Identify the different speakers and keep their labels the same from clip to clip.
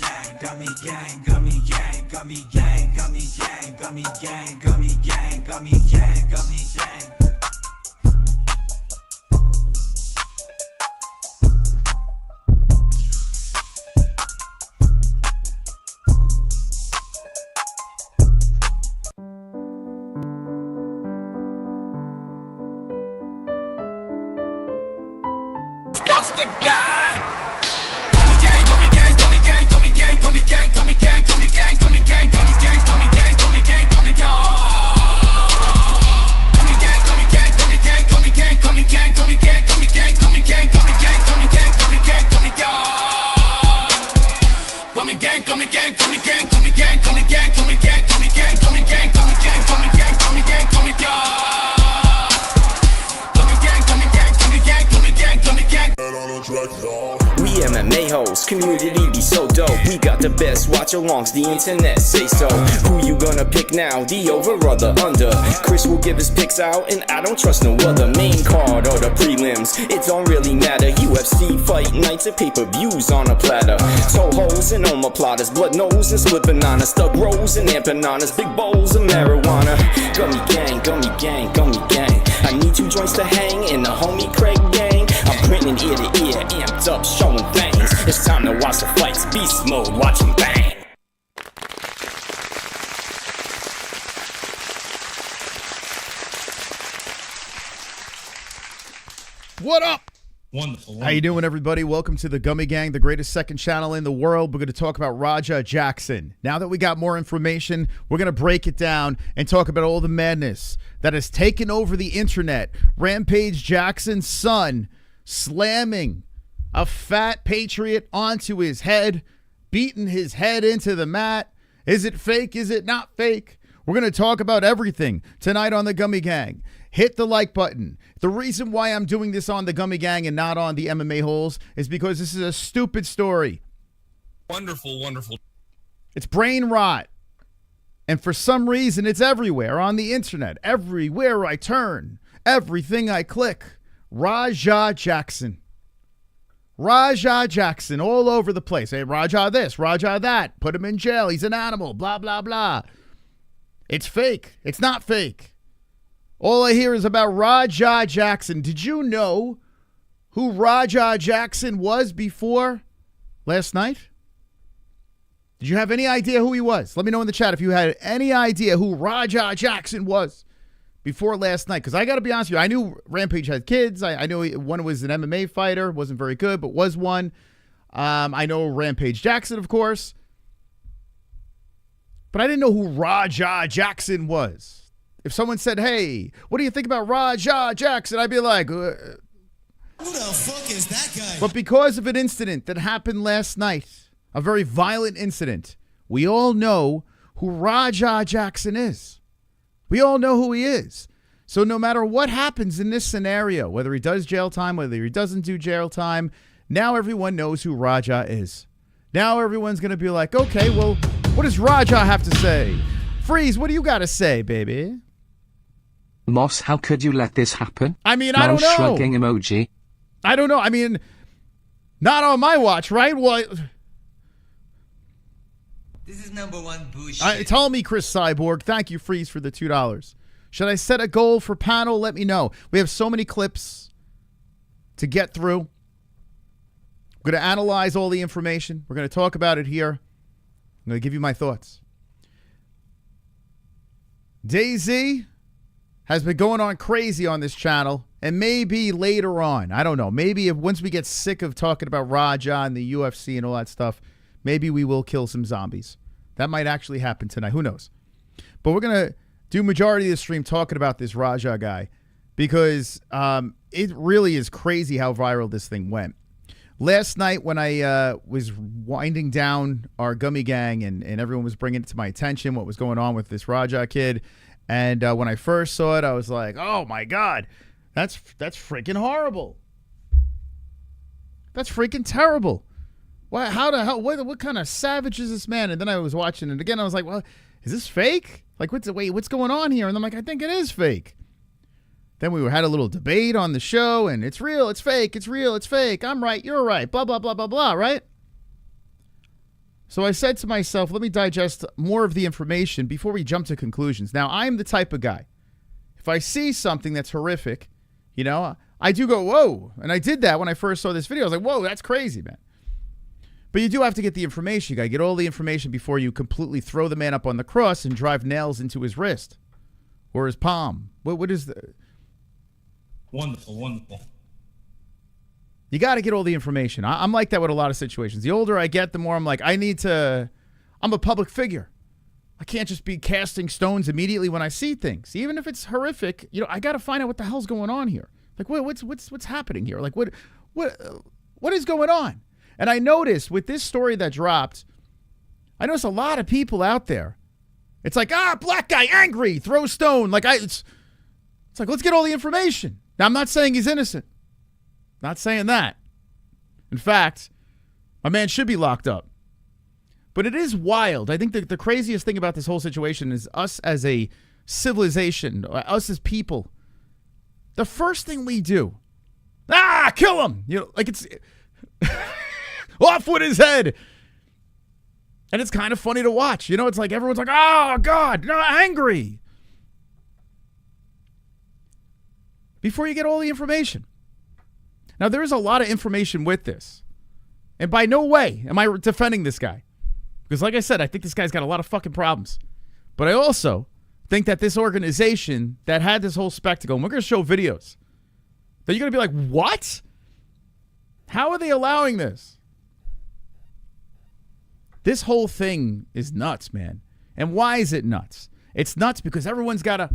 Speaker 1: gang, gummy gang, gummy gang, gummy gang, gummy gang, gummy gang, gummy gang, gummy gang, gummy gang. COSTA guy. Gummy gang, gummy gang, gummy gang, gummy gang, gummy gang, gummy gang, gummy gang, gummy gang, gummy gang, gummy gang, gummy gang, gummy gang. Gummy gang, gummy gang, gummy gang, gummy gang, gummy gang, gummy gang, gummy gang, gummy gang, gummy gang, gummy gang, gummy gang, gummy gang. Gummy gang, gummy gang, gummy gang, gummy gang, gummy gang, gummy gang, gummy gang, gummy gang, gummy gang, gummy gang, gummy gang, gummy gang.
Speaker 2: We MMA-HOLES, community be so dope. We got the best watch-alongs, the internet say so. Who you gonna pick now, the over or the under? Chris will give his picks out, and I don't trust no other. Main card or the prelims, it don't really matter. UFC fight nights and pay-per-views on a platter. Toe holes and omoplatas, blood nose and split bananas, thug rolls and empanadas, big bowls of marijuana. Gummy gang, gummy gang, gummy gang. I need 2 joints to hang in the homie Craig gang. I'm grinning ear to ear, amped up, showing things. It's time to watch the fights, beast mode, watch them bang.
Speaker 3: What up?
Speaker 4: Wonderful.
Speaker 3: How you doing, everybody? Welcome to the Gummy Gang, the greatest second channel in the world. We're going to talk about Raja Jackson. Now that we got more information, we're going to break it down and talk about all the madness that has taken over the internet. Rampage Jackson's son slamming a fat patriot onto his head, beating his head into the mat. Is it fake? Is it not fake? We're going to talk about everything tonight on the Gummy Gang. Hit the like button. The reason why I'm doing this on the Gummy Gang and not on the MMA-HOLES is because this is a stupid story.
Speaker 4: Wonderful, wonderful.
Speaker 3: It's brain rot. And for some reason, it's everywhere on the internet. Everywhere I turn, everything I click. Raja Jackson. Raja Jackson all over the place. Hey, Raja this, Raja that. Put him in jail. He's an animal. Blah, blah, blah. It's fake. It's not fake. All I hear is about Raja Jackson. Did you know who Raja Jackson was before last night? Did you have any idea who he was? Let me know in the chat if you had any idea who Raja Jackson was before last night. Because I got to be honest with you, I knew Rampage had kids. I knew one was an MMA fighter. Wasn't very good, but was one. I know Rampage Jackson, of course. But I didn't know who Raja Jackson was. If someone said, hey, what do you think about Raja Jackson? I'd be like, who the
Speaker 5: fuck is that guy?
Speaker 3: But because of an incident that happened last night, a very violent incident, we all know who Raja Jackson is. We all know who he is. So no matter what happens in this scenario, whether he does jail time, whether he doesn't do jail time, now everyone knows who Raja is. Now everyone's going to be like, okay, well, what does Raja have to say? Freeze, what do you got to say, baby?
Speaker 6: Moss, how could you let this happen?
Speaker 3: I mean, I don't know.
Speaker 6: Shrugging emoji.
Speaker 3: I don't know. I mean, not on my watch, right? Well,
Speaker 5: This is #1 bullshit.
Speaker 3: tell me, Chris Cyborg. Thank you, Freeze, for the $2. Should I set a goal for panel? Let me know. We have so many clips to get through. I'm going to analyze all the information. We're going to talk about it here. I'm going to give you my thoughts. DIAZ has been going on crazy on this channel, and maybe later on, I don't know, maybe once we get sick of talking about Raja and the UFC and all that stuff, maybe we will kill some zombies. That might actually happen tonight. Who knows? But we're going to do majority of the stream talking about this Raja guy because it really is crazy how viral this thing went. Last night when I was winding down our Gummy Gang and everyone was bringing it to my attention what was going on with this Raja kid, and when I first saw it, I was like, oh, my God, that's freaking horrible. That's freaking terrible. Why? How the hell? What kind of savage is this man? And then I was watching it again. I was like, well, is this fake? Like, what's going on here? And I'm like, I think it is fake. Then we had a little debate on the show, and it's real, it's fake, it's real, it's fake. I'm right, you're right, blah, blah, blah, blah, blah, right? So I said to myself, let me digest more of the information before we jump to conclusions. Now, I'm the type of guy, if I see something that's horrific, you know, I do go, whoa. And I did that when I first saw this video. I was like, whoa, that's crazy, man. But you do have to get the information. You got to get all the information before you completely throw the man up on the cross and drive nails into his wrist or his palm. What is the...
Speaker 4: Wonderful, wonderful.
Speaker 3: You got to get all the information. I'm like that with a lot of situations. The older I get, the more I'm like, I'm a public figure. I can't just be casting stones immediately when I see things. Even if it's horrific, you know, I got to find out what the hell's going on here. Like, what's happening here? Like, what is going on? And I noticed with this story that dropped, I noticed a lot of people out there. It's like, black guy angry, throw stone. Like it's like, let's get all the information. Now, I'm not saying he's innocent. Not saying that. In fact, my man should be locked up. But it is wild. I think the craziest thing about this whole situation is us as a civilization, us as people. The first thing we do, kill him. You know, like it's off with his head. And it's kind of funny to watch. You know, it's like everyone's like, oh, God, no, angry. Before you get all the information. Now, there is a lot of information with this. And by no way am I defending this guy. Because like I said, I think this guy's got a lot of fucking problems. But I also think that this organization that had this whole spectacle, and we're going to show videos, that you're going to be like, what? How are they allowing this? This whole thing is nuts, man. And why is it nuts? It's nuts because everyone's got a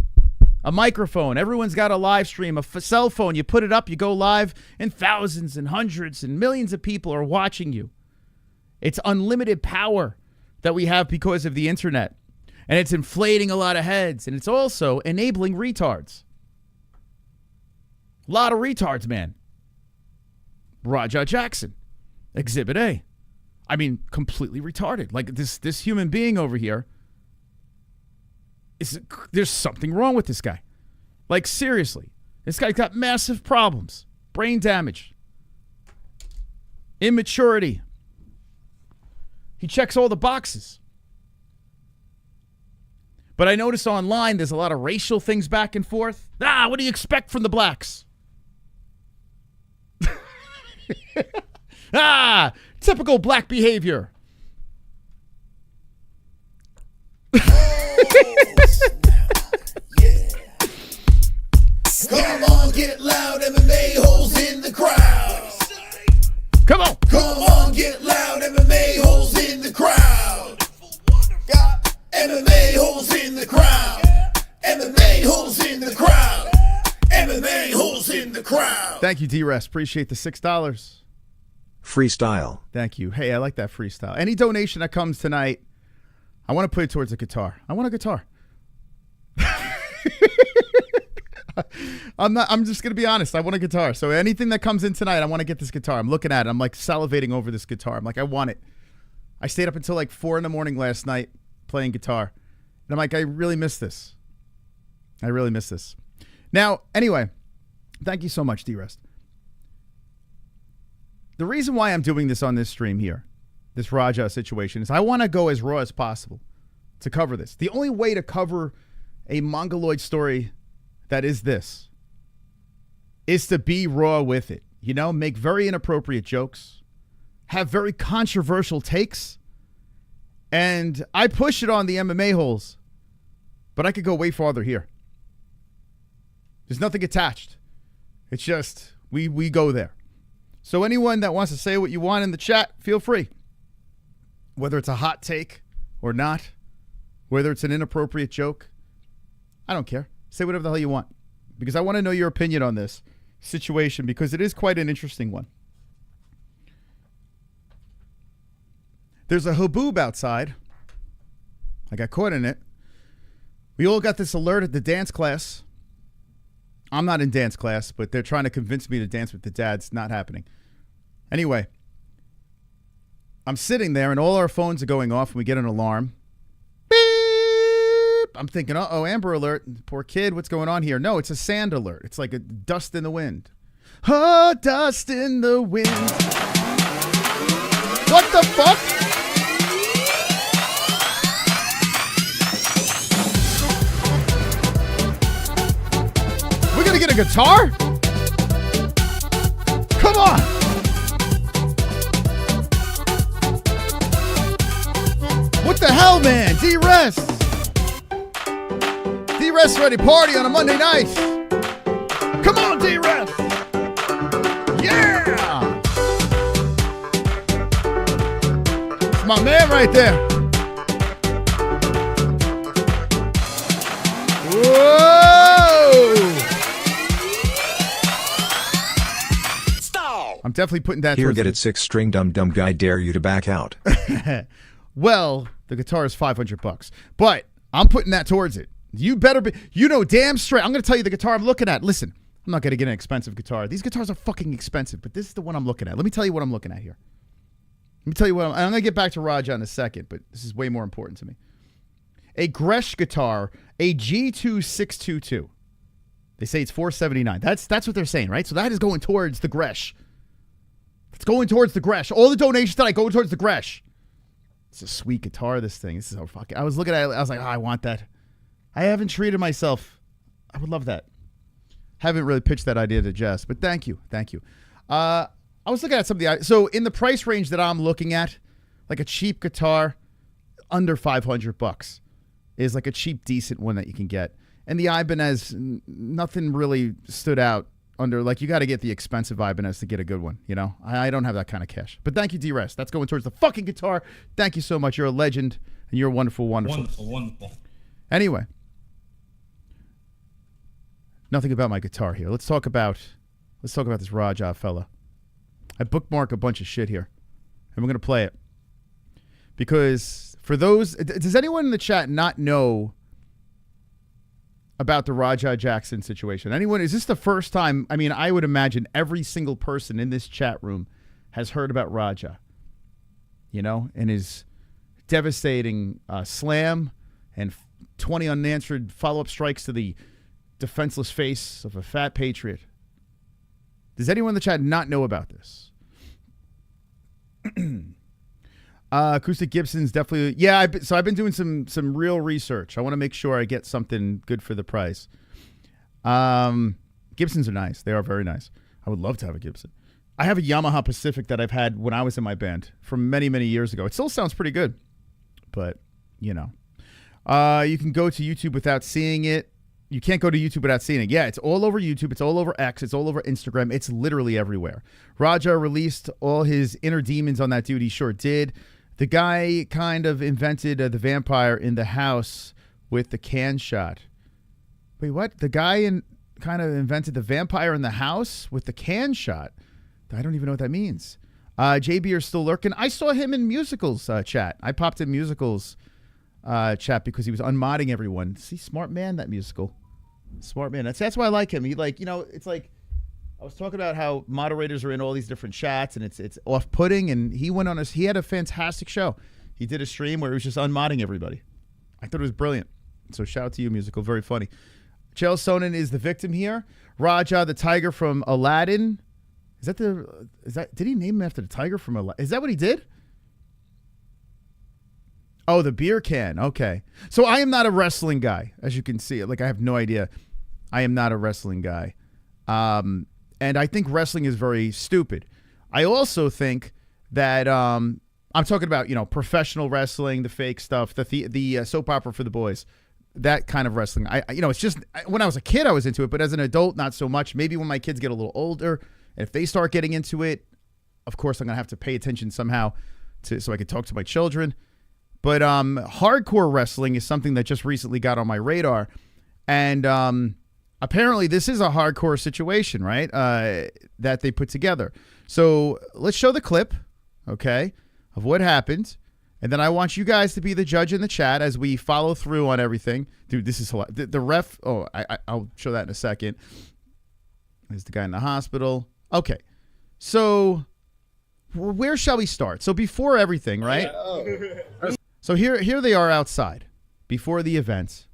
Speaker 3: microphone. Everyone's got a live stream, a cell phone. You put it up, you go live, and thousands and hundreds and millions of people are watching you. It's unlimited power that we have because of the internet. And it's inflating a lot of heads. And it's also enabling retards. A lot of retards, man. Raja Jackson. Exhibit A. I mean, completely retarded. Like this human being over here. There's something wrong with this guy. Like, seriously. This guy's got massive problems. Brain damage. Immaturity. He checks all the boxes. But I notice online there's a lot of racial things back and forth. What do you expect from the blacks? Typical black behavior.
Speaker 1: Come on, get loud, MMA holes in the crowd.
Speaker 3: Come on.
Speaker 1: Come on, get loud, MMA holes in the crowd. Got MMA holes in the crowd. MMA holes in the crowd. MMA holes in the crowd.
Speaker 3: Thank you, D-Rest. Appreciate the $6.
Speaker 7: Freestyle.
Speaker 3: Thank you. Hey, I like that freestyle. Any donation that comes tonight, I want to put it towards a guitar. I want a guitar. I'm just going to be honest. I want a guitar. So anything that comes in tonight, I want to get this guitar. I'm looking at it. I'm like salivating over this guitar. I'm like, I want it. I stayed up until like 4 a.m. last night playing guitar. And I'm like, I really miss this. I really miss this. Now, anyway, thank you so much, D-Rest. The reason why I'm doing this on this stream here, this Raja situation, is I want to go as raw as possible to cover this. The only way to cover a Mongoloid story that is this is to be raw with it. You know, make very inappropriate jokes, have very controversial takes, and I push it on the MMA holes, but I could go way farther here. There's nothing attached. It's just we go there. So anyone that wants to say what you want in the chat, feel free. Whether it's a hot take or not, whether it's an inappropriate joke, I don't care. Say whatever the hell you want, because I want to know your opinion on this situation, because it is quite an interesting one. There's a haboob outside. I got caught in it. We all got this alert at the dance class. I'm not in dance class, but they're trying to convince me to dance with the dads. Not happening. Anyway, I'm sitting there and all our phones are going off and we get an alarm. Beep! I'm thinking, uh-oh, Amber Alert. Poor kid, what's going on here? No, it's a sand alert. It's like a dust in the wind. Oh, dust in the wind. What the fuck? guitar? Come on. What the hell, man? D-Rest. D-Rest ready party on a Monday night. Come on, D-Rest. Yeah. It's my man right there. Whoa. Stop. I'm definitely putting that.
Speaker 7: Here, get it, 6-string dumb guy. Dare you to back out.
Speaker 3: Well, the guitar is $500, but I'm putting that towards it. You better be, you know, damn straight. I'm going to tell you the guitar I'm looking at. Listen, I'm not going to get an expensive guitar. These guitars are fucking expensive, but this is the one I'm looking at. Let me tell you what I'm looking at here. Let me tell you what I'm going to get back to Raja in a second, but this is way more important to me. A Gresh guitar, a G2622. They say it's $479. That's what they're saying, right? So that is going towards the Gresh. It's going towards the Gresh. All the donations tonight go towards the Gresh. It's a sweet guitar, this thing. This is so fucking... I was looking at it. I was like, oh, I want that. I haven't treated myself. I would love that. Haven't really pitched that idea to Jess, but thank you. Thank you. I was looking at some of the... So in the price range that I'm looking at, like a cheap guitar, under $500 is like a cheap, decent one that you can get. And the Ibanez, nothing really stood out under... Like, you got to get the expensive Ibanez to get a good one, you know? I don't have that kind of cash. But thank you, D-Rest. That's going towards the fucking guitar. Thank you so much. You're a legend, and you're wonderful, wonderful.
Speaker 4: Wonderful.
Speaker 3: Anyway. Nothing about my guitar here. Let's talk about this Raja fella. I bookmark a bunch of shit here, and we're going to play it. Because for those... Does anyone in the chat not know about the Raja Jackson situation? Anyone? Is this the first time? I mean, I would imagine every single person in this chat room has heard about Raja, you know, and his devastating slam and 20 unanswered follow-up strikes to the defenseless face of a fat patriot. Does anyone in the chat not know about this? Acoustic Gibson's definitely... Yeah, so I've been doing some real research. I want to make sure I get something good for the price. Gibsons are nice. They are very nice. I would love to have a Gibson. I have a Yamaha Pacific that I've had when I was in my band from many, many years ago. It still sounds pretty good, but, you know. You can go to YouTube without seeing it. You can't go to YouTube without seeing it. Yeah, it's all over YouTube. It's all over X. It's all over Instagram. It's literally everywhere. Raja released all his inner demons on that dude. He sure did. The guy kind of invented the vampire in the house with the can shot. Wait, what? The guy kind of invented the vampire in the house with the can shot? I don't even know what that means. JB are still lurking. I saw him in musicals chat. I popped in musicals chat because he was unmodding everyone. See, smart man, that musical. Smart man. That's why I like him. He, like, you know, it's like I was talking about how moderators are in all these different chats and it's off-putting, and he went on he had a fantastic show. He did a stream where he was just unmodding everybody. I thought it was brilliant. So shout out to you, musical. Very funny. Chael Sonnen is the victim here. Raja, the tiger from Aladdin. Did he name him after the tiger from Aladdin? Is that what he did? Oh, the beer can. Okay. So I am not a wrestling guy, as you can see. Like, I have no idea. I am not a wrestling guy. And I think wrestling is very stupid. I also think that I'm talking about, you know, professional wrestling, the fake stuff, the soap opera for the boys, that kind of wrestling. You know, it's just when I was a kid, I was into it, but as an adult, not so much. Maybe when my kids get a little older, and if they start getting into it, of course, I'm going to have to pay attention somehow so I can talk to my children. But hardcore wrestling is something that just recently got on my radar. And apparently this is a hardcore situation, right, that they put together. So let's show the clip, okay, of what happened. And then I want you guys to be the judge in the chat as we follow through on everything. Dude, this is hilarious. The ref, I'll show that in a second. There's the guy in the hospital. Okay, so where shall we start? So before everything, right? So here they are outside before the event,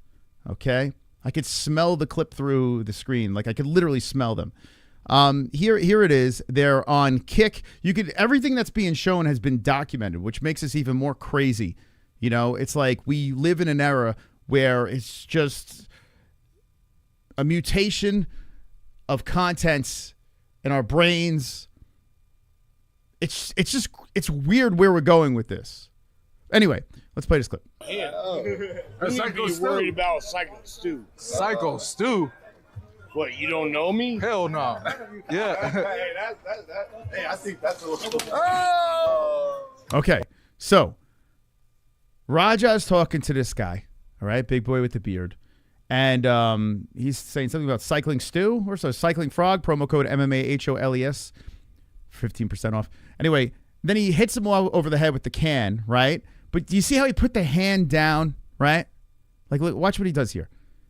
Speaker 3: okay? I could smell the clip through the screen. Like, I could literally smell them. Here it is. They're on Kick. Everything that's being shown has been documented, which makes this even more crazy. You know, it's like we live in an era where it's just a mutation of contents in our brains. It's weird where we're going with this. Anyway, let's play this clip.
Speaker 8: Psycho worried about Psycho Stew.
Speaker 9: Psycho Stew?
Speaker 8: What, you don't know me?
Speaker 9: Hell no. Yeah.
Speaker 8: Hey, I think that's a little...
Speaker 3: Okay, so Raja's talking to this guy, all right, big boy with the beard, and he's saying something about cycling stew or so, cycling frog, promo code MMA-HOLES, 15% off. Anyway, then he hits him over the head with the can, right? But do you see how he put the hand down, right? Like, look, watch what he does here.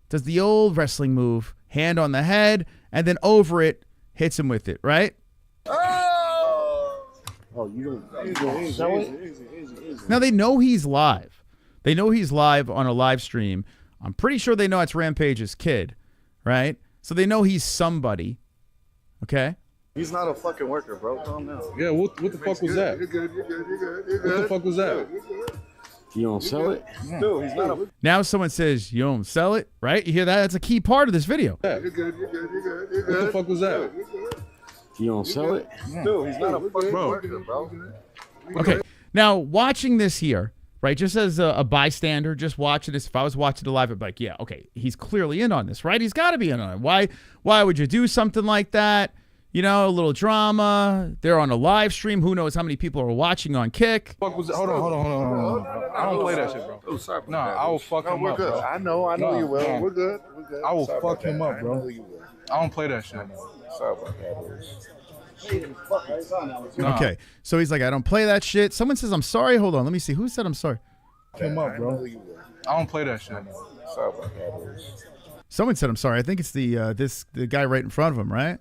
Speaker 3: Does the old wrestling move, hand on the head, and then over it, hits him with it, right?
Speaker 8: Oh, you don't sell it?
Speaker 3: Now, they know he's live. They know he's live on a live stream. I'm pretty sure they know it's Rampage's kid, right? So they know he's somebody, okay?
Speaker 10: He's not a fucking worker, bro. Calm down.
Speaker 9: Yeah, what the fuck was that?
Speaker 10: You're good.
Speaker 9: What the fuck was that?
Speaker 8: You don't sell it?
Speaker 10: Dude, he's not a...
Speaker 3: Now someone says, you don't sell it, right? You hear that? That's a key part of this video.
Speaker 9: You're good. What the fuck was that?
Speaker 8: You don't sell it?
Speaker 10: Dude, he's not a fucking worker, bro.
Speaker 3: Okay, now watching this here, right, just as a bystander, just watching this, if I was watching it live, I'd be like, yeah, okay, he's clearly in on this, right? He's got to be in on it. Why would you do something like that? You know, a little drama. They're on a live stream. Who knows how many people are watching on Kick?
Speaker 9: Fuck was it? Hold on. I don't play that shit, bro.
Speaker 10: Oh, sorry.
Speaker 9: No, I will fuck him
Speaker 10: we're
Speaker 9: up,
Speaker 10: good.
Speaker 9: bro.
Speaker 10: I know you will.
Speaker 9: No.
Speaker 10: We're good.
Speaker 9: I will
Speaker 10: Sorry
Speaker 9: fuck him
Speaker 10: about
Speaker 9: up,
Speaker 10: that.
Speaker 9: bro.
Speaker 10: I know you will.
Speaker 9: I don't play that shit.
Speaker 10: Sorry about that,
Speaker 9: Nah.
Speaker 3: Okay, so he's like, I don't play that shit. Someone says, I'm sorry. Hold on, let me see. Who said I'm sorry?
Speaker 9: Fuck him up, bro. I don't play that shit.
Speaker 10: Sorry about that.
Speaker 3: Someone said I'm sorry. I think it's the guy right in front of him, right?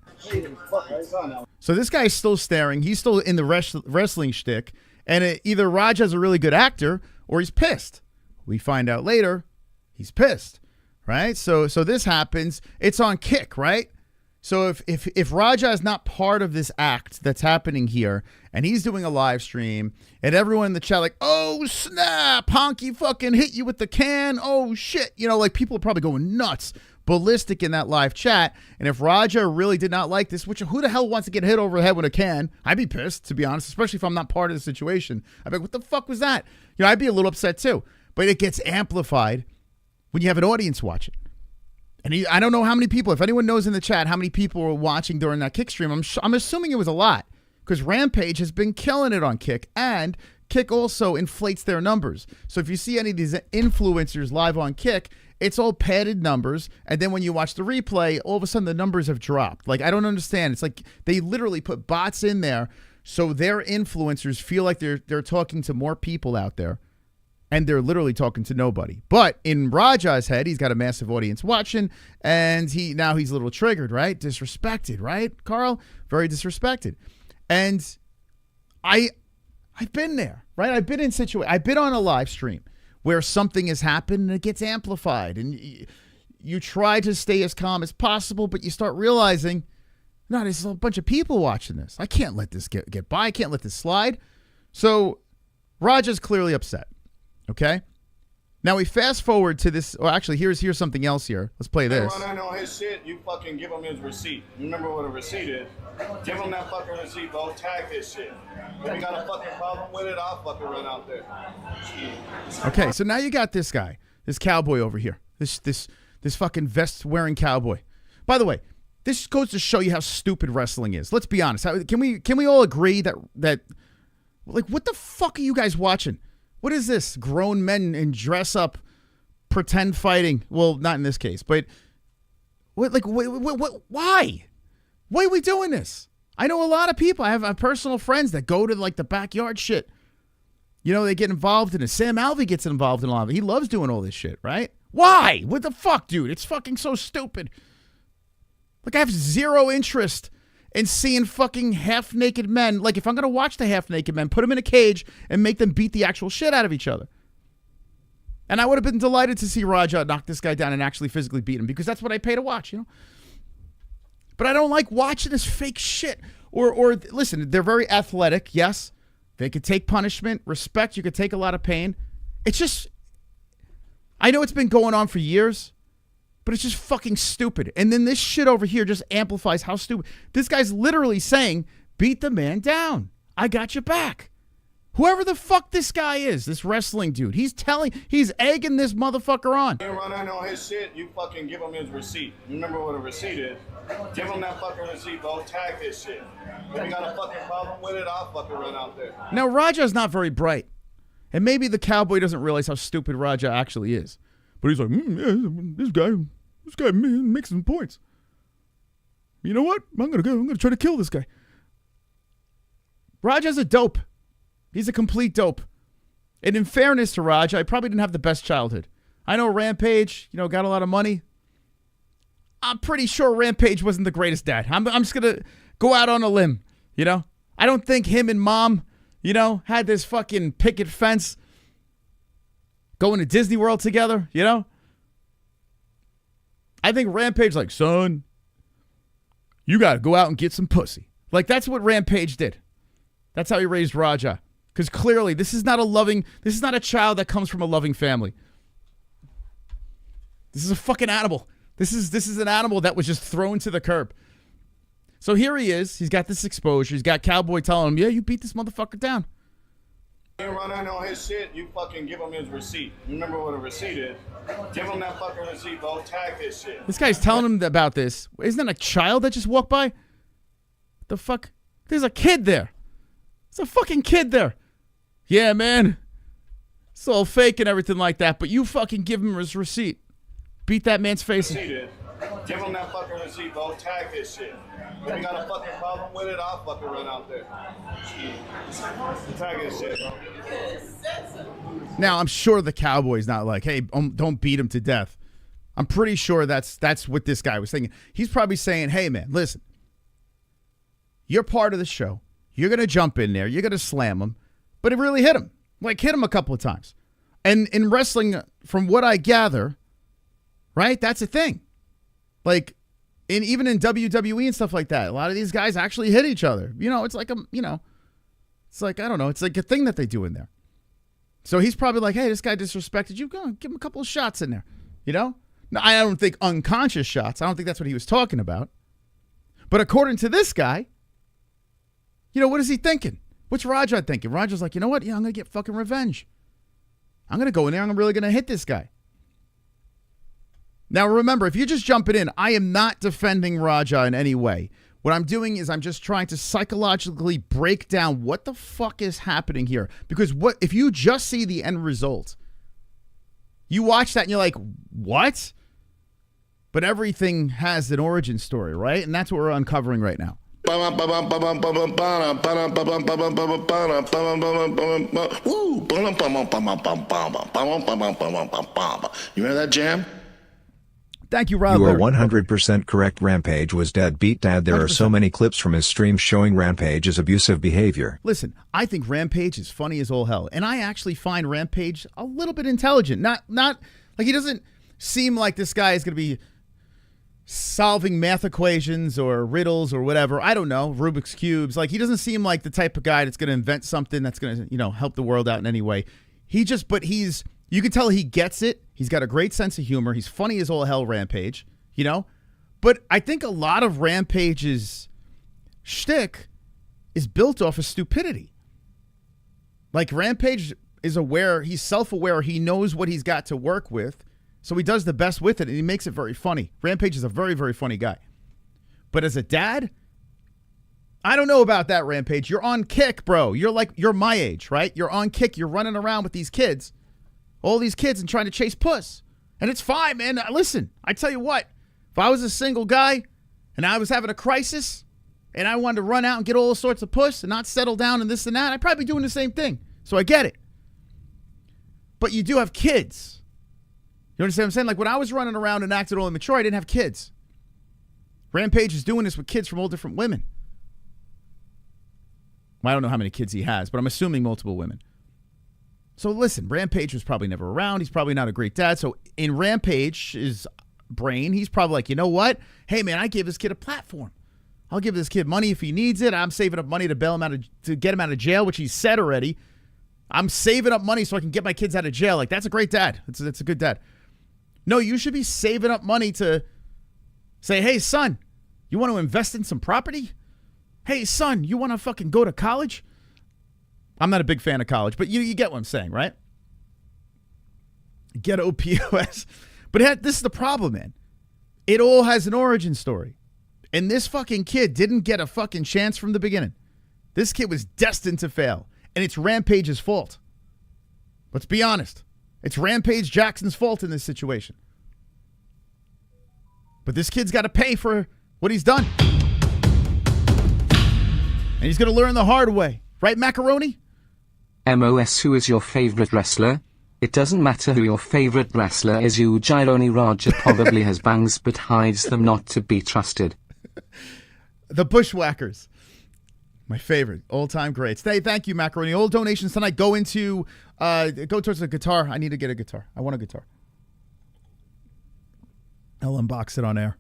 Speaker 3: So this guy's still staring. He's still in the wrestling shtick, and either Raja's a really good actor or he's pissed. We find out later he's pissed, right? So this happens. It's on Kick, right? So if Raja is not part of this act that's happening here, and he's doing a live stream, and everyone in the chat like, oh snap, Honky fucking hit you with the can, oh shit, you know, like people are probably going nuts, ballistic in that live chat. And if Raja really did not like this, which who the hell wants to get hit over the head with a can? I'd be pissed, to be honest, especially if I'm not part of the situation. I'd be like, what the fuck was that? You know, I'd be a little upset too. But it gets amplified when you have an audience watching. And I don't know how many people, if anyone knows in the chat how many people were watching during that Kick stream, I'm assuming it was a lot, because Rampage has been killing it on Kick, and Kick also inflates their numbers. So if you see any of these influencers live on Kick, it's all padded numbers, and then when you watch the replay, all of a sudden the numbers have dropped. Like, I don't understand. It's like they literally put bots in there so their influencers feel like they're talking to more people out there. And they're literally talking to nobody. But in Raja's head, he's got a massive audience watching, and he's a little triggered, right? Disrespected, right, Carl? Very disrespected. And I've been there, right? I've been on a live stream where something has happened and it gets amplified, and you try to stay as calm as possible, but you start realizing, no, there's a bunch of people watching this. I can't let this get by. I can't let this slide. So Raja's clearly upset. Okay, now we fast forward to this. Well, actually, here's something else here. Let's play this.
Speaker 10: Run in on his shit, you fucking give him his receipt. You remember what a receipt is? Give him that fucking receipt, bro. Tag his shit. If you got a fucking problem with it, I'll fucking run out there.
Speaker 3: Okay, so now you got this guy, this cowboy over here, this fucking vest wearing cowboy. By the way, this goes to show you how stupid wrestling is. Let's be honest. Can we all agree that like, what the fuck are you guys watching? What is this? Grown men in dress up, pretend fighting. Well, not in this case, but what? Why? Why are we doing this? I know a lot of people. I have personal friends that go to like the backyard shit. You know, they get involved in it. Sam Alvey gets involved in a lot of it. He loves doing all this shit, right? Why? What the fuck, dude? It's fucking so stupid. Like, I have zero interest and seeing fucking half-naked men. Like, if I'm going to watch the half-naked men, put them in a cage and make them beat the actual shit out of each other. And I would have been delighted to see Raja knock this guy down and actually physically beat him, because that's what I pay to watch, you know? But I don't like watching this fake shit. Or listen, they're very athletic, yes. They could take punishment, respect. You could take a lot of pain. It's just, I know it's been going on for years, But it's just fucking stupid. And then this shit over here just amplifies how stupid. This guy's literally saying, beat the man down. I got your back. Whoever the fuck this guy is, this wrestling dude, he's egging this motherfucker on.
Speaker 10: You run in on his shit, you fucking give him his receipt. You remember what a receipt is? Give him that fucking receipt, bro. Tag his shit. If you got a fucking problem with it, I'll fucking run out there.
Speaker 3: Now, Raja's not very bright. And maybe the cowboy doesn't realize how stupid Raja actually is. But he's like, this guy makes some points. You know what? I'm gonna try to kill this guy. Raja's a dope. He's a complete dope. And in fairness to Raja, I probably didn't have the best childhood. I know Rampage, got a lot of money. I'm pretty sure Rampage wasn't the greatest dad. I'm just going to go out on a limb, I don't think him and mom, had this fucking picket fence going to Disney World together, I think Rampage like, son, you got to go out and get some pussy. Like, that's what Rampage did. That's how he raised Raja. Because clearly, this is not a child that comes from a loving family. This is a fucking animal. This is an animal that was just thrown to the curb. So here he is. He's got this exposure. He's got Cowboy telling him, yeah, you beat this motherfucker down.
Speaker 10: You run in on his shit, you fucking give him his receipt. You remember what a receipt is? Give him that fucking receipt, bro. Tag his shit.
Speaker 3: This guy's telling him about this. Isn't that a child that just walked by? The fuck? There's a kid there. There's a fucking kid there. Yeah, man. It's all fake and everything like that, but you fucking give him his receipt. Beat that man's face.
Speaker 10: Give him that fucking receipt, bro. Tag his shit. If you got a fucking problem with it, I'll fucking run out there. Tag his shit, bro.
Speaker 3: Now, I'm sure the Cowboy's not like, hey, don't beat him to death. I'm pretty sure that's what this guy was thinking. He's probably saying, hey, man, listen. You're part of the show. You're going to jump in there. You're going to slam him. But it really hit him. Like, hit him a couple of times. And in wrestling, from what I gather, right, that's a thing. Like, even in WWE and stuff like that, a lot of these guys actually hit each other. It's like it's like, I don't know, it's like a thing that they do in there. So he's probably like, hey, this guy disrespected you. Go on, give him a couple of shots in there. Now, I don't think unconscious shots. I don't think that's what he was talking about. But according to this guy, what is he thinking? What's Raja thinking? Raja's like, you know what? Yeah, I'm going to get fucking revenge. I'm going to go in there. I'm really going to hit this guy. Now, remember, if you're just jumping in, I am not defending Raja in any way. What I'm doing is I'm just trying to psychologically break down what the fuck is happening here. Because if you just see the end result, you watch that and you're like, what? But everything has an origin story, right? And that's what we're uncovering right now.
Speaker 1: You hear that jam?
Speaker 3: Thank you, Rob.
Speaker 7: You are 100% correct. Rampage was dead beat dad. There 100%. Are so many clips from his stream showing Rampage's abusive behavior.
Speaker 3: Listen, I think Rampage is funny as all hell. And I actually find Rampage a little bit intelligent. Not like he doesn't seem like this guy is going to be solving math equations or riddles or whatever. I don't know, Rubik's Cubes. Like, he doesn't seem like the type of guy that's going to invent something that's going to, help the world out in any way. You can tell he gets it. He's got a great sense of humor. He's funny as all hell, Rampage, But I think a lot of Rampage's shtick is built off of stupidity. Like, Rampage is aware, he's self-aware, he knows what he's got to work with, so he does the best with it, and he makes it very funny. Rampage is a very, very funny guy. But as a dad, I don't know about that, Rampage. You're on kick, bro. You're my age, right? You're on kick. You're running around with these kids. All these kids and trying to chase puss. And it's fine, man. Listen, I tell you what. If I was a single guy and I was having a crisis and I wanted to run out and get all sorts of puss and not settle down and this and that, I'd probably be doing the same thing. So I get it. But you do have kids. You understand what I'm saying? Like, when I was running around and acting all immature, I didn't have kids. Rampage is doing this with kids from all different women. Well, I don't know how many kids he has, but I'm assuming multiple women. So listen, Rampage was probably never around. He's probably not a great dad. So in Rampage's brain, he's probably like, you know what? Hey, man, I gave this kid a platform. I'll give this kid money if he needs it. I'm saving up money to bail him out to get him out of jail, which he said already. I'm saving up money so I can get my kids out of jail. Like, that's a great dad. That's a good dad. No, you should be saving up money to say, hey, son, you want to invest in some property? Hey, son, you want to fucking go to college? I'm not a big fan of college, but you get what I'm saying, right? Ghetto POS. But this is the problem, man. It all has an origin story. And this fucking kid didn't get a fucking chance from the beginning. This kid was destined to fail. And it's Rampage's fault. Let's be honest. It's Rampage Jackson's fault in this situation. But this kid's got to pay for what he's done. And he's going to learn the hard way. Right, Macaroni?
Speaker 6: MOS, who is your favorite wrestler? It doesn't matter who your favorite wrestler is. Ujironi Raja probably has bangs but hides them, not to be trusted.
Speaker 3: The Bushwhackers. My favorite. All-time greats. Thank you, Macaroni. All donations tonight go towards the guitar. I need to get a guitar. I want a guitar. I'll unbox it on air.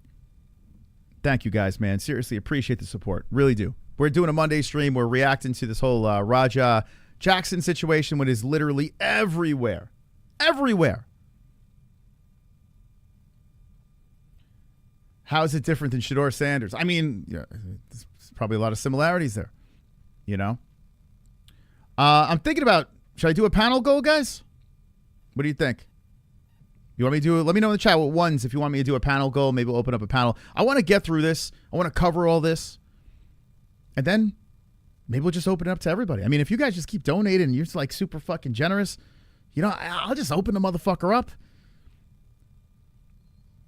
Speaker 3: Thank you, guys, man. Seriously, appreciate the support. Really do. We're doing a Monday stream. We're reacting to this whole Raja Jackson situation, which is literally everywhere. Everywhere. How is it different than Shedeur Sanders? I mean, yeah, there's probably a lot of similarities there. You know? I'm thinking about, should I do a panel goal, guys? What do you think? You want me to do it? Let me know in the chat what ones if you want me to do a panel goal. Maybe we'll open up a panel. I want to get through this. I want to cover all this. And then maybe we'll just open it up to everybody. I mean, if you guys just keep donating and you're just like super fucking generous, you know, I'll just open the motherfucker up.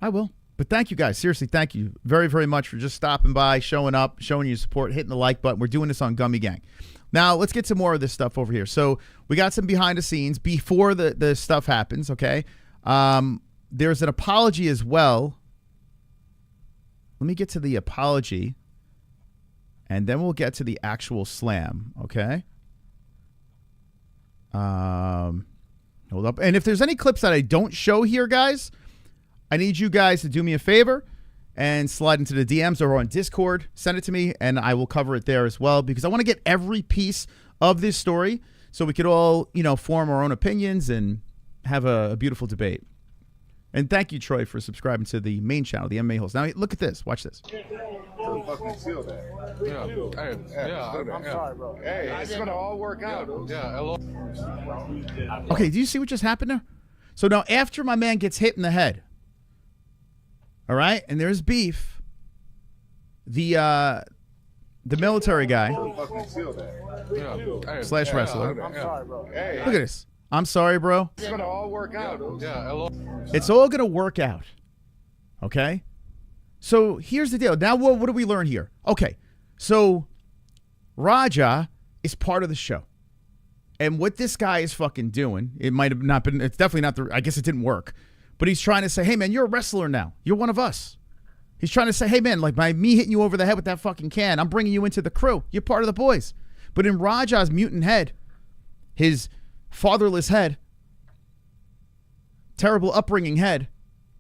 Speaker 3: I will. But thank you guys. Seriously, thank you very, very much for just stopping by, showing up, showing your support, hitting the like button. We're doing this on Gummy Gang. Now, let's get to more of this stuff over here. So we got some behind the scenes before the stuff happens, okay? There's an apology as well. Let me get to the apology, and then we'll get to the actual slam, okay? Hold up. And if there's any clips that I don't show here, guys, I need you guys to do me a favor and slide into the DMs or on Discord. Send it to me, and I will cover it there as well because I want to get every piece of this story so we could all, you know, form our own opinions and have a beautiful debate. And thank you, Troy, for subscribing to the main channel, the MMA-HOLES. Now, look at this. Watch this.
Speaker 9: I'm sorry, bro. Hey, it's going to all work out.
Speaker 3: Okay, do you see what just happened there? So now after my man gets hit in the head, all right, and there's beef, the military guy slash wrestler.
Speaker 9: I'm sorry, bro.
Speaker 3: Look at this. I'm sorry, bro.
Speaker 9: It's going to all work out.
Speaker 3: It's all going to work out. Okay? So here's the deal. Now, what do we learn here? Okay. So Raja is part of the show. And what this guy is fucking doing, it might have not been, it's definitely not I guess it didn't work. But he's trying to say, hey, man, you're a wrestler now. You're one of us. He's trying to say, hey, man, like by me hitting you over the head with that fucking can, I'm bringing you into the crew. You're part of the boys. But in Raja's mutant head, his fatherless head, terrible upbringing head,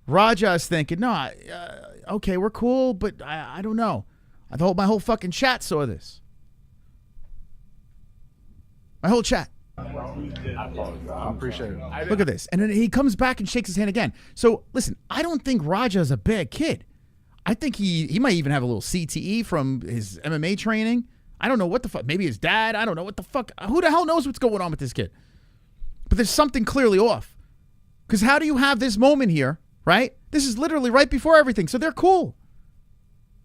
Speaker 3: Raja is thinking, no, okay, we're cool, but I don't know. My whole fucking chat saw this. My whole chat.
Speaker 9: I appreciate it.
Speaker 3: Look at this. And then he comes back and shakes his hand again. So, listen, I don't think Raja is a bad kid. I think he might even have a little CTE from his MMA training. I don't know what the fuck. Maybe his dad. I don't know what the fuck. Who the hell knows what's going on with this kid? But there's something clearly off. Because how do you have this moment here, right? This is literally right before everything. So they're cool.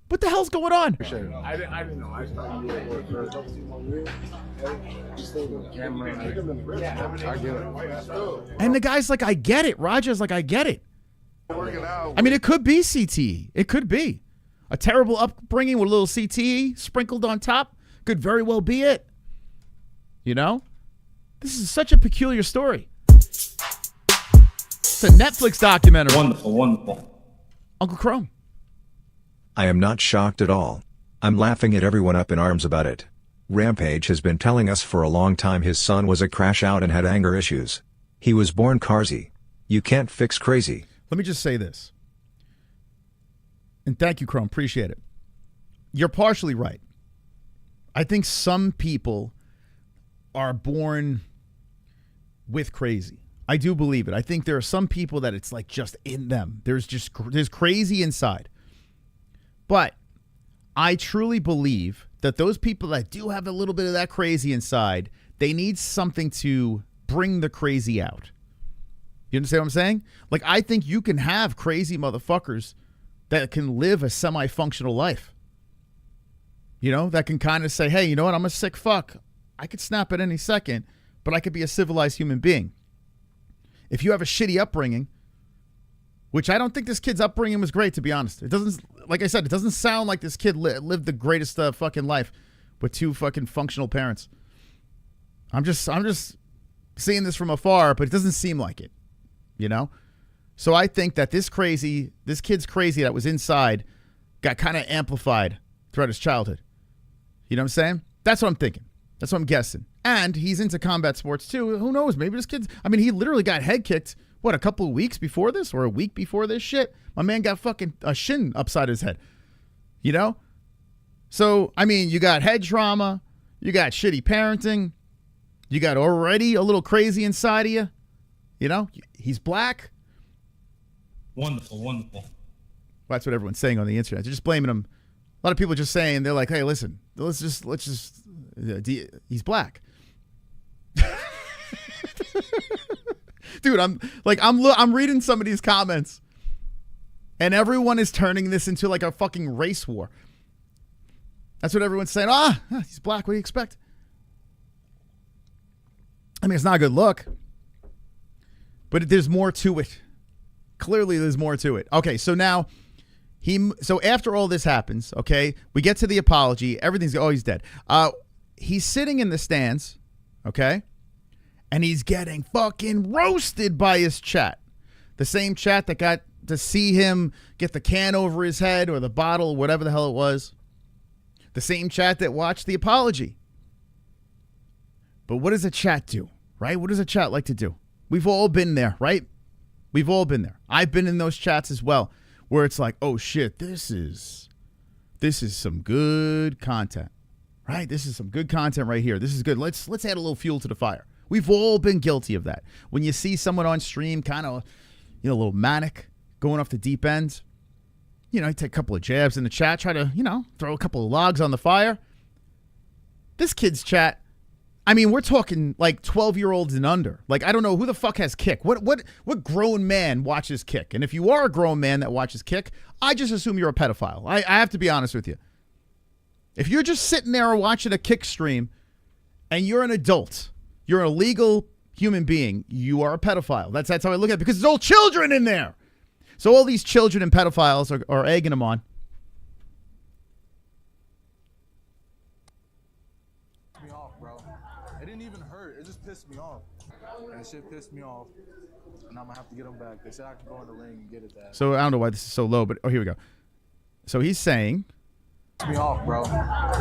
Speaker 3: What the hell's going on?
Speaker 8: I didn't know. I started doing work first.
Speaker 3: And the guy's like, I get it. Raja's like, I get it. I mean, it could be CTE. It could be. A terrible upbringing with a little CTE sprinkled on top could very well be it. You know? This is such a peculiar story. It's a Netflix documentary.
Speaker 4: Wonderful, wonderful.
Speaker 3: Uncle Chrome.
Speaker 7: I am not shocked at all. I'm laughing at everyone up in arms about it. Rampage has been telling us for a long time his son was a crash out and had anger issues. He was born carzy. You can't fix crazy.
Speaker 3: Let me just say this. And thank you, Chrome. Appreciate it. You're partially right. I think some people are born with crazy. I do believe it. I think there are some people that it's like just in them. There's crazy inside. But I truly believe that those people that do have a little bit of that crazy inside, they need something to bring the crazy out. You understand what I'm saying? Like, I think you can have crazy motherfuckers that can live a semi-functional life. You know, that can kind of say, hey, you know what? I'm a sick fuck. I could snap at any second, but I could be a civilized human being. If you have a shitty upbringing, which I don't think this kid's upbringing was great, to be honest. It doesn't, like I said, it doesn't sound like this kid lived the greatest fucking life with 2 fucking functional parents. I'm just seeing this from afar, but it doesn't seem like it, you know? So I think that this kid's crazy that was inside got kind of amplified throughout his childhood. You know what I'm saying? That's what I'm thinking. That's what I'm guessing. And he's into combat sports too. Who knows? Maybe this kid's, I mean, he literally got head kicked, what, a couple of weeks before this or a week before this shit? My man got fucking a shin upside his head. You know? So, I mean, you got head trauma. You got shitty parenting. You got already a little crazy inside of you. You know? He's black.
Speaker 4: Wonderful, wonderful.
Speaker 3: Well, that's what everyone's saying on the internet. They're just blaming him. A lot of people just saying, they're like, hey, listen, let's just he's black. Dude, I'm reading some of these comments and everyone is turning this into like a fucking race war. That's what everyone's saying. He's black. What do you expect? I mean, it's not a good look, but there's more to it. Clearly there's more to it. Okay. So now so after all this happens, okay, we get to the apology. Everything's, he's dead. He's sitting in the stands, okay, and he's getting fucking roasted by his chat. The same chat that got to see him get the can over his head or the bottle, whatever the hell it was. The same chat that watched the apology. But what does a chat do, right? What does a chat like to do? We've all been there, right? We've all been there. I've been in those chats as well, where it's like, oh shit, this is some good content, right? This is some good content right here. This is good. Let's add a little fuel to the fire. We've all been guilty of that. When you see someone on stream kind of, a little manic, going off the deep end, you take a couple of jabs in the chat, try to, throw a couple of logs on the fire. This kid's chat, I mean, we're talking like 12-year-olds and under. Like, I don't know who the fuck has Kick. What grown man watches Kick? And if you are a grown man that watches Kick, I just assume you're a pedophile. I have to be honest with you. If you're just sitting there watching a Kick stream and you're an adult, you're a legal human being, you are a pedophile. That's how I look at it, because there's all children in there. So all these children and pedophiles are egging them on.
Speaker 9: Pissed me off. That shit pissed me off. And I'm gonna have to get him back. They said I can go in the ring and get it that.
Speaker 3: So I don't know why this is so low, but here we go. So he's saying,
Speaker 9: pissed me off, bro.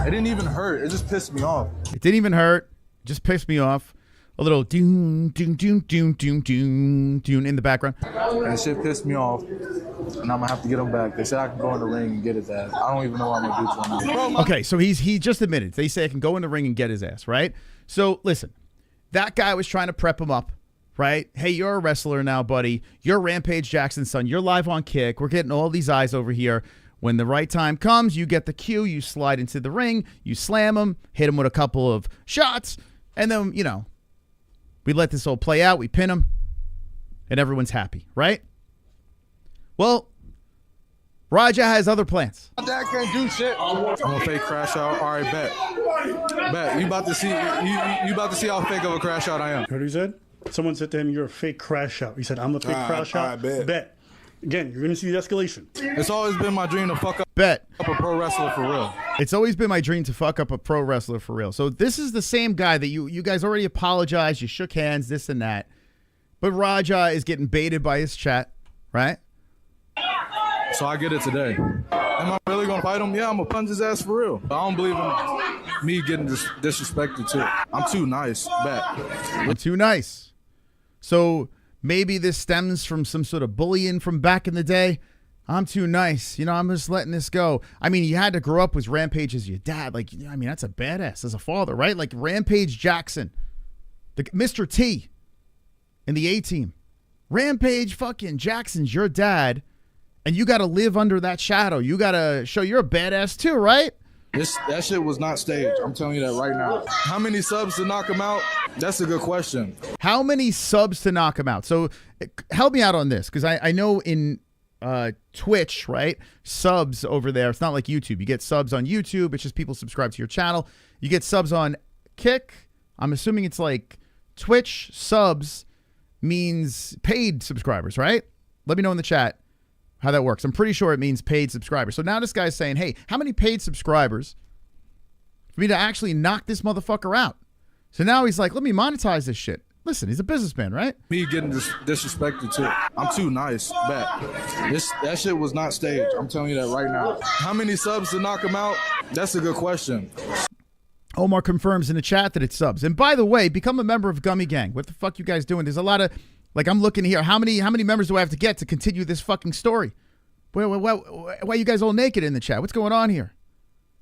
Speaker 9: It didn't even hurt. It just pissed me off.
Speaker 3: It didn't even hurt. It just pissed me off. A little doom, doom, doom, doom, doom, doom, doom in the background.
Speaker 9: That shit pissed me off. And I'm gonna have to get him back. They said I can go in the ring and get it that. I don't even know what I'm gonna do to him.
Speaker 3: Okay, so he just admitted. They say I can go in the ring and get his ass, right? So listen. That guy was trying to prep him up, right? Hey, you're a wrestler now, buddy. You're Rampage Jackson's son. You're live on Kick. We're getting all these eyes over here. When the right time comes, you get the cue. You slide into the ring. You slam him, hit him with a couple of shots, and then, we let this all play out. We pin him, and everyone's happy, right? Well, Raja has other plans.
Speaker 9: Dad can't do shit. I'm gonna fake crash out. All right, bet. You about to see how fake of a crash out I am.
Speaker 11: What he said? Someone said to him, "You're a fake crash out." He said, "I'm a fake crash out." Bet. Again, you're gonna see the escalation.
Speaker 9: It's always been my dream to fuck up a pro wrestler for real.
Speaker 3: It's always been my dream to fuck up a pro wrestler for real. So this is the same guy that you guys already apologized. You shook hands, this and that. But Raja is getting baited by his chat, right?
Speaker 9: So I get it today. Am I really gonna fight him? Yeah, I'm gonna punch his ass for real. I don't believe in me getting disrespected too. I'm too nice. Bet.
Speaker 3: I'm too nice. So maybe this stems from some sort of bullying from back in the day. I'm too nice. I'm just letting this go. I mean, you had to grow up with Rampage as your dad. Like, I mean, that's a badass as a father, right? Like Rampage Jackson, the Mr. T in the A-team. Rampage fucking Jackson's your dad, and you got to live under that shadow. You got to show you're a badass too, right?
Speaker 9: That shit was not staged. I'm telling you that right now. How many subs to knock him out? That's a good question.
Speaker 3: How many subs to knock him out? So help me out on this, because I know in Twitch, right? Subs over there. It's not like YouTube. You get subs on YouTube. It's just people subscribe to your channel. You get subs on Kick. I'm assuming it's like Twitch subs means paid subscribers, right? Let me know in the chat how that works. I'm pretty sure it means paid subscribers. So now this guy's saying, hey, how many paid subscribers for me to actually knock this motherfucker out? So now he's like, let me monetize this shit. Listen, he's a businessman, right?
Speaker 9: Me getting disrespected too. I'm too nice. Bet. That shit was not staged. I'm telling you that right now. How many subs to knock him out? That's a good question.
Speaker 3: Omar confirms in the chat that it's subs. And by the way, become a member of Gummy Gang. What the fuck you guys doing? There's a lot of, like, I'm looking here. How many members do I have to get to continue this fucking story? Why you guys all naked in the chat? What's going on here?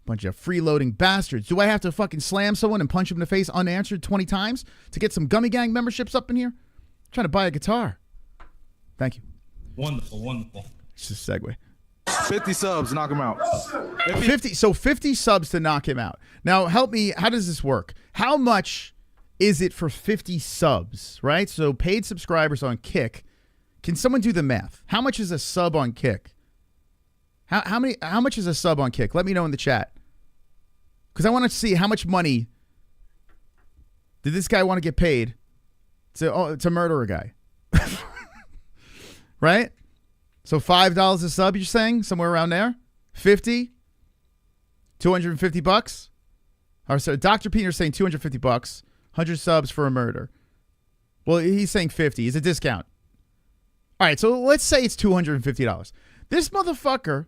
Speaker 3: Bunch of freeloading bastards. Do I have to fucking slam someone and punch him in the face unanswered 20 times to get some Gummy Gang memberships up in here? I'm trying to buy a guitar. Thank you.
Speaker 4: Wonderful, wonderful.
Speaker 3: It's just a segue.
Speaker 9: 50 subs, knock him out.
Speaker 3: 50 subs to knock him out. Now, help me. How does this work? How much is it for 50 subs, right? So paid subscribers on Kick. Can someone do the math? How much is a sub on Kick? How much is a sub on Kick? Let me know in the chat. Because I want to see how much money did this guy want to get paid to murder a guy. Right? So $5 a sub, you're saying? Somewhere around there? 50? 250 bucks? Or so Dr. Peter's saying 250 bucks. 100 subs for a murder. Well, he's saying 50. It's a discount. All right, so let's say it's $250. This motherfucker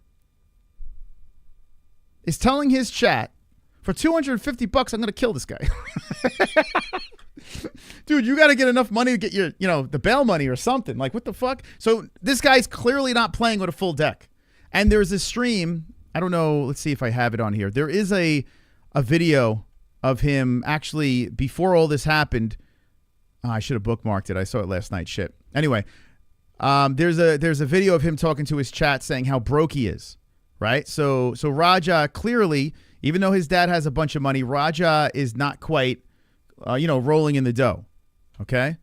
Speaker 3: is telling his chat, for 250 bucks, I'm going to kill this guy. Dude, you got to get enough money to get your, the bail money or something. Like, what the fuck? So this guy's clearly not playing with a full deck. And there's a stream. I don't know. Let's see if I have it on here. There is a video of him actually before all this happened. I should have bookmarked it. I saw it last night. Shit. Anyway, there's a video of him talking to his chat saying how broke he is. Right? So Raja clearly, even though his dad has a bunch of money, Raja is not quite, rolling in the dough. Okay?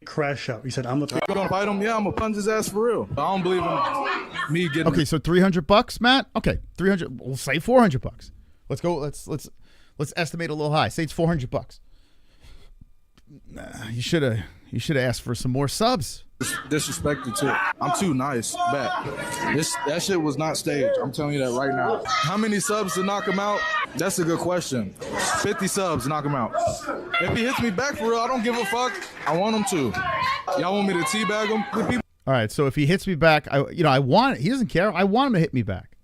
Speaker 11: Crash out. He said, I'm
Speaker 9: gonna fight him. Yeah, I'm gonna punch his ass for real. I don't believe in me getting.
Speaker 3: Okay, so $300, Matt. Okay, 300. We'll say $400. Let's go. Let's estimate a little high. Say it's $400. You should have asked for some more subs.
Speaker 9: Disrespected too. I'm too nice. Bet. That shit was not staged. I'm telling you that right now. How many subs to knock him out? That's a good question. 50 subs to knock him out. If he hits me back for real, I don't give a fuck. I want him to. Y'all want me to teabag him?
Speaker 3: All right. So if he hits me back, I want it. He doesn't care. I want him to hit me back.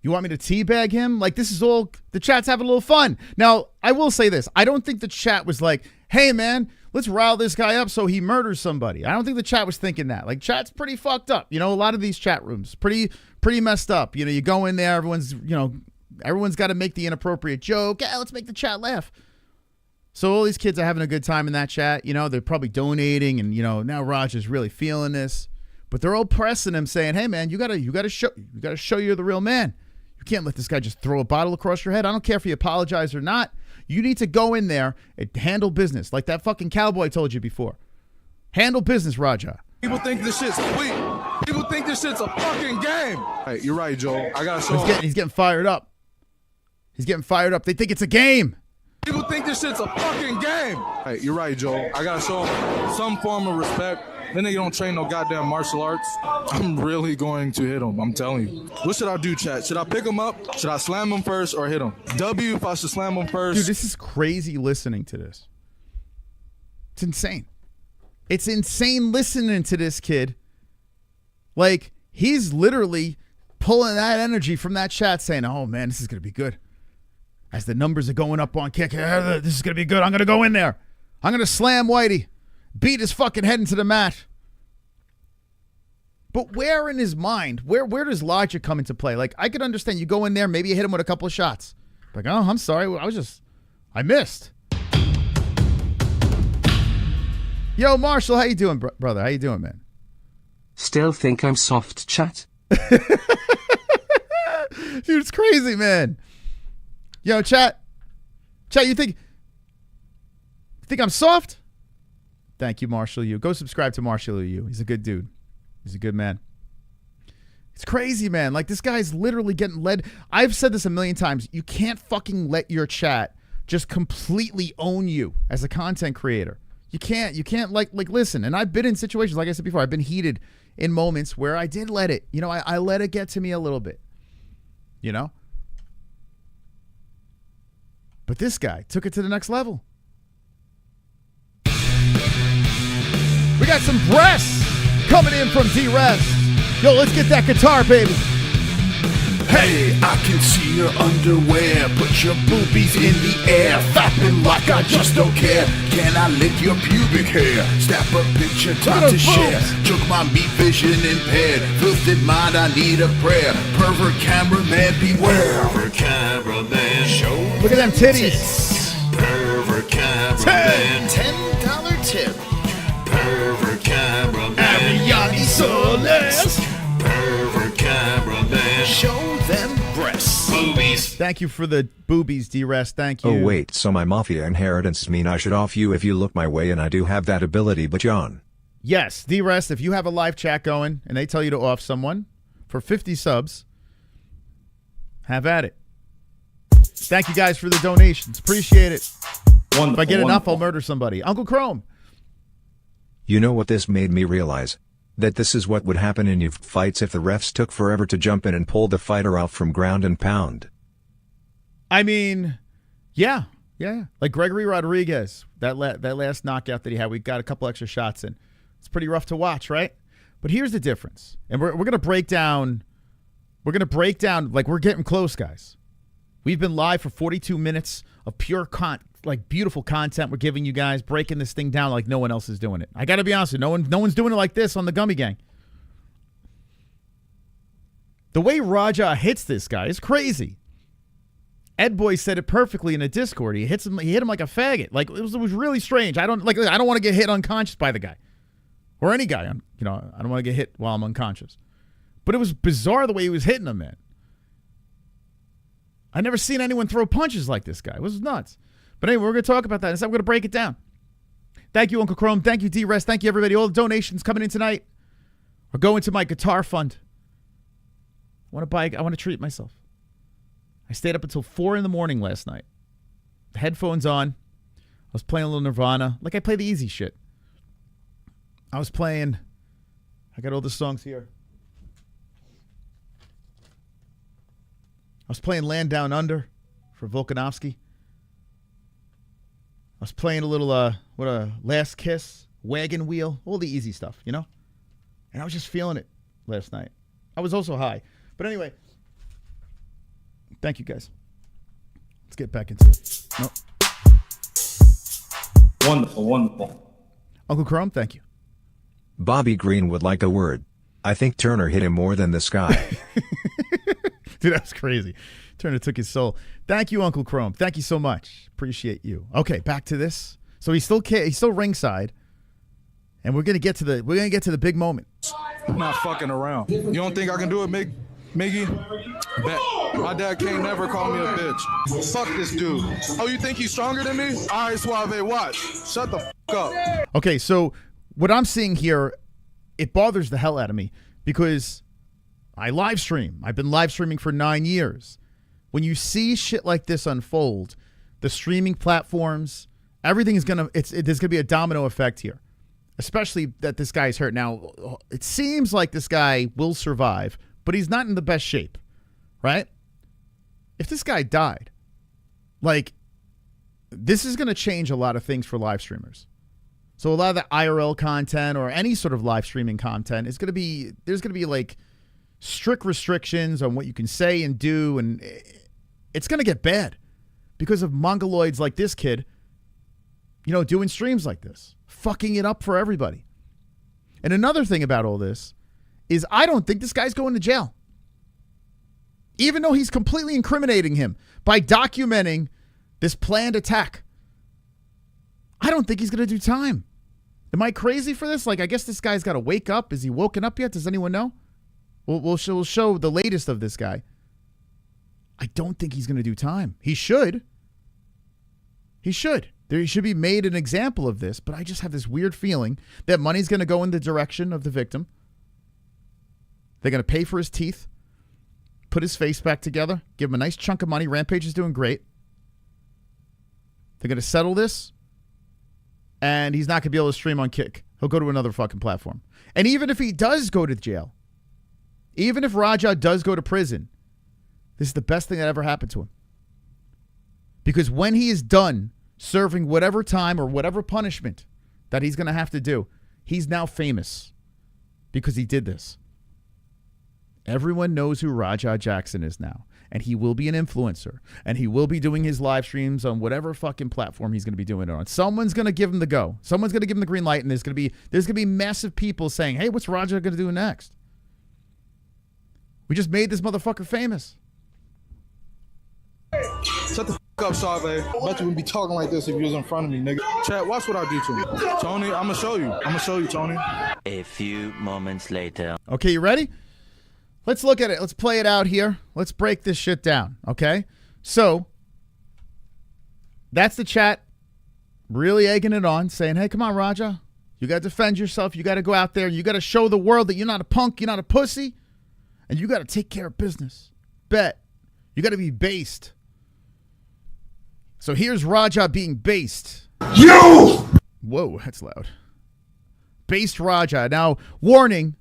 Speaker 3: You want me to teabag him? Like, this is all, the chat's having a little fun. Now, I will say this. I don't think the chat was like, hey, man, let's rile this guy up so he murders somebody. I don't think the chat was thinking that. Like, chat's pretty fucked up. A lot of these chat rooms, pretty messed up. You go in there, everyone's got to make the inappropriate joke. Yeah, let's make the chat laugh. So all these kids are having a good time in that chat. They're probably donating, and, now Roger's really feeling this. But they're all pressing him, saying, hey, man, you gotta show you're the real man. You can't let this guy just throw a bottle across your head. I don't care if you apologize or not. You need to go in there and handle business like that fucking cowboy told you before. Handle business, Raja.
Speaker 9: People think this shit's sweet. People think this shit's a fucking game. Hey, you're right, Joel. I gotta show him.
Speaker 3: He's getting fired up. He's getting fired up. They think it's a game.
Speaker 9: People think this shit's a fucking game. Hey, you're right, Joel. I gotta show him some form of respect. Then they don't train no goddamn martial arts. I'm really going to hit him. I'm telling you. What should I do, chat? Should I pick him up? Should I slam him first or hit him? W if I should slam him first.
Speaker 3: Dude, this is crazy listening to this. It's insane. It's insane listening to this kid. Like, he's literally pulling that energy from that chat saying, oh, man, this is going to be good. As the numbers are going up on Kick, this is going to be good. I'm going to go in there. I'm going to slam Whitey. Beat his fucking head into the mat. But where in his mind, where does logic come into play? Like, I could understand you go in there, maybe you hit him with a couple of shots. Like, oh, I'm sorry. I missed. Yo, Marshall, how you doing, brother? How you doing, man?
Speaker 6: Still think I'm soft, chat?
Speaker 3: Dude, it's crazy, man. Yo, chat, you think I'm soft? Thank you, Marshall U. Go subscribe to Marshall U. He's a good dude. He's a good man. It's crazy, man. Like, this guy's literally getting led. I've said this a million times. You can't fucking let your chat just completely own you as a content creator. You can't like listen. And I've been in situations, like I said before, I've been heated in moments where I did let it, I let it get to me a little bit, But this guy took it to the next level. We got some breasts coming in from D-Rest. Yo, let's get that guitar, baby.
Speaker 1: Hey, I can see your underwear. Put your boobies in the air, fapping like I just don't care. Can I lick your pubic hair? Snap a picture, time to share. Choke my meat vision impaired. Filthy mind, I need a prayer. Pervert cameraman, beware. Pervert cameraman, show.
Speaker 3: Look at them titties.
Speaker 1: Pervert cameraman, $10 tip. Pervert cameraman, ARIEL. Pervert cameraman, show them breasts. Boobies.
Speaker 3: Thank you for the boobies, D-Rest. Thank you.
Speaker 7: Oh wait, so my mafia inheritance mean I should off you if you look my way, and I do have that ability, but John.
Speaker 3: Yes, D-Rest, if you have a live chat going and they tell you to off someone for 50 subs, have at it. Thank you guys for the donations. Appreciate it.
Speaker 4: Wonderful,
Speaker 3: if I get enough, I'll murder somebody. Uncle Chrome.
Speaker 7: You know what this made me realize? That this is what would happen in UFC fights if the refs took forever to jump in and pull the fighter out from ground and pound.
Speaker 3: I mean, yeah. Like Gregory Rodriguez, that last knockout that he had, we got a couple extra shots in. It's pretty rough to watch, right? But here's the difference. And we're going to break down, like we're getting close, guys. We've been live for 42 minutes of pure beautiful content we're giving you guys, breaking this thing down like no one else is doing it. I got to be honest with you, no one's doing it like this on the Gummy Gang. The way Raja hits this guy is crazy. Ed Boy said it perfectly in a Discord. He hit him like a faggot. Like it was really strange. I don't want to get hit unconscious by the guy. Or any guy. I don't want to get hit while I'm unconscious. But it was bizarre the way he was hitting him, man. I never seen anyone throw punches like this guy. It was nuts. But anyway, we're going to talk about that. Instead, we're going to break it down. Thank you, Uncle Chrome. Thank you, D-Rest. Thank you, everybody. All the donations coming in tonight are going to my guitar fund. I want to treat myself. I stayed up until 4 in the morning last night. The headphones on. I was playing a little Nirvana. Like I play the easy shit. I got all the songs here. I was playing Land Down Under for Volkanovski. I was playing a little, Last Kiss, Wagon Wheel, all the easy stuff, And I was just feeling it last night. I was also high. But anyway, thank you guys. Let's get back into it. Nope.
Speaker 4: Wonderful.
Speaker 3: Uncle Chrome, thank you.
Speaker 7: Bobby Green would like a word. I think Turner hit him more than the sky.
Speaker 3: Dude, that was crazy. Turner took his soul. Thank you, Uncle Chrome. Thank you so much. Appreciate you. Okay, back to this. So he's still ringside, and we're gonna get to the big moment.
Speaker 9: I'm not fucking around. You don't think I can do it, Miggy? Bet. My dad can't never call me a bitch. Fuck this dude. Oh, you think he's stronger than me? All right, Suave, watch. Shut the fuck up.
Speaker 3: Okay, so what I'm seeing here, it bothers the hell out of me because I live stream. I've been live streaming for 9 years. When you see shit like this unfold, the streaming platforms, everything is there's gonna be a domino effect here. Especially that this guy's hurt. Now, it seems like this guy will survive, but he's not in the best shape, right? If this guy died, this is gonna change a lot of things for live streamers. So a lot of the IRL content or any sort of live streaming content is there's gonna be strict restrictions on what you can say and do, and it's going to get bad because of mongoloids like this kid, doing streams like this, fucking it up for everybody. And another thing about all this is I don't think this guy's going to jail. Even though he's completely incriminating him by documenting this planned attack. I don't think he's going to do time. Am I crazy for this? Like, I guess this guy's got to wake up. Is he woken up yet? Does anyone know? We'll show the latest of this guy. I don't think he's going to do time. He should. He should. There should be made an example of this, but I just have this weird feeling that money's going to go in the direction of the victim. They're going to pay for his teeth, put his face back together, give him a nice chunk of money. Rampage is doing great. They're going to settle this, and he's not going to be able to stream on Kick. He'll go to another fucking platform. And even if he does go to jail, even if Raja does go to prison, this is the best thing that ever happened to him. Because when he is done serving whatever time or whatever punishment that he's going to have to do, he's now famous because he did this. Everyone knows who Raja Jackson is now, and he will be an influencer, and he will be doing his live streams on whatever fucking platform he's going to be doing it on. Someone's going to give him the go. Someone's going to give him the green light, and there's going to be massive people saying, hey, what's Raja going to do next? We just made this motherfucker famous.
Speaker 9: Shut the f*** up, SCHAUB. I bet you wouldn't be talking like this if you was in front of me, nigga. Chat, watch what I do to him. Tony, I'm going to show you. I'm going to show you, Tony.
Speaker 12: A few moments later.
Speaker 3: Okay, you ready? Let's look at it. Let's play it out here. Let's break this shit down, okay? So, that's the chat really egging it on, saying, hey, come on, Raja. You got to defend yourself. You got to go out there. You got to show the world that you're not a punk. You're not a pussy. And you got to take care of business. Bet. You got to be based. So here's Raja being based.
Speaker 1: You!
Speaker 3: Whoa, that's loud. Based Raja. Now, warning.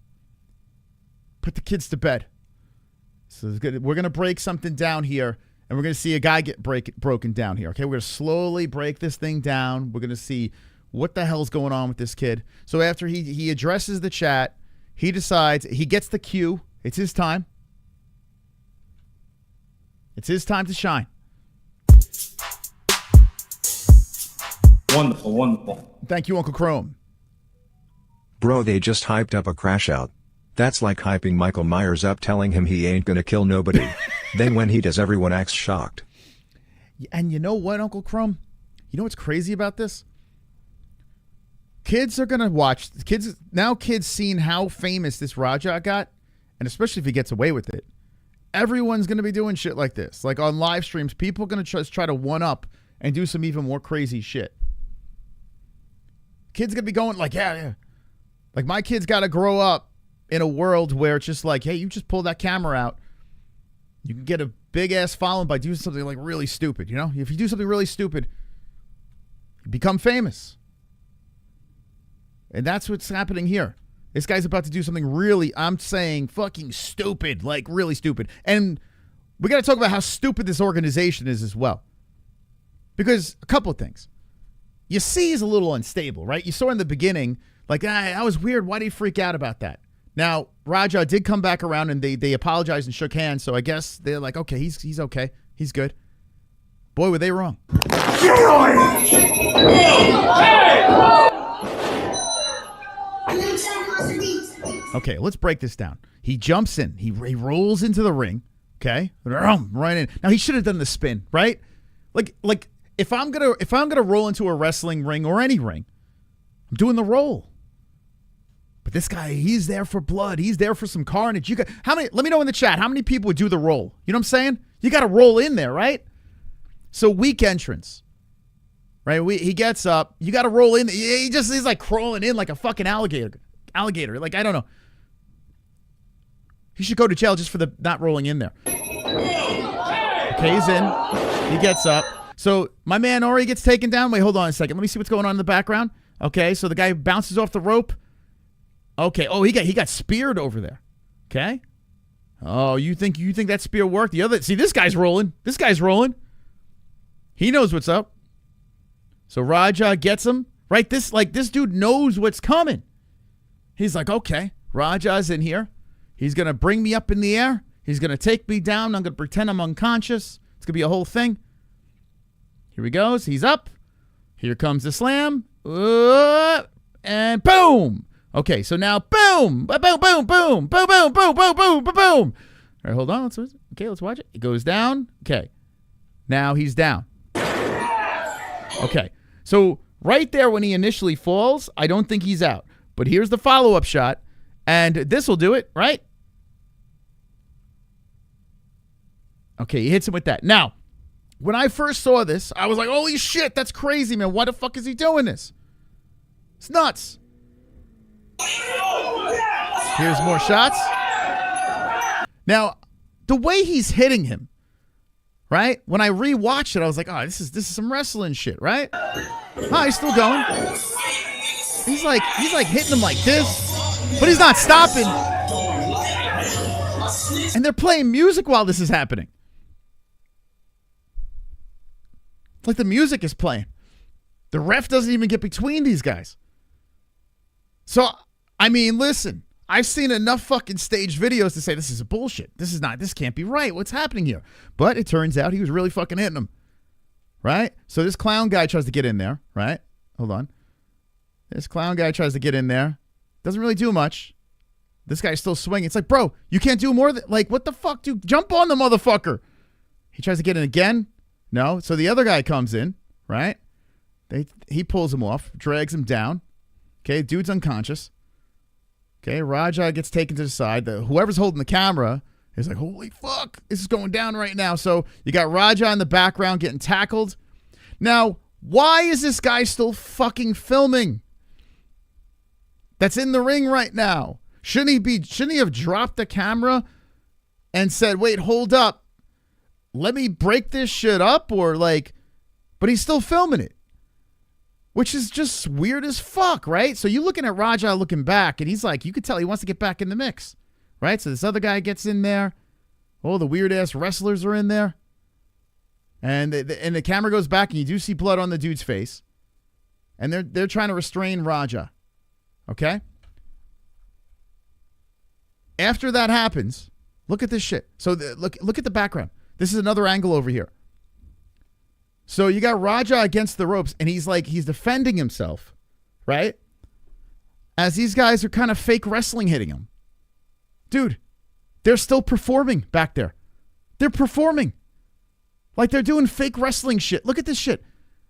Speaker 3: Put the kids to bed. So we're going to break something down here, and we're going to see a guy get broken down here. Okay, we're going to slowly break this thing down. We're going to see what the hell's going on with this kid. So after he addresses the chat, he decides, he gets the cue. It's his time. It's his time to shine.
Speaker 4: Wonderful, wonderful.
Speaker 3: Thank you, Uncle Chrome.
Speaker 7: Bro, they just hyped up a crash out. That's like hyping Michael Myers up, telling him he ain't gonna kill nobody. Then when he does, everyone acts shocked.
Speaker 3: And you know what, Uncle Chrome? You know what's crazy about this? Kids are gonna watch. Kids seeing how famous this Raja got, and especially if he gets away with it. Everyone's gonna be doing shit like this. Like on live streams, people are gonna just try to one up and do some even more crazy shit. Kids are gonna be going like, yeah. Like my kids gotta grow up in a world where it's just like, hey, you just pull that camera out. You can get a big ass following by doing something like really stupid, you know? If you do something really stupid, you become famous. And that's what's happening here. This guy's about to do something really, I'm saying, fucking stupid, like really stupid. And we got to talk about how stupid this organization is as well. Because a couple of things. You see he's a little unstable, right? You saw in the beginning, like, that was weird. Why did he freak out about that? Now, Raja did come back around and they apologized and shook hands. So I guess they're like, okay, he's okay. He's good. Boy, were they wrong. Okay, let's break this down. He jumps in. He rolls into the ring. Okay, right in. Now he should have done the spin, right? Like if I'm gonna roll into a wrestling ring or any ring, I'm doing the roll. But this guy, he's there for blood. He's there for some carnage. Let me know in the chat, how many people would do the roll? You know what I'm saying? You got to roll in there, right? So weak entrance, right? He gets up. You got to roll in. He's like crawling in like a fucking alligator. Like, I don't know. He should go to jail just for the not rolling in there. Okay, he's in. He gets up. So my man Ori gets taken down. Wait, hold on a second. Let me see what's going on in the background. Okay, so the guy bounces off the rope. Okay. Oh, he got speared over there. Okay. Oh, you think that spear worked? See, this guy's rolling. This guy's rolling. He knows what's up. So Raja gets him. Right? This dude knows what's coming. He's like, okay, Raja's in here. He's gonna bring me up in the air. He's gonna take me down. I'm gonna pretend I'm unconscious. It's gonna be a whole thing. Here he goes. He's up. Here comes the slam. And boom. Okay, so now boom, boom, boom, boom, boom, boom, boom, boom, boom, boom, boom. All right, hold on. Let's watch it. It goes down. Okay, now he's down. Okay, so Right there when he initially falls, I don't think he's out. But here's the follow-up shot, and this will do it, right? Okay, he hits him with that. Now, when I first saw this, I was like, holy shit, that's crazy, man. Why the fuck is he doing this? It's nuts. Here's more shots. Now, the way he's hitting him, right? When I rewatched it, I was like, oh, this is some wrestling shit, right? Oh, he's still going. He's like hitting him like this, but he's not stopping. And they're playing music while this is happening. It's like the music is playing. The ref doesn't even get between these guys. So, I mean, listen, I've seen enough fucking staged videos to say this is a bullshit. This can't be right. What's happening here? But it turns out he was really fucking hitting him. Right? So this clown guy tries to get in there, right? Hold on. This clown guy tries to get in there. Doesn't really do much. This guy's still swinging. It's like, bro, you can't do more than, like, what the fuck, dude? Jump on the motherfucker. He tries to get in again. No. So the other guy comes in, right? He pulls him off, drags him down. Okay, dude's unconscious. Okay, Raja gets taken to the side. Whoever's holding the camera is like, holy fuck, this is going down right now. So you got Raja in the background getting tackled. Now, why is this guy still fucking filming? That's in the ring right now. Shouldn't he have dropped the camera and said, wait, hold up. Let me break this shit up, or like, but he's still filming it. Which is just weird as fuck, right? So you're looking at Raja looking back, and he's like, you could tell he wants to get back in the mix, right? So this other guy gets in there. Oh, the weird-ass wrestlers are in there. And the camera goes back, and you do see blood on the dude's face. And they're trying to restrain Raja, okay? After that happens, look at this shit. So look at the background. This is another angle over here. So you got Raja against the ropes, and he's defending himself, right? As these guys are kind of fake wrestling hitting him. Dude, they're still performing back there. They're performing. Like they're doing fake wrestling shit. Look at this shit.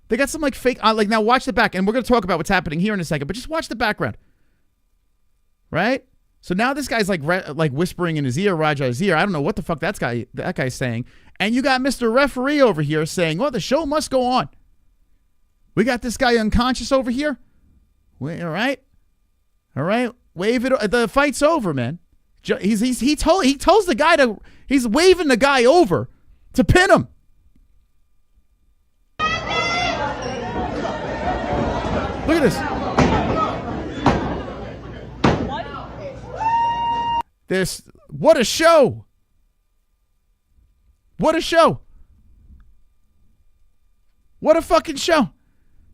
Speaker 3: They got some like fake, like now watch the back, and we're going to talk about what's happening here in a second, but just watch the background. Right? So now this guy's like whispering in his ear, Raja's ear. I don't know what the fuck that guy's saying. And you got Mr. Referee over here saying, well, the show must go on. We got this guy unconscious over here. All right. All right. Wave it. The fight's over, man. He tells the guy he's waving the guy over to pin him. Look at this. What a show. What a show. What a fucking show.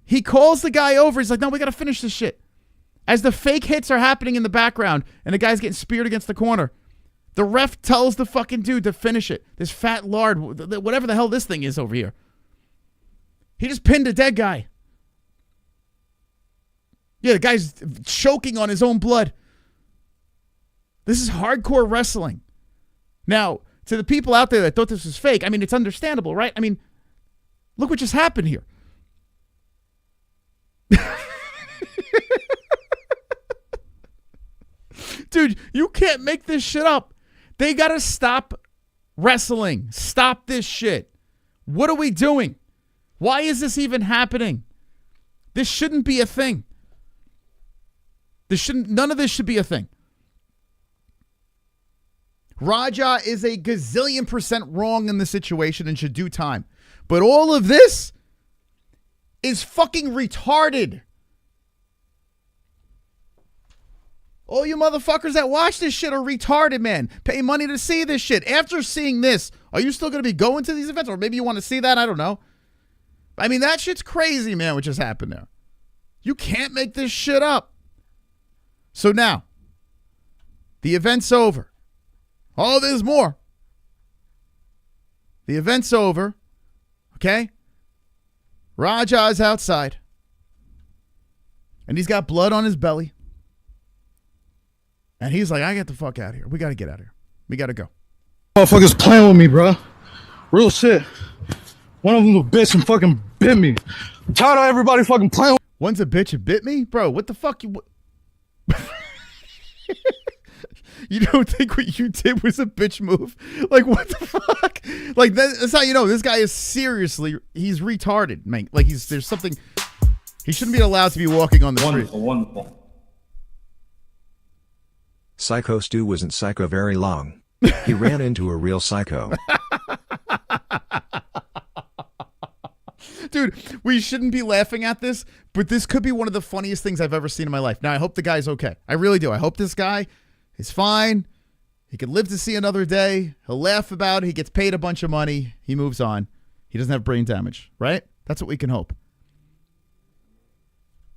Speaker 3: He calls the guy over. He's like, no, we got to finish this shit. As the fake hits are happening in the background and the guy's getting speared against the corner, the ref tells the fucking dude to finish it. This fat lard, whatever the hell this thing is over here. He just pinned a dead guy. Yeah, the guy's choking on his own blood. This is hardcore wrestling. Now, to the people out there that thought this was fake, I mean, it's understandable, right? I mean, look what just happened here. Dude, you can't make this shit up. They got to stop wrestling. Stop this shit. What are we doing? Why is this even happening? This shouldn't be a thing. None of this should be a thing. Raja is a gazillion % wrong in the situation and should do time. But all of this is fucking retarded. All you motherfuckers that watch this shit are retarded, man. Pay money to see this shit. After seeing this, are you still going to be going to these events? Or maybe you want to see that? I don't know. I mean, that shit's crazy, man, what just happened there. You can't make this shit up. So now, the event's over. Oh, there's more. The event's over. Okay? Raja's outside. And he's got blood on his belly. And he's like, I get the fuck out of here. We got to get out of here. We got to go.
Speaker 9: Motherfuckers playing with me, bro. Real shit. One of them little bitch and fucking bit me. I'm tired of everybody fucking playing with me.
Speaker 3: One's a bitch and bit me? Bro, what the fuck? You don't think what you did was a bitch move? Like, what the fuck? Like, that's how you know this guy is seriously, he's retarded, man. Like, there's something, he shouldn't be allowed to be walking on the street.
Speaker 4: Wonderful.
Speaker 7: Psycho Stu wasn't psycho very long. He ran into a real psycho.
Speaker 3: Dude, we shouldn't be laughing at this, but this could be one of the funniest things I've ever seen in my life. Now, I hope the guy's okay. I really do. I hope this guy is fine. He can live to see another day. He'll laugh about it. He gets paid a bunch of money. He moves on. He doesn't have brain damage, right? That's what we can hope.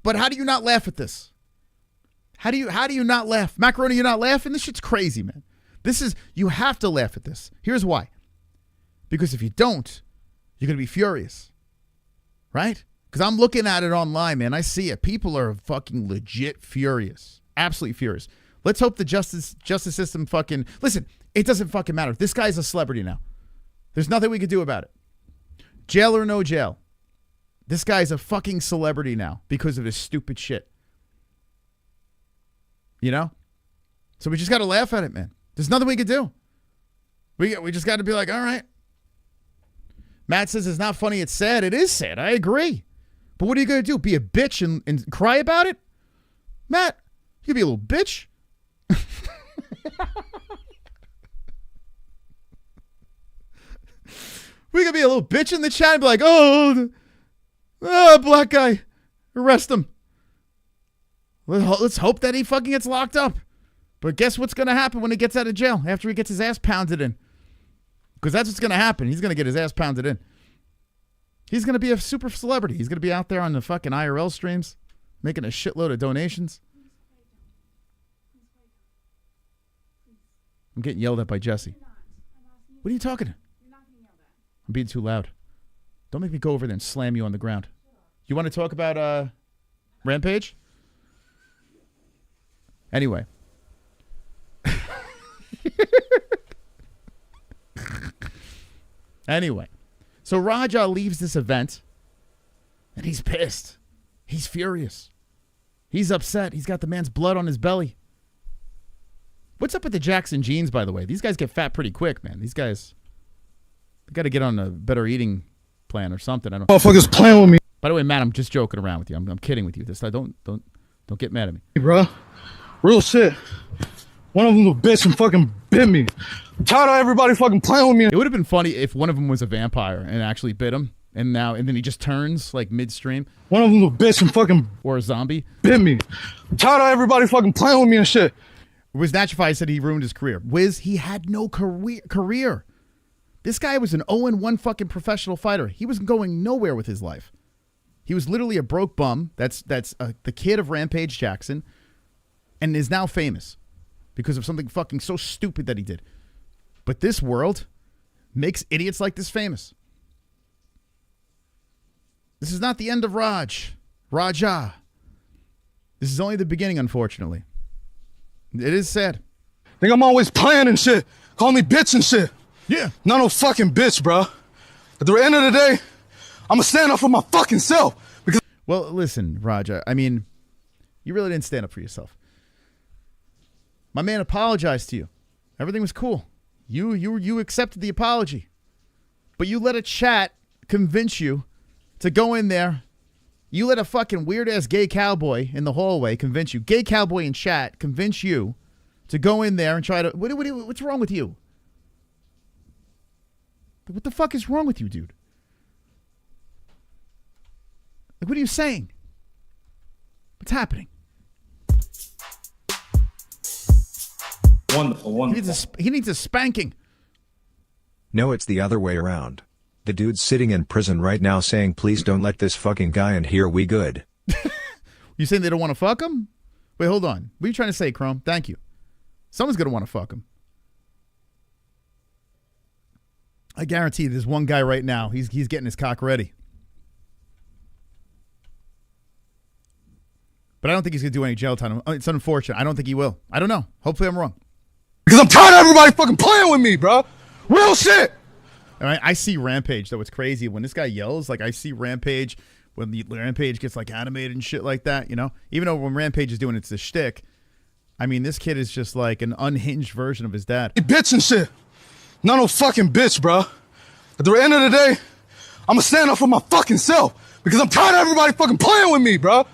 Speaker 3: But how do you not laugh at this? How do you not laugh? Macaroni, you're not laughing? This shit's crazy, man. You have to laugh at this. Here's why. Because if you don't, you're going to be furious. Right? Because I'm looking at it online, man. I see it. People are fucking legit furious. Absolutely furious. Let's hope the justice system fucking... Listen, it doesn't fucking matter. This guy's a celebrity now. There's nothing we can do about it. Jail or no jail. This guy's a fucking celebrity now because of his stupid shit. You know? So we just got to laugh at it, man. There's nothing we can do. We just got to be like, all right. Matt says it's not funny, it's sad. It is sad. I agree. But what are you going to do? Be a bitch and cry about it? Matt, you could be a little bitch. We could be a little bitch in the chat and be like, oh, black guy, arrest him. Let's hope that he fucking gets locked up. But guess what's going to happen when he gets out of jail after he gets his ass pounded in? Because that's what's going to happen. He's going to get his ass pounded in. He's going to be a super celebrity. He's going to be out there on the fucking IRL streams making a shitload of donations. I'm getting yelled at by Jesse. What are you talking to? I'm being too loud. Don't make me go over there and slam you on the ground. You want to talk about Rampage? Anyway. Anyway, so Raja leaves this event, and he's pissed. He's furious. He's upset. He's got the man's blood on his belly. What's up with the Jackson jeans, by the way? These guys get fat pretty quick, man. These guys, they got to get on a better eating plan or something. I don't.
Speaker 9: Motherfuckers playing with me.
Speaker 3: By the way, Matt, I'm just joking around with you. I'm kidding with you. Don't get mad at me,
Speaker 9: bro. Real shit. One of them little bitch and fucking bit me. I'm tired of everybody fucking playing with me.
Speaker 3: It would have been funny if one of them was a vampire and actually bit him, and then he just turns like midstream.
Speaker 9: One of them little bitch and fucking
Speaker 3: or a zombie
Speaker 9: bit me. I'm tired of everybody fucking playing with me and shit.
Speaker 3: Wiz Natchify said he ruined his career. Wiz, he had no career. This guy was an 0-1 fucking professional fighter. He was going nowhere with his life. He was literally a broke bum. That's the kid of Rampage Jackson, and is now famous because of something fucking so stupid that he did. But this world makes idiots like this famous. This is not the end of Raja. This is only the beginning, unfortunately. It is sad.
Speaker 9: Think I'm always playing and shit. Call me bitch and shit.
Speaker 3: Yeah.
Speaker 9: Not no fucking bitch, bro. At the end of the day, I'm gonna stand up for my fucking self. Because
Speaker 3: well, listen, Raja. I mean, you really didn't stand up for yourself. My man apologized to you. Everything was cool. You accepted the apology. But you let a chat convince you to go in there. You let a fucking weird-ass gay cowboy in the hallway convince you. Gay cowboy in chat convince you to go in there and try to... What's wrong with you? What the fuck is wrong with you, dude? Like, what are you saying? What's happening?
Speaker 4: Wonderful.
Speaker 3: He needs a spanking.
Speaker 7: No, it's the other way around. The dude's sitting in prison right now saying, please don't let this fucking guy in here, we good.
Speaker 3: You saying they don't want to fuck him? Wait, hold on. What are you trying to say, Chrome? Thank you. Someone's going to want to fuck him. I guarantee there's one guy right now. He's getting his cock ready. But I don't think he's going to do any jail time. It's unfortunate. I don't think he will. I don't know. Hopefully I'm wrong.
Speaker 9: Because I'm tired of everybody fucking playing with me, bro. Real shit.
Speaker 3: I see Rampage, though. It's crazy. When this guy yells, like I see Rampage when the Rampage gets like animated and shit like that, you know? Even though when Rampage is doing it's the shtick, I mean, this kid is just like an unhinged version of his dad.
Speaker 9: Bitch and shit. Not no fucking bitch, bro. At the end of the day, I'm gonna stand up for my fucking self because I'm tired of everybody fucking playing with me, bro.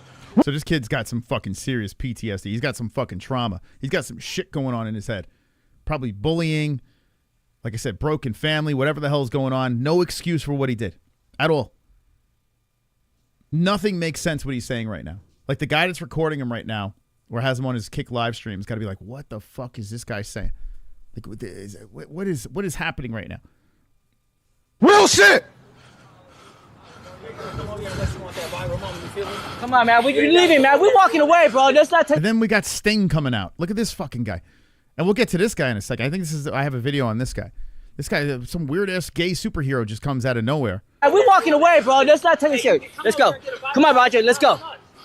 Speaker 3: So this kid's got some fucking serious PTSD. He's got some fucking trauma. He's got some shit going on in his head. Probably bullying, like I said, broken family, whatever the hell is going on. No excuse for what he did at all. Nothing makes sense what he's saying right now. Like the guy that's recording him right now or has him on his Kick live stream has got to be like, what the fuck is this guy saying? Like, what is happening right now?
Speaker 9: Real shit!
Speaker 13: Come on, man. We leaving, man. We're walking away, bro. That's not.
Speaker 3: And then we got Sting coming out. Look at this fucking guy. And we'll get to this guy in a second. I think I have a video on this guy. This guy, some weird ass gay superhero just comes out of nowhere.
Speaker 13: We're walking away, bro. Let's not take it serious. Let's go. Come on, Roger. Let's go.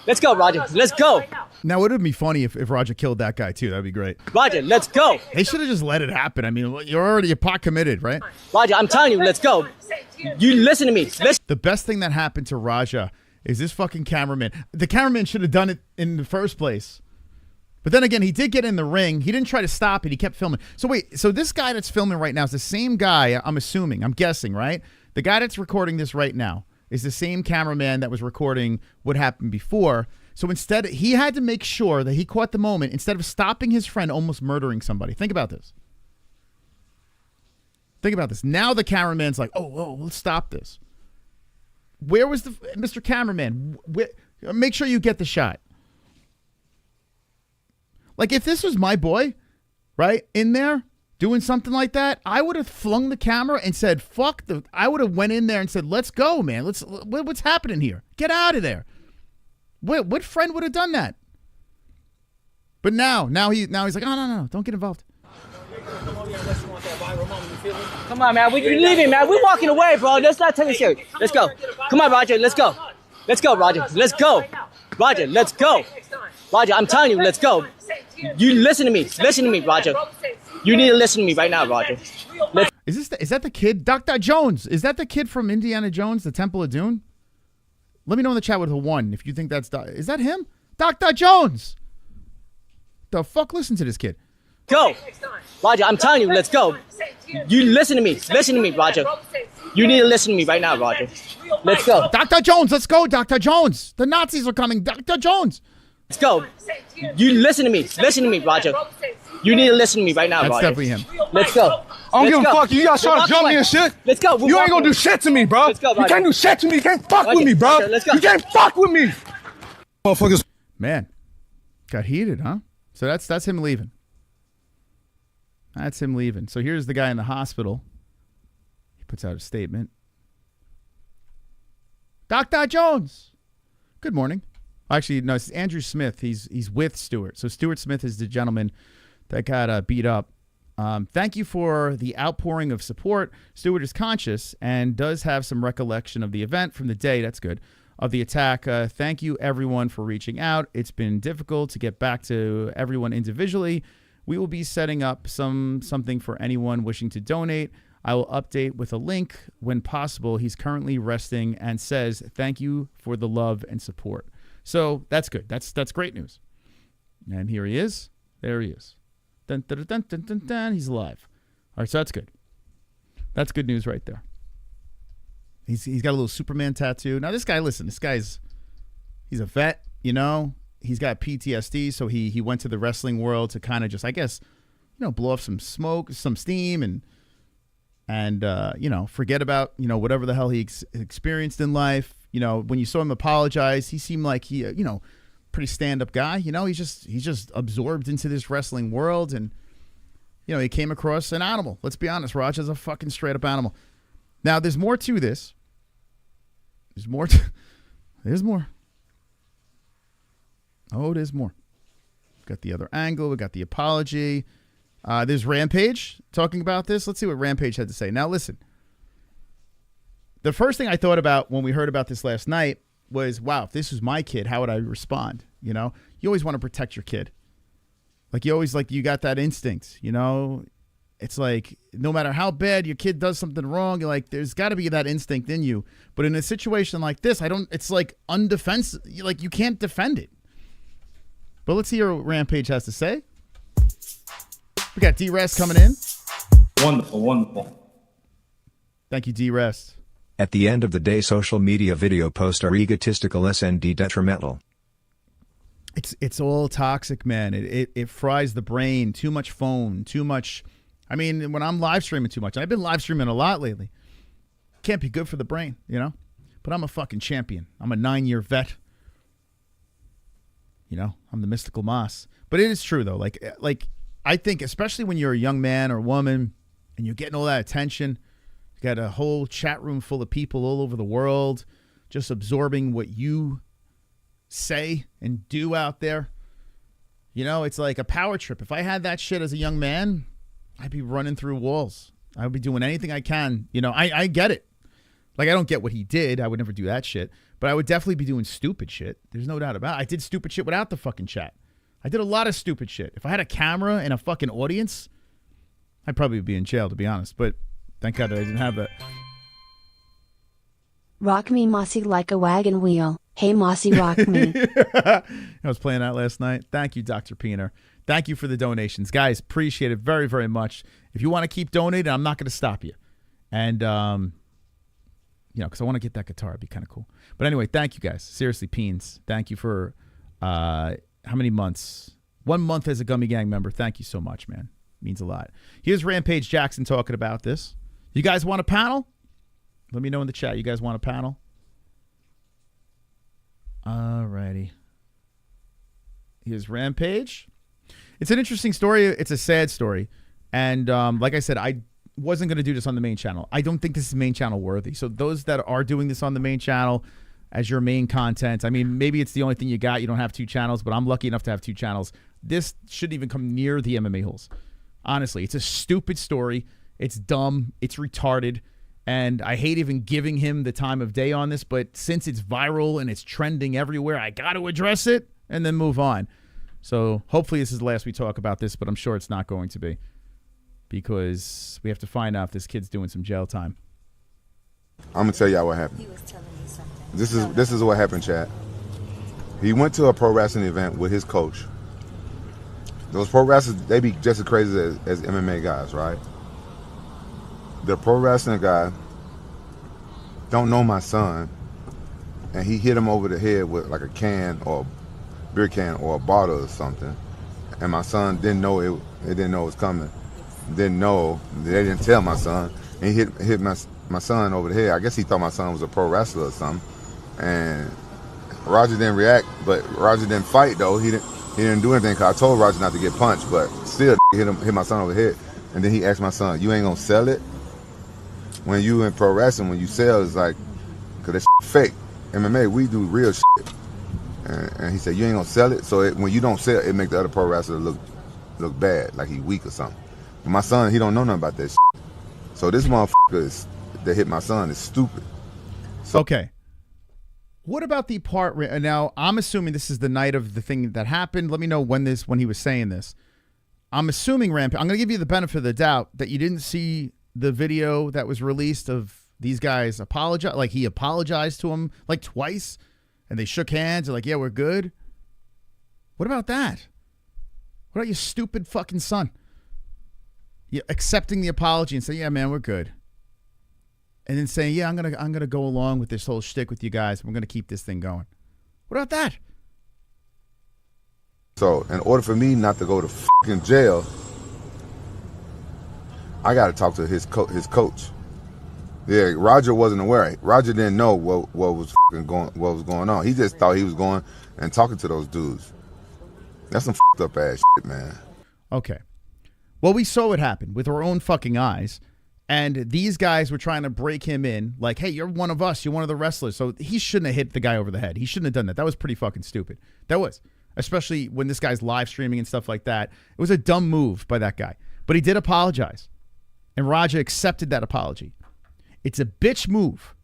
Speaker 13: Let's go, Roger. Let's go.
Speaker 3: Now, it would be funny if Roger killed that guy, too. That'd be great.
Speaker 13: Roger, let's go.
Speaker 3: They should have just let it happen. I mean, you're already a pot committed, right?
Speaker 13: Roger, I'm telling you, let's go. You listen to me.
Speaker 3: The best thing that happened to Raja is this fucking cameraman. The cameraman should have done it in the first place. But then again, he did get in the ring. He didn't try to stop it. He kept filming. So wait, so this guy that's filming right now is the same guy, I'm assuming, I'm guessing, right? The guy that's recording this right now is the same cameraman that was recording what happened before. So instead, he had to make sure that he caught the moment instead of stopping his friend almost murdering somebody. Think about this. Think about this. Now the cameraman's like, oh, let's stop this. Where was the Mr. Cameraman? Make sure you get the shot. Like, if this was my boy, right, in there doing something like that, I would have flung the camera and said, fuck the... I would have went in there and said, let's go, man. What's happening here? Get out of there. What friend would have done that? But now he's like, oh, no, don't get involved.
Speaker 13: Come on, man. We're leaving, man. We're walking away, bro. Let's not take it serious. Let's go. Come on, Roger. Let's go. Let's go, Roger. Let's go. Roger, let's go. Roger, I'm telling you, let's go. You listen to me. Listen to me, Roger. You need to listen to me right now, Roger.
Speaker 3: Is that the kid? Dr. Jones. Is that the kid from Indiana Jones, the Temple of Doom? Let me know in the chat with a 1 if you think that's... Is that him? Dr. Jones! The fuck? Listen to this kid.
Speaker 13: Go. Roger, I'm telling you, let's go. You listen to me. Listen to me, Roger. You need to listen to me right now, Roger. Let's go.
Speaker 3: Dr. Jones, let's go, Dr. Jones. The Nazis are coming. Dr. Jones.
Speaker 13: Let's go. You listen to me. Listen to me, Roger. You need to listen to me right now,
Speaker 3: That's
Speaker 13: Roger.
Speaker 3: definitely him.
Speaker 13: Let's go.
Speaker 9: I don't give a fuck. You guys trying to jump me and shit?
Speaker 13: Let's go.
Speaker 9: You ain't gonna do shit to me, bro.
Speaker 13: Let's go,
Speaker 9: you can't do shit to me. You can't fuck with me, bro.
Speaker 13: Let's go.
Speaker 9: You can't fuck with me. Motherfuckers.
Speaker 3: Man, got heated, huh? So that's him leaving. That's him leaving. So here's the guy in the hospital. He puts out a statement. Dr. Jones. Good morning. Actually, no, it's Andrew Smith. He's with Stuart. So Stuart Smith is the gentleman that got beat up. Thank you for the outpouring of support. Stuart is conscious and does have some recollection of the event from the day. That's good. Of the attack. Thank you, everyone, for reaching out. It's been difficult to get back to everyone individually. We will be setting up something for anyone wishing to donate. I will update with a link when possible. He's currently resting and says thank you for the love and support. So that's good. That's great news. And here he is. There he is. Dun, dun, dun, dun, dun, dun. He's alive. All right, so that's good. That's good news right there. He's got a little Superman tattoo. Now this guy, listen, he's a vet, you know. He's got PTSD, so he went to the wrestling world to kind of just, I guess, you know, blow off some smoke, some steam, and you know, forget about, you know, whatever the hell he experienced in life. You know, when you saw him apologize, he seemed like he, you know, pretty stand-up guy. You know, he's just absorbed into this wrestling world, and you know, he came across an animal. Let's be honest, Raja's a fucking straight-up animal. Now, there's more to this. There's more. There's more. Oh, there's more. Got the other angle. We got the apology. There's Rampage talking about this. Let's see what Rampage had to say. Now, listen. The first thing I thought about when we heard about this last night was, wow, if this was my kid, how would I respond? You know, you always want to protect your kid. Like, you got that instinct, you know. It's like no matter how bad your kid does something wrong, you're like, there's got to be that instinct in you. But in a situation like this, it's like undefensive. Like you can't defend it. But let's hear what Rampage has to say. We got D-Rest coming in.
Speaker 4: Wonderful, wonderful.
Speaker 3: Thank you, D-Rest.
Speaker 7: At the end of the day, social media video posts are egotistical and detrimental.
Speaker 3: It's all toxic, man. It fries the brain. Too much phone. Too much. I mean, when I'm live streaming too much, I've been live streaming a lot lately. Can't be good for the brain, you know? But I'm a fucking champion. I'm a 9-year vet. You know, I'm the mystical Moss. But it is true, though. Like I think, especially when you're a young man or woman and you're getting all that attention, you got a whole chat room full of people all over the world just absorbing what you say and do out there. You know, it's like a power trip. If I had that shit as a young man, I'd be running through walls. I would be doing anything I can. You know, I get it. Like, I don't get what he did. I would never do that shit. But I would definitely be doing stupid shit. There's no doubt about it. I did stupid shit without the fucking chat. I did a lot of stupid shit. If I had a camera and a fucking audience, I'd probably be in jail, to be honest. But thank God I didn't have that.
Speaker 14: Rock me, Mossy, like a wagon wheel. Hey, Mossy, rock me.
Speaker 3: I was playing that last night. Thank you, Dr. Peener. Thank you for the donations. Guys, appreciate it very, very much. If you want to keep donating, I'm not going to stop you. And, you know, because I want to get that guitar. It'd be kind of cool. But anyway, thank you, guys. Seriously, Peens. Thank you for how many months? 1 month as a Gummy Gang member. Thank you so much, man. It means a lot. Here's Rampage Jackson talking about this. You guys want a panel? Let me know in the chat. You guys want a panel? Alrighty. Here's Rampage. It's an interesting story. It's a sad story. And like I said, I wasn't going to do this on the main channel. I don't think this is main channel worthy. So those that are doing this on the main channel as your main content, I mean, maybe it's the only thing you got. You don't have 2 channels, but I'm lucky enough to have 2 channels. This shouldn't even come near the MMA-HOLES. Honestly, it's a stupid story. It's dumb. It's retarded. And I hate even giving him the time of day on this, but since it's viral and it's trending everywhere, I got to address it and then move on. So hopefully this is the last we talk about this, but I'm sure it's not going to be because we have to find out if this kid's doing some jail time.
Speaker 15: I'm gonna tell y'all what happened. He was telling me something. This is what happened, Chad. He went to a pro wrestling event with his coach. Those pro wrestlers, they be just as crazy as MMA guys, right? The pro wrestling guy don't know my son, and he hit him over the head with like a can or a beer can or a bottle or something, and my son didn't know it didn't know it was coming. Didn't know. They didn't tell my son, and he hit my son over the head. I guess he thought my son was a pro wrestler or something, and Roger didn't react, but Roger didn't fight though. He didn't do anything because I told Roger not to get punched, but still hit my son over the head. And then he asked my son, "You ain't gonna sell it?" When you in pro wrestling, when you sell, it's like, because that shit fake. MMA, we do real shit. And he said, "You ain't gonna sell it?" So when you don't sell it, it make the other pro wrestler look bad, like he weak or something. But my son, he don't know nothing about that shit. So this motherfucker that hit my son is stupid. So,
Speaker 3: okay. What about the part now? I'm assuming this is the night of the thing that happened. Let me know when he was saying this. I'm assuming Rampage. I'm going to give you the benefit of the doubt that you didn't see the video that was released of these guys apologize. Like he apologized to him like twice, and they shook hands. They're like, "Yeah, we're good." What about that? What about your stupid fucking son? You accepting the apology and saying, "Yeah, man, we're good," and then saying, "Yeah, I'm gonna go along with this whole shtick with you guys. We're gonna keep this thing going." What about that?
Speaker 15: So, in order for me not to go to fucking jail, I got to talk to his coach. Yeah, Roger wasn't aware. Roger didn't know what was going on. He just thought he was going and talking to those dudes. That's some fucked up ass shit, man.
Speaker 3: Okay. Well, we saw what happened with our own fucking eyes, and these guys were trying to break him in, like, "Hey, you're one of us. You're one of the wrestlers." So he shouldn't have hit the guy over the head. He shouldn't have done that. That was pretty fucking stupid. That was, especially when this guy's live streaming and stuff like that. It was a dumb move by that guy, but he did apologize, and Raja accepted that apology. It's a bitch move.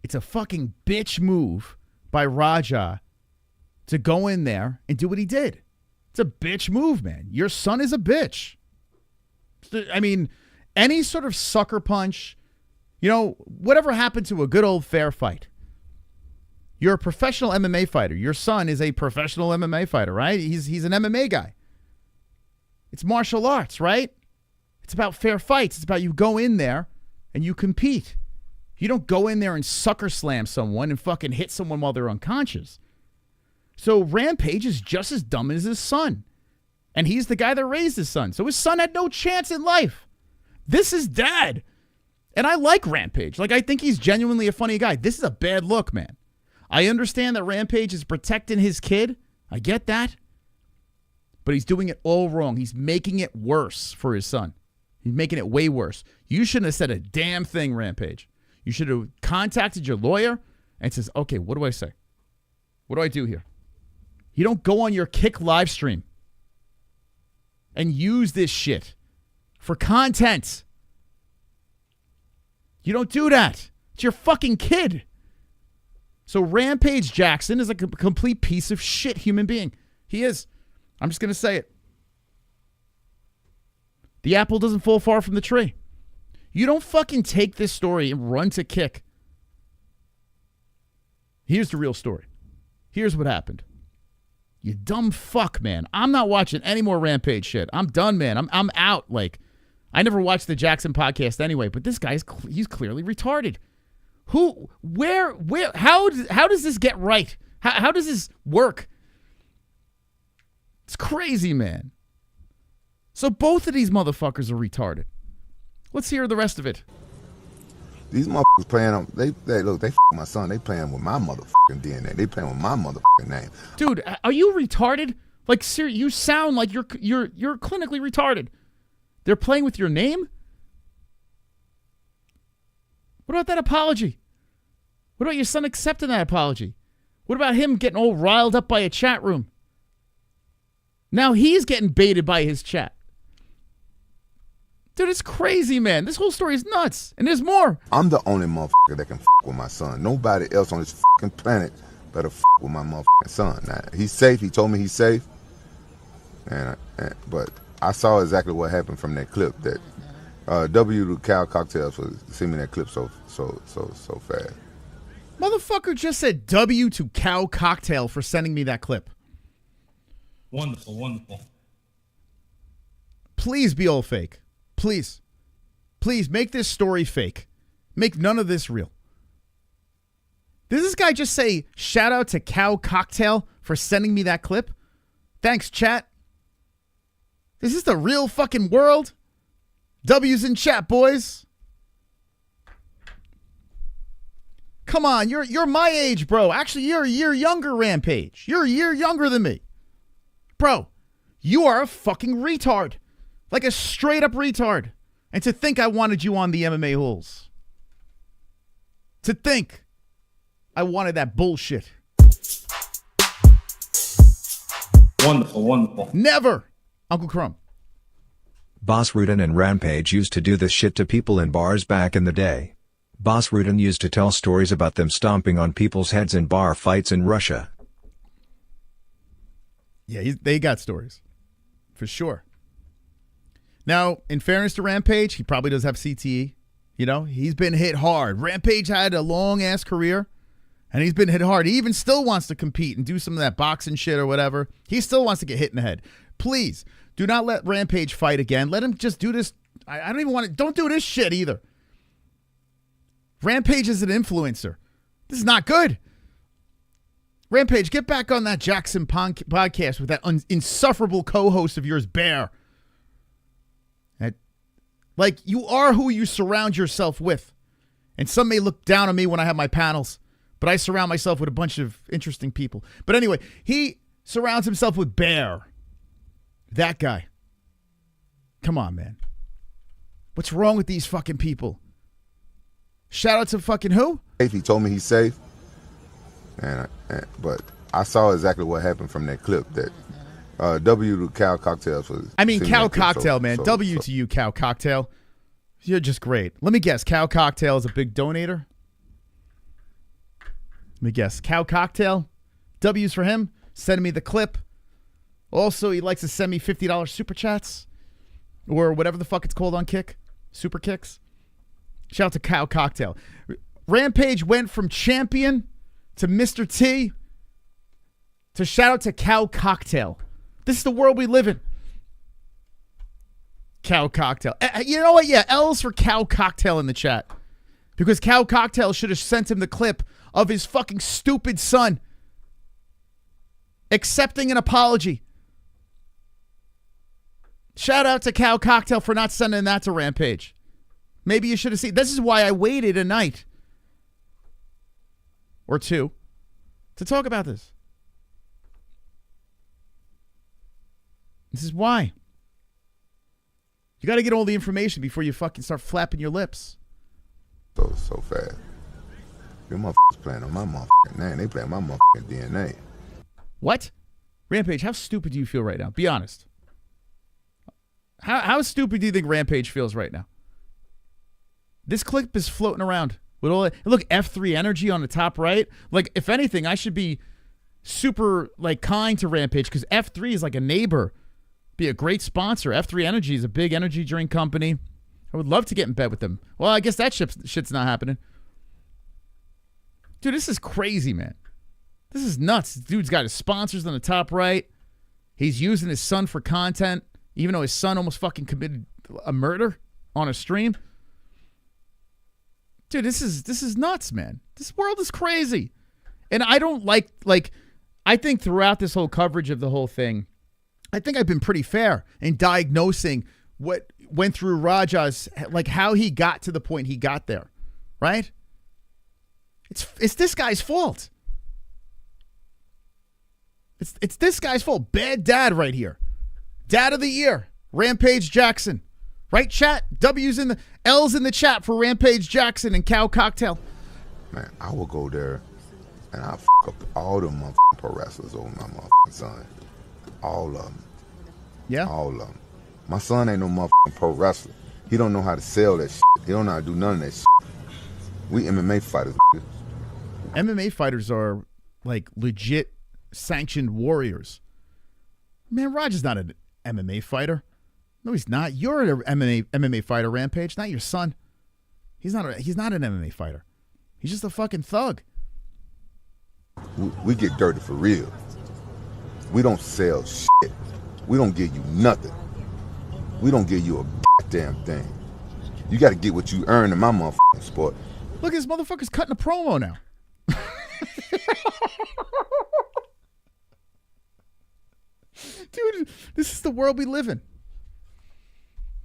Speaker 3: It's a fucking bitch move by Raja to go in there and do what he did. It's a bitch move, man. Your son is a bitch. I mean, any sort of sucker punch, you know, whatever happened to a good old fair fight? You're a professional MMA fighter. Your son is a professional MMA fighter, right? He's an MMA guy. It's martial arts, right? It's about fair fights. It's about you go in there and you compete. You don't go in there and sucker slam someone and fucking hit someone while they're unconscious. So Rampage is just as dumb as his son. And he's the guy that raised his son. So his son had no chance in life. This is dad. And I like Rampage. Like, I think he's genuinely a funny guy. This is a bad look, man. I understand that Rampage is protecting his kid. I get that. But he's doing it all wrong. He's making it worse for his son. He's making it way worse. You shouldn't have said a damn thing, Rampage. You should have contacted your lawyer and says, okay, what do I say? What do I do here? You don't go on your Kick live stream and use this shit for content. You don't do that. It's your fucking kid. So Rampage Jackson is like a complete piece of shit human being. He is. I'm just going to say it. The apple doesn't fall far from the tree. You don't fucking take this story and run to Kick. Here's the real story. Here's what happened. You dumb fuck, man. I'm not watching any more Rampage shit. I'm done, man. I'm out. Like, I never watched the Jackson podcast anyway, but this guy's he's clearly retarded. Who, where, how does this get right? How does this work? It's crazy, man. So both of these motherfuckers are retarded. Let's hear the rest of it.
Speaker 15: These motherfuckers playing on, they f my son. They playing with my motherfucking DNA. They playing with my motherfucking name.
Speaker 3: Dude, are you retarded? Like, seriously, you sound like you're clinically retarded. They're playing with your name? What about that apology? What about your son accepting that apology? What about him getting all riled up by a chat room? Now he's getting baited by his chat. Dude, it's crazy, man. This whole story is nuts. And there's more.
Speaker 15: I'm the only motherfucker that can with my son. Nobody else on this fucking planet better with my motherfucking son. Now, he's safe. He told me he's safe. But I saw exactly what happened from that clip. That W to Cal Cocktails for sending that clip so fast.
Speaker 3: Motherfucker just said W to Cow Cocktail for sending me that clip.
Speaker 4: Wonderful, wonderful.
Speaker 3: Please be all fake. Please. Please make this story fake. Make none of this real. Did this guy just say, shout out to Cow Cocktail for sending me that clip? Thanks, chat. Is this the real fucking world? W's in chat, boys. Come on, you're my age, bro. Actually, you're a year younger, Rampage. You're a year younger than me. Bro, you are a fucking retard. Like a straight up retard. And to think I wanted you on the MMA-HOLES. To think I wanted that bullshit.
Speaker 4: Wonderful, wonderful.
Speaker 3: Never, Uncle Crumb.
Speaker 7: Boss Rudin and Rampage used to do this shit to people in bars back in the day. Boss Rudin used to tell stories about them stomping on people's heads in bar fights in Russia.
Speaker 3: Yeah, they got stories. For sure. Now, in fairness to Rampage, he probably does have CTE. You know, he's been hit hard. Rampage had a long-ass career, and he's been hit hard. He even still wants to compete and do some of that boxing shit or whatever. He still wants to get hit in the head. Please, do not let Rampage fight again. Let him just do this. I don't even want to. Don't do this shit either. Rampage is an influencer. This is not good. Rampage, get back on that Jackson podcast with that insufferable co-host of yours, Bear. Like, you are who you surround yourself with. And some may look down on me when I have my panels, but I surround myself with a bunch of interesting people. But anyway, he surrounds himself with Bear. That guy. Come on, man. What's wrong with these fucking people? Shout out to fucking who?
Speaker 15: He told me he's safe. But I saw exactly what happened from that clip. That W to Cal Cocktails was.
Speaker 3: I mean, Cow Cocktail, man. W to you, Cow Cocktail. You're just great. Let me guess. Cow Cocktail is a big donator. Let me guess. Cow Cocktail. W's for him. Sending me the clip. Also, he likes to send me $50 super chats. or whatever the fuck it's called on Kick, Super Kicks. Shout out to Cow Cocktail. Rampage went from champion to Mr. T to shout out to Cow Cocktail. This is the world we live in. Cow Cocktail. You know what? Yeah, L's for Cow Cocktail in the chat. Because Cow Cocktail should have sent him the clip of his fucking stupid son accepting an apology. Shout out to Cow Cocktail for not sending that to Rampage. Maybe you should have seen. This is why I waited a night or two to talk about this. This is why. You got to get all the information before you fucking start flapping your lips.
Speaker 15: So fast. Your motherfuckers playing on my motherfucking name. They playing my motherfucking DNA.
Speaker 3: What? Rampage, how stupid do you feel right now? Be honest. How stupid do you think Rampage feels right now? This clip is floating around with all that. Look, F3 Energy on the top right. Like, if anything, I should be super like kind to Rampage because F3 is like a neighbor. Be a great sponsor. F3 Energy is a big energy drink company. I would love to get in bed with them. Well, I guess that shit's not happening. Dude, this is crazy, man. This is nuts. This dude's got his sponsors on the top right. He's using his son for content, even though his son almost fucking committed a murder on a stream. Dude, this is nuts, man. This world is crazy. And I don't like I think throughout this whole coverage of the whole thing, I think I've been pretty fair in diagnosing what went through Raja's, like how he got to the point he got there, right? It's this guy's fault. It's this guy's fault. Bad dad right here. Dad of the year, Rampage Jackson. Right, chat? W's in the L's in the chat for Rampage Jackson and Cow Cocktail.
Speaker 15: Man, I will go there and I'll fuck up all the motherfucking pro wrestlers over my motherfucking son. All of them.
Speaker 3: Yeah?
Speaker 15: All of them. My son ain't no motherfucking pro wrestler. He don't know how to sell that shit. He don't know how to do none of that shit. We MMA fighters.
Speaker 3: MMA fighters are like legit sanctioned warriors. Man, Roger's not an MMA fighter. No, he's not. You're an MMA fighter, Rampage, not your son. He's not an MMA fighter. He's just a fucking thug.
Speaker 15: We get dirty for real. We don't sell shit. We don't give you nothing. We don't give you a goddamn thing. You got to get what you earn in my motherfucking sport.
Speaker 3: Look, this motherfucker's cutting a promo now. Dude, this is the world we live in.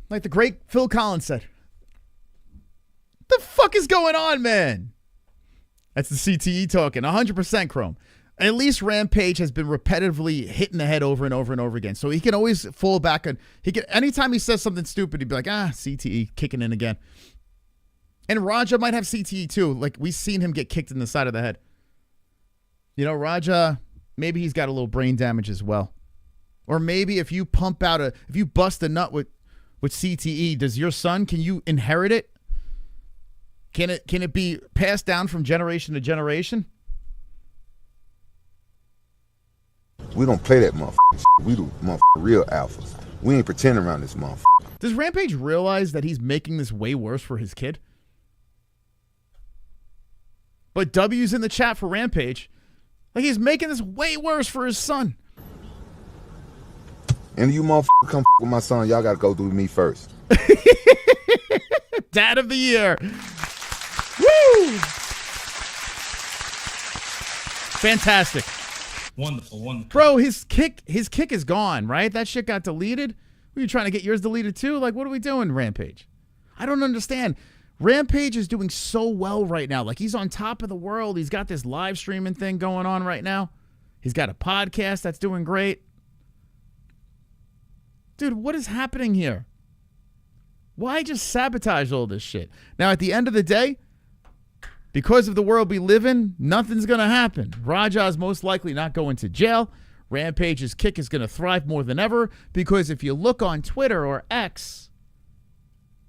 Speaker 3: Like the great Phil Collins said. The fuck is going on, man? That's the CTE talking. 100% Chrome. At least Rampage has been repetitively hitting the head over and over and over again. So he can always fall back on. Anytime he says something stupid, he'd be like, CTE kicking in again. And Raja might have CTE too. Like, we've seen him get kicked in the side of the head. You know, Raja, maybe he's got a little brain damage as well. Or maybe if you if you bust a nut with CTE, does your son, can you inherit it? Can it be passed down from generation to generation?
Speaker 15: We don't play that motherfucker. We do motherfucker real alphas. We ain't pretending around this motherfucker.
Speaker 3: Does Rampage realize that he's making this way worse for his kid? But W's in the chat for Rampage. Like, he's making this way worse for his son.
Speaker 15: And you motherfucker come with my son, y'all got to go through me first.
Speaker 3: Dad of the year. Woo! Fantastic.
Speaker 4: Wonderful.
Speaker 3: Bro, his kick is gone, right? That shit got deleted. Were you trying to get yours deleted too? Like, what are we doing, Rampage? I don't understand. Rampage is doing so well right now. Like, he's on top of the world. He's got this live streaming thing going on right now. He's got a podcast that's doing great. Dude, what is happening here? Why just sabotage all this shit? Now, at the end of the day, because of the world we live in, nothing's going to happen. Raja's most likely not going to jail. Rampage's kick is going to thrive more than ever because if you look on Twitter or X,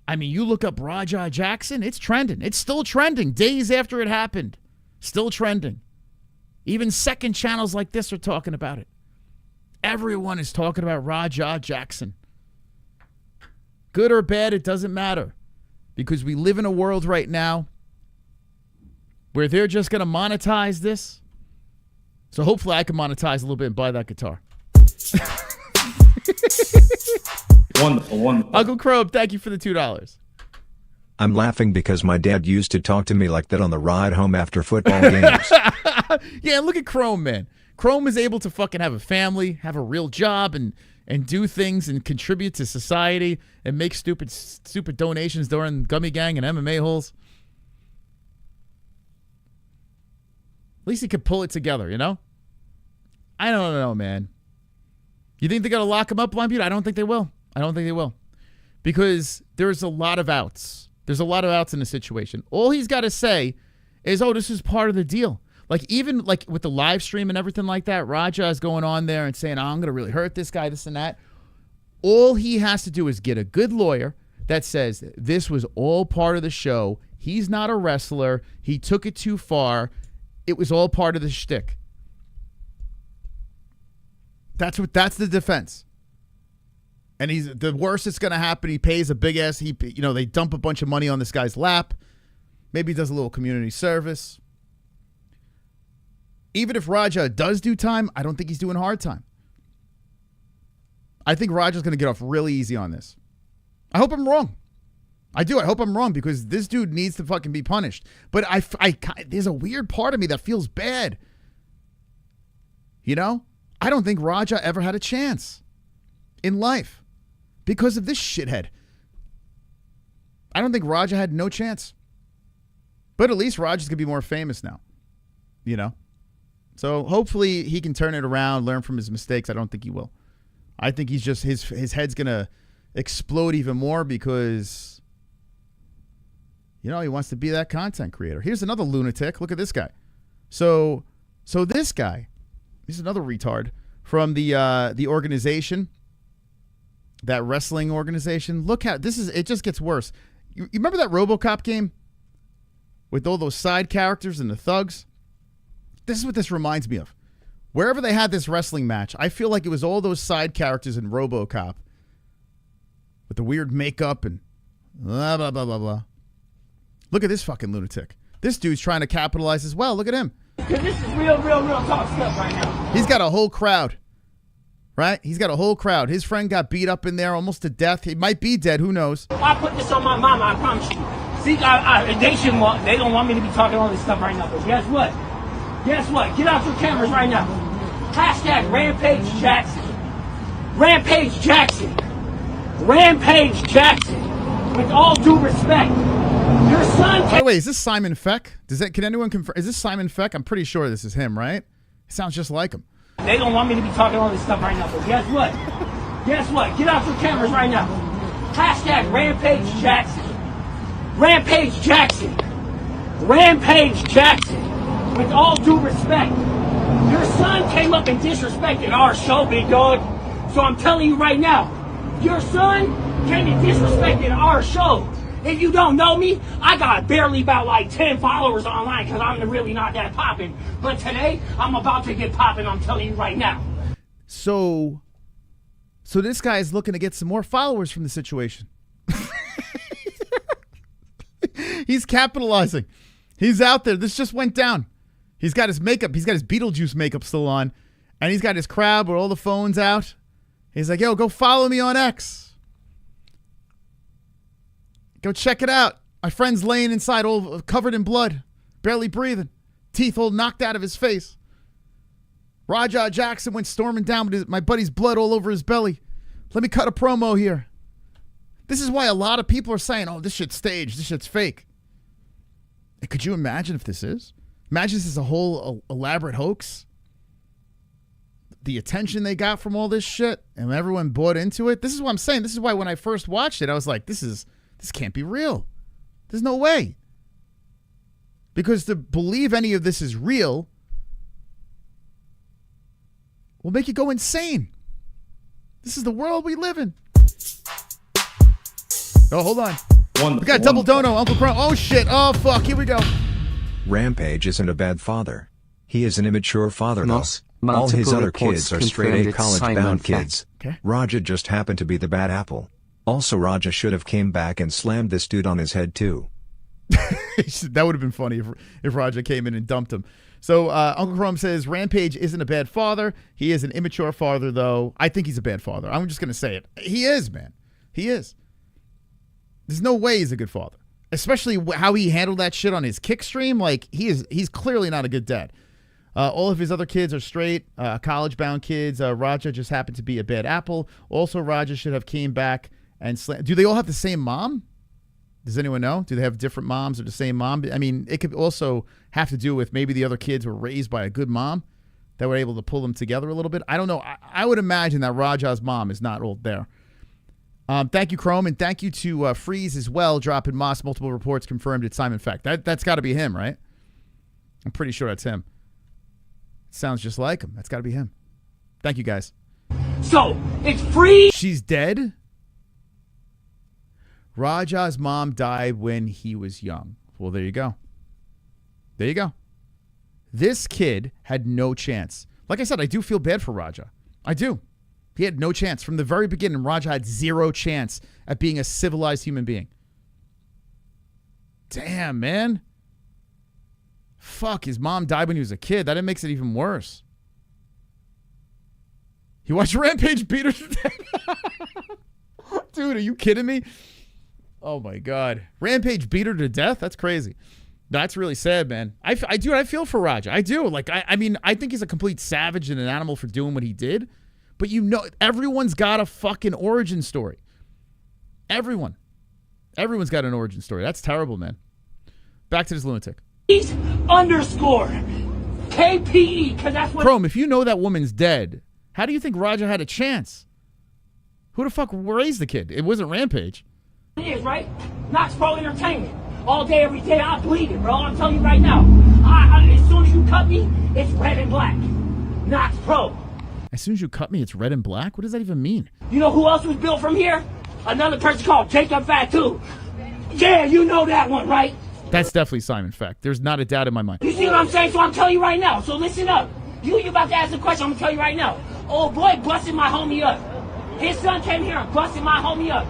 Speaker 3: I mean, you look up Raja Jackson, it's trending. It's still trending days after it happened. Still trending. Even second channels like this are talking about it. Everyone is talking about Raja Jackson. Good or bad, it doesn't matter. Because we live in a world right now where they're just going to monetize this. So hopefully I can monetize a little bit and buy that guitar.
Speaker 4: Wonderful, wonderful.
Speaker 3: Uncle Crow, thank you for the $2.
Speaker 7: I'm laughing because my dad used to talk to me like that on the ride home after football games.
Speaker 3: Yeah, look at Chrome, man. Chrome is able to fucking have a family, have a real job, and do things and contribute to society and make stupid donations during Gummy Gang and MMA holes. At least he could pull it together, you know? I don't know, man. You think they're going to lock him up, Blind Beauty? I don't think they will. I don't think they will. Because there's a lot of outs. There's a lot of outs in the situation. All he's got to say is, oh, this is part of the deal. Like, even like with the live stream and everything like that, Raja is going on there and saying, oh, I'm going to really hurt this guy, this and that. All he has to do is get a good lawyer that says this was all part of the show. He's not a wrestler. He took it too far. It was all part of the shtick. That's the defense. And he's the worst that's going to happen. He pays a big ass. They dump a bunch of money on this guy's lap. Maybe he does a little community service. Even if Raja does do time, I don't think he's doing hard time. I think Raja's going to get off really easy on this. I hope I'm wrong. I do. I hope I'm wrong because this dude needs to fucking be punished. But there's a weird part of me that feels bad. You know? I don't think Raja ever had a chance in life because of this shithead. I don't think Raja had no chance. But at least Raja's going to be more famous now. You know? So hopefully he can turn it around, learn from his mistakes. I don't think he will. I think he's just, his head's going to explode even more because, you know, he wants to be that content creator. Here's another lunatic. Look at this guy. So this guy, he's another retard from the organization, that wrestling organization. Look how it just gets worse. You remember that RoboCop game with all those side characters and the thugs? This is what this reminds me of. Wherever they had this wrestling match, I feel like it was all those side characters in RoboCop with the weird makeup and blah, blah, blah, blah, blah. Look at this fucking lunatic. This dude's trying to capitalize as well. Look at him.
Speaker 16: Because this is real talk stuff right now.
Speaker 3: He's got a whole crowd, right? He's got a whole crowd. His friend got beat up in there almost to death. He might be dead. Who knows?
Speaker 16: I put this on my mama, I promise you. See, they don't want me to be talking all this stuff right now. But guess what? Guess what? Get off your cameras right now. Hashtag Rampage Jackson. Rampage Jackson. Rampage Jackson. With all due respect, your son.
Speaker 3: By the way, is this Simon Feck? Can anyone confirm? Is this Simon Feck? I'm pretty sure this is him, right? It sounds just like him.
Speaker 16: They don't want me to be talking all this stuff right now. But guess what? Guess what? Get off your cameras right now. Hashtag Rampage Jackson. Rampage Jackson. Rampage Jackson. With all due respect, your son came up and disrespected our show, big dog. So I'm telling you right now, your son came and disrespected our show. If you don't know me, I got barely about like 10 followers online because I'm really not that popping. But today, I'm about to get popping, I'm telling you right now.
Speaker 3: So this guy is looking to get some more followers from the situation. He's capitalizing. He's out there. This just went down. He's got his makeup. He's got his Beetlejuice makeup still on. And he's got his crowd with all the phones out. He's like, yo, go follow me on X. Go check it out. My friend's laying inside all covered in blood. Barely breathing. Teeth all knocked out of his face. Raja Jackson went storming down with my buddy's blood all over his belly. Let me cut a promo here. This is why a lot of people are saying, oh, this shit's staged. This shit's fake. Could you imagine if this is? Imagine this is a whole elaborate hoax. The attention they got from all this shit and everyone bought into it. This is what I'm saying. This is why when I first watched it, I was like, this can't be real. There's no way. Because to believe any of this is real will make you go insane. This is the world we live in. Oh, hold on. We got double dono, Uncle Crow. Oh, shit. Oh, fuck. Here we go.
Speaker 7: Rampage isn't a bad father. He is an immature father, though.
Speaker 6: Moss,
Speaker 7: All his
Speaker 6: multiple
Speaker 7: other
Speaker 6: reports
Speaker 7: kids are straight A
Speaker 6: confirmed it's
Speaker 7: college-bound
Speaker 6: Simon Feck.
Speaker 7: kids. Raja just happened to be the bad apple. Also, Raja should have came back and slammed this dude on his head too.
Speaker 3: That would have been funny if Raja came in and dumped him. So Uncle Chrome says Rampage isn't a bad father. He is an immature father, though. I think he's a bad father. I'm just going to say it. He is, man. He is. There's no way he's a good father, especially how he handled that shit on his kick stream. Like, he's clearly not a good dad. All of his other kids are straight, college-bound kids. Raja just happened to be a bad apple. Also, Raja should have came back and do they all have the same mom? Does anyone know? Do they have different moms or the same mom? I mean, it could also have to do with maybe the other kids were raised by a good mom that were able to pull them together a little bit. I don't know. I would imagine that Raja's mom is not old there. Thank you, Chrome, and thank you to Freeze as well, dropping Moss. Multiple reports confirmed it's Simon Feck. That's got to be him, right? I'm pretty sure that's him. Sounds just like him. That's got to be him. Thank you, guys.
Speaker 16: So, it's free.
Speaker 3: She's dead? Raja's mom died when he was young. Well, there you go. There you go. This kid had no chance. Like I said, I do feel bad for Raja. I do. He had no chance. From the very beginning, Raja had zero chance at being a civilized human being. Damn, man. Fuck, his mom died when he was a kid. That makes it even worse. He watched Rampage beat her to death. Dude, are you kidding me? Oh, my God. Rampage beat her to death? That's crazy. That's really sad, man. I feel for Raja. I do. Like, I mean, I think he's a complete savage and an animal for doing what he did. But you know, everyone's got a fucking origin story. Everyone. Everyone's got an origin story. That's terrible, man. Back to this lunatic.
Speaker 16: Underscore KPE, because that's what...
Speaker 3: Chrome, if you know that woman's dead, how do you think Raja had a chance? Who the fuck raised the kid? It wasn't Rampage.
Speaker 16: It is, right? Knox Pro Entertainment. All day, every day, I bleed it, bro. I'm telling you right now. As soon as you cut me, it's red and black. Knox Pro.
Speaker 3: As soon as you cut me, it's red and black? What does that even mean?
Speaker 16: You know who else was built from here? Another person called Jacob Fatu. Yeah, you know that one, right?
Speaker 3: That's definitely Simon Feck. There's not a doubt in my mind.
Speaker 16: You see what I'm saying? So I'm telling you right now. So listen up. You about to ask a question. I'm going to tell you right now. Old boy busted my homie up. His son came here and busted my homie up.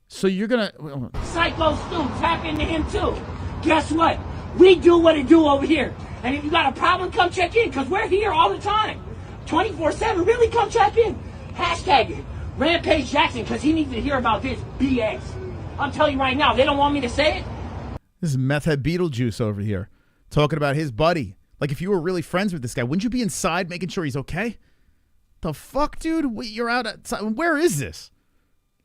Speaker 3: So you're going to...
Speaker 16: Psycho Stu, tap into him too. Guess what? We do what it do over here. And if you got a problem, come check in, because we're here all the time. 24/7, really come check in. Hashtag it. Rampage Jackson, because he needs to hear about this BS. I'm telling you right now, they don't want me to say it.
Speaker 3: This is Meth Head Beetlejuice over here, talking about his buddy. Like, if you were really friends with this guy, wouldn't you be inside making sure he's okay? The fuck, dude? You're out outside. Where is this?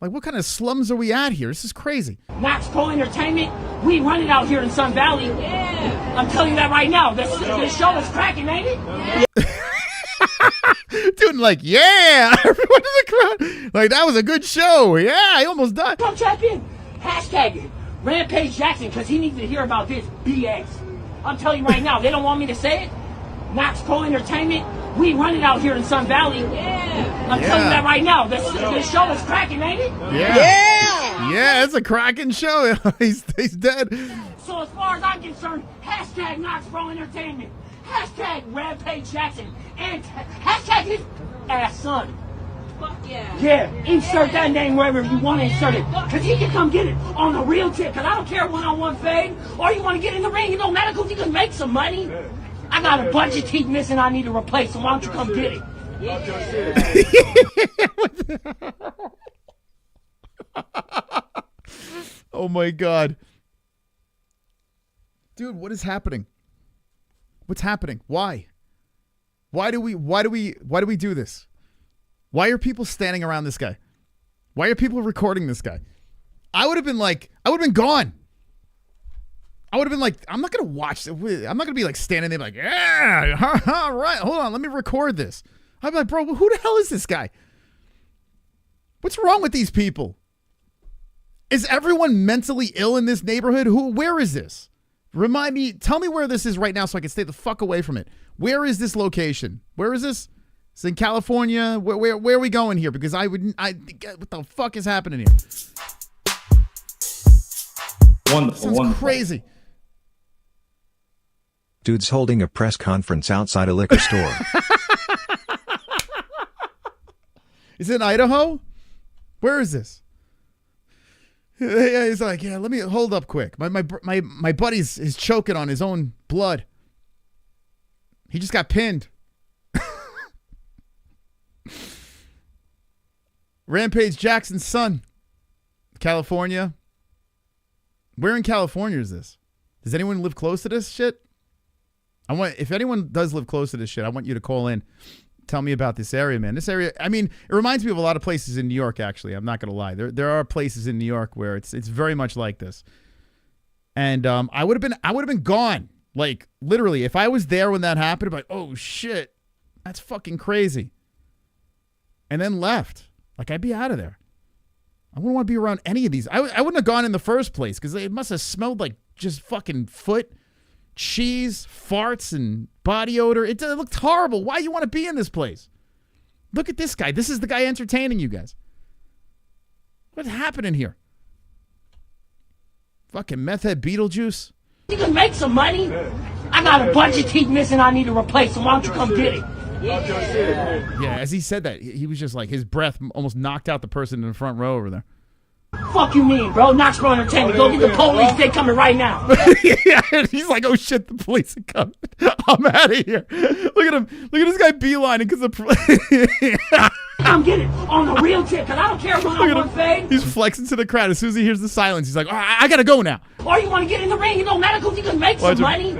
Speaker 3: Like, what kind of slums are we at here? This is crazy.
Speaker 16: Knox Pro Entertainment, we run it out here in Sun Valley. Yeah. I'm telling you that right now. This show is cracking, ain't it? Yeah.
Speaker 3: Dude, like, yeah, everyone in the crowd, like, that was a good show. Yeah, I almost died.
Speaker 16: Come check in. Hashtag it. Rampage Jackson, because he needs to hear about this BS. I'm telling you right now, they don't want me to say it. Knox Pro Entertainment, we run it out here in Sun Valley. Yeah. I'm telling you that right now. This show is cracking, ain't it?
Speaker 3: Yeah. Yeah, it's a cracking show. he's dead.
Speaker 16: So as far as I'm concerned, hashtag Knox Pro Entertainment. Hashtag Rampage Jackson. And hashtag his ass son.
Speaker 17: Fuck yeah.
Speaker 16: Yeah, insert that name wherever you want to insert it. Because he can come get it on the real tip. Because I don't care one-on-one fade. Or you want to get in the ring. It don't matter because you can make some money. I got a bunch of teeth missing I need to replace. So why don't you come get it?
Speaker 3: Yeah. Oh my God. Dude, what is happening? What's happening? Why? Why do we do this? Why are people standing around this guy? Why are people recording this guy? I would have been gone. I would have been like, I'm not going to watch it. I'm not going to be like standing there like, yeah, all right, hold on, let me record this. I'm like, bro, who the hell is this guy? What's wrong with these people? Is everyone mentally ill in this neighborhood? Where is this? Remind me, tell me where this is right now so I can stay the fuck away from it. Where is this location? Where is this? It's in California. Where are we going here? Because what the fuck is happening here?
Speaker 4: Wonderful.
Speaker 3: Sounds crazy.
Speaker 7: Dude's holding a press conference outside a liquor store.
Speaker 3: Is it in Idaho? Where is this? Yeah, he's like, yeah, let me hold up quick. My buddy's is choking on his own blood. He just got pinned. Rampage Jackson's son, California. Where in California is this? Does anyone live close to this shit? If anyone does live close to this shit, I want you to call in. Tell me about this area, man. This area, I mean, it reminds me of a lot of places in New York, actually. I'm not going to lie. There are places in New York where it's very much like this. And I would have been gone. Like, literally, if I was there when that happened, I'd be like, oh, shit. That's fucking crazy. And then left. Like, I'd be out of there. I wouldn't want to be around any of these. I wouldn't have gone in the first place because it must have smelled like just fucking foot, cheese, farts, and body odor. It looked horrible. Why you want to be in this place? Look at this guy. This is the guy entertaining you guys. What's happening here? Fucking meth head Beetlejuice.
Speaker 16: You can make some money. I got a bunch of teeth missing I need to replace, so why don't you come get it?
Speaker 3: Yeah, as he said that, he was just like, his breath almost knocked out the person in the front row over there.
Speaker 16: Fuck you mean, bro? Knoxboro Entertainment. Go get the police. They coming right now.
Speaker 3: Yeah, he's like, oh shit, the police are coming. I'm out of here. Look at him. Look at this guy beelining because the
Speaker 16: I'm getting on the real tip because I don't care what I'm on fade.
Speaker 3: He's flexing to the crowd. As soon as he hears the silence, he's like, oh, I gotta go now.
Speaker 16: Or you want to get in the ring? You know, medicals, you can make some money.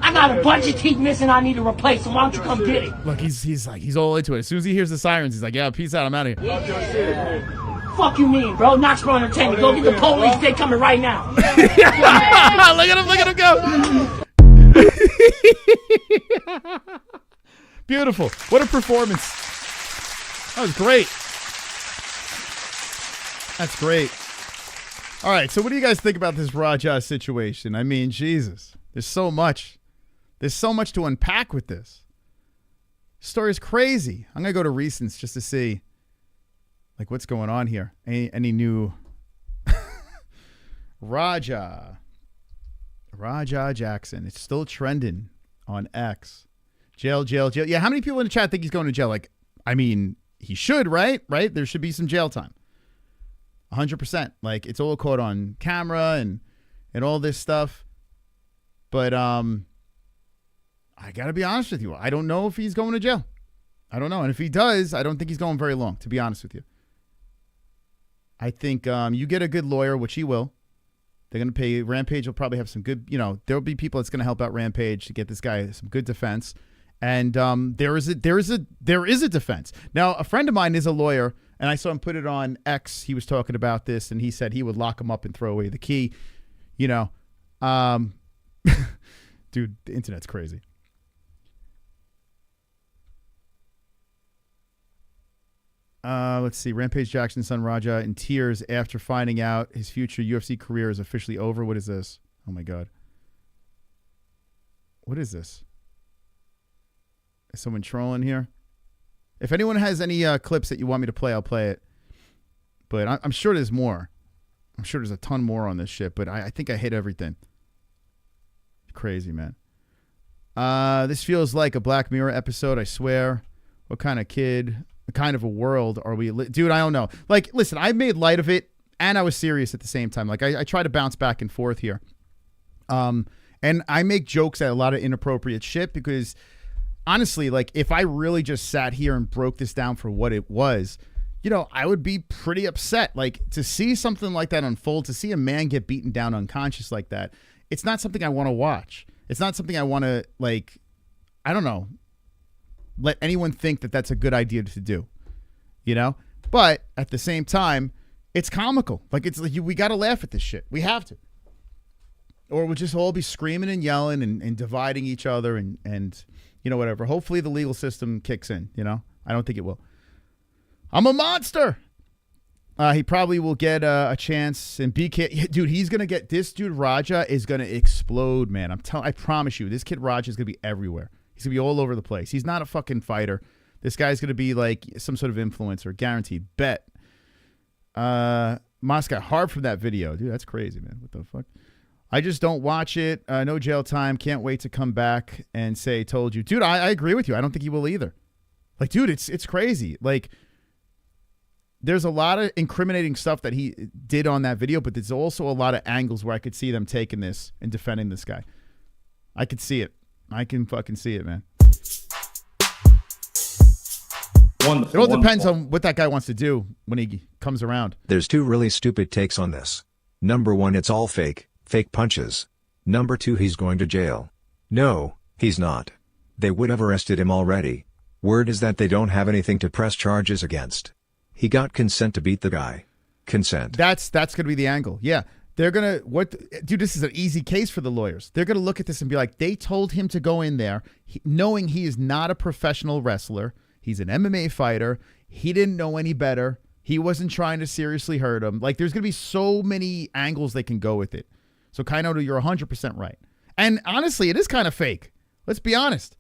Speaker 16: I got a bunch of teeth missing I need to replace, so why don't you come get it?
Speaker 3: Look, he's all into it. As soon as he hears the sirens, he's like, yeah, peace out, I'm out of here.
Speaker 16: Fuck you mean, bro? Knoxboro Entertainment. Go get the police. They coming right now.
Speaker 3: Look at him go. Beautiful. What a performance. That was great. That's great. All right, so what do you guys think about this Raja situation? I mean, Jesus. There's so much. There's so much to unpack with this. The story is crazy. I'm going to go to recents just to see like what's going on here. Any new Raja Jackson. It's still trending on X. Jail. Yeah, how many people in the chat think he's going to jail? Like, I mean, he should, right? There should be some jail time. 100%. Like, it's all caught on camera and all this stuff. But I got to be honest with you. I don't know if he's going to jail. I don't know. And if he does, I don't think he's going very long, to be honest with you. I think you get a good lawyer, which he will. They're going to pay. Rampage will probably have some good, there'll be people that's going to help out Rampage to get this guy some good defense. And there is a defense. Now, a friend of mine is a lawyer, and I saw him put it on X. He was talking about this, and he said he would lock him up and throw away the key. Dude, the internet's crazy. Let's see. Rampage Jackson's son Raja in tears after finding out his future UFC career is officially over. What is this? Oh my God. What is this? Is someone trolling here? If anyone has any clips that you want me to play, I'll play it. But I'm sure there's more. I'm sure there's a ton more on this shit, but I think I hit everything. Crazy, man. This feels like a Black Mirror episode, I swear. What kind of kind of a world are we dude, I don't know. Like, listen, I made light of it and I was serious at the same time. Like, I try to bounce back and forth here. And I make jokes at a lot of inappropriate shit because honestly, like, if I really just sat here and broke this down for what it was, I would be pretty upset. Like, to see something like that unfold, to see a man get beaten down unconscious like that, it's not something I want to watch. It's not something I want to, like, I don't know, let anyone think that that's a good idea to do, But at the same time, it's comical. Like, it's like we got to laugh at this shit. We have to. Or we'll just all be screaming and yelling and dividing each other and whatever. Hopefully the legal system kicks in, I don't think it will. I'm a monster. He probably will get a chance. And BK, dude, he's going to get, this dude Raja is going to explode, man. I promise you, this kid Raja is going to be everywhere. He's going to be all over the place. He's not a fucking fighter. This guy's going to be like some sort of influencer, guaranteed. Bet. Moss got hard from that video. Dude, that's crazy, man. What the fuck? I just don't watch it. No jail time. Can't wait to come back and say, told you. Dude, I agree with you. I don't think he will either. Like, dude, it's crazy. Like, there's a lot of incriminating stuff that he did on that video, but there's also a lot of angles where I could see them taking this and defending this guy. I could see it. I can fucking see it, man.
Speaker 4: Wonderful,
Speaker 3: it all depends on what that guy wants to do when he comes around.
Speaker 7: There's two really stupid takes on this. Number one, it's all fake punches. Number two, he's going to jail. No, he's not. They would have arrested him already. Word is that they don't have anything to press charges against. He got consent to beat the guy. Consent.
Speaker 3: That's going to be the angle. Yeah. They're going to, dude, this is an easy case for the lawyers. They're going to look at this and be like, they told him to go in there knowing he is not a professional wrestler. He's an MMA fighter. He didn't know any better. He wasn't trying to seriously hurt him. Like, there's going to be so many angles they can go with it. So, Kainoto, you're 100% right. And honestly, it is kind of fake. Let's be honest.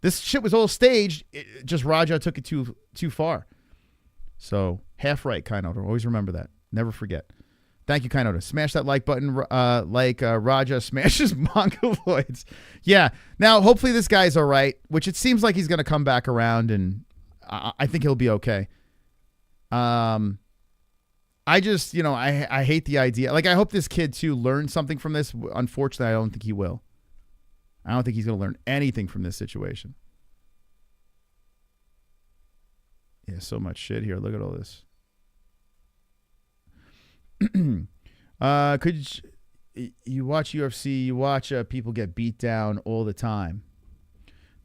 Speaker 3: This shit was all staged. Just Raja took it too far. So, half right, Kainoto. Always remember that. Never forget. Thank you, Kainoto. Smash that like button like Raja smashes Mongoloids. Yeah. Now, hopefully this guy's all right, which it seems like he's going to come back around, and I think he'll be okay. I just, I hate the idea. Like, I hope this kid, too, learns something from this. Unfortunately, I don't think he will. I don't think he's going to learn anything from this situation. Yeah, so much shit here. Look at all this. Could you watch UFC? You watch people get beat down all the time.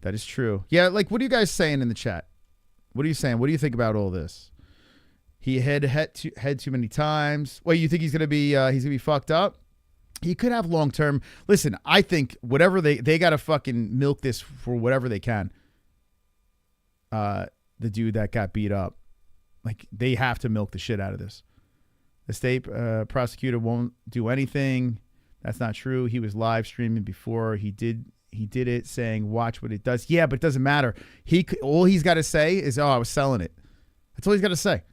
Speaker 3: That is true. Yeah, like, what are you guys saying in the chat? What are you saying? What do you think about all this? He head too many times. Well, you think he's gonna be fucked up? He could have long term. Listen, I think whatever they gotta fucking milk this for whatever they can. The dude that got beat up, like, they have to milk the shit out of this. The state prosecutor won't do anything. That's not true. He was live streaming before he did it, saying, watch what it does. Yeah, but it doesn't matter. All he's got to say is, oh, I was selling it. That's all he's got to say.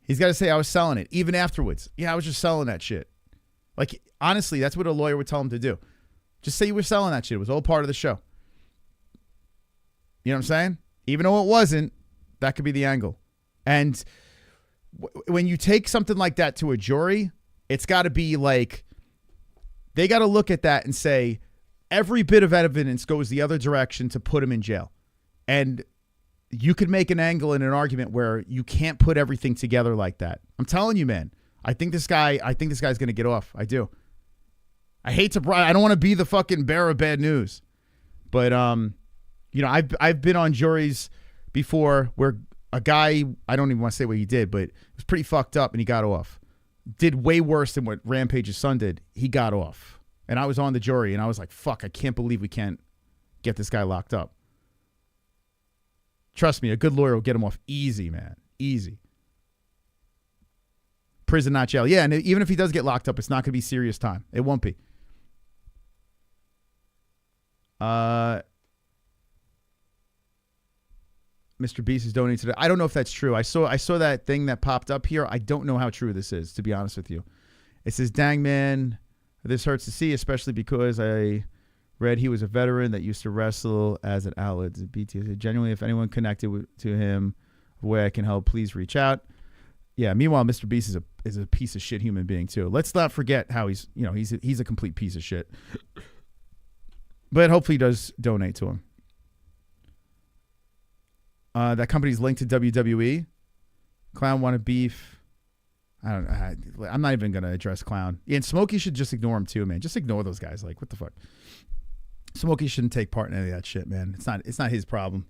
Speaker 3: He's got to say, I was selling it. Even afterwards. Yeah, I was just selling that shit. Like, honestly, that's what a lawyer would tell him to do. Just say you were selling that shit. It was all part of the show. You know what I'm saying? Even though it wasn't, that could be the angle. And when you take something like that to a jury, it's got to be like, they got to look at that and say, every bit of evidence goes the other direction to put him in jail. And you could make an angle in an argument where you can't put everything together like that. I'm telling you, man, I think this guy's going to get off. I do. I don't want to be the fucking bearer of bad news, but, I've been on juries before where a guy, I don't even want to say what he did, but it was pretty fucked up and he got off. Did way worse than what Rampage's son did. He got off. And I was on the jury and I was like, fuck, I can't believe we can't get this guy locked up. Trust me, a good lawyer will get him off easy, man. Easy. Prison, not jail. Yeah, and even if he does get locked up, it's not going to be serious time. It won't be. Mr. Beast is donating today. I don't know if that's true. I saw that thing that popped up here. I don't know how true this is, to be honest with you. It says, dang, man, this hurts to see, especially because I read he was a veteran that used to wrestle as an outlet. BTS. Genuinely, if anyone connected to him, a way I can help, please reach out. Yeah, meanwhile, Mr. Beast is a piece of shit human being, too. Let's not forget how he's a complete piece of shit. But hopefully he does donate to him. That company's linked to WWE. Clown wanted beef. I'm not even going to address Clown. Yeah, and Smokey should just ignore him too, man. Just ignore those guys. Like, what the fuck? Smokey shouldn't take part in any of that shit, man. It's not his problem.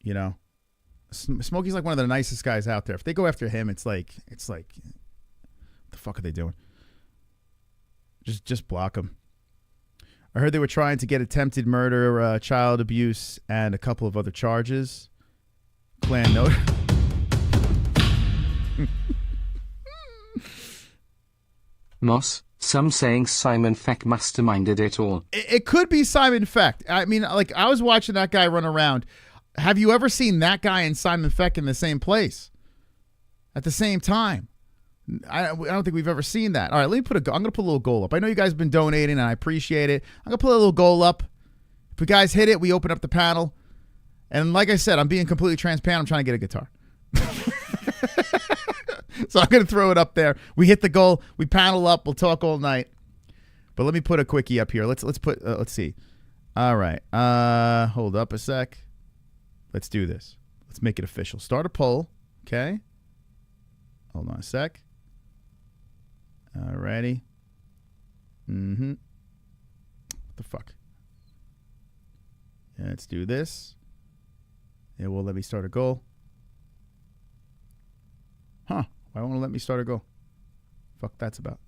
Speaker 3: You know? Smokey's like one of the nicest guys out there. If they go after him, it's like, what the fuck are they doing? Just block him. I heard they were trying to get attempted murder, child abuse, and a couple of other charges. Clan note.
Speaker 6: Moss, some saying Simon Feck masterminded it all.
Speaker 3: It could be Simon Feck. I mean, like, I was watching that guy run around. Have you ever seen that guy and Simon Feck in the same place at the same time? I don't think we've ever seen that. All right, let me I'm going to put a little goal up. I know you guys have been donating, and I appreciate it. I'm going to put a little goal up. If you guys hit it, we open up the panel. And like I said, I'm being completely transparent. I'm trying to get a guitar. So I'm going to throw it up there. We hit the goal. We panel up. We'll talk all night. But let me put a quickie up here. Let's put, let's see. All right. Hold up a sec. Let's do this. Let's make it official. Start a poll. Okay. Hold on a sec. All righty. Mm-hmm. What the fuck? Yeah, let's do this. It will let me start a goal. Huh. Why won't it let me start a goal? Fuck that's about.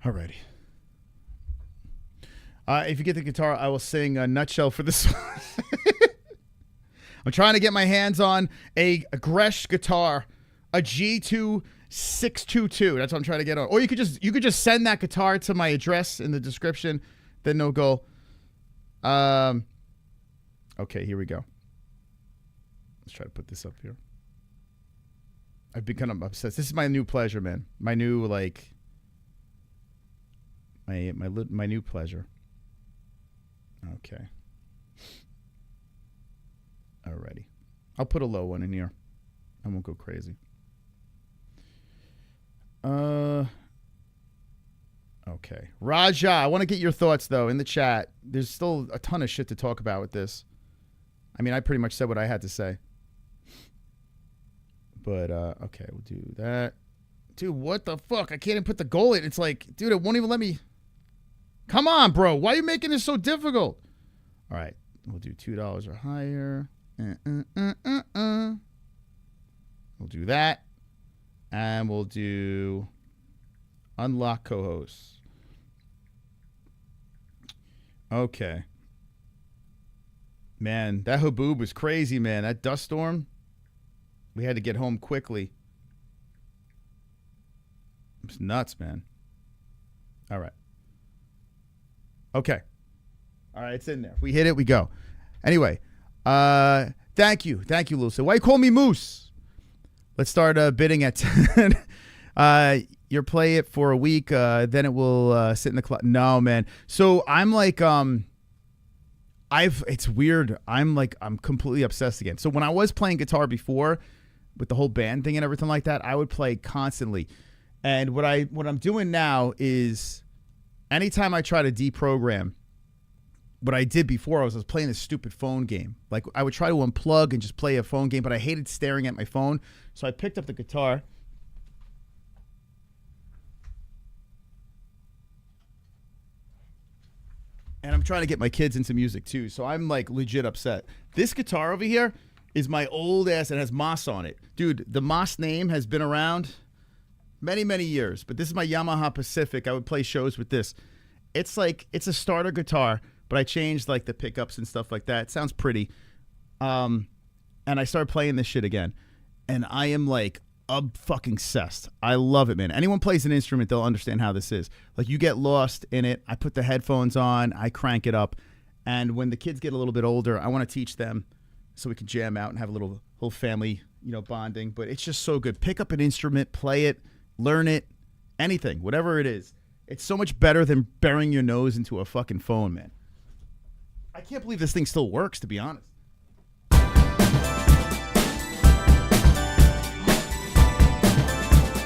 Speaker 3: Alrighty. If you get the guitar, I will sing a nutshell for this one. I'm trying to get my hands on a Gresh guitar, a G2 622. That's what I'm trying to get on. Or you could just send that guitar to my address in the description. Then no goal. Okay, here we go. Let's try to put this up here. I've become obsessed. This is my new pleasure, man. My new my new pleasure. Okay. Alrighty. I'll put a low one in here. I won't go crazy. Okay. Raja, I want to get your thoughts, though, in the chat. There's still a ton of shit to talk about with this. I mean, I pretty much said what I had to say. But, okay, we'll do that. Dude, what the fuck? I can't even put the goal in. It's like, dude, it won't even let me. Come on, bro. Why are you making this so difficult? All right. We'll do $2 or higher. We'll do that. And we'll do unlock co-hosts. Okay. Man, that haboob was crazy, man. That dust storm. We had to get home quickly. It's nuts, man. All right. Okay. All right, it's in there. If we hit it, we go. Anyway, thank you. Thank you, Lucy. Why you call me Moose? Let's start bidding at 10. You'll play it for a week, then it will sit in the cloud. No, man. So I'm like, it's weird. I'm completely obsessed again. So when I was playing guitar before, with the whole band thing and everything like that, I would play constantly. And what I'm doing now is, anytime I try to deprogram, what I did before I was playing this stupid phone game. Like, I would try to unplug and just play a phone game, but I hated staring at my phone. So I picked up the guitar. And I'm trying to get my kids into music too. So I'm like legit upset. This guitar over here is my old ass and has Moss on it. Dude, the Moss name has been around many, many years. But this is my Yamaha Pacific. I would play shows with this. It's like, it's a starter guitar, but I changed like the pickups and stuff like that. It sounds pretty. And I started playing this shit again. And I am like fucking obsessed. I love it, man. Anyone plays an instrument, they'll understand how this is. Like, you get lost in it. I put the headphones on. I crank it up. And when the kids get a little bit older, I want to teach them so we can jam out and have a little family, bonding. But it's just so good. Pick up an instrument, play it, learn it, anything, whatever it is. It's so much better than burying your nose into a fucking phone, man. I can't believe this thing still works, to be honest.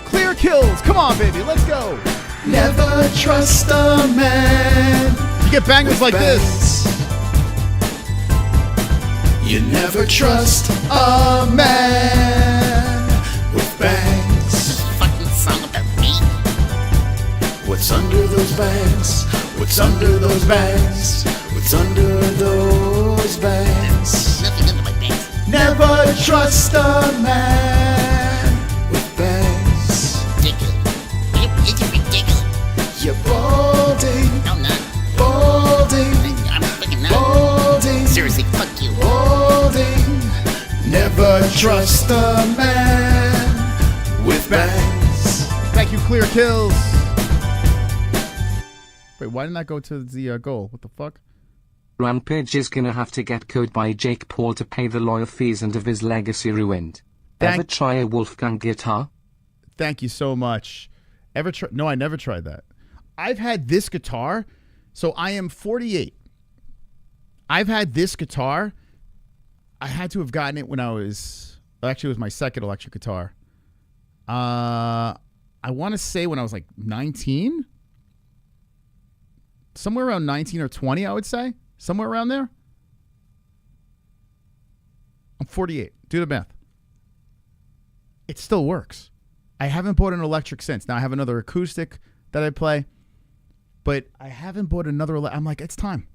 Speaker 3: Clear kills. Come on, baby. Let's go.
Speaker 1: Never trust a man.
Speaker 3: You get bangers like this.
Speaker 1: You never trust a man with bangs.
Speaker 17: Fucking song about me.
Speaker 1: What's under those bangs? What's under those bangs? What's under those bangs?
Speaker 17: Nothing under my bangs.
Speaker 1: Never trust a man with bangs.
Speaker 17: Ridiculous. It's ridiculous.
Speaker 1: You're balding.
Speaker 17: No, I'm not.
Speaker 1: Balding.
Speaker 17: I'm fucking not.
Speaker 1: Balding.
Speaker 17: Seriously, fuck you.
Speaker 1: Balding. Never trust a man with bangs.
Speaker 3: Thank you, Clear Kills. Wait, why didn't I go to the goal? What the fuck?
Speaker 6: Rampage is gonna have to get caught by Jake Paul to pay the lawyer fees and have his legacy ruined. Ever try a Wolfgang guitar?
Speaker 3: Thank you so much. Ever try? No, I never tried that. I've had this guitar. So I am 48. I've had this guitar. I had to have gotten it when I was Actually, it was my second electric guitar. I want to say when I was like 19. Somewhere around 19 or 20, I would say. Somewhere around there. I'm 48. Do the math. It still works. I haven't bought an electric since. Now I have another acoustic that I play. But I haven't bought another. I'm like, it's time.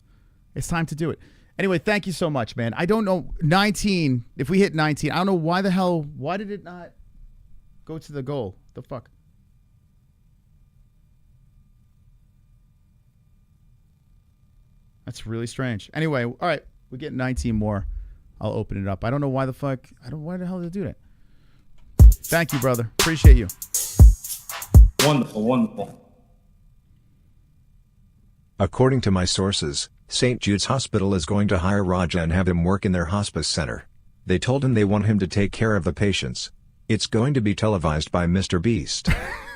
Speaker 3: It's time to do it. Anyway, thank you so much, man. I don't know. 19. If we hit 19, I don't know why the hell. Why did it not go to the goal? The fuck? That's really strange. Anyway, all right. We get 19 more. I'll open it up. I don't know why the fuck. Why the hell did it do that? Thank you, brother. Appreciate you.
Speaker 4: Wonderful, wonderful.
Speaker 7: According to my sources, St. Jude's Hospital is going to hire Raja and have him work in their hospice center. They told him they want him to take care of the patients. It's going to be televised by Mr. Beast.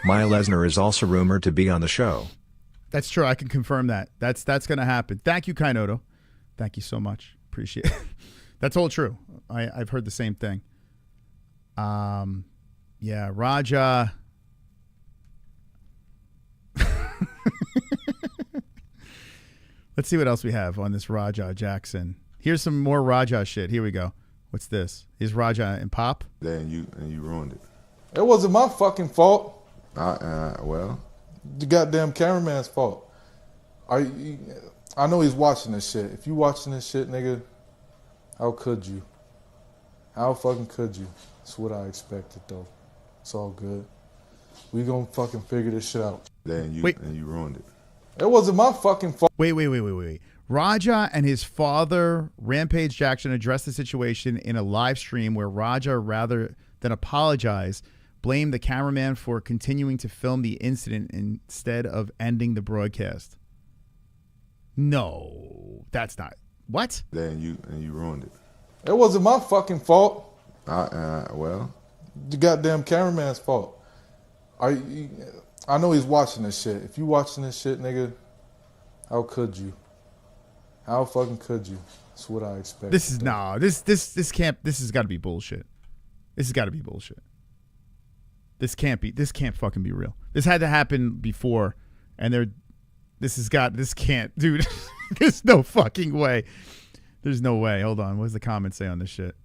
Speaker 7: Maya Lesnar is also rumored to be on the show.
Speaker 3: That's true. I can confirm that. That's going to happen. Thank you, Kainoto. Thank you so much. Appreciate it. That's all true. I've heard the same thing. Yeah, Raja. Let's see what else we have on this Raja Jackson. Here's some more Raja shit. Here we go. What's this? Is Raja in pop?
Speaker 15: Yeah, and you ruined it.
Speaker 9: It wasn't my fucking fault.
Speaker 15: Well,
Speaker 9: the goddamn cameraman's fault. I know he's watching this shit. If you watching this shit, nigga, how could you? How fucking could you? That's what I expected, though. It's all good. We gonna fucking figure this shit out.
Speaker 15: Yeah, and you ruined it.
Speaker 9: It wasn't my fucking fault.
Speaker 3: Wait. Raja and his father, Rampage Jackson, addressed the situation in a live stream where Raja, rather than apologize, blamed the cameraman for continuing to film the incident instead of ending the broadcast. No, that's not. What?
Speaker 15: Yeah, and you ruined it.
Speaker 9: It wasn't my fucking fault.
Speaker 15: Well,
Speaker 9: the goddamn cameraman's fault. I know he's watching this shit. If you watching this shit, nigga, how could you? How fucking could you? That's what I expected.
Speaker 3: This is this can't. This has got to be bullshit. This has got to be bullshit. This can't fucking be real. This had to happen before, and this can't, dude. There's no fucking way. There's no way. Hold on. What does the comment say on this shit?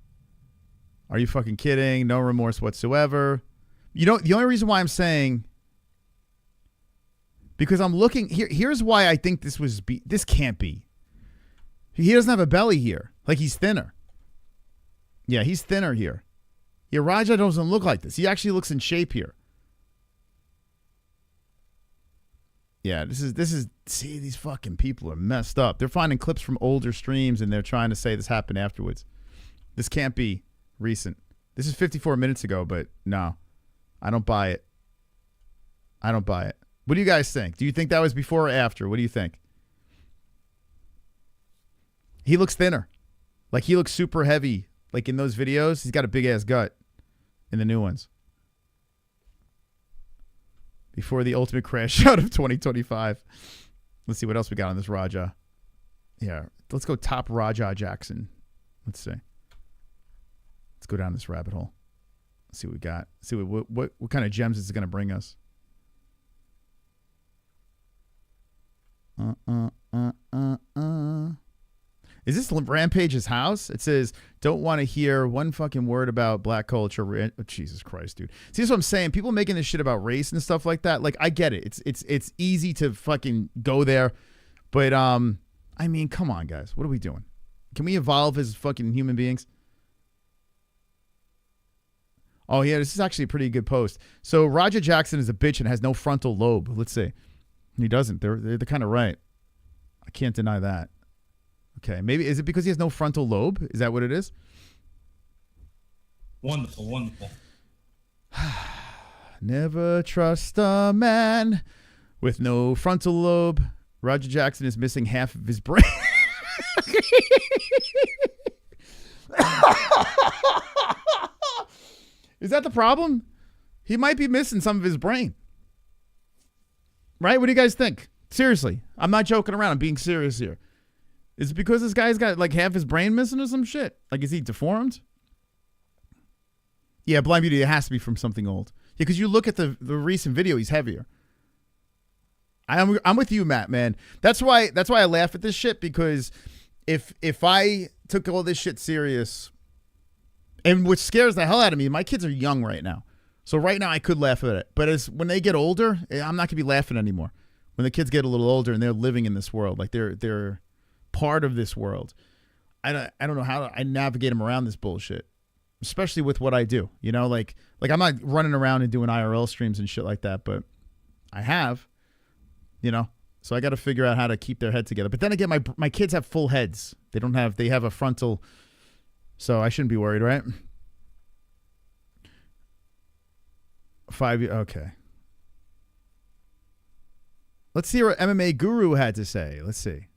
Speaker 3: Are you fucking kidding? No remorse whatsoever. You know, the only reason why I'm saying, because I'm looking here. Here's why I think this can't be. He doesn't have a belly here. Like, he's thinner. Yeah, he's thinner here. Yeah, Raja doesn't look like this. He actually looks in shape here. Yeah, this is. See, these fucking people are messed up. They're finding clips from older streams and they're trying to say this happened afterwards. This can't be recent. This is 54 minutes ago, but no, I don't buy it. I don't buy it. What do you guys think? Do you think that was before or after? What do you think? He looks thinner. Like, he looks super heavy. Like, in those videos, he's got a big-ass gut in the new ones. Before the ultimate crash out of 2025. Let's see what else we got on this Raja. Yeah, let's go top Raja Jackson. Let's see. Let's go down this rabbit hole. Let's see what we got. See what kind of gems is it going to bring us. Is this Rampage's house? It says, don't want to hear one fucking word about black culture. Oh, Jesus Christ, dude. See, that's what I'm saying. People making this shit about race and stuff like that. Like, I get it. It's easy to fucking go there. But, I mean, come on, guys. What are we doing? Can we evolve as fucking human beings? Oh, yeah, this is actually a pretty good post. So, Raja Jackson is a bitch and has no frontal lobe. Let's see. He doesn't. They're kind of right. I can't deny that. Okay, maybe is it because he has no frontal lobe? Is that what it is?
Speaker 4: Wonderful, wonderful.
Speaker 3: Never trust a man with no frontal lobe. Raja Jackson is missing half of his brain. Is that the problem? He might be missing some of his brain. Right? What do you guys think? Seriously. I'm not joking around. I'm being serious here. Is it because this guy's got like half his brain missing or some shit? Like, is he deformed? Yeah, Blind Beauty, it has to be from something old. Yeah, because you look at the recent video, he's heavier. I'm with you, Matt, man. That's why I laugh at this shit, because if I took all this shit serious, and what scares the hell out of me, my kids are young right now. So right now I could laugh at it. But when they get older, I'm not going to be laughing anymore. When the kids get a little older and they're living in this world, like they're part of this world. I don't know how I navigate them around this bullshit, especially with what I do. You know, like I'm not running around and doing IRL streams and shit like that, but I have, you know. So I got to figure out how to keep their head together. But then again, my kids have full heads. They have a frontal, so I shouldn't be worried, right? 5 years, okay. Let's see what MMA Guru had to say. Let's see.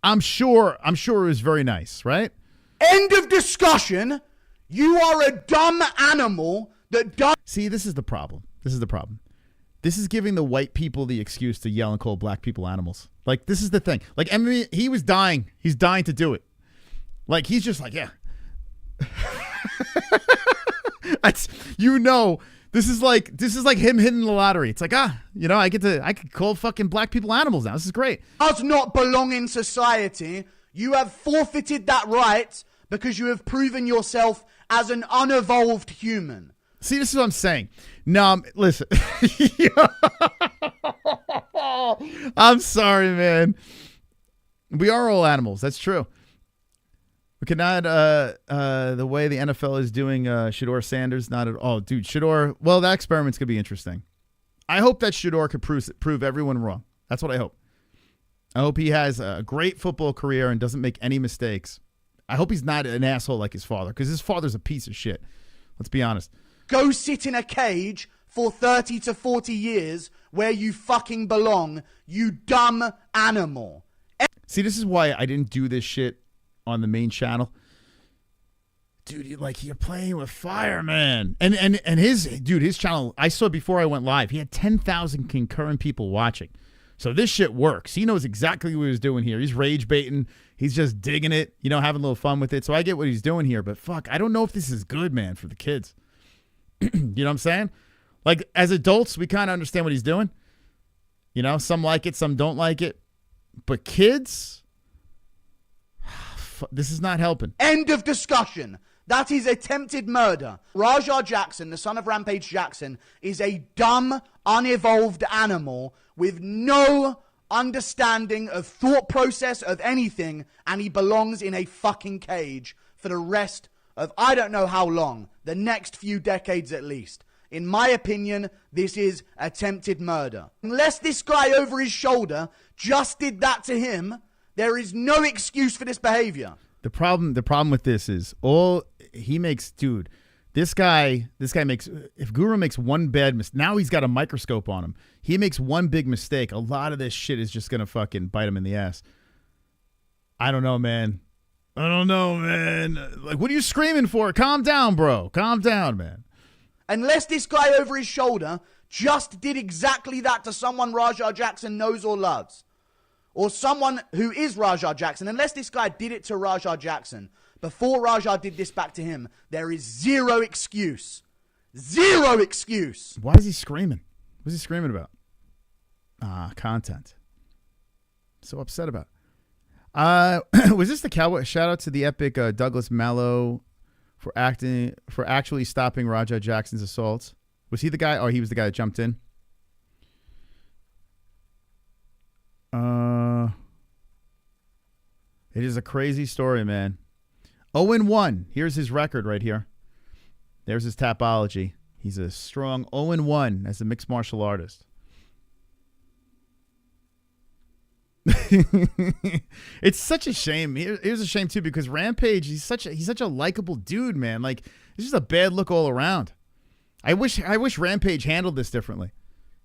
Speaker 3: I'm sure it was very nice, right?
Speaker 18: End of discussion. You are a dumb animal that does.
Speaker 3: See, this is the problem. This is giving the white people the excuse to yell and call black people animals. Like, this is the thing. Like, MMA, he was dying. He's dying to do it. Like, he's just like, yeah. This is like him hitting the lottery. It's like, I could call fucking black people animals now. This is great.
Speaker 18: Does not belong in society. You have forfeited that right because you have proven yourself as an unevolved human.
Speaker 3: See, this is what I'm saying. No, listen. I'm sorry, man. We are all animals. That's true. We cannot, the way the NFL is doing Shedeur Sanders, not at all. Dude, Shedeur, well, that experiment's going to be interesting. I hope that Shedeur could prove everyone wrong. That's what I hope. I hope he has a great football career and doesn't make any mistakes. I hope he's not an asshole like his father, because his father's a piece of shit. Let's be honest.
Speaker 18: Go sit in a cage for 30 to 40 years where you fucking belong, you dumb animal.
Speaker 3: See, this is why I didn't do this shit on the main channel. Dude, you're playing with fire, man. And his channel, I saw before I went live, he had 10,000 concurrent people watching. So this shit works. He knows exactly what he's doing here. He's rage baiting. He's just digging it, having a little fun with it. So I get what he's doing here, but fuck, I don't know if this is good, man, for the kids. You know what I'm saying? Like, as adults, we kind of understand what he's doing. Some like it, some don't like it. But kids, this is not helping.
Speaker 18: End of discussion. That is attempted murder. Rajah Jackson, the son of Rampage Jackson, is a dumb, unevolved animal with no understanding of thought process of anything, and he belongs in a fucking cage for the rest of I don't know how long, the next few decades at least. In my opinion, this is attempted murder. Unless this guy over his shoulder just did that to him, there is no excuse for this behavior.
Speaker 3: The problem with this is this guy makes, if Guru makes one bad mistake, now he's got a microscope on him. He makes one big mistake, a lot of this shit is just going to fucking bite him in the ass. I don't know, man. Like, what are you screaming for? Calm down, bro. Calm down, man.
Speaker 18: Unless this guy over his shoulder just did exactly that to someone Rajah Jackson knows or loves, or someone who is Rajah Jackson, unless this guy did it to Rajah Jackson before Rajah did this back to him, there is zero excuse. Zero excuse.
Speaker 3: Why is he screaming? What's he screaming about? Content. So upset about it. Was this the Cowboy? Shout out to the epic Douglas Mallow for actually stopping Rajah Jackson's assaults. Was he the guy? Oh, he was the guy that jumped in. It is a crazy story, man. 0-1. Here's his record right here. There's his Tapology. He's a strong 0-1 as a mixed martial artist. It's such a shame. Here's a shame too, because Rampage, he's such a likable dude, man. Like, it's just a bad look all around. I wish Rampage handled this differently.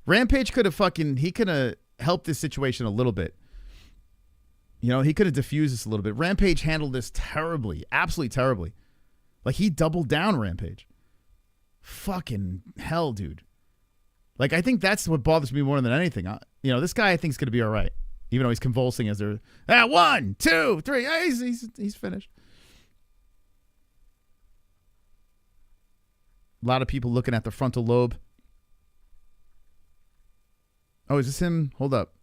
Speaker 3: Rampage could have helped this situation a little bit. He could have diffused this a little bit. Rampage handled this terribly, absolutely terribly. Like, he doubled down Rampage. Fucking hell, dude. Like, I think that's what bothers me more than anything. This guy I think is going to be all right. Even though he's convulsing as they're 1, 2, 3. He's finished. A lot of people looking at the frontal lobe. Oh, is this him? Hold up.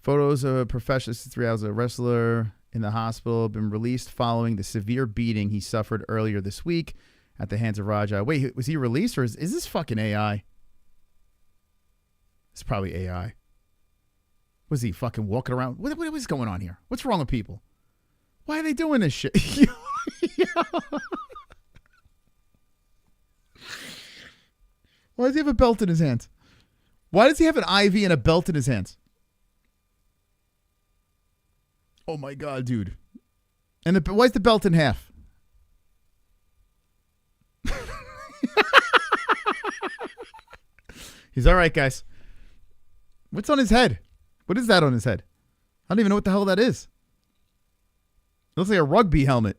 Speaker 3: Photos of a professional 3 hours, a wrestler in the hospital, been released following the severe beating he suffered earlier this week at the hands of Raja. Wait, was he released or is this fucking AI? It's probably AI. Was he fucking walking around? What is going on here? What's wrong with people? Why are they doing this shit? Why does he have a belt in his hands? Why does he have an IV and a belt in his hands? Oh my God, dude. And why is the belt in half? He's all right, guys. What's on his head? What is that on his head? I don't even know what the hell that is. It looks like a rugby helmet.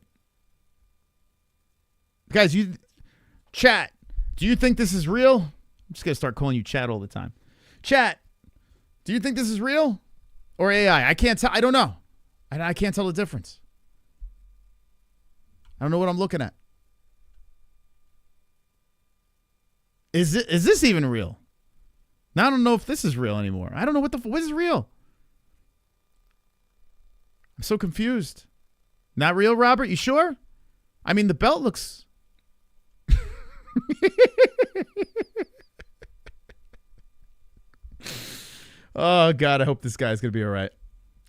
Speaker 3: Guys, chat, do you think this is real? I'm just going to start calling you chat all the time. Chat, do you think this is real or AI? I can't tell. I don't know. I can't tell the difference. I don't know what I'm looking at. Is this even real? Now I don't know if this is real anymore. I don't know what is real. I'm so confused. Not real, Robert? You sure? I mean, the belt looks... Oh, God, I hope this guy's going to be all right.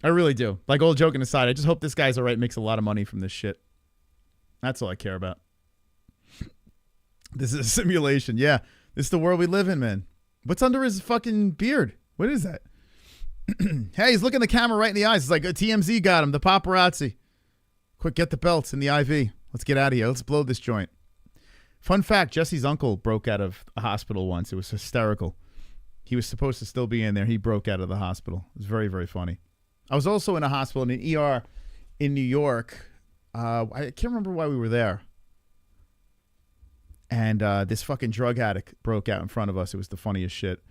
Speaker 3: I really do. Like, all joking aside, I just hope this guy's all right, makes a lot of money from this shit. That's all I care about. This is a simulation. Yeah, this is the world we live in, man. What's under his fucking beard? What is that? Hey, he's looking the camera right in the eyes. It's like a TMZ got him, the paparazzi. Quick, get the belts in the IV. Let's get out of here. Let's blow this joint. Fun fact, Jesse's uncle broke out of a hospital once. It was hysterical. He was supposed to still be in there. He broke out of the hospital. It was very, very funny. I was also in a hospital, in an ER in New York. I can't remember why we were there. And this fucking drug addict broke out in front of us. It was the funniest shit.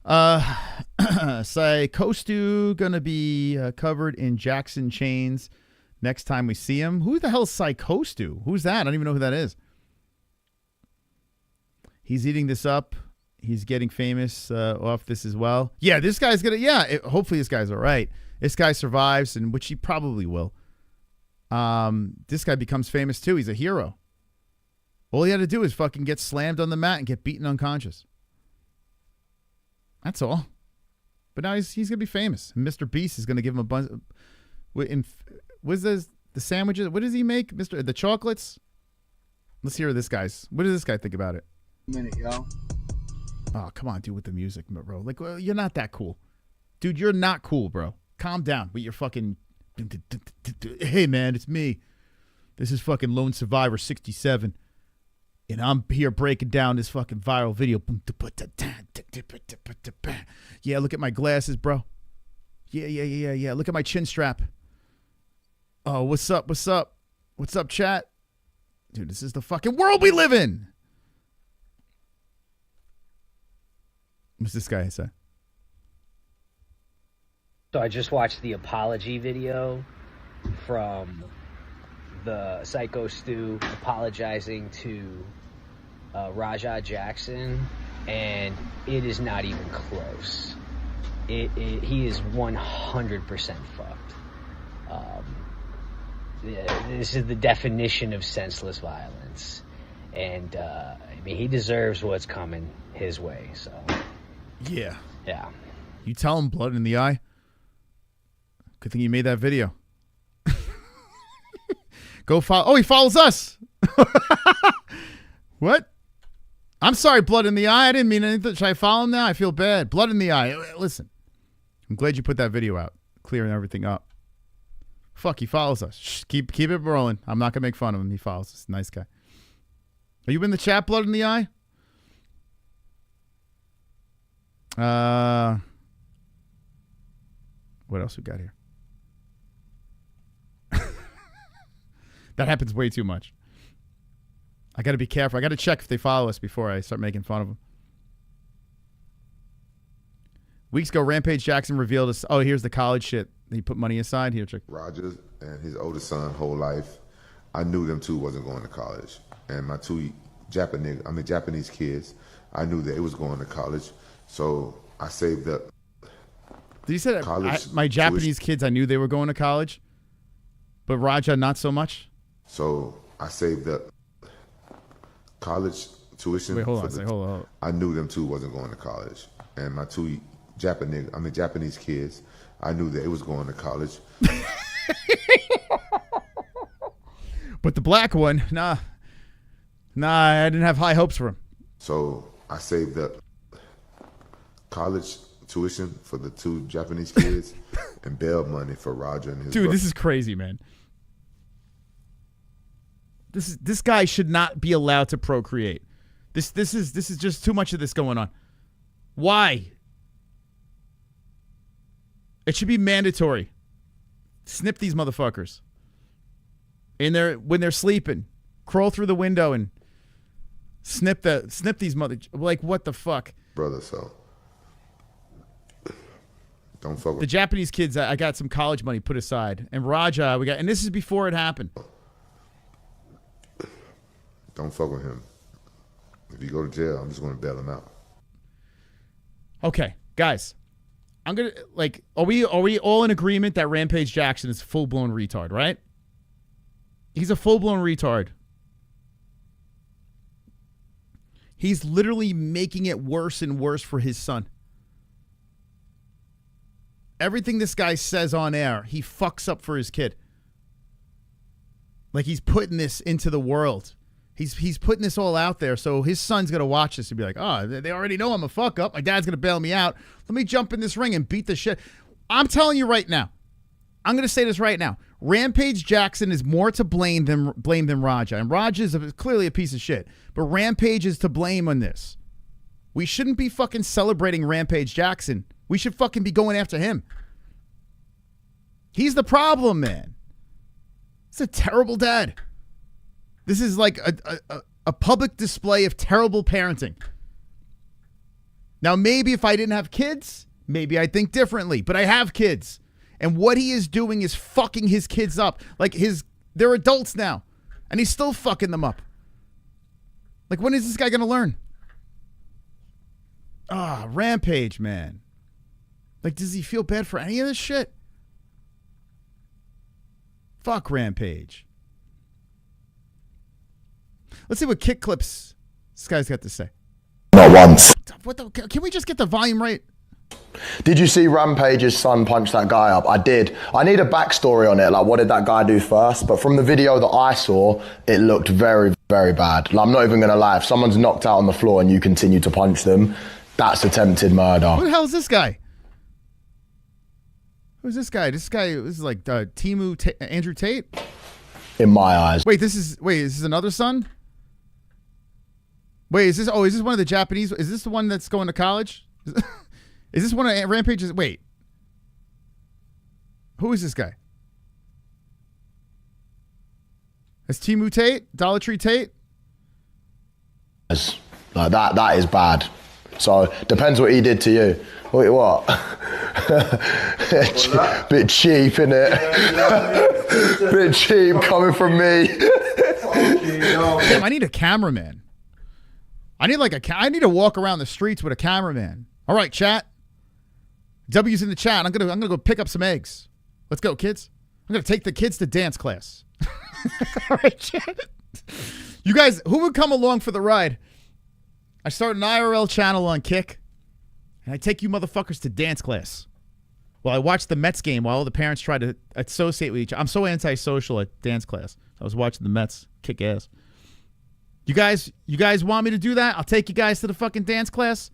Speaker 3: Say, COSTA gonna be covered in Jackson chains next time we see him. Who the hell is COSTA? Who's that? I don't even know who that is. He's eating this up. He's getting famous off this as well. Yeah, this guy's gonna. Yeah, hopefully this guy's all right. This guy survives, and which he probably will. This guy becomes famous too. He's a hero. All he had to do is fucking get slammed on the mat and get beaten unconscious. That's all. But now he's gonna be famous. And Mr. Beast is gonna give him a bunch. What's the sandwiches? What does he make, the chocolates? Let's hear this guy's. What does this guy think about it?
Speaker 19: Minute, yo.
Speaker 3: Oh, come on, dude, with the music, bro. Like, well, you're not that cool, dude. You're not cool, bro. Calm down with your fucking. Hey, man, it's me. This is fucking Lone Survivor 67. And I'm here breaking down this fucking viral video. Yeah, look at my glasses, bro. Yeah. Look at my chin strap. Oh, what's up? What's up? What's up, chat? Dude, this is the fucking world we live in. What's this guy say?
Speaker 20: So I just watched the apology video from the Psycho Stu apologizing to Raja Jackson, and it is not even close. He is 100% fucked. This is the definition of senseless violence, and I mean, he deserves what's coming his way. So
Speaker 3: yeah.
Speaker 20: You
Speaker 3: tell him, blood in the eye. Good thing you made that video. Go follow. Oh, he follows us. What? I'm sorry, blood in the eye. I didn't mean anything. Should I follow him now? I feel bad. Blood in the eye. Listen, I'm glad you put that video out, clearing everything up. Fuck, he follows us. Shh, keep it rolling. I'm not gonna make fun of him. He follows us. Nice guy. Are you in the chat, blood in the eye? What else we got here? That happens way too much. I got to be careful. I got to check if they follow us before I start making fun of them. Weeks ago, Rampage Jackson revealed us. Oh, here's the college shit. He put money aside. Here, check.
Speaker 15: Rogers and his oldest son, whole life, I knew them two wasn't going to college. and my two Japanese kids, I knew that it was going to college, so I saved up.
Speaker 3: Did you say that my Japanese kids, I knew they were going to college, but Raja not so much?
Speaker 15: So I saved up college tuition.
Speaker 3: Wait, hold on.
Speaker 15: I knew them two wasn't going to college, and my two Japanese kids, I knew that it was going to college.
Speaker 3: But the black one, nah, I didn't have high hopes for him.
Speaker 15: So I saved up college tuition for the two Japanese kids and bail money for Roger and his brother.
Speaker 3: This is crazy, man. This guy should not be allowed to procreate. This is just too much of this going on. Why? It should be mandatory. Snip these motherfuckers. When they're sleeping, crawl through the window and snip these like what the fuck,
Speaker 15: brother. So don't fuck with
Speaker 3: the Japanese kids. I got some college money put aside, and Raja and this is before it happened.
Speaker 15: Don't fuck with him. If you go to jail, I'm just going to bail him out.
Speaker 3: Okay, guys, I'm gonna are we all in agreement that Rampage Jackson is a full blown retard, right? He's a full-blown retard. He's literally making it worse and worse for his son. Everything this guy says on air, he fucks up for his kid. Like he's putting this into the world. He's putting this all out there, so his son's going to watch this and be like, oh, they already know I'm a fuck up. My dad's going to bail me out. Let me jump in this ring and beat the shit. I'm telling you right now. I'm going to say this right now. Rampage Jackson is more to blame than Raja. And Raja is clearly a piece of shit. But Rampage is to blame on this. We shouldn't be fucking celebrating Rampage Jackson. We should fucking be going after him. He's the problem, man. He's a terrible dad. This is like a public display of terrible parenting. Now, maybe if I didn't have kids, maybe I'd think differently. But I have kids. And what he is doing is fucking his kids up. Like they're adults now. And he's still fucking them up. Like, when is this guy going to learn? Rampage, man. Like, does he feel bad for any of this shit? Fuck Rampage. Let's see what kick clips this guy's got to say.
Speaker 19: Not once.
Speaker 3: Can we just get the volume right?
Speaker 19: Did you see Rampage's son punch that guy up? I did. I need a backstory on it. Like, what did that guy do first? But from the video that I saw, it looked very, very bad. Like, I'm not even going to lie. If someone's knocked out on the floor and you continue to punch them, that's attempted murder.
Speaker 3: Who the hell is this guy? Who's this guy? This is like Andrew Tate?
Speaker 19: In my eyes.
Speaker 3: Wait, is this another son? Wait, is this one of the Japanese? Is this the one that's going to college? Is this one of Rampage's? Wait. Who is this guy? Is Timu Tate? Dollar Tree Tate?
Speaker 19: Like that is bad. So, depends what he did to you. Wait, what? Bit cheap, innit? Bit cheap coming from me.
Speaker 3: Damn, I need a cameraman. I need to walk around the streets with a cameraman. All right, chat. W's in the chat. I'm gonna go pick up some eggs. Let's go, kids. I'm gonna take the kids to dance class. All right, chat. You guys, who would come along for the ride? I start an IRL channel on Kick, and I take you motherfuckers to dance class. Well, I watched the Mets game while all the parents tried to associate with each other. I'm so antisocial at dance class. I was watching the Mets kick ass. You guys want me to do that? I'll take you guys to the fucking dance class.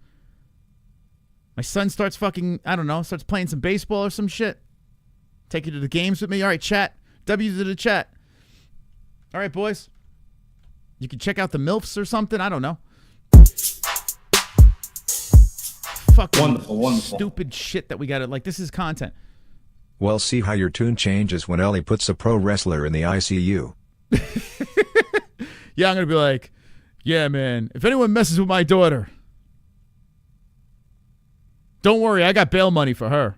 Speaker 3: My son starts starts playing some baseball or some shit. Take you to the games with me. All right, chat. W to the chat. All right, boys. You can check out the MILFs or something. I don't know. Fucking
Speaker 4: wonderful.
Speaker 3: Stupid shit that we got to, this is content.
Speaker 7: Well, see how your tune changes when Ellie puts a pro wrestler in the ICU.
Speaker 3: Yeah, I'm going to be like, yeah, man, if anyone messes with my daughter, don't worry, I got bail money for her.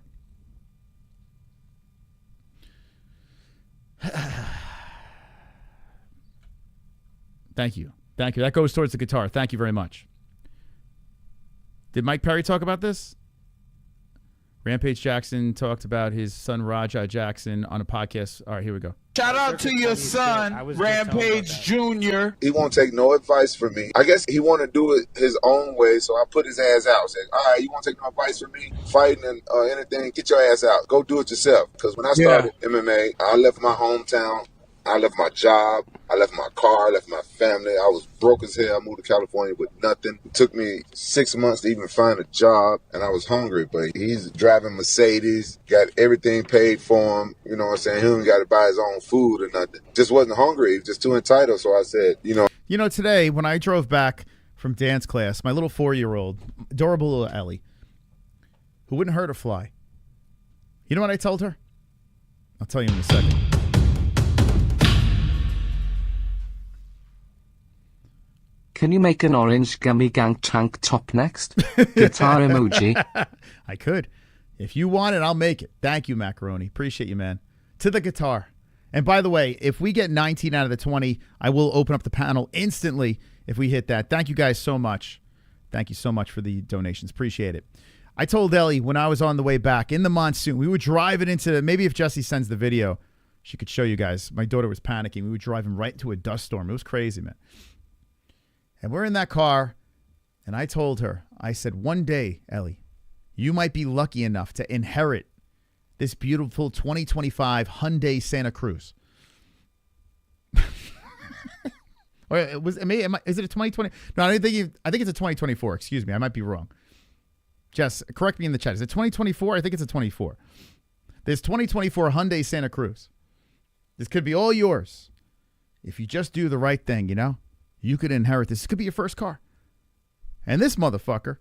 Speaker 3: Thank you. Thank you. That goes towards the guitar. Thank you very much. Did Mike Perry talk about this? Rampage Jackson talked about his son Raja Jackson on a podcast. All right, here we go.
Speaker 21: Shout out to your son, Rampage Jr.
Speaker 15: He won't take no advice from me. I guess he want to do it his own way, so I put his ass out. Said, all right, you want to take no advice from me? Fighting and anything, get your ass out. Go do it yourself. Because when I started MMA, I left my hometown. I left my job. I left my car. I left my family. I was broke as hell. I moved to California with nothing. It took me 6 months to even find a job, and I was hungry. But he's driving Mercedes, got everything paid for him. You know what I'm saying? He don't got to buy his own food or nothing. Just wasn't hungry. He was just too entitled. So I said, you know.
Speaker 3: Today when I drove back from dance class, my little 4-year-old, adorable little Ellie, who wouldn't hurt a fly. You know what I told her? I'll tell you in a second.
Speaker 6: Can you make an orange gummy gang tank top next? Guitar emoji.
Speaker 3: I could. If you want it, I'll make it. Thank you, Macaroni. Appreciate you, man. To the guitar. And by the way, if we get 19 out of the 20, I will open up the panel instantly if we hit that. Thank you guys so much. Thank you so much for the donations. Appreciate it. I told Ellie when I was on the way back in the monsoon, we were driving into, maybe if Jesse sends the video, she could show you guys. My daughter was panicking. We were driving right into a dust storm. It was crazy, man. And we're in that car, and I told her, I said, one day, Ellie, you might be lucky enough to inherit this beautiful 2025 Hyundai Santa Cruz. Or is it a 2020? No, I think it's a 2024. Excuse me, I might be wrong. Jess, correct me in the chat. Is it 2024? I think it's a 24. There's 2024 Hyundai Santa Cruz. This could be all yours if you just do the right thing, you know? You could inherit this. This could be your first car. And this motherfucker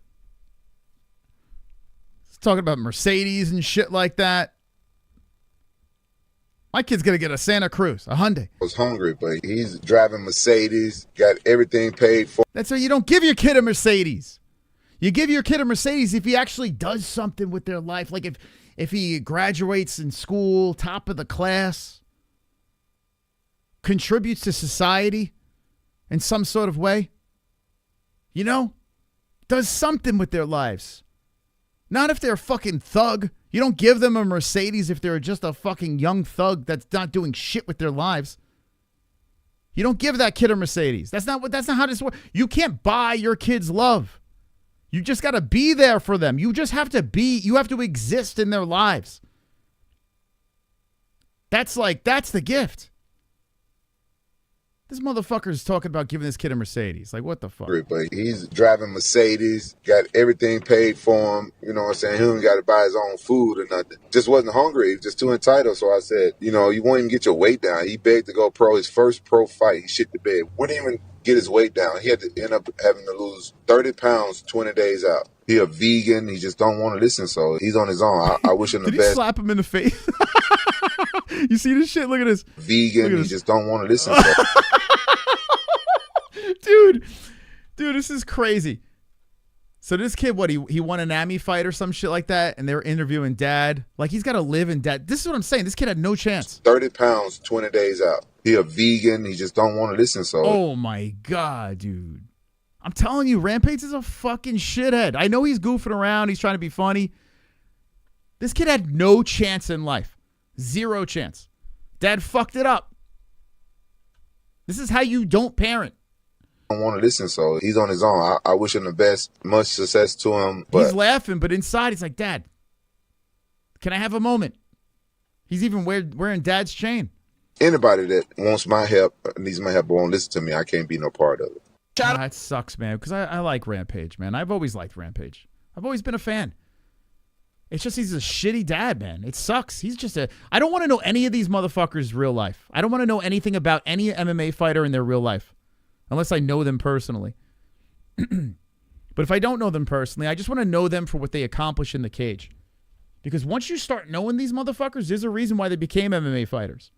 Speaker 3: is talking about Mercedes and shit like that. My kid's going to get a Santa Cruz, a Hyundai.
Speaker 15: I was hungry, but he's driving Mercedes, got everything paid for.
Speaker 3: That's why you don't give your kid a Mercedes. You give your kid a Mercedes if he actually does something with their life. Like if he graduates in school, top of the class, contributes to society in some sort of way, you know, does something with their lives. Not if they're a fucking thug. You don't give them a Mercedes if they're just a fucking young thug that's not doing shit with their lives. You don't give that kid a Mercedes. That's not how this works. You can't buy your kids love. You just got to be there for them. You just have to you have to exist in their lives. That's the gift. This motherfucker's talking about giving this kid a Mercedes. Like, what the fuck?
Speaker 15: But he's driving Mercedes, got everything paid for him. You know what I'm saying? He don't got to buy his own food or nothing. Just wasn't hungry. He was just too entitled. So I said, you won't even get your weight down. He begged to go pro. His first pro fight, he shit the bed. Wouldn't even get his weight down. He had to end up having to lose 30 pounds 20 days out. He a vegan. He just don't want to listen. So he's on his own. I wish him the
Speaker 3: best.
Speaker 15: best.
Speaker 3: Did he slap him in the face? You see this shit? Look at this.
Speaker 15: Vegan. He just don't want to listen. So.
Speaker 3: Dude, this is crazy. So this kid, what, he won an AMI fight or some shit like that, and they were interviewing dad. Like, he's got to live in dad. This is what I'm saying. This kid had no chance.
Speaker 15: 30 pounds 20 days out. He a vegan. He just don't want to listen. So.
Speaker 3: Oh, my God, dude. I'm telling you, Rampage is a fucking shithead. I know he's goofing around. He's trying to be funny. This kid had no chance in life. Zero chance. Dad fucked it up. This is how you don't parent.
Speaker 15: Don't want to listen, so he's on his own. I wish him the best. Much success to him. But
Speaker 3: he's laughing, but inside he's like, Dad, can I have a moment? He's even wearing Dad's chain.
Speaker 15: Anybody that wants my help, needs my help, but won't listen to me, I can't be no part of it.
Speaker 3: That sucks, man, because I like Rampage, man. I've always liked Rampage. I've always been a fan. It's just he's a shitty dad, man. It sucks. He's just I don't want to know any of these motherfuckers' real life. I don't want to know anything about any MMA fighter in their real life. Unless I know them personally. But if I don't know them personally, I just want to know them for what they accomplish in the cage. Because once you start knowing these motherfuckers, there's a reason why they became MMA fighters.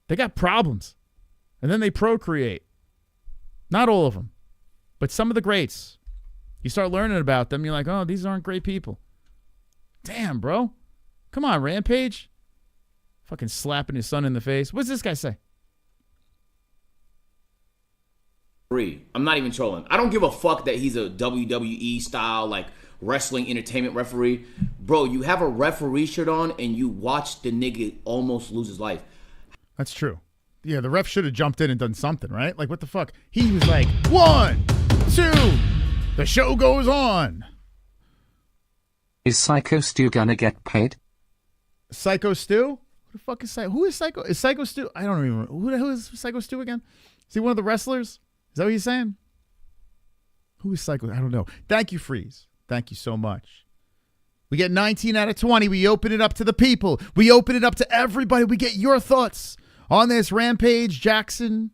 Speaker 3: They got problems. And then they procreate. Not all of them. But some of the greats. You start learning about them, you're like, oh, these aren't great people. Damn, bro. Come on, Rampage. Fucking slapping his son in the face. What's this guy say?
Speaker 2: I'm not even trolling. I don't give a fuck that he's a WWE style, like, wrestling entertainment referee. Bro, you have a referee shirt on and you watch the nigga almost lose his life.
Speaker 3: That's true. Yeah, the ref should have jumped in and done something, right? Like, what the fuck? He was like, 1, 2, the show goes on.
Speaker 6: Is Psycho Stu gonna get paid?
Speaker 3: Psycho Stu? Who the fuck is Psycho? Who is Psycho? Is Psycho Stu? I don't even remember. Who is Psycho Stu again? Is he one of the wrestlers? Is that what he's saying? Who is Psycho? I don't know. Thank you, Freeze. Thank you so much. We get 19 out of 20. We open it up to the people. We open it up to everybody. We get your thoughts on this Rampage Jackson,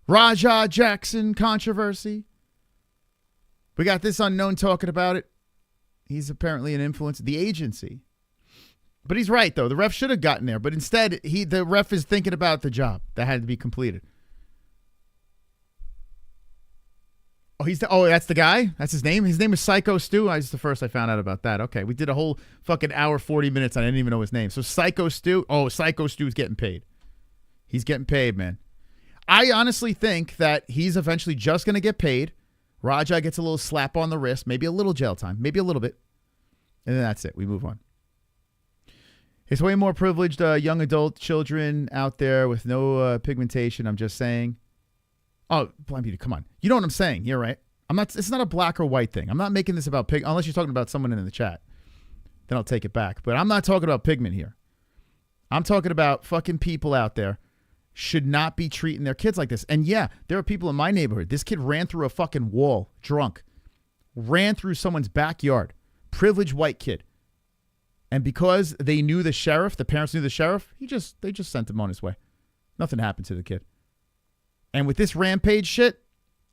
Speaker 3: Raja Jackson controversy. We got this unknown talking about it. He's apparently an influencer. The agency. But he's right, though. The ref should have gotten there. But instead, the ref is thinking about the job that had to be completed. Oh, that's the guy? That's his name? His name is Psycho Stu? That's the first I found out about that. Okay, we did a whole fucking hour, 40 minutes. I didn't even know his name. So Psycho Stu? Oh, Psycho Stu's getting paid. He's getting paid, man. I honestly think that he's eventually just going to get paid. Raja gets a little slap on the wrist, maybe a little jail time, maybe a little bit. And then that's it. We move on. It's way more privileged young adult children out there with no pigmentation, I'm just saying. Oh, Blind Beauty, come on. You know what I'm saying here, right? It's not a black or white thing. I'm not making this about pig, unless you're talking about someone in the chat. Then I'll take it back. But I'm not talking about pigment here. I'm talking about fucking people out there should not be treating their kids like this. And yeah, there are people in my neighborhood. This kid ran through a fucking wall, drunk. Ran through someone's backyard. Privileged white kid. And because they knew the sheriff, the parents knew the sheriff, they just sent him on his way. Nothing happened to the kid. And with this Rampage shit,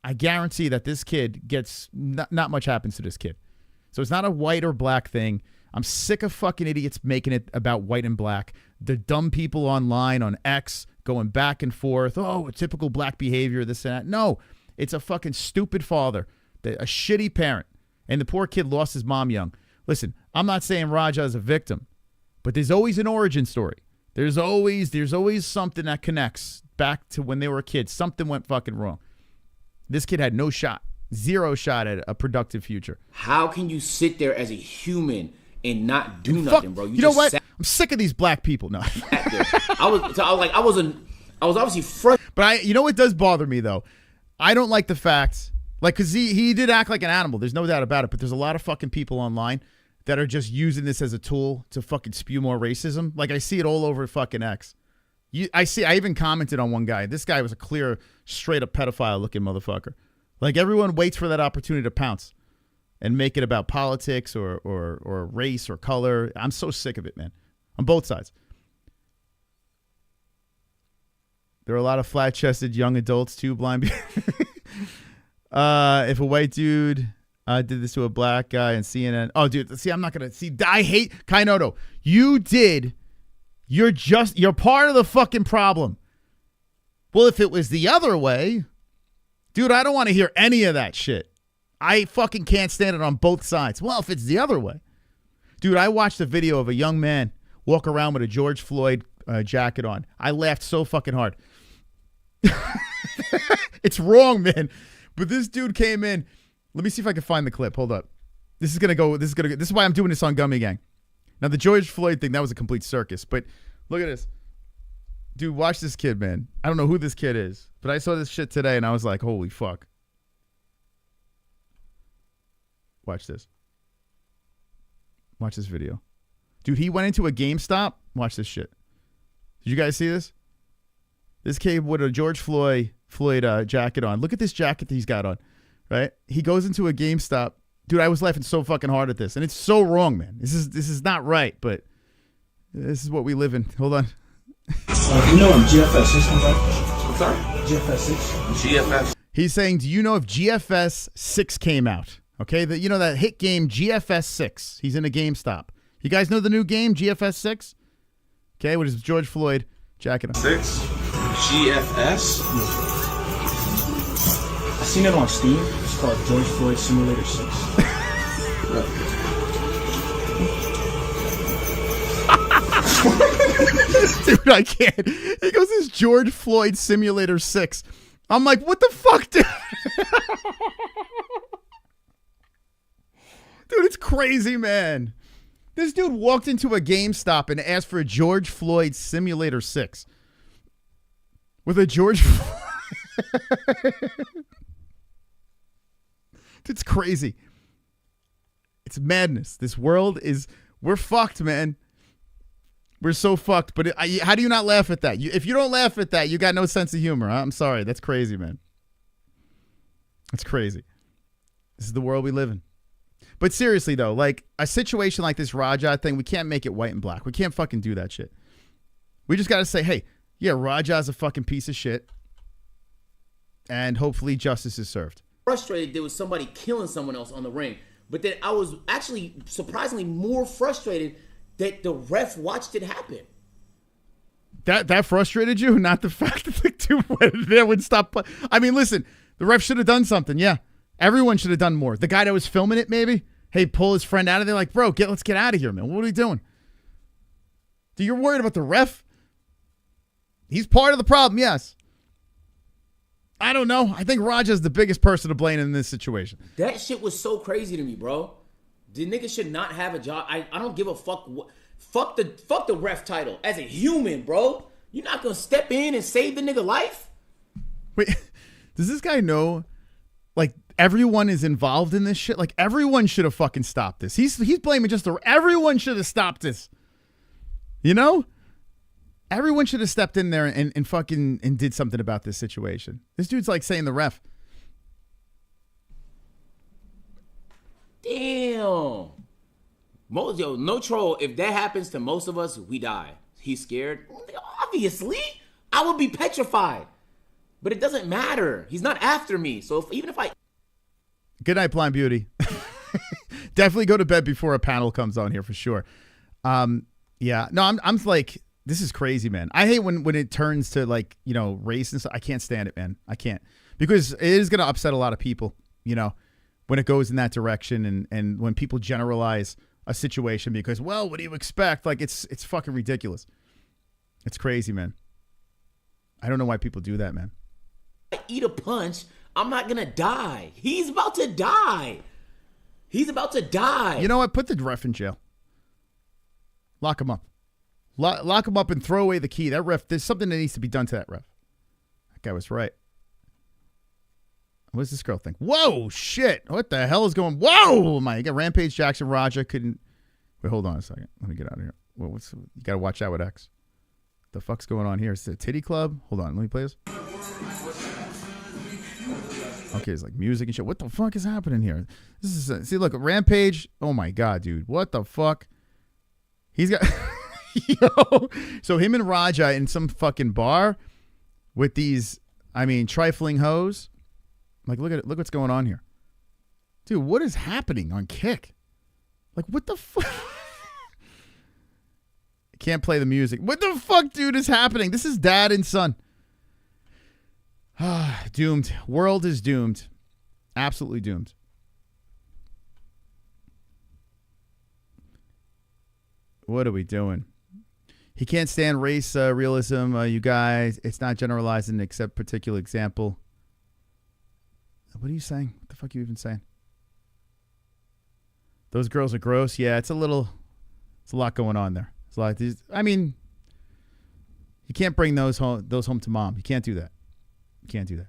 Speaker 3: I guarantee that this kid gets, not much happens to this kid. So it's not a white or black thing. I'm sick of fucking idiots making it about white and black. The dumb people online on X going back and forth. Oh, typical black behavior, this and that. No, it's a fucking stupid father, a shitty parent. And the poor kid lost his mom young. Listen, I'm not saying Raja is a victim, but there's always an origin story. There's always something that connects back to when they were a kid. Something went fucking wrong. This kid had no shot, zero shot at a productive future.
Speaker 2: How can you sit there as a human and not do nothing, bro?
Speaker 3: You know what? I'm sick of these black people. No,
Speaker 2: I was obviously frustrated.
Speaker 3: But you know what does bother me though? I don't like the fact, like, because he did act like an animal. There's no doubt about it. But there's a lot of fucking people online that are just using this as a tool to fucking spew more racism. Like, I see it all over fucking X. I even commented on one guy. This guy was a clear, straight up pedophile looking motherfucker. Like, everyone waits for that opportunity to pounce and make it about politics or race or color. I'm so sick of it, man. On both sides. There are a lot of flat-chested young adults too, Blind. If a white dude did this to a black guy in CNN. Oh, dude, see, I'm not going to see. I hate Kainoto. You did. You're part of the fucking problem. Well, if it was the other way, dude, I don't want to hear any of that shit. I fucking can't stand it on both sides. Well, if it's the other way. Dude, I watched a video of a young man walk around with a George Floyd jacket on. I laughed so fucking hard. It's wrong, man. But this dude came in. Let me see if I can find the clip. Hold up. This is why I'm doing this on Gummy Gang. Now, the George Floyd thing, that was a complete circus. But look at this. Dude, watch this kid, man. I don't know who this kid is. But I saw this shit today, and I was like, holy fuck. Watch this. Watch this video. Dude, he went into a GameStop. Watch this shit. Did you guys see this? This kid with a George Floyd jacket on. Look at this jacket that he's got on. Right? He goes into a GameStop. Dude, I was laughing so fucking hard at this. And it's so wrong, man. This is not right, but this is what we live in. Hold on.
Speaker 22: You know if GFS 6 comes out? I'm sorry? GFS 6?
Speaker 3: GFS. He's saying, do you know if GFS 6 came out? Okay, you know that hit game GFS 6. He's in a GameStop. You guys know the new game, GFS 6? Okay, what is George Floyd jacket on?
Speaker 22: 6? GFS? I seen it on Steam. It's called George Floyd Simulator 6.
Speaker 3: Dude, I can't. He goes, this George Floyd Simulator 6. I'm like, what the fuck, dude? Dude, it's crazy, man. This dude walked into a GameStop and asked for a George Floyd Simulator 6. With a George It's crazy. It's madness. This world is... We're fucked, man. We're so fucked. But how do you not laugh at that? If you don't laugh at that, you got no sense of humor. Huh? I'm sorry. That's crazy, man. That's crazy. This is the world we live in. But seriously, though, like a situation like this Raja thing, we can't make it white and black. We can't fucking do that shit. We just got to say, hey, yeah, Raja's a fucking piece of shit. And hopefully justice is served.
Speaker 2: Frustrated there was somebody killing someone else on the ring. But then I was actually surprisingly more frustrated that the ref watched it happen.
Speaker 3: That frustrated you? Not the fact that the dude went there would stop. I mean, listen, the ref should have done something. Yeah. Everyone should have done more. The guy that was filming it, maybe, hey, pull his friend out of there. Like, bro, let's get out of here, man. What are we doing? Dude, you're worried about the ref? He's part of the problem, yes. I don't know. I think Raja's the biggest person to blame in this situation.
Speaker 2: That shit was so crazy to me, bro. The nigga should not have a job. I don't give a fuck. Fuck the ref title. As a human, bro, you're not gonna step in and save the nigga life.
Speaker 3: Wait, does this guy know? Like everyone is involved in this shit. Like everyone should have fucking stopped this. He's blaming just everyone should have stopped this. You know? Everyone should have stepped in there and fucking and did something about this situation. This dude's like saying the ref.
Speaker 2: Damn. No troll. If that happens to most of us, we die. He's scared. Obviously, I would be petrified. But it doesn't matter. He's not after me. So even if I...
Speaker 3: Good night, Blind Beauty. Definitely go to bed before a panel comes on here for sure. Yeah. No, I'm like... This is crazy, man. I hate when it turns to like, you know, race and stuff. I can't stand it, man. I can't. Because it is going to upset a lot of people, you know, when it goes in that direction and when people generalize a situation because, well, what do you expect? Like, it's fucking ridiculous. It's crazy, man. I don't know why people do that, man.
Speaker 2: I eat a punch, I'm not going to die. He's about to die. He's about to die.
Speaker 3: You know what? Put the ref in jail. Lock him up. Lock him up and throw away the key. That ref, there's something that needs to be done to that ref. That guy was right. What does this girl think? Whoa, shit. What the hell is going? Whoa, my God. Rampage Jackson Raja couldn't. Wait, hold on a second. Let me get out of here. You got to watch out with X. The fuck's going on here? Is it a titty club? Hold on. Let me play this. Okay, it's like music and shit. What the fuck is happening here? This is see, look, Rampage. Oh my God, dude. What the fuck? He's got. Yo. So him and Raja in some fucking bar with these, I mean, trifling hoes. Like, look at it. Look what's going on here. Dude, what is happening on Kick? Like, what the fuck? Can't play the music. What the fuck, dude, is happening? This is dad and son. Doomed. World is doomed. Absolutely doomed. What are we doing? He can't stand race realism, you guys. It's not generalizing except particular example. What are you saying? What the fuck are you even saying? Those girls are gross. Yeah, it's a lot going on there. It's a lot. I mean, you can't bring those home to mom. You can't do that. You can't do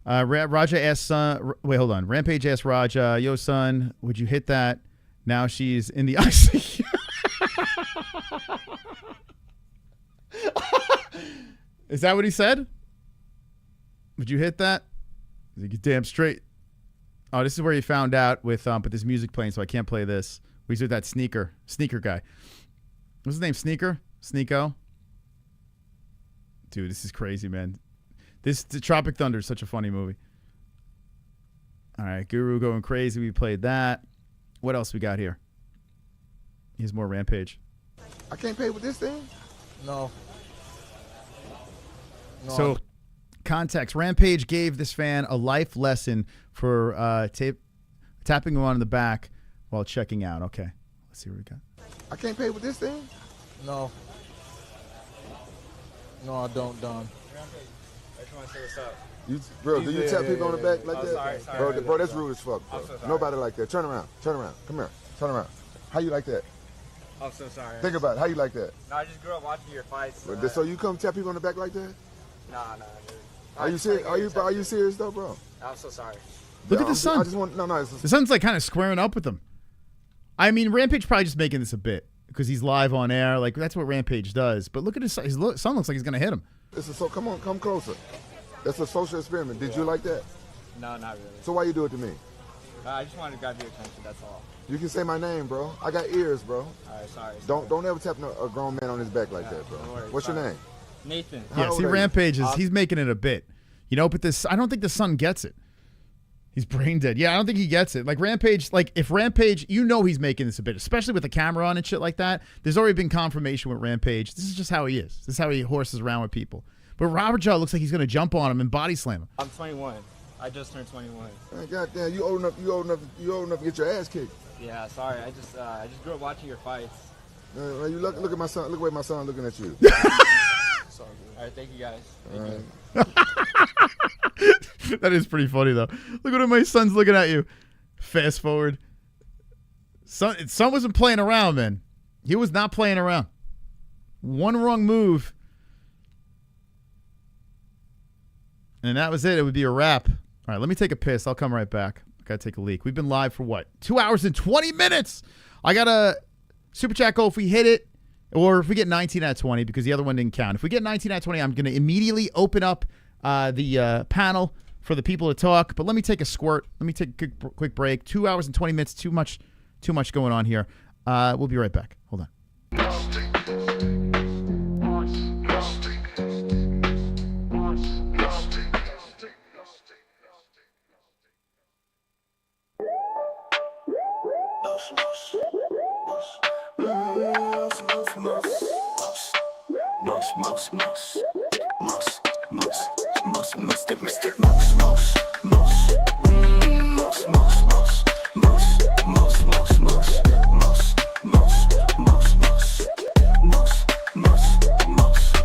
Speaker 3: that. Raja asked son. Wait, hold on. Rampage asked Raja, "Yo, son, would you hit that?" Now she's in the ICU. Is that what he said? Would you hit that? He's like, damn straight. Oh, this is where he found out with but there's music playing, so I can't play this. He's with that sneaker guy. What's his name? Sneeko? Dude, this is crazy, man. The Tropic Thunder is such a funny movie. All right, Guru going crazy. We played that. What else we got here? Here's more Rampage.
Speaker 15: I can't pay with this thing?
Speaker 9: No.
Speaker 3: So, context. Rampage gave this fan a life lesson for tapping him on the back while checking out. Okay. Let's see what we got.
Speaker 15: I can't pay with this thing?
Speaker 9: No. No, I don't, Don.
Speaker 5: just want to say what's up.
Speaker 15: Bro, do you tap people on the back like that?
Speaker 5: Sorry.
Speaker 15: Bro, that's rude as fuck, bro.
Speaker 5: I'm so sorry.
Speaker 15: Nobody like that. Turn around. Come here. Turn around. How you like that?
Speaker 5: I'm so sorry.
Speaker 15: Think about it. How you like that?
Speaker 5: No, I just grew up watching your fights.
Speaker 15: So you come tap people on the back like that?
Speaker 5: Nah, dude.
Speaker 15: Are you serious? Are you serious though, bro?
Speaker 5: I'm so sorry.
Speaker 3: Look at the son. The son's like kind of squaring up with him. I mean, Rampage probably just making this a bit because he's live on air. Like that's what Rampage does. But look at his son. His son looks like he's gonna hit him.
Speaker 15: Come closer. That's a social experiment. Did you like that?
Speaker 5: No, not really.
Speaker 15: So why you do it to me?
Speaker 5: I just wanted to grab your attention. That's all.
Speaker 15: You can say my name, bro. I got ears, bro.
Speaker 5: All right, sorry.
Speaker 15: Don't ever tap a grown man on his back like that, bro. What's your name?
Speaker 5: Nathan.
Speaker 3: Yeah, see, Rampage he's making it a bit, you know. But I don't think the son gets it. He's brain dead. Yeah, I don't think he gets it. Like Rampage, if Rampage, you know, he's making this a bit, especially with the camera on and shit like that. There's already been confirmation with Rampage. This is just how he is. This is how he horses around with people. But Robert Jaw looks like he's gonna jump on him and body slam him.
Speaker 5: I'm 21. I just turned 21.
Speaker 15: Man, goddamn, you old enough to get your ass kicked.
Speaker 5: Yeah, sorry. I just grew up watching your fights.
Speaker 15: You look at my son. Look at the way my son looking at you.
Speaker 5: All right, thank you guys. Thank you.
Speaker 3: That is pretty funny though. Look at my son's looking at you. Fast forward. Son wasn't playing around, man. He was not playing around. One wrong move, and that was it. It would be a wrap. All right, let me take a piss. I'll come right back. I gotta take a leak. We've been live for what? 2 hours and 20 minutes. I got a super chat goal if we hit it, or if we get 19 out of 20 because the other one didn't count. If we get 19 out of 20, I'm gonna immediately open up the panel for the people to talk. But let me take a squirt. Let me take a quick break. 2 hours and 20 minutes. Too much going on here. We'll be right back. Hold on.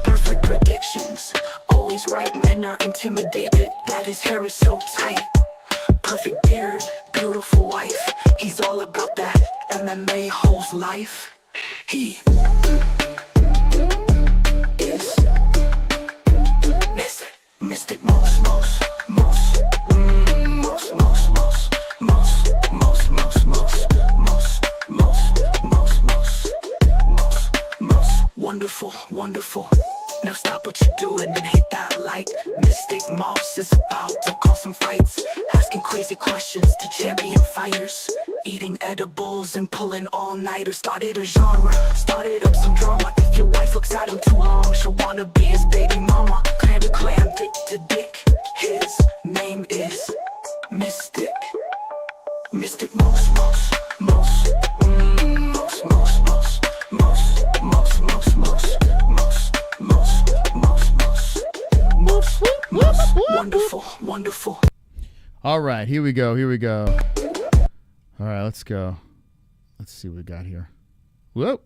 Speaker 10: Perfect predictions, always right, men are intimidated. That his hair is so tight. Perfect beard, beautiful wife. He's all about that MMA-HOLES life. He is Mystic Most. Wonderful. Now stop what you're doing and hit that like. Mystic Moss is about to cause some fights, asking crazy questions to champion fighters, eating edibles and pulling all-nighters. Started a genre, started up some drama. If your wife looks at him too long, she'll wanna be his baby mama. Clan to clan, dick to dick. His name is Mystic Moss. Wonderful.
Speaker 3: All right, here we go. All right, let's go. Let's see what we got here. Whoa.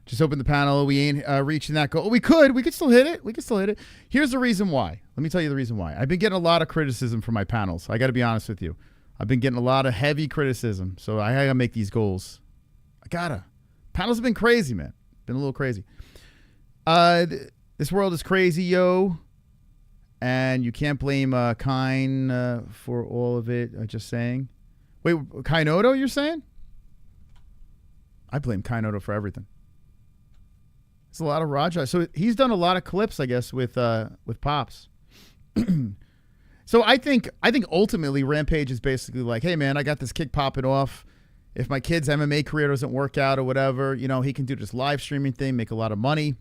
Speaker 3: Just open the panel. We ain't reaching that goal. We could still hit it. Here's the reason why. Let me tell you the reason why. I've been getting a lot of criticism from my panels. I got to be honest with you. I've been getting a lot of heavy criticism, so I got to make these goals. Panels have been crazy, man. Been a little crazy. This world is crazy, yo. And you can't blame Kine for all of it. Just saying. Wait, Kainoto, you're saying? I blame Kainoto for everything. It's a lot of Raja. So he's done a lot of clips, I guess, with Pops. So I think ultimately Rampage is basically like, hey man, I got this kick popping off. If my kid's MMA career doesn't work out or whatever, you know, he can do this live streaming thing, make a lot of money,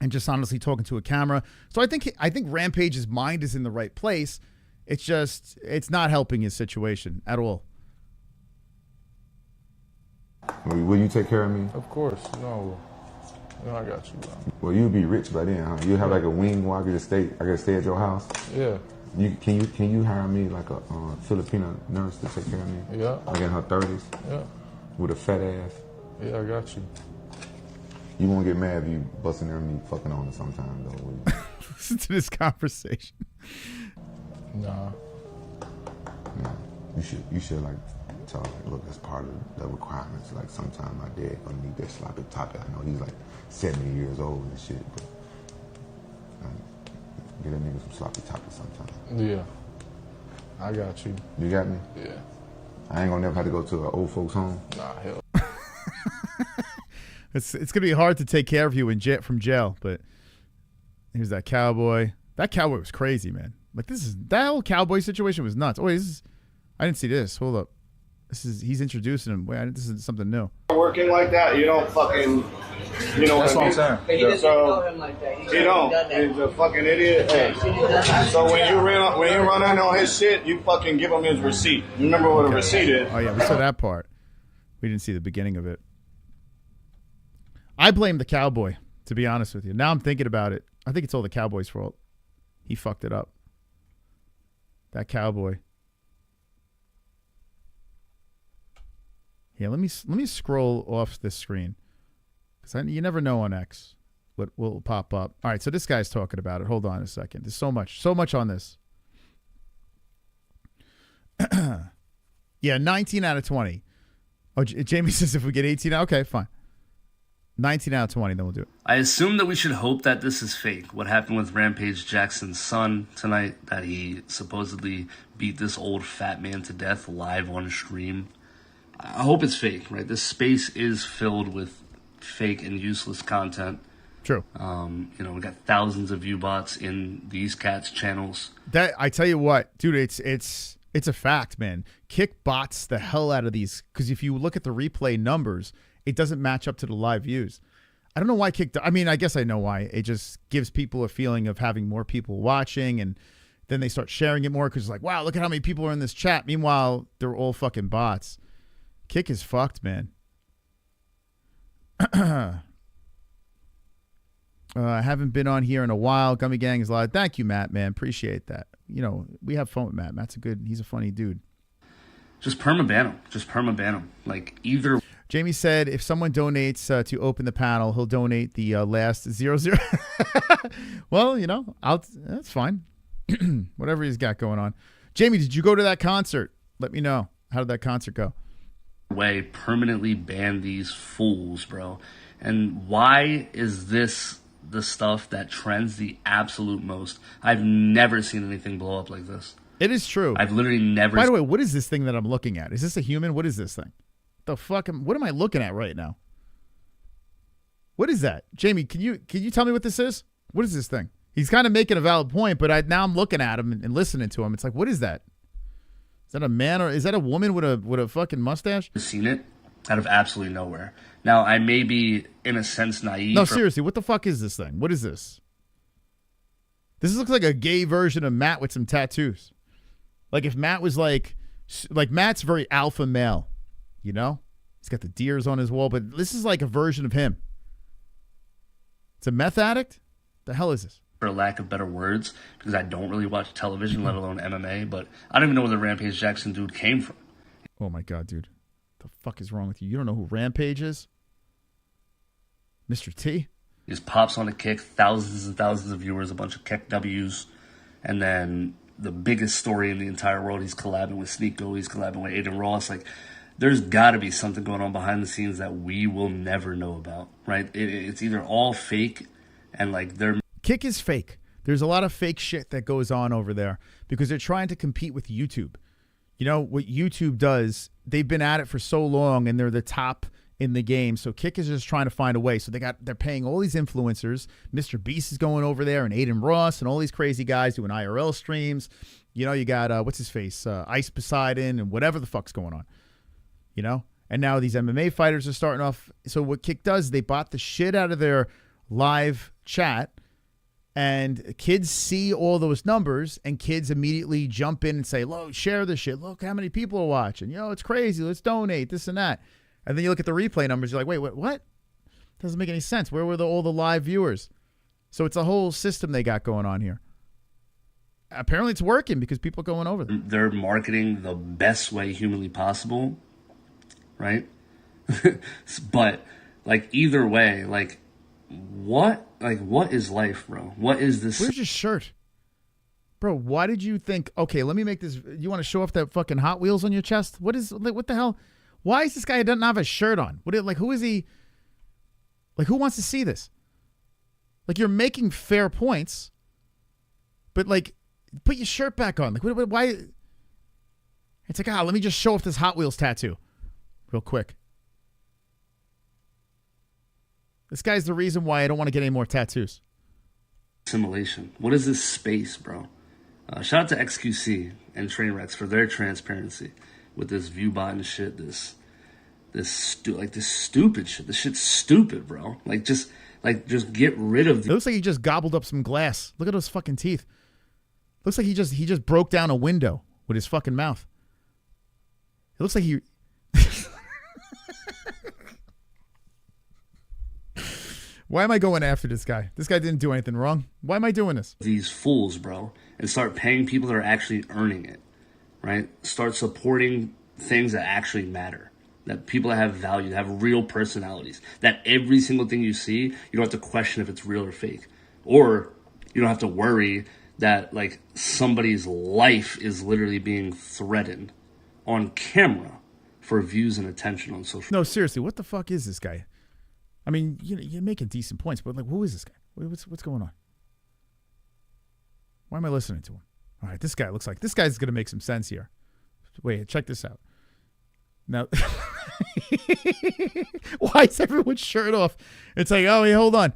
Speaker 3: and just honestly talking to a camera. So I think Rampage's mind is in the right place. It's not helping his situation at all.
Speaker 15: Will you take care of me?
Speaker 9: Of course, no, I got you, bro.
Speaker 15: Well, you'll be rich by then, huh? You have like a wing where I can stay at your house.
Speaker 9: Yeah.
Speaker 15: Can you hire me like a Filipino nurse to take care of me?
Speaker 9: Yeah.
Speaker 15: Like in her 30s.
Speaker 9: Yeah.
Speaker 15: With a fat ass.
Speaker 9: Yeah, I got you.
Speaker 15: You won't get mad if you busting there and me fucking on her sometime though, will you?
Speaker 3: Listen to this conversation.
Speaker 9: Nah.
Speaker 15: You should like tell him, like, look, that's part of the requirements. Like sometimes my dad gonna need that sloppy toppy. I know he's like 70 years old and shit, but get a nigga some sloppy toppy sometime.
Speaker 9: Yeah. I got you.
Speaker 15: You got me?
Speaker 9: Yeah.
Speaker 15: I ain't gonna never have to go to an old folks home.
Speaker 9: Nah, hell.
Speaker 3: It's gonna be hard to take care of you from jail, but here's that cowboy. That cowboy was crazy, man. Like that whole cowboy situation was nuts. Oh, I didn't see this. Hold up. He's introducing him. Wait, this is something new.
Speaker 8: Working like that, you don't fucking, you know
Speaker 9: That's
Speaker 8: what
Speaker 9: I'm saying.
Speaker 8: I mean? So, you don't. He's a fucking idiot. Hey. So when you run in on his shit, you fucking give him his receipt. You remember what a receipt is?
Speaker 3: Oh yeah, we saw that part. We didn't see the beginning of it. I blame the cowboy, to be honest with you. Now I'm thinking about it. I think it's all the cowboy's fault. He fucked it up. That cowboy. Yeah, let me scroll off this screen, because you never know on X what will pop up. All right, so this guy's talking about it. Hold on a second. There's so much on this. Yeah, 19 out of 20. Oh, Jamie says if we get 18, okay, fine. 19 out of 20, then we'll do it.
Speaker 11: I assume that we should hope that this is fake. What happened with Rampage Jackson's son tonight, that he supposedly beat this old fat man to death live on stream. I hope it's fake, right? This space is filled with fake and useless content.
Speaker 3: True.
Speaker 11: We got thousands of view bots in these cats' channels.
Speaker 3: That I tell you what, dude, it's a fact, man. Kick bots the hell out of these, because if you look at the replay numbers, it doesn't match up to the live views. I don't know why Kick. I mean, I guess I know why. It just gives people a feeling of having more people watching, and then they start sharing it more because it's like, wow, look at how many people are in this chat. Meanwhile, they're all fucking bots. Kick is fucked, man. I haven't been on here in a while. Gummy Gang is live. Thank you, Matt, man. Appreciate that. You know, we have fun with Matt. He's a funny dude.
Speaker 11: Just permaban him. Like, either.
Speaker 3: Jamie said if someone donates to open the panel, he'll donate the last 0-0. Well, you know, that's fine. Whatever he's got going on. Jamie, did you go to that concert? Let me know. How did that concert go?
Speaker 11: Way permanently ban these fools, bro. And why is this the stuff that trends the absolute most? I've never seen anything blow up like this.
Speaker 3: It is true.
Speaker 11: I've literally never.
Speaker 3: By the way, what is this thing that I'm looking at? Is this a human? What is this thing? The fuck? What am I looking at right now? What is that, Jamie? Can you tell me what this is? What is this thing? He's kind of making a valid point, but now I'm looking at him and listening to him. It's like, what is that? Is that a man or is that a woman with a fucking mustache?
Speaker 11: I've seen it out of absolutely nowhere. Now, I may be, in a sense, naive.
Speaker 3: No, seriously, what the fuck is this thing? What is this? This looks like a gay version of Matt with some tattoos. Like if Matt was like Matt's very alpha male, you know? He's got the deers on his wall, but this is like a version of him. It's a meth addict? The hell is this?
Speaker 11: For lack of better words, because I don't really watch television, let alone MMA, but I don't even know where the Rampage Jackson dude came from.
Speaker 3: Oh my God, dude. The fuck is wrong with you? You don't know who Rampage is? Mr. T?
Speaker 11: He just pops on a kick, thousands and thousands of viewers, a bunch of kick W's, and then the biggest story in the entire world, he's collabing with Sneeko, he's collabing with Aiden Ross. Like, there's got to be something going on behind the scenes that we will never know about, right? It's either all fake and like they're...
Speaker 3: Kick is fake. There's a lot of fake shit that goes on over there because they're trying to compete with YouTube. You know, what YouTube does, they've been at it for so long and they're the top in the game. So Kick is just trying to find a way. So they're paying all these influencers. Mr. Beast is going over there and Aiden Ross and all these crazy guys doing IRL streams. You know, you got, what's his face? Ice Poseidon and whatever the fuck's going on. You know? And now these MMA fighters are starting off. So what Kick does, they bought the shit out of their live chat. And kids see all those numbers, and kids immediately jump in and say, look, share this shit. Look how many people are watching. You know, it's crazy. Let's donate, this and that. And then you look at the replay numbers. You're like, wait, what? Doesn't make any sense. Where were all the live viewers? So it's a whole system they got going on here. Apparently it's working because people are going over there.
Speaker 11: They're marketing the best way humanly possible, right? But, like, either way, like, what? Like, what is life, bro? What is this?
Speaker 3: Where's your shirt? Bro, why did you think, okay, let me make this, you want to show off that fucking Hot Wheels on your chest? What the hell? Why is this guy doesn't have a shirt on? Who is he? Like, who wants to see this? Like, you're making fair points, but like, put your shirt back on. Like, why? It's like, let me just show off this Hot Wheels tattoo real quick. This guy's the reason why I don't want to get any more tattoos.
Speaker 11: Assimilation. What is this space, bro? Shout out to XQC and Trainwrecks for their transparency with this viewbot and shit. This stupid shit. This shit's stupid, bro. Just get rid of.
Speaker 3: It looks like he just gobbled up some glass. Look at those fucking teeth. Looks like he just broke down a window with his fucking mouth. It looks like he. Why am I going after this guy? This guy didn't do anything wrong. Why am I doing this?
Speaker 11: These fools, bro, and start paying people that are actually earning it, right? Start supporting things that actually matter, that people that have value, that have real personalities, that every single thing you see, you don't have to question if it's real or fake, or you don't have to worry that like somebody's life is literally being threatened on camera for views and attention on social.
Speaker 3: No, seriously, what the fuck is this guy? I mean, you're making decent points, but like, who is this guy? What's going on? Why am I listening to him? All right, this guy's going to make some sense here. Wait, check this out. Now, why is everyone's shirt off? It's like, oh, hey, hold on.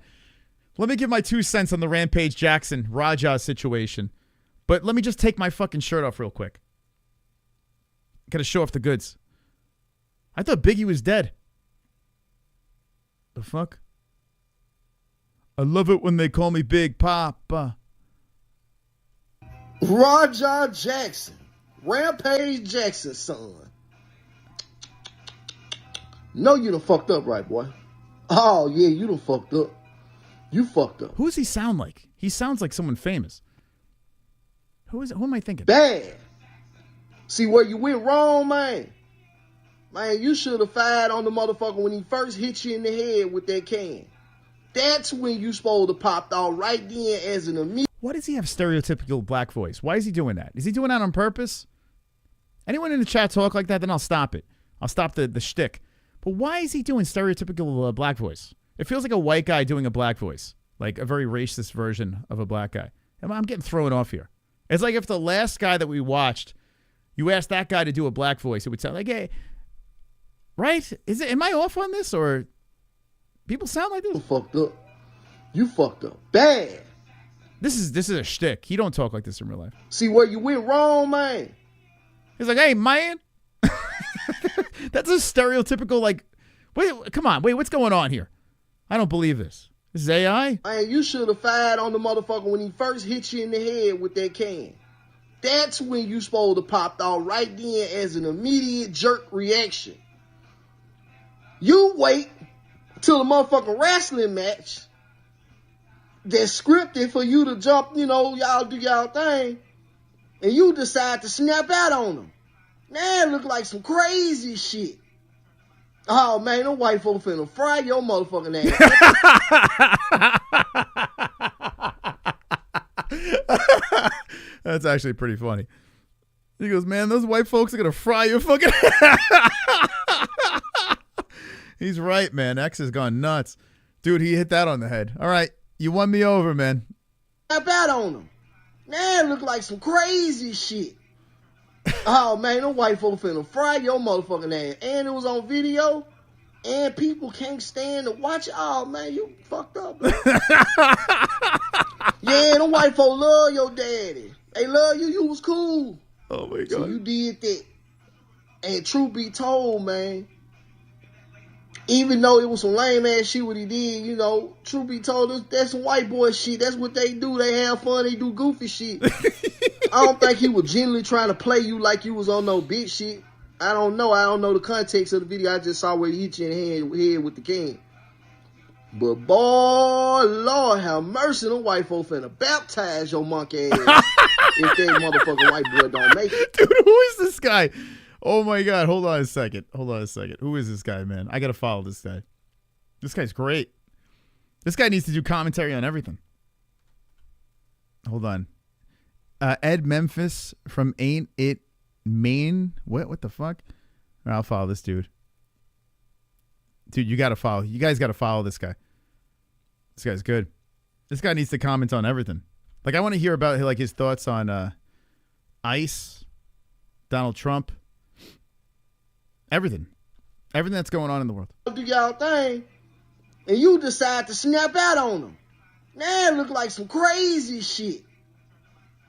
Speaker 3: Let me give my 2 cents on the Rampage Jackson Raja situation, but let me just take my fucking shirt off real quick. Got to show off the goods. I thought Biggie was dead. The fuck? I love it when they call me Big Papa.
Speaker 12: Raja Jackson, Rampage Jackson's son. No, you done fucked up, right, boy? Oh, yeah, you done fucked up. You fucked up.
Speaker 3: Who does he sound like? He sounds like someone famous. Who am I thinking?
Speaker 12: Bad. See where you went wrong, man? Man, you should have fired on the motherfucker when he first hit you in the head with that can. That's when you supposed to pop out right then as an immediate.
Speaker 3: Why does he have stereotypical black voice? Why is he doing that? Is he doing that on purpose? Anyone in the chat talk like that, then I'll stop it. I'll stop the shtick. But why is he doing stereotypical black voice? It feels like a white guy doing a black voice. Like a very racist version of a black guy. I'm getting thrown off here. It's like if the last guy that we watched, you asked that guy to do a black voice, it would sound like, hey, right? Am I off on this, or people sound like this?
Speaker 12: You fucked up. You fucked up. Bad.
Speaker 3: This is a shtick. He don't talk like this in real life.
Speaker 12: See where you went wrong, man.
Speaker 3: He's like, hey, man. That's a stereotypical, like, wait, come on. Wait, what's going on here? I don't believe this. This is AI?
Speaker 12: Man, you should have fired on the motherfucker when he first hit you in the head with that can. That's when you supposed to pop out right then as an immediate jerk reaction. You wait till the motherfucking wrestling match that's scripted for you to jump, y'all do y'all thing, and you decide to snap out on them. Now it look like some crazy shit. Oh, man, them white folk finna fry your motherfucking
Speaker 3: ass. That's actually pretty funny. He goes, man, those white folks are going to fry your fucking... He's right, man. X has gone nuts. Dude, he hit that on the head. All right, you won me over, man.
Speaker 12: Snap out on them. Now it look like some crazy shit. Oh, man, them white folk finna fry your motherfucking ass. And it was on video, and people can't stand to watch it. Oh, man, you fucked up. Yeah, them white folk love your daddy. They love you. You was cool.
Speaker 3: Oh, my God.
Speaker 12: So you did that. And truth be told, man, even though it was some lame ass shit what he did, truth be told, that's some white boy shit. That's what they do. They have fun. They do goofy shit. I don't think he was genuinely trying to play you like you was on no bitch shit. I don't know. I don't know the context of the video. I just saw where he hit you in the head with the can. But boy, Lord have mercy, them white folk finna baptize your monkey ass if that motherfucking white boy don't make it.
Speaker 3: Dude, who is this guy? Oh my God, hold on a second. Who is this guy, man? I gotta follow this guy. This guy's great. This guy needs to do commentary on everything. Hold on. Ed Memphis from Ain't It Maine. What the fuck? All right, I'll follow this dude. Dude, you got to follow. You guys got to follow this guy. This guy's good. This guy needs to comment on everything. Like, I want to hear about like his thoughts on ICE, Donald Trump, everything. Everything that's going on in the world.
Speaker 12: Do y'all thing, and you decide to snap out on them. Now it look like some crazy shit.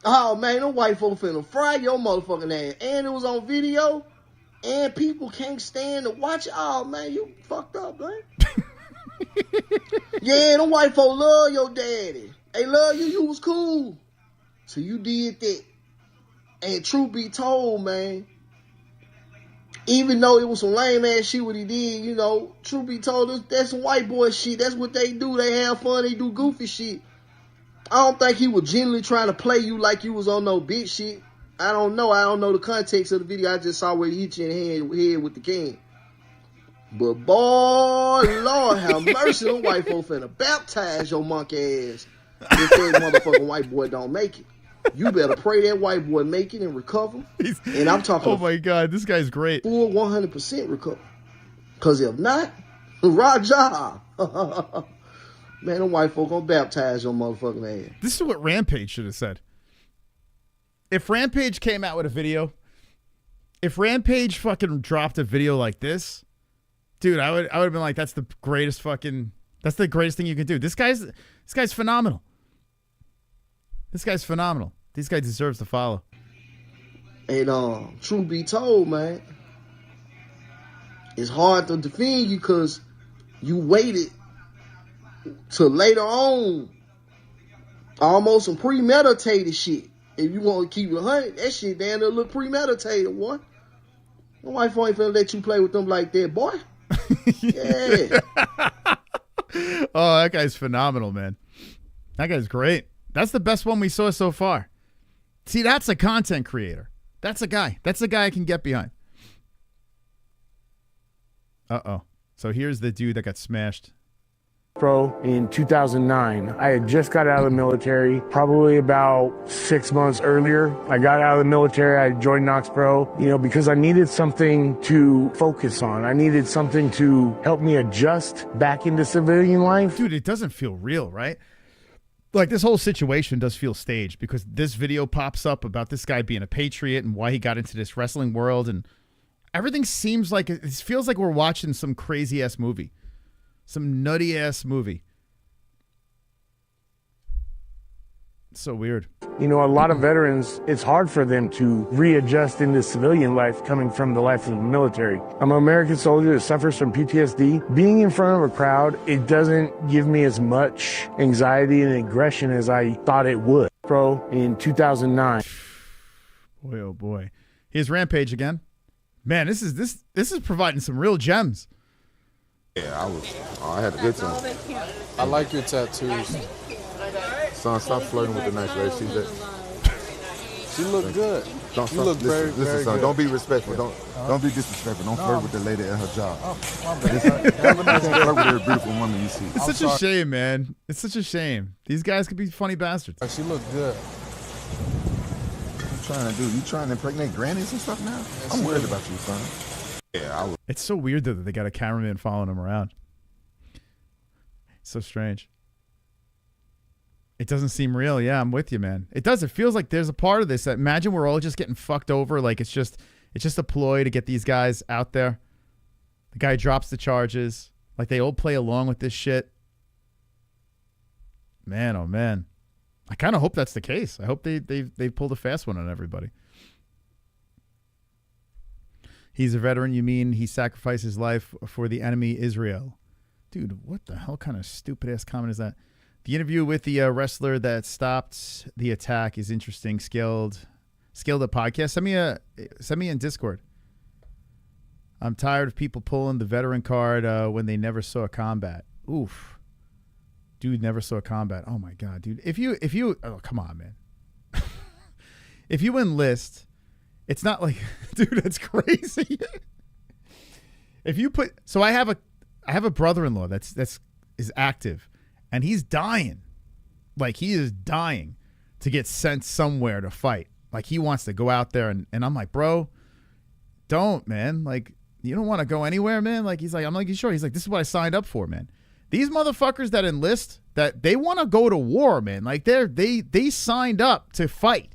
Speaker 12: Oh, man, them white folk finna fry your motherfucking ass. And it was on video, and people can't stand to watch it. Oh, man, you fucked up, man. Yeah, them white folk love your daddy. They love you. You was cool. So you did that. And truth be told, man, even though it was some lame ass shit what he did, you know, truth be told, that's some white boy shit. That's what they do. They have fun. They do goofy shit. I don't think he was genuinely trying to play you like you was on no bitch shit. I don't know. I don't know the context of the video. I just saw where he hit you in the head with the can. But boy, Lord have mercy, them white folk finna baptize your monkey ass if that motherfucking white boy don't make it. You better pray that white boy make it and recover. And I'm talking.
Speaker 3: Oh my God, this guy's great.
Speaker 12: Full 100% recover. Cause if not, Raja. Man, them white folk gonna baptize your motherfucking ass.
Speaker 3: This is what Rampage should have said. If Rampage came out with a video, if Rampage fucking dropped a video like this, dude, I would have been like, that's the greatest thing you can do. This guy's phenomenal. This guy's phenomenal. This guy deserves to follow.
Speaker 12: And truth be told, man, it's hard to defend you because you waited till later on, almost some premeditated shit. If you want to keep it 100, that shit damn near look premeditated, boy. My wife ain't finna let you play with them like that, boy. Yeah.
Speaker 3: Oh, that guy's phenomenal, man. That guy's great. That's the best one we saw so far. See, that's a content creator. That's a guy. That's a guy I can get behind. Uh-oh. So here's the dude that got smashed.
Speaker 13: Pro in 2009. I had just got out of the military, probably about 6 months earlier. I got out of the military, I joined Knox Pro, because I needed something to focus on. I needed something to help me adjust back into civilian life.
Speaker 3: Dude, it doesn't feel real, right? Like, this whole situation does feel staged because this video pops up about this guy being a patriot and why he got into this wrestling world, and everything seems like, it feels like we're watching some crazy-ass movie. Some nutty-ass movie. It's so weird.
Speaker 13: A lot of veterans, it's hard for them to readjust into civilian life coming from the life of the military. I'm an American soldier that suffers from PTSD. Being in front of a crowd, it doesn't give me as much anxiety and aggression as I thought it would. Pro in 2009.
Speaker 3: Boy, oh boy. Here's Rampage again. Man, this is providing some real gems.
Speaker 15: Yeah, I had a good time.
Speaker 9: I like your tattoos.
Speaker 15: Son, stop flirting with the nice lady.
Speaker 9: She look good.
Speaker 15: Don't
Speaker 9: you look very
Speaker 15: son,
Speaker 9: good.
Speaker 15: Don't be respectful. Don't be disrespectful. Don't flirt with the lady at her job.
Speaker 9: Have a nice day.
Speaker 15: Flirt with every beautiful woman you see.
Speaker 3: It's such a shame, man. It's such a shame. These guys could be funny bastards.
Speaker 9: She look good.
Speaker 15: What you trying to do? You trying to impregnate grannies and stuff now? I'm worried about you, son. Yeah,
Speaker 3: It's so weird though that they got a cameraman following him around. It's so strange. It doesn't seem real. Yeah, I'm with you, man. It does. It feels like there's a part of this that imagine we're all just getting fucked over. Like it's just a ploy to get these guys out there. The guy drops the charges. Like they all play along with this shit. Man, oh man. I kind of hope that's the case. I hope they pulled a fast one on everybody. He's a veteran. You mean he sacrificed his life for the enemy, Israel? Dude, what the hell kind of stupid-ass comment is that? The interview with the wrestler that stopped the attack is interesting. Skilled at podcast. Send me in Discord. I'm tired of people pulling the veteran card when they never saw combat. Oof. Dude never saw combat. Oh, my God, dude. If you oh, come on, man. If you enlist... It's not like, dude, that's crazy. If you put, so I have a brother-in-law that's is active, And he's dying. Like, he is dying to get sent somewhere to fight. Like, he wants to go out there. And I'm like, bro, don't, man. Like, you don't want to go anywhere, man. Like, he's like, I'm like, you sure? He's like, this is what I signed up for, man. These motherfuckers that enlist, that they want to go to war, man. Like, they signed up to fight.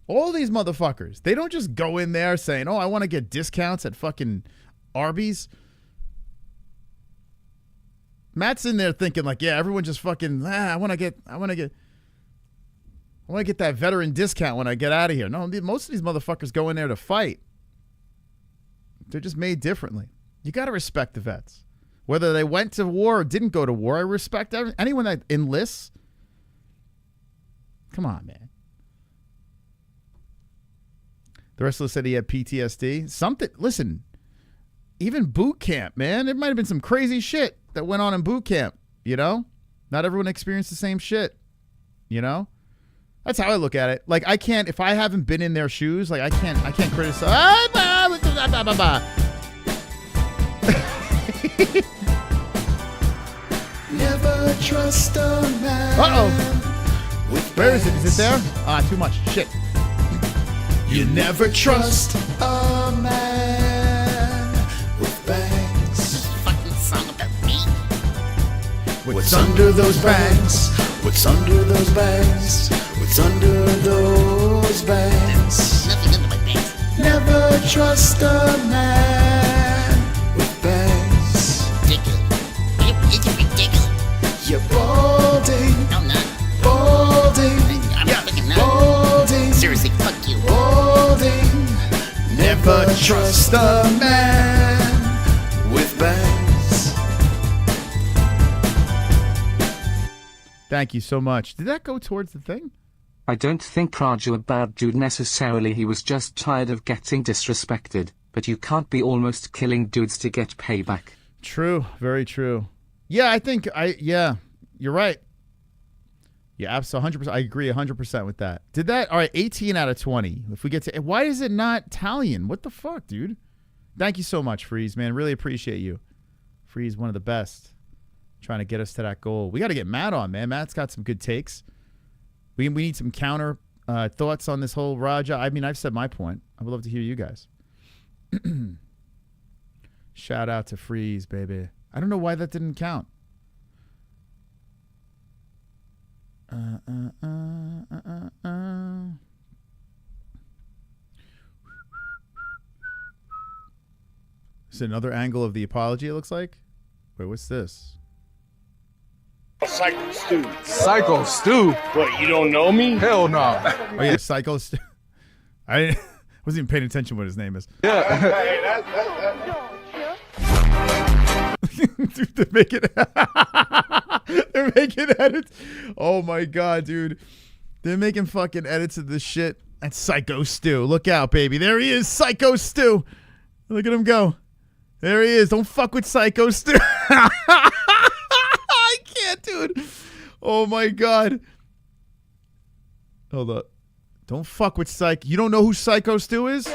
Speaker 3: All these motherfuckers. They don't just go in there saying, oh, I want to get discounts at fucking Arby's. Matt's in there thinking like, yeah, everyone just fucking, I want to get that veteran discount when I get out of here. No, most of these motherfuckers go in there to fight. They're just made differently. You got to respect the vets. Whether they went to war or didn't go to war, I respect anyone that enlists. Come on, man. The rest of us said he had PTSD. Something, listen, even boot camp, man. There might have been some crazy shit that went on in boot camp, you know? Not everyone experienced the same shit, you know? That's how I look at it. Like, I can't, if I haven't been in their shoes, like, I can't criticize.
Speaker 1: Never trust a man.
Speaker 3: Where is it? Is it there? Ah, too much. Shit.
Speaker 1: You never trust a man with bangs.
Speaker 17: Fucking song about me.
Speaker 1: What's under those bangs? What's under those bangs? What's under those bangs?
Speaker 17: Nothing under my bangs.
Speaker 1: Never trust a man with bangs.
Speaker 17: Ridiculous. It's ridiculous.
Speaker 1: You're balding.
Speaker 17: No, I'm not.
Speaker 1: Balding.
Speaker 17: I'm fucking not.
Speaker 1: Balding.
Speaker 17: Seriously, fuck you.
Speaker 1: Balding. Never trust a man with bangs.
Speaker 3: Thank you so much. Did that go towards the thing?
Speaker 6: I don't think Raju a bad dude necessarily. He was just tired of getting disrespected. But you can't be almost killing dudes to get payback.
Speaker 3: True. Very true. Yeah, I think you're right. Yeah, absolutely. 100%. I agree 100% with that. Did that? All right, 18 out of 20. If we get to, why is it not Italian? What the fuck, dude? Thank you so much, Freeze, man. Really appreciate you. Freeze, one of the best. Trying to get us to that goal. We got to get Matt on, man. Matt's got some good takes. We need some counter thoughts on this whole Raja. I mean, I've said my point. I would love to hear you guys. Shout out to Freeze, baby. I don't know why that didn't count. Is it another angle of the apology, it looks like? Wait, what's this?
Speaker 14: Psycho Stew.
Speaker 9: Psycho Stew?
Speaker 14: What, you don't know me?
Speaker 9: Hell no.
Speaker 3: Oh, yeah, Psycho Stew. I wasn't even paying attention what his name is.
Speaker 9: Yeah.
Speaker 3: Dude, they're making edits. Oh my god, dude. They're making fucking edits of this shit. That's Psycho Stew. Look out, baby. There he is, Psycho Stew. Look at him go. There he is. Don't fuck with Psycho Stew. I can't, dude. Oh my god. Hold up. Don't fuck with Psycho. You don't know who Psycho Stew is?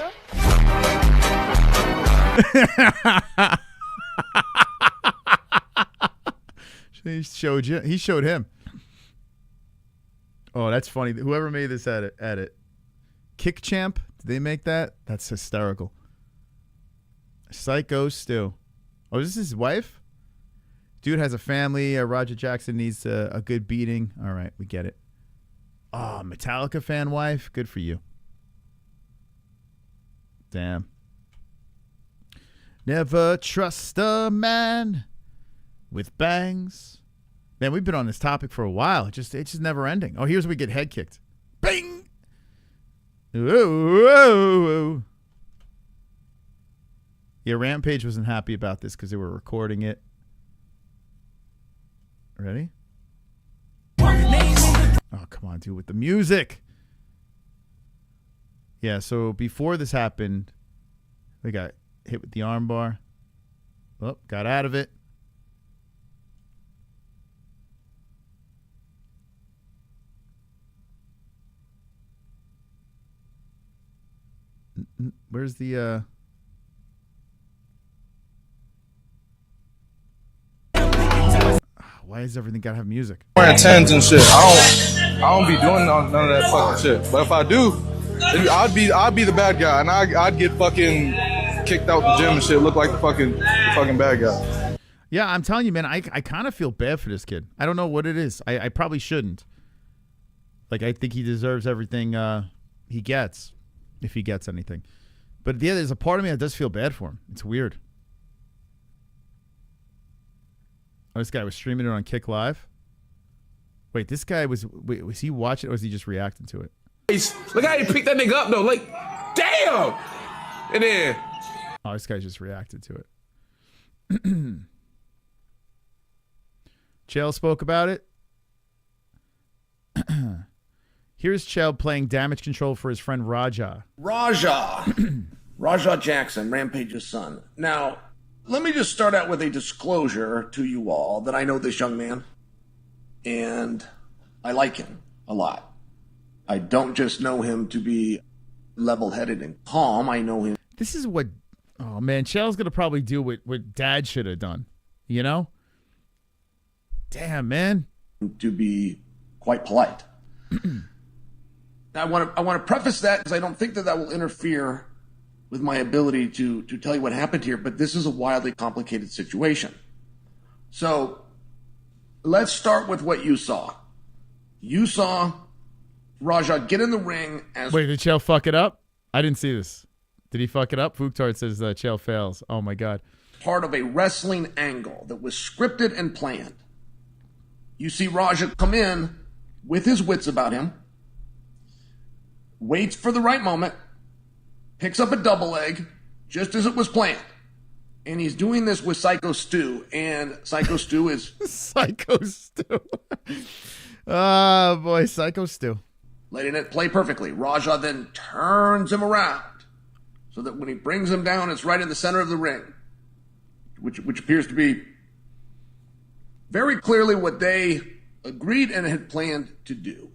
Speaker 3: He showed you. He showed him. Oh, that's funny. Whoever made this edit. Kick Champ. Did they make that? That's hysterical. Psycho Stew. Oh, is this his wife? Dude has a family. Roger Jackson needs a good beating. All right, we get it. Oh, Metallica fan wife. Good for you. Damn. Never trust a man with bangs. Man, we've been on this topic for a while. It's just never ending. Oh, here's where we get head kicked. Bing! Whoa. Yeah, Rampage wasn't happy about this because they were recording it. Ready? Oh, come on, dude, with the music. Yeah, so before this happened, we got hit with the armbar. Oh, got out of it. Where's the Why does everything gotta have music?
Speaker 9: Wearing tens and shit. I don't be doing none of that fucking shit. But if I do, I'd be the bad guy, and I'd get fucking kicked out the gym and shit. Look like the fucking bad guy.
Speaker 3: Yeah, I'm telling you, man. I kind of feel bad for this kid. I don't know what it is. I probably shouldn't. Like, I think he deserves everything he gets, if he gets anything. But yeah, there's a part of me that does feel bad for him. It's weird. Oh, this guy was streaming it on Kick Live. Wait, this guy was he watching it or was he just reacting to it?
Speaker 14: Look how he picked that nigga up though. Like, damn. And then
Speaker 3: this guy just reacted to it. Chael spoke about it. Here's Chael playing damage control for his friend Raja.
Speaker 1: Raja Jackson, Rampage's son. Now, let me just start out with a disclosure to you all that I know this young man, and I like him a lot. I don't just know him to be level-headed and calm. I know him.
Speaker 3: This is what, oh man, Chael's going to probably do what Dad should have done, you know? Damn, man.
Speaker 1: To be quite polite. Now, I want to preface that because I don't think that will interfere with my ability to tell you what happened here, but this is a wildly complicated situation. So let's start with what you saw. You saw Raja get in the ring as...
Speaker 3: Wait, did Chael fuck it up? I didn't see this. Did he fuck it up? Fuktard says Chael fails. Oh, my God.
Speaker 1: Part of a wrestling angle that was scripted and planned. You see Raja come in with his wits about him, waits for the right moment, picks up a double leg, just as it was planned. And he's doing this with Psycho Stu, and Psycho Stu is...
Speaker 3: Psycho Stu. Oh, boy, Psycho Stu.
Speaker 1: Letting it play perfectly. Raja then turns him around so that when he brings him down, it's right in the center of the ring, which appears to be very clearly what they agreed and had planned to do.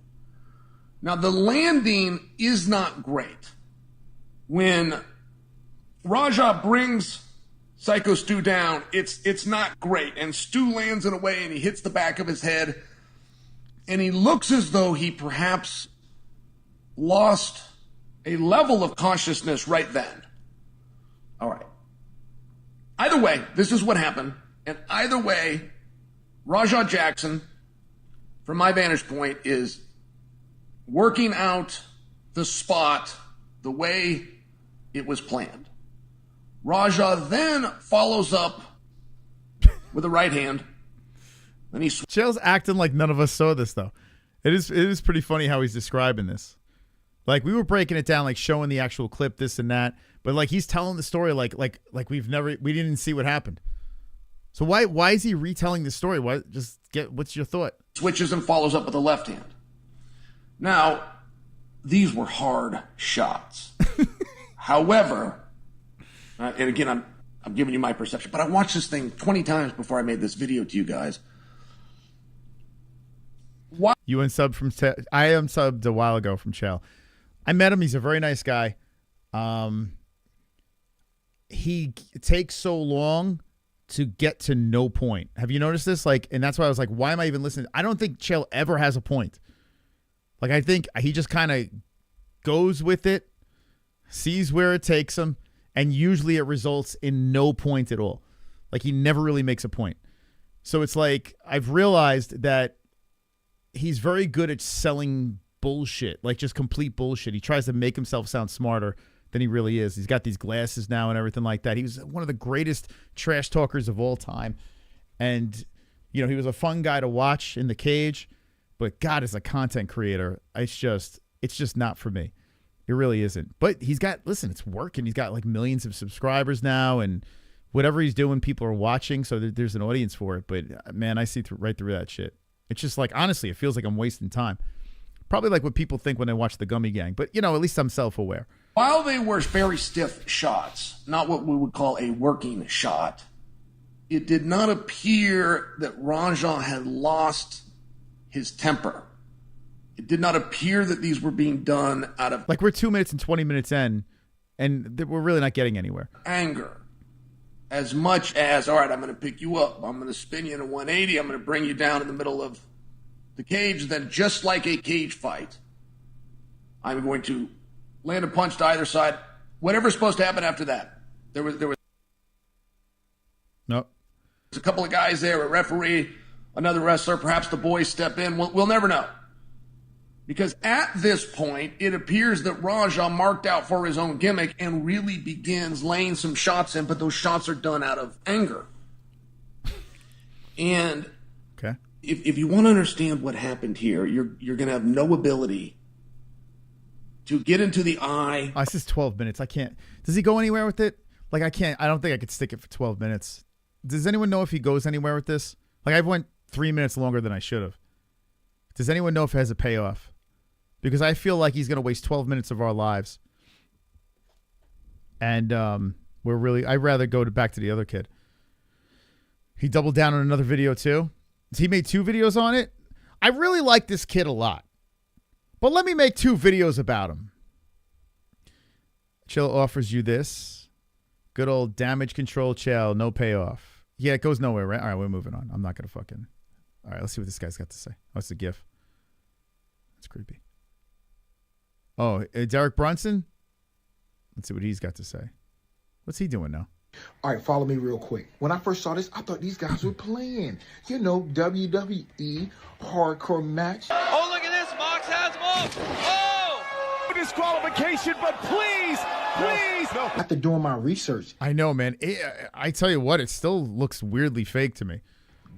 Speaker 1: Now, the landing is not great. When Raja brings Psycho Stu down, it's not great. And Stu lands in a way and he hits the back of his head. And he looks as though he perhaps lost a level of consciousness right then. All right. Either way, this is what happened. And either way, Raja Jackson, from my vantage point, is working out the spot the way it was planned. Raja then follows up with a right hand. Then
Speaker 3: Chael's acting like none of us saw this, though. It is pretty funny how he's describing this. Like, we were breaking it down, like showing the actual clip, this and that, but like he's telling the story like we didn't see what happened. So why is he retelling the story? What's your thought?
Speaker 1: Switches and follows up with a left hand. Now, these were hard shots. However, and again, I'm giving you my perception, but I watched this thing 20 times before I made this video to you guys.
Speaker 3: You unsubbed from I unsubbed a while ago from Chael. I met him. He's a very nice guy. He takes so long to get to no point. Have you noticed this? Like, and that's why I was like, why am I even listening? I don't think Chael ever has a point. Like, I think he just kind of goes with it, sees where it takes him, and usually it results in no point at all. Like, he never really makes a point. So it's like, I've realized that he's very good at selling bullshit, like just complete bullshit. He tries to make himself sound smarter than he really is. He's got these glasses now and everything like that. He was one of the greatest trash talkers of all time. And, you know, he was a fun guy to watch in the cage. But God, as a content creator, it's just not for me. It really isn't. But it's working. He's got like millions of subscribers now, and whatever he's doing, people are watching. So there's an audience for it. But man, I see right through that shit. It's just like, honestly, it feels like I'm wasting time. Probably like what people think when they watch the Gummy Gang. But, you know, at least I'm self-aware.
Speaker 1: While they were very stiff shots, not what we would call a working shot, it did not appear that Raja had lost his temper. It did not appear that these were being done out of...
Speaker 3: Like, we're 2 minutes and 20 minutes in, and we're really not getting anywhere.
Speaker 1: Anger. as much as, all right, I'm going to pick you up. I'm going to spin you in a 180. I'm going to bring you down in the middle of the cage. Then just like a cage fight, I'm going to land a punch to either side. Whatever's supposed to happen after that. There was
Speaker 3: Nope.
Speaker 1: a couple of guys there, a referee, another wrestler, perhaps the boys step in. We'll never know. Because at this point, it appears that Raja marked out for his own gimmick and really begins laying some shots in, but those shots are done out of anger. And
Speaker 3: okay,
Speaker 1: if you want to understand what happened here, you're going to have no ability to get into the eye.
Speaker 3: This is 12 minutes. I can't. Does he go anywhere with it? Like, I can't. I don't think I could stick it for 12 minutes. Does anyone know if he goes anywhere with this? Like, I've went 3 minutes longer than I should have. Does anyone know if it has a payoff? Because I feel like he's going to waste 12 minutes of our lives. And I'd rather go back to the other kid. He doubled down on another video too. He made 2 videos on it. I really like this kid a lot. But let me make 2 videos about him. Chill offers you this. Good old damage control chill, no payoff. Yeah, it goes nowhere, right? All right, we're moving on. I'm not going to fucking... All right, let's see what this guy's got to say. Oh, it's a GIF. That's creepy. Oh, Derek Brunson? Let's see what he's got to say. What's he doing now?
Speaker 16: All right, follow me real quick. When I first saw this, I thought these guys were playing. You know, WWE hardcore match.
Speaker 21: Oh, look at this. Mox has him up. Oh! Disqualification, but please. No.
Speaker 16: After doing my research.
Speaker 3: I know, man. I tell you what, it still looks weirdly fake to me.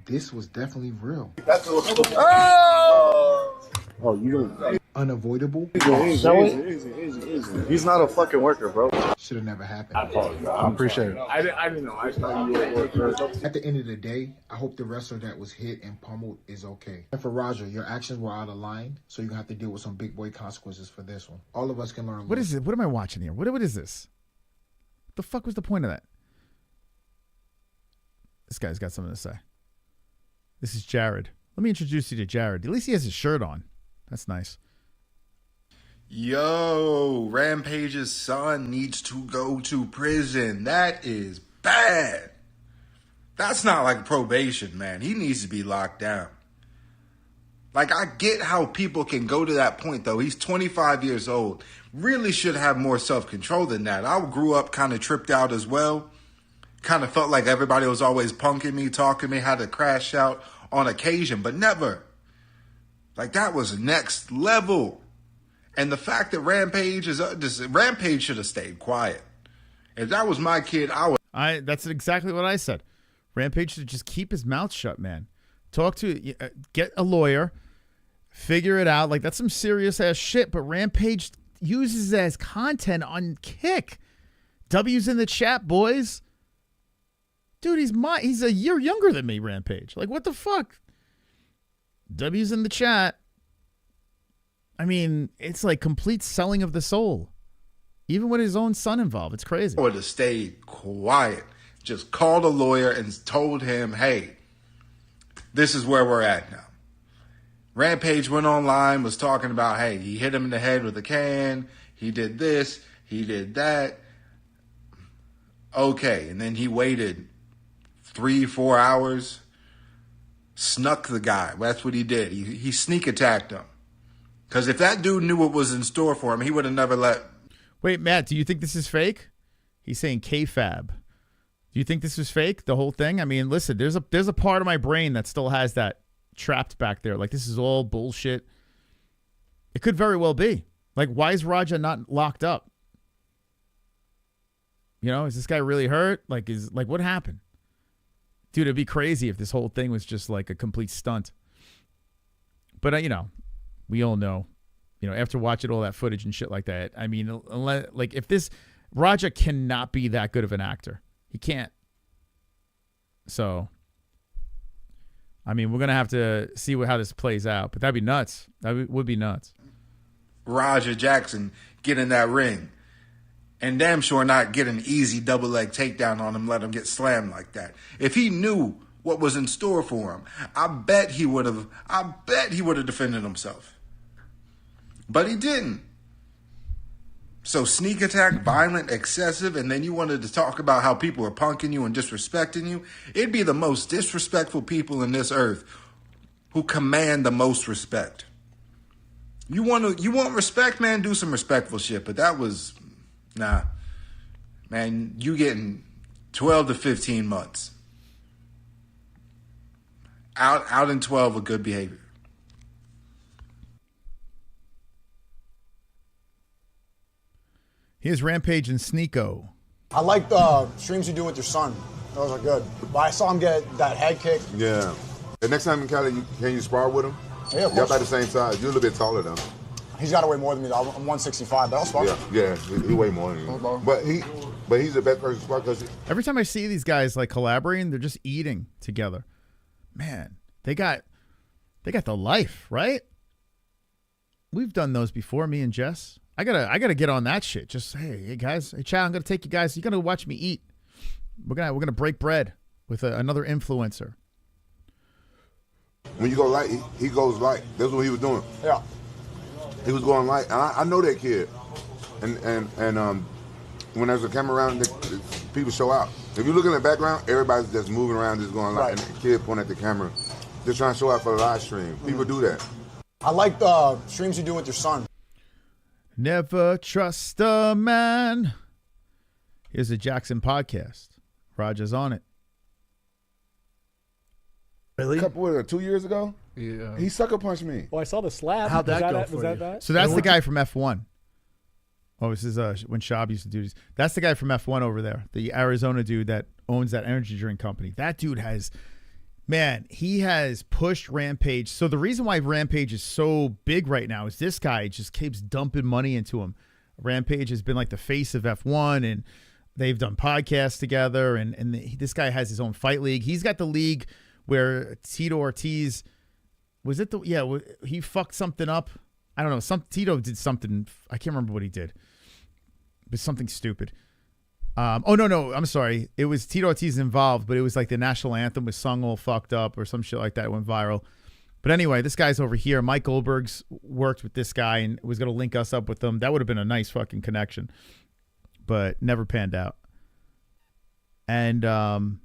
Speaker 16: This was definitely real.
Speaker 8: That's
Speaker 16: Oh, you don't. Unavoidable.
Speaker 8: Easy. He's not a fucking worker, bro.
Speaker 16: Should have never happened.
Speaker 8: I apologize. I appreciate it. I didn't know. I thought you were a worker.
Speaker 16: At the end of the day, I hope the wrestler that was hit and pummeled is okay. And for Roger, your actions were out of line, so you're going to have to deal with some big boy consequences for this one. All of us can learn.
Speaker 3: What is it? What am I watching here? What is this? What the fuck was the point of that? This guy's got something to say. This is Jared. Let me introduce you to Jared. At least he has his shirt on. That's nice.
Speaker 18: Yo, Rampage's son needs to go to prison. That is bad. That's not like probation, man. He needs to be locked down. Like, I get how people can go to that point, though. He's 25 years old. Really should have more self-control than that. I grew up kind of tripped out as well. Kind of felt like everybody was always punking me, talking me, had to crash out on occasion, but never. Like, that was next level. And the fact that Rampage Rampage should have stayed quiet. If that was my kid,
Speaker 3: that's exactly what I said. Rampage should just keep his mouth shut, man. Get a lawyer, figure it out. Like, that's some serious ass shit, but Rampage uses it as content on Kick. W's in the chat, boys. Dude, he's a year younger than me, Rampage. Like, what the fuck? W's in the chat. I mean, it's like complete selling of the soul. Even with his own son involved. It's crazy.
Speaker 18: I would have stayed quiet. Just called a lawyer and told him, hey, this is where we're at now. Rampage went online, was talking about, hey, he hit him in the head with a can. He did this. He did that. Okay. And then he waited 3-4 hours. Snuck the guy. That's what he did. He sneak attacked him. Because if that dude knew what was in store for him, he would have never let...
Speaker 3: Wait, Matt, do you think this is fake? He's saying K-Fab. Do you think this was fake, the whole thing? I mean, listen, there's a part of my brain that still has that trapped back there. Like, this is all bullshit. It could very well be. Like, why is Raja not locked up? You know, is this guy really hurt? Like, what happened? Dude, it'd be crazy if this whole thing was just like a complete stunt. But, we all know, after watching all that footage and shit like that, I mean, like, if this, Raja cannot be that good of an actor. He can't. So, I mean, we're going to have to see how this plays out. But that'd be nuts. That would be nuts.
Speaker 18: Roger Jackson get in that ring. And damn sure not get an easy double leg takedown on him, let him get slammed like that. If he knew what was in store for him, I bet he would have defended himself. But he didn't. So sneak attack, violent, excessive, and then you wanted to talk about how people are punking you and disrespecting you. It'd be the most disrespectful people in this earth who command the most respect. You want respect, man? Do some respectful shit. But that was, nah, man. You getting 12 to 15 months out in 12 of good behavior.
Speaker 3: Here's Rampage and Sneeko.
Speaker 19: I like the streams you do with your son. Those are good. But I saw him get that head kick.
Speaker 15: Yeah. The next time in Cali, can you spar with him?
Speaker 19: Yeah, of
Speaker 15: Y'all
Speaker 19: course.
Speaker 15: about the same size. You're a little bit taller though.
Speaker 19: He's got to weigh more than me. I'm 165, but I'll spar.
Speaker 15: Yeah, he weigh more than you. But he's the best person to spar because
Speaker 3: Every time I see these guys like collaborating, they're just eating together. Man, they got the life, right? We've done those before, me and Jess. I gotta get on that shit. Just hey guys, hey Chow, I'm gonna take you guys. You're gonna watch me eat. We're gonna break bread with another influencer.
Speaker 15: when you go light, he goes light. That's what he was doing.
Speaker 19: Yeah.
Speaker 15: He was going light. And I know that kid. And when there's a camera around, people show out. If you look in the background, everybody's just moving around, just going light. And the kid pointing at the camera, just trying to show out for the live stream. People do that.
Speaker 19: I like the streams you do with your son.
Speaker 3: Never trust a man. Here's a Jackson podcast. Roger's on it.
Speaker 20: Really?
Speaker 15: A couple 2 years ago?
Speaker 20: Yeah.
Speaker 15: He sucker punched me.
Speaker 20: Well, I saw the slap. How'd that go for you?
Speaker 3: So that's the guy from F1. Oh, this is when SCHAUB used to do this. That's the guy from F1 over there, the Arizona dude that owns that energy drink company. That dude has, man, he has pushed Rampage. So the reason why Rampage is so big right now is this guy just keeps dumping money into him. Rampage has been like the face of F1, and they've done podcasts together, and this guy has his own fight league. He's got the league where Tito Ortiz, he fucked something up. I don't know. Tito did something. I can't remember what he did. But something stupid. No. I'm sorry. It was Tito Ortiz involved, but it was like the national anthem was sung all fucked up or some shit like that. It went viral. But anyway, this guy's over here. Mike Goldberg's worked with this guy and was going to link us up with them. That would have been a nice fucking connection. But never panned out. And,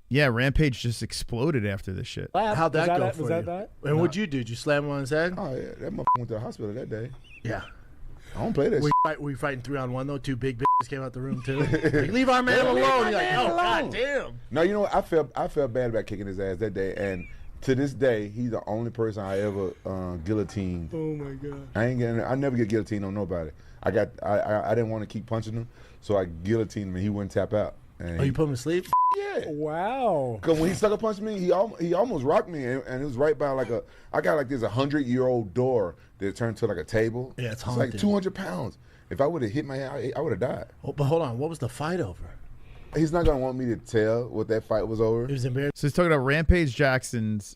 Speaker 3: yeah, Rampage just exploded after this shit.
Speaker 20: How'd that go for you? And what'd you do? Did you slam him on his head?
Speaker 15: Oh, yeah. That motherfucker went to the hospital that day.
Speaker 20: Yeah.
Speaker 15: I don't play that shit.
Speaker 20: Were you fighting 3-on-1, though? Two big bitches came out the room, too. Like, leave our man alone. You're like, oh, God damn.
Speaker 15: No, you know what? I felt bad about kicking his ass that day. And to this day, he's the only person I ever guillotined.
Speaker 20: Oh, my God.
Speaker 15: I never get guillotined on nobody. I didn't want to keep punching him, so I guillotined him and he wouldn't tap out. And
Speaker 20: you put him to sleep?
Speaker 15: Yeah.
Speaker 20: Wow.
Speaker 15: Because when he sucker punched me, he almost rocked me, and it was right by I got like this 100-year-old door that turned to like a table.
Speaker 20: Yeah, it's
Speaker 15: like
Speaker 20: haunted.
Speaker 15: 200 pounds. If I would have hit my head, I would have died.
Speaker 20: Oh, but hold on, what was the fight over?
Speaker 15: He's not gonna want me to tell what that fight was over.
Speaker 20: It was embarrassing.
Speaker 3: So he's talking about Rampage Jackson's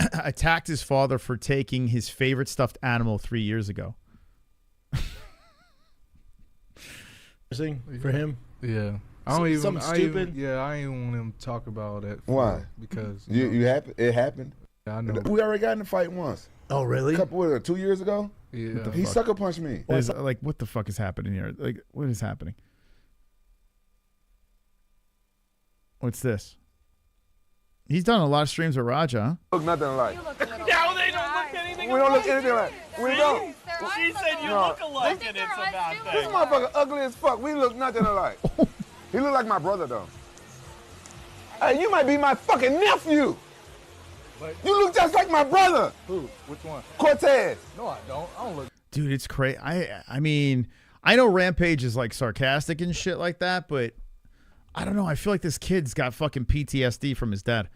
Speaker 3: attacked his father for taking his favorite stuffed animal 3 years ago.
Speaker 20: For him?
Speaker 9: Yeah. I don't even.
Speaker 20: Something stupid.
Speaker 9: I ain't want him to talk about that.
Speaker 15: Why?
Speaker 9: Because
Speaker 15: it happened.
Speaker 9: Yeah, I know.
Speaker 15: We already got in a fight once.
Speaker 20: Oh, really?
Speaker 15: 2 years ago.
Speaker 9: Yeah.
Speaker 15: He sucker punched me.
Speaker 3: Like, what the fuck is happening here? Like, what is happening? What's this? He's done a lot of streams with Raja, huh?
Speaker 15: Look nothing alike.
Speaker 21: No, they don't look anything
Speaker 15: We don't look anything alike. We don't.
Speaker 21: She said you look alike and it's a bad
Speaker 15: This
Speaker 21: thing.
Speaker 15: motherfucker ugly as fuck. We look nothing alike. He look like my brother though. Hey, you might be my fucking nephew. You look just like my brother.
Speaker 9: Who? Which one?
Speaker 15: Cortez.
Speaker 9: No, I don't. I don't look.
Speaker 3: Dude, it's crazy. I mean, I know Rampage is like sarcastic and shit like that, but I don't know. I feel like this kid's got fucking PTSD from his dad.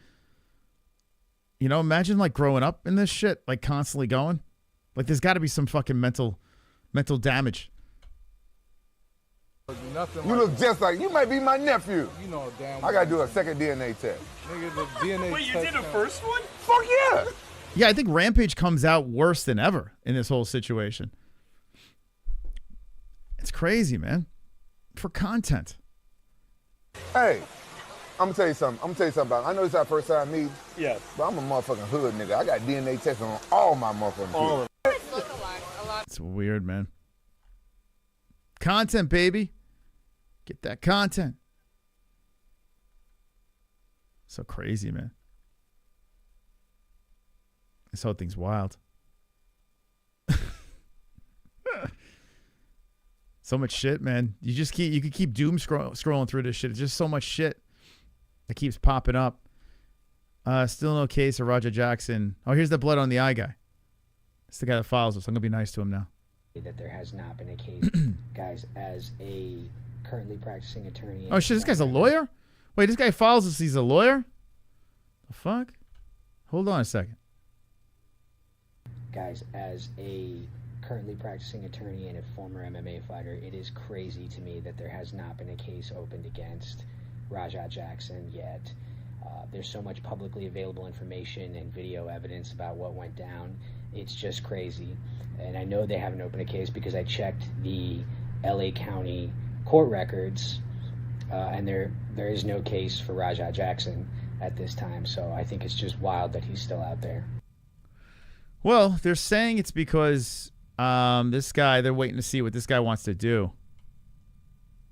Speaker 3: You know, imagine like growing up in this shit, like constantly going. Like there's got to be some fucking mental damage.
Speaker 15: You look just like, you might be my nephew.
Speaker 9: You know damn.
Speaker 15: I gotta do a second DNA test.
Speaker 9: Nigga, the DNA
Speaker 21: Wait, you
Speaker 9: test
Speaker 21: did a
Speaker 9: now.
Speaker 21: first one?
Speaker 15: Fuck yeah.
Speaker 3: Yeah, I think Rampage comes out worse than ever in this whole situation. It's crazy, man. For content.
Speaker 15: Hey, I'm gonna tell you something. About it. I know it's our first time meeting.
Speaker 21: Yes.
Speaker 15: But I'm a motherfucking hood nigga. I got DNA testing on all my motherfucking kids.
Speaker 3: It's weird, man. Content, baby. Get that content. So crazy, man. This whole thing's wild. So much shit, man. You could keep doom scrolling through this shit. It's just so much shit that keeps popping up. Still no case of Roger Jackson. Oh, here's the blood on the eye guy. It's the guy that follows us. I'm gonna be nice to him now.
Speaker 4: That there has not been a case, guys, as a currently practicing attorney.
Speaker 3: Oh shit, this guy's a lawyer? Wait, this guy follows us. He's a lawyer? The fuck? Hold on a second.
Speaker 4: Guys, as a currently practicing attorney and a former MMA fighter, it is crazy to me that there has not been a case opened against Raja Jackson yet. There's so much publicly available information and video evidence about what went down. It's just crazy. And I know they haven't opened a case because I checked the LA County court records, and there is no case for Raja Jackson at this time. So I think it's just wild that he's still out there.
Speaker 3: Well, they're saying it's because this guy, they're waiting to see what this guy wants to do.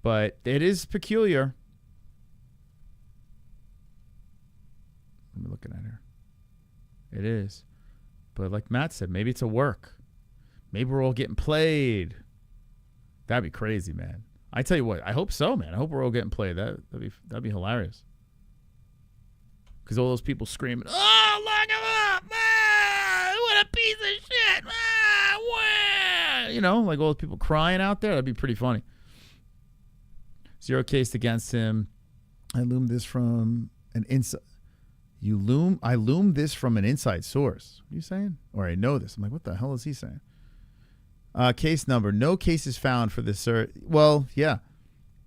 Speaker 3: But it is peculiar. What am I looking at here? It is. But like Matt said, maybe it's a work. Maybe we're all getting played. That'd be crazy, man. I tell you what, I hope so, man. I hope we're all getting played. That'd be hilarious. Because all those people screaming, "Oh, lock him up! Ah, what a piece of shit!" Ah, wah! You know, like all those people crying out there. That'd be pretty funny. 0 case against him. I loomed this from an inside. I loomed this from an inside source. What are you saying? Or I know this. I'm like, what the hell is he saying? Case number. No cases found for this, sir. Well, yeah.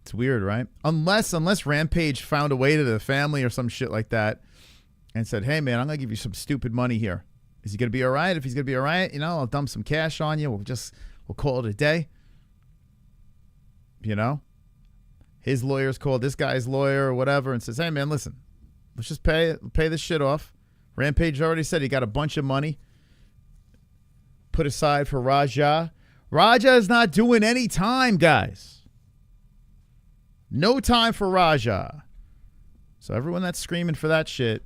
Speaker 3: It's weird, right? Unless Rampage found a way to the family or some shit like that and said, hey, man, I'm going to give you some stupid money here. Is he going to be all right? If he's going to be all right, you know, I'll dump some cash on you. We'll call it a day. You know? His lawyers called this guy's lawyer or whatever and says, hey, man, listen. Let's just pay this shit off. Rampage already said he got a bunch of money put aside for Raja. Raja is not doing any time, guys. No time for Raja. So everyone that's screaming for that shit,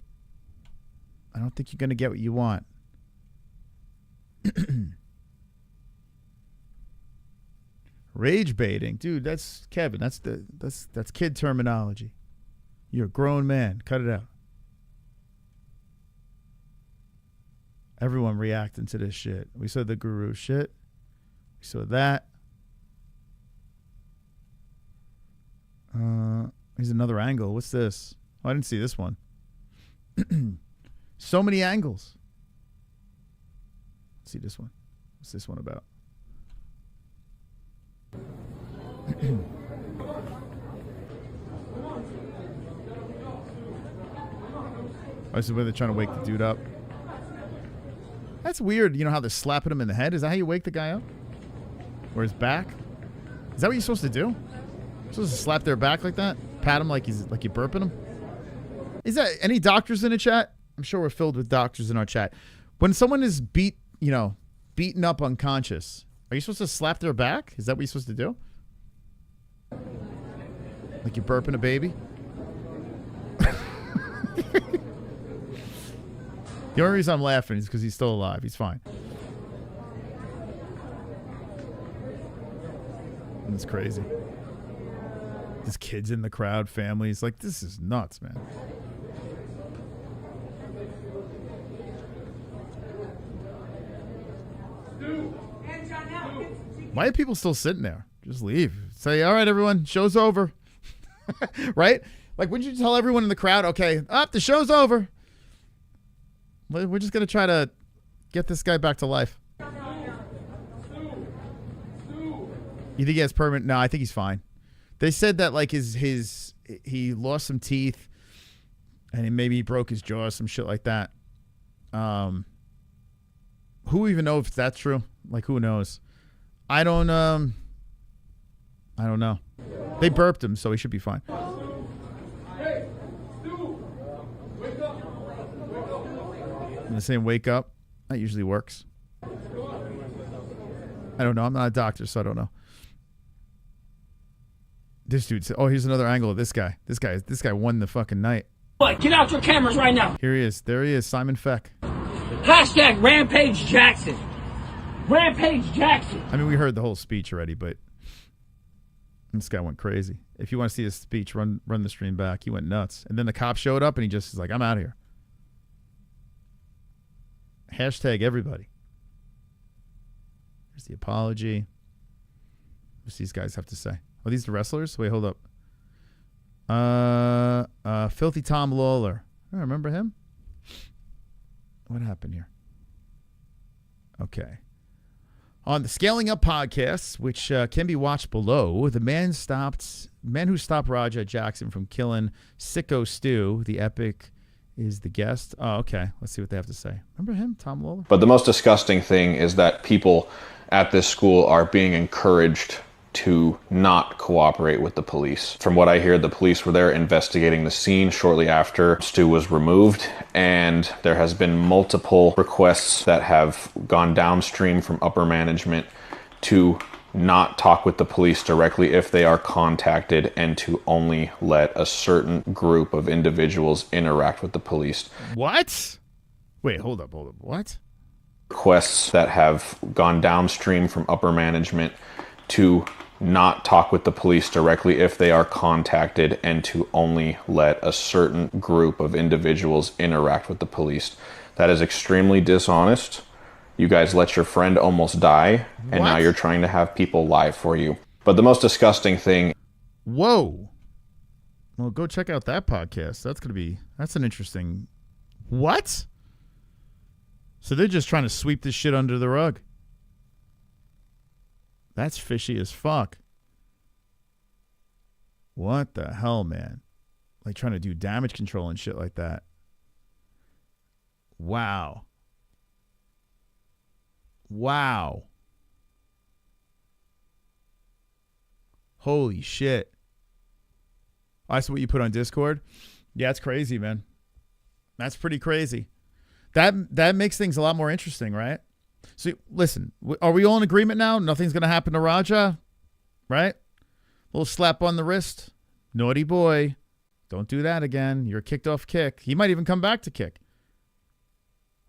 Speaker 3: I don't think you're going to get what you want. Rage baiting. Dude, that's Kevin. That's kid terminology. You're a grown man. Cut it out. Everyone reacting to this shit. We saw the guru shit. We saw that. Here's another angle. What's this? Oh, I didn't see this one. So many angles. Let's see this one. What's this one about? Oh, this is where they're trying to wake the dude up. That's weird. You know how they're slapping him in the head? Is that how you wake the guy up? Or his back? Is that what you're supposed to do? You're supposed to slap their back like that? Pat him like you're burping him? Is that any doctors in the chat? I'm sure we're filled with doctors in our chat. When someone is beaten up unconscious, are you supposed to slap their back? Is that what you're supposed to do? Like you're burping a baby? The only reason I'm laughing is because he's still alive. He's fine. It's crazy. There's kids in the crowd, families. Like, this is nuts, man. Why are people still sitting there? Just leave. Say, all right, everyone, show's over. Right? Like, wouldn't you tell everyone in the crowd, okay, the show's over. We're just going to try to get this guy back to life. You think he has permanent? No, I think he's fine. They said that like he lost some teeth and maybe he broke his jaw or some shit like that. Who even know if that's true? Like, who knows? I don't know. They burped him, so he should be fine. And they're saying wake up. That usually works. I don't know. I'm not a doctor, so I don't know. This dude said, oh, here's another angle of this guy. This guy won the fucking night.
Speaker 7: What? Get out your cameras right now.
Speaker 3: Here he is. There he is, Simon Feck.
Speaker 7: Hashtag Rampage Jackson. Rampage Jackson.
Speaker 3: I mean, we heard the whole speech already, but this guy went crazy. If you want to see his speech, run the stream back. He went nuts. And then the cop showed up and he just is like, I'm out of here. Hashtag everybody. Here's the apology. What's these guys have to say? Oh, these the wrestlers? Wait, hold up. Filthy Tom Lawler. I remember him. What happened here? Okay. On the Scaling Up podcast, which can be watched below, the man who stopped Raja Jackson from killing Sicko Stu, the Epic, is the guest. Oh, okay. Let's see what they have to say. Remember him, Tom Lawler?
Speaker 22: But the most disgusting thing is that people at this school are being encouraged to not cooperate with the police. From what I hear, the police were there investigating the scene shortly after Stu was removed, and there has been multiple requests that have gone downstream from upper management to not talk with the police directly if they are contacted, and to only let a certain group of individuals interact with the police.
Speaker 3: What? Wait, hold up. What?
Speaker 22: Requests that have gone downstream from upper management to not talk with the police directly if they are contacted, and to only let a certain group of individuals interact with the police. That is extremely dishonest. You guys let your friend almost die, and now you're trying to have people lie for you. But the most disgusting thing...
Speaker 3: Whoa. Well, go check out that podcast. That's an interesting... What? So they're just trying to sweep this shit under the rug. That's fishy as fuck. What the hell, man? Like trying to do damage control and shit like that. Wow. Holy shit. That's what you put on Discord? Yeah, it's crazy, man. That's pretty crazy. That makes things a lot more interesting, right? So, listen, are we all in agreement now? Nothing's going to happen to Raja, right? Little slap on the wrist. Naughty boy. Don't do that again. You're a kicked off kick. He might even come back to kick.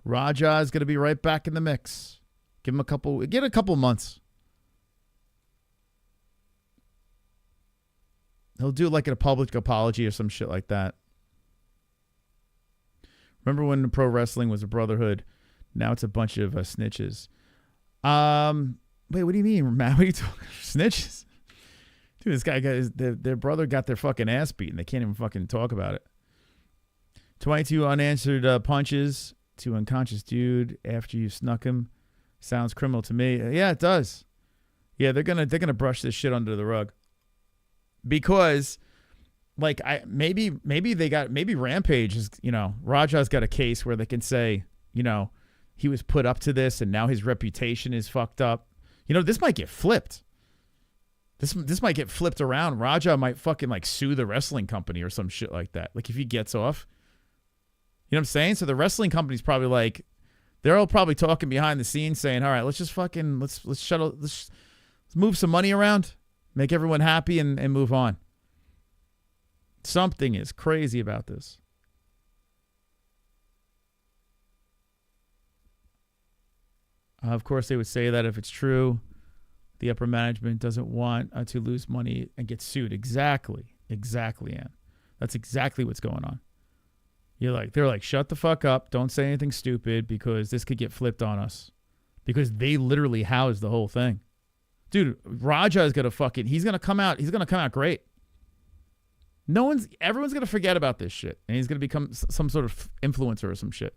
Speaker 3: Raja is going to be right back in the mix. Give him a couple months. He'll do like a public apology or some shit like that. Remember when pro wrestling was a brotherhood? Now it's a bunch of snitches. Wait, what do you mean, Matt? What are you talking? Snitches? Dude, this guy their brother got their fucking ass beaten. They can't even fucking talk about it. 22 unanswered punches to unconscious dude after you snuck him. Sounds criminal to me. Yeah, it does. Yeah, they're gonna brush this shit under the rug. Because like maybe Rampage is, Raja's got a case where they can say, he was put up to this and now his reputation is fucked up. This might get flipped. This might get flipped around. Raja might fucking like sue the wrestling company or some shit like that. Like if he gets off. You know what I'm saying? So the wrestling company's probably like, they're all probably talking behind the scenes saying, all right, let's just fucking, let's move some money around, make everyone happy and move on. Something is crazy about this. Of course, they would say that if it's true, the upper management doesn't want to lose money and get sued. Exactly, Ann. That's exactly what's going on. They're like, shut the fuck up. Don't say anything stupid because this could get flipped on us. Because they literally housed the whole thing. Dude, Raja is going to he's going to come out great. Everyone's going to forget about this shit. And he's going to become some sort of influencer or some shit.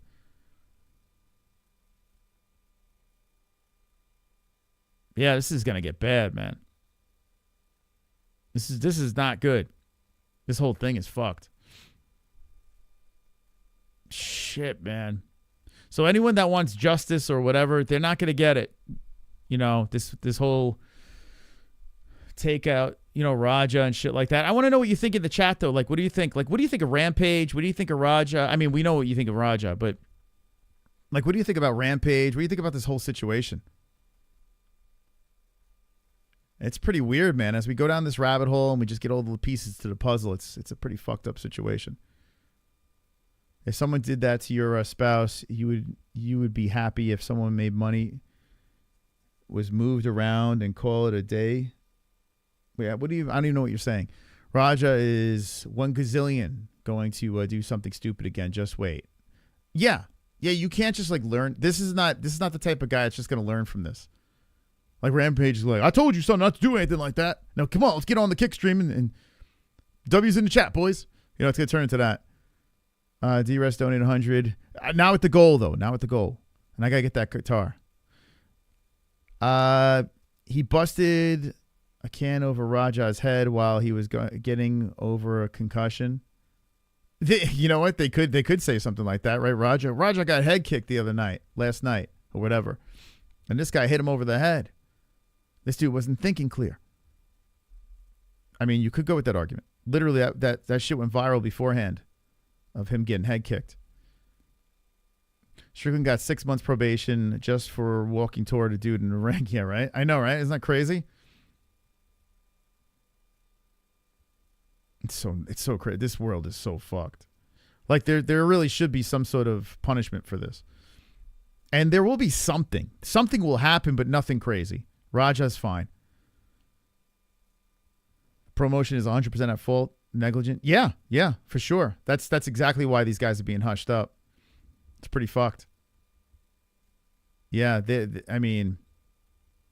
Speaker 3: Yeah, this is going to get bad, man. This is not good. This whole thing is fucked. Shit, man. So anyone that wants justice or whatever, they're not going to get it. This whole takeout, Raja and shit like that. I want to know what you think in the chat, though. Like, what do you think? Like, what do you think of Rampage? What do you think of Raja? I mean, we know what you think of Raja, but like, what do you think about Rampage? What do you think about this whole situation? It's pretty weird, man. As we go down this rabbit hole and we just get all the pieces to the puzzle, it's a pretty fucked up situation. If someone did that to your spouse, you would be happy if someone made money, was moved around, and call it a day. Wait, I don't even know what you're saying. Raja is 1 gazillion going to do something stupid again. Just wait. Yeah, you can't just like learn. This is not the type of guy that's just going to learn from this. Like Rampage is like, I told you, son, not to do anything like that. Now, come on, let's get on the kick stream and W's in the chat, boys. You know, it's going to turn into that. D-Rest donated 100. Now with the goal, though. Now with the goal. And I got to get that guitar. He busted a can over Raja's head while he was getting over a concussion. You know what? They could say something like that, right? Raja got head kicked last night, or whatever. And this guy hit him over the head. This dude wasn't thinking clear. I mean, you could go with that argument. Literally, that shit went viral beforehand of him getting head kicked. Strickland got 6 months probation just for walking toward a dude in the ring. Yeah, right? I know, right? Isn't that crazy? It's so crazy. This world is so fucked. Like, there really should be some sort of punishment for this. And there will be something. Something will happen, but nothing crazy. Raja's fine. Promotion is 100% at fault. Negligent. Yeah, for sure. That's exactly why these guys are being hushed up. It's pretty fucked. Yeah, I mean,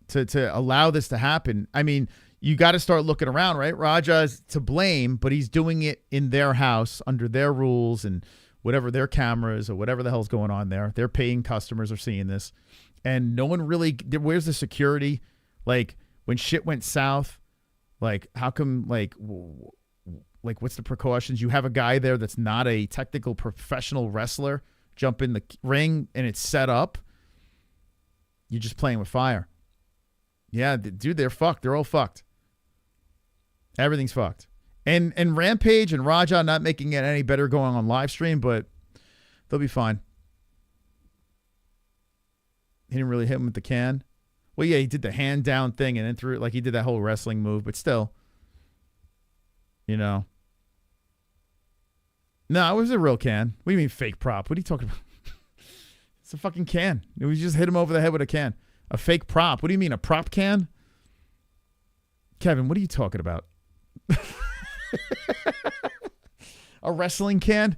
Speaker 3: to allow this to happen, I mean, you got to start looking around, right? Raja's to blame, but he's doing it in their house under their rules and whatever, their cameras or whatever the hell's going on there. Their paying customers are seeing this. And no one really, where's the security? Like, when shit went south, like, how come, like, what's the precautions? You have a guy there that's not a technical professional wrestler jump in the ring and it's set up. You're just playing with fire. Yeah, dude, they're fucked. They're all fucked. Everything's fucked. And Rampage and Raja not making it any better going on live stream, but they'll be fine. He didn't really hit him with the can. Well, yeah, he did the hand down thing and then threw it like he did that whole wrestling move, but still, you know. No, it was a real can. What do you mean fake prop? What are you talking about? It's a fucking can. We just hit him over the head with a can. A fake prop. What do you mean, a prop can? Kevin, what are you talking about? A wrestling can?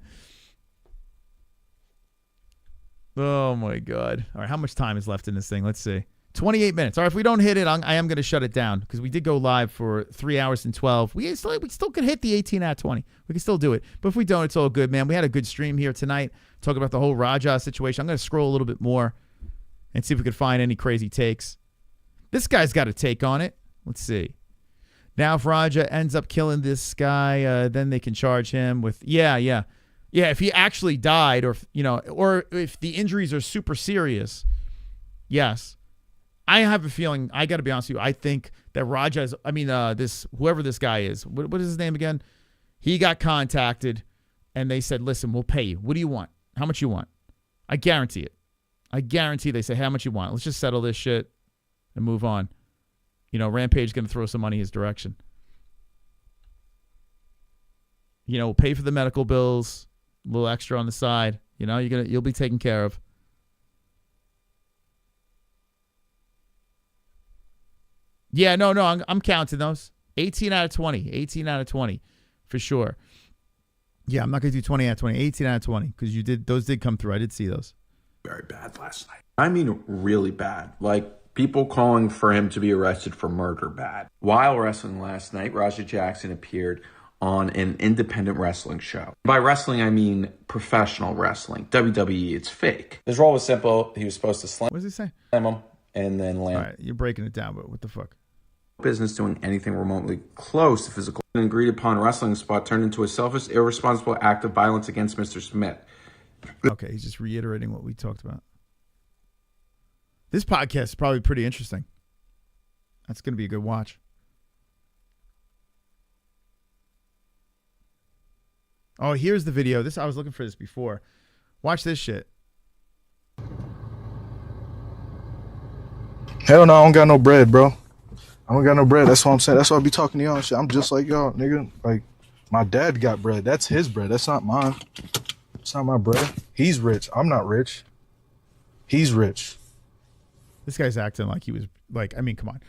Speaker 3: Oh, my God. All right, how much time is left in this thing? Let's see. 28 minutes. All right, if we don't hit it, I am going to shut it down because we did go live for 3 hours and 12. We still could hit the 18 out of 20. We can still do it. But if we don't, it's all good, man. We had a good stream here tonight talking about the whole Raja situation. I'm going to scroll a little bit more and see if we could find any crazy takes. This guy's got a take on it. Let's see. Now, if Raja ends up killing this guy, then they can charge him with, yeah, if he actually died or if the injuries are super serious, yes. I have a feeling, I got to be honest with you, I think that whoever this guy is, what is his name again? He got contacted and they said, listen, we'll pay you. What do you want? How much you want? I guarantee it. I guarantee they say, hey, how much you want? Let's just settle this shit and move on. You know, Rampage is going to throw some money his direction. You know, we'll pay for the medical bills, a little extra on the side. You know, you'll be taken care of. Yeah, no, I'm counting those. 18 out of 20. 18 out of 20 for sure. Yeah, I'm not going to do 20 out of 20. 18 out of 20 because those did come through. I did see those.
Speaker 2: Very bad last night. I mean, really bad. Like, people calling for him to be arrested for murder bad. While wrestling last night, Raja Jackson appeared on an independent wrestling show. By wrestling, I mean professional wrestling. WWE, it's fake. His role was simple. He was supposed to slam
Speaker 3: What does he say?
Speaker 2: him and then land.
Speaker 3: All right, you're breaking it down, but what the fuck?
Speaker 2: Business doing anything remotely close to physical. An agreed upon wrestling spot turned into a selfish, irresponsible act of violence against Mr. Smith.
Speaker 3: Okay, he's just reiterating what we talked about. This podcast is probably pretty interesting. That's going to be a good watch. Oh, here's the video. I was looking for this before. Watch this shit.
Speaker 9: Hell no, I don't got no bread, bro. I don't got no bread. That's what I'm saying. That's why I be talking to y'all and shit. I'm just like y'all, nigga. Like, my dad got bread. That's his bread. That's not mine. It's not my bread. He's rich. I'm not rich. He's rich.
Speaker 3: This guy's acting like he was like, I mean, come on.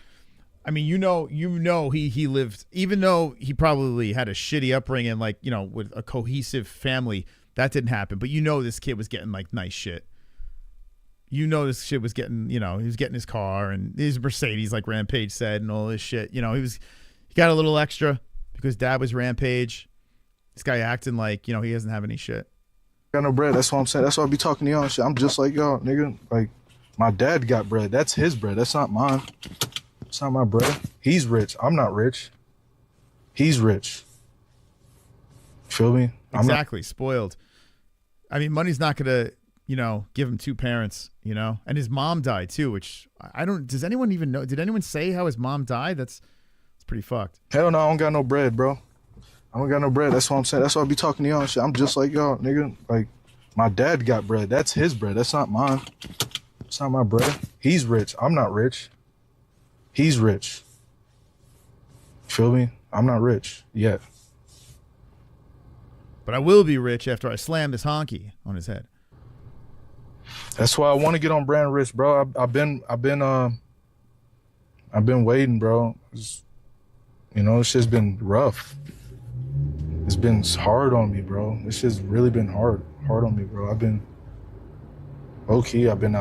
Speaker 3: I mean, you know, he lived, even though he probably had a shitty upbringing, like, you know, with a cohesive family, that didn't happen. But you know, this kid was getting like nice shit. You know, this shit was getting, you know, he was getting his car and his Mercedes, like Rampage said, and all this shit. You know, he got a little extra because dad was Rampage. This guy acting like, you know, he doesn't have any shit.
Speaker 9: Got no bread. That's what I'm saying. That's why I be talking to y'all and shit. I'm just like y'all, nigga. Like, my dad got bread. That's his bread. That's not mine. It's not my bread. He's rich. I'm not rich. He's rich. Feel me?
Speaker 3: Exactly. Spoiled. I mean, money's not going to, you know, give him two parents, you know? And his mom died too, which I don't, does anyone even know? Did anyone say how his mom died? It's pretty fucked.
Speaker 9: Hell no, I don't got no bread, bro. I don't got no bread. That's what I'm saying. That's why I be talking to y'all and shit. I'm just like y'all, nigga. Like, my dad got bread. That's his bread. That's not mine. It's not my bread. He's rich. I'm not rich. He's rich. Feel me? I'm not rich yet.
Speaker 3: But I will be rich after I slam this honky on his head.
Speaker 9: That's why I want to get on brand rich, bro. I've been waiting, bro. You know, it's just been rough. It's been hard on me, bro. It's just really been hard on me, bro. I've been low-key, I've been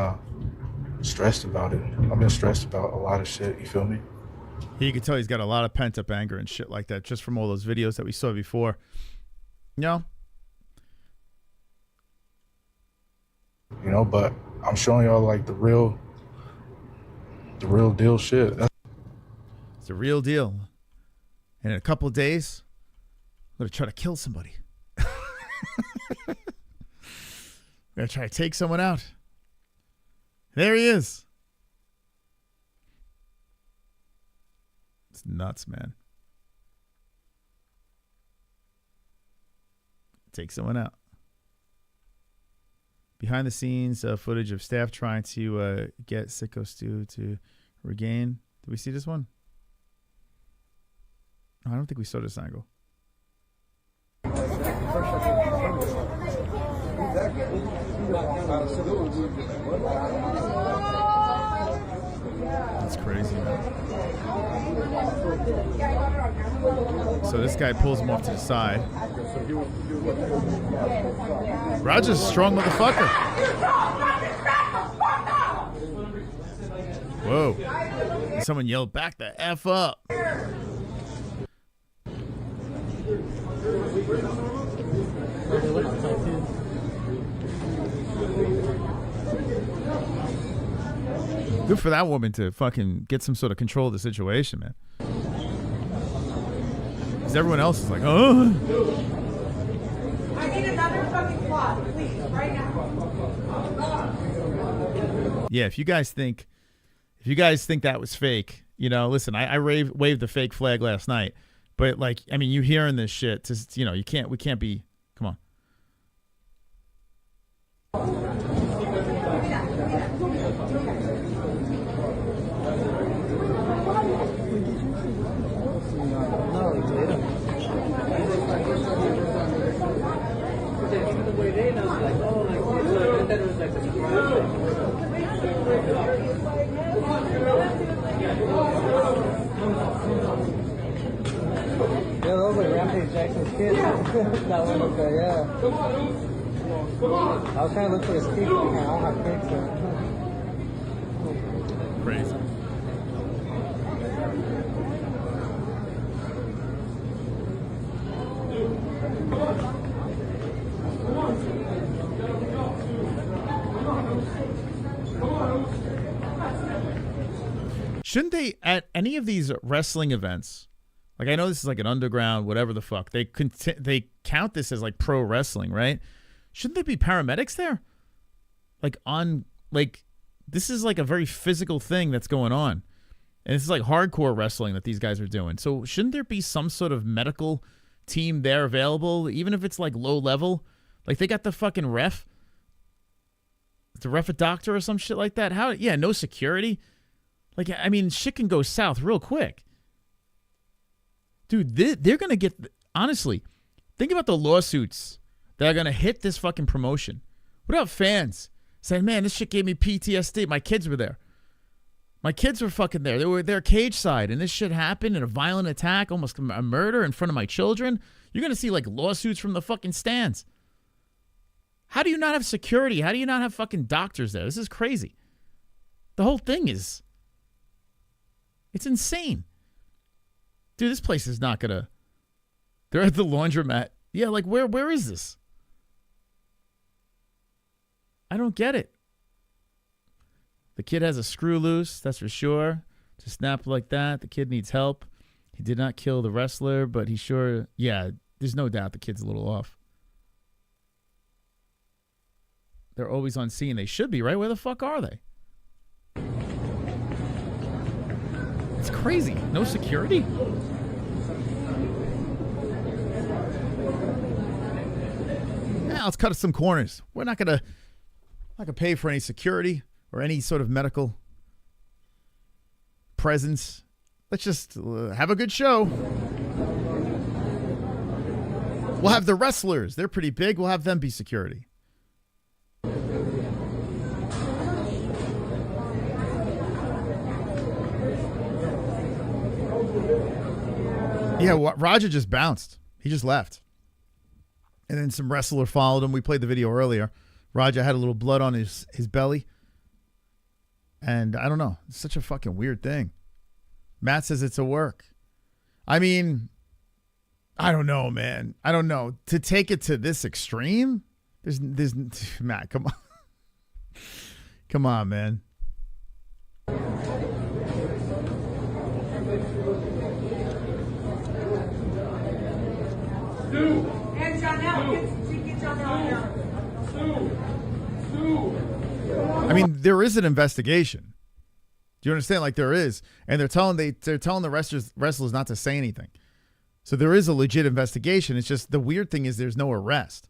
Speaker 9: stressed about it. I've been stressed about a lot of shit, you feel me?
Speaker 3: You can tell he's got a lot of pent-up anger and shit like that just from all those videos that we saw before. You know, but I'm showing y'all like the real deal shit. It's the real deal. And in a couple of days, I'm gonna try to kill somebody. I'm gonna try to take someone out. There he is. It's nuts, man. Take someone out. Behind the scenes footage of staff trying to get Sicko Stu to regain. Did we see this one? I don't think we saw this angle. That's crazy, man. So this guy pulls him off to the side. Roger's a strong motherfucker. Whoa. And someone yelled, back the F up. Good for that woman to fucking get some sort of control of the situation, man. Because everyone else is like, oh.
Speaker 21: I need another fucking cloth, please, right now.
Speaker 3: Yeah, if you guys think that was fake, you know, listen, I waved the fake flag last night, but like, I mean, you hearing this shit, just, you know, we can't be, come on.
Speaker 5: Yeah, those are Rampage Jackson's kids. That one up there, yeah. I was trying to look for his kids. I don't have kids.
Speaker 3: Crazy. Shouldn't they, at any of these wrestling events, like I know this is like an underground, whatever the fuck, they count this as like pro wrestling, right? Shouldn't there be paramedics there? Like this is like a very physical thing that's going on. And this is like hardcore wrestling that these guys are doing. So shouldn't there be some sort of medical team there available, even if it's like low level? Like they got the fucking ref. The ref a doctor or some shit like that? How? Yeah, no security. Like, I mean, shit can go south real quick. Dude, they're going to get, honestly, think about the lawsuits that are going to hit this fucking promotion. What about fans saying, man, this shit gave me PTSD. My kids were there. My kids were fucking there. They were there cage side, and this shit happened in a violent attack, almost a murder in front of my children. You're going to see, like, lawsuits from the fucking stands. How do you not have security? How do you not have fucking doctors there? This is crazy. The whole thing is, it's insane. Dude, this place is not going to, they're at the laundromat. Yeah, like, where is this? I don't get it. The kid has a screw loose, that's for sure. To snap like that, the kid needs help. He did not kill the wrestler, but he sure, yeah, there's no doubt the kid's a little off. They're always on scene. They should be, right? Where the fuck are they? It's crazy. No security? Now let's cut some corners. We're not gonna pay for any security or any sort of medical presence. Let's just have a good show. We'll have the wrestlers. They're pretty big. We'll have them be security. Yeah, Raja just bounced. He just left. And then some wrestler followed him. We played the video earlier. Raja had a little blood on his belly. And I don't know. It's such a fucking weird thing. Matt says it's a work. I mean, I don't know, man. I don't know. To take it to this extreme? There's Matt, come on. Come on, man. I mean, there is an investigation. Do you understand? Like, there is, and they're telling the wrestlers not to say anything. So there is a legit investigation. It's just the weird thing is there's no arrest,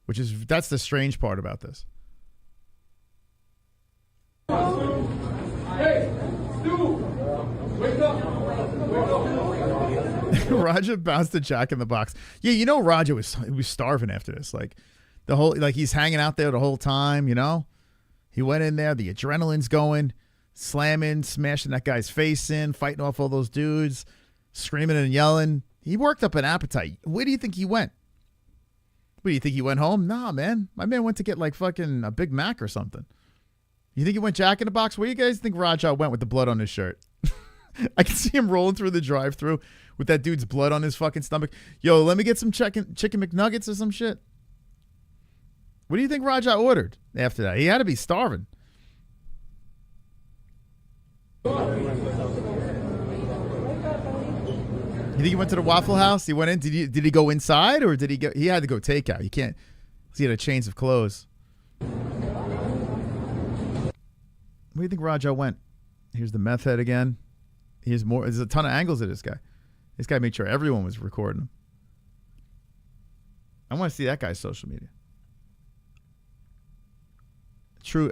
Speaker 3: that's the strange part about this.
Speaker 21: Hey, Stu, wake up.
Speaker 3: Raja bounced a Jack in the Box. Yeah, you know Raja was starving after this. Like he's hanging out there the whole time, you know? He went in there, the adrenaline's going, slamming, smashing that guy's face in, fighting off all those dudes, screaming and yelling. He worked up an appetite. Where do you think he went? What do you think he went home? Nah, man. My man went to get like fucking a Big Mac or something. You think he went Jack in the Box? Where do you guys think Raja went with the blood on his shirt? I can see him rolling through the drive-thru with that dude's blood on his fucking stomach. Yo, let me get some chicken McNuggets or some shit. What do you think Raja ordered after that? He had to be starving. You think he went to the Waffle House? He went in. Did he go inside or did he go? He had to go takeout. You can't. He had a change of clothes. Where do you think Raja went? Here's the meth head again. Here's more. There's a ton of angles of this guy. This guy made sure everyone was recording him. I want to see that guy's social media.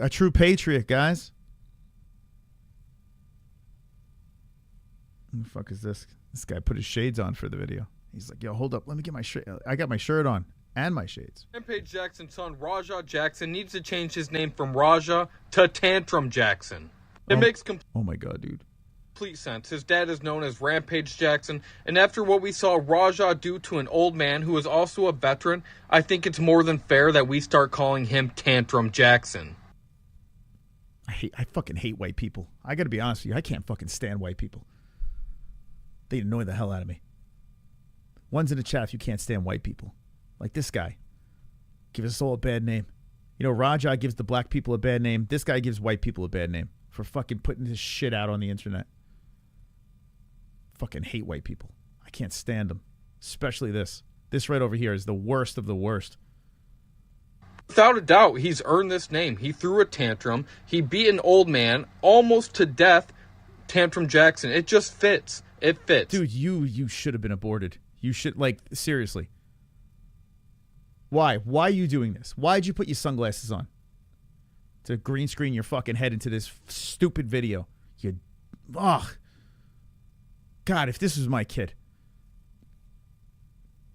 Speaker 3: A true patriot, guys. What the fuck is this? This guy put his shades on for the video. He's like, yo, hold up. Let me get my shirt. I got my shirt on and my shades.
Speaker 10: Rampage Jackson's son, Raja Jackson, needs to change his name from Raja to Tantrum Jackson. It makes
Speaker 3: oh my God, dude.
Speaker 10: complete sense. His dad is known as Rampage Jackson, and after what we saw Raja do to an old man who is also a veteran, I think it's more than fair that we start calling him Tantrum Jackson.
Speaker 3: I fucking hate white people. I gotta be honest with you. I can't fucking stand white people. They annoy the hell out of me. One's in the chat if you can't stand white people. Like this guy. Give us all a bad name. You know, Raja gives the black people a bad name. This guy gives white people a bad name for fucking putting this shit out on the internet. Fucking hate white people. I can't stand them. Especially this. This right over here is the worst of the worst.
Speaker 10: Without a doubt, he's earned this name. He threw a tantrum. He beat an old man almost to death. Tantrum Jackson. It just fits. It fits.
Speaker 3: Dude, you should have been aborted. You should, like, seriously. Why? Why are you doing this? Why'd you put your sunglasses on? To green screen your fucking head into this stupid video. God, if this was my kid.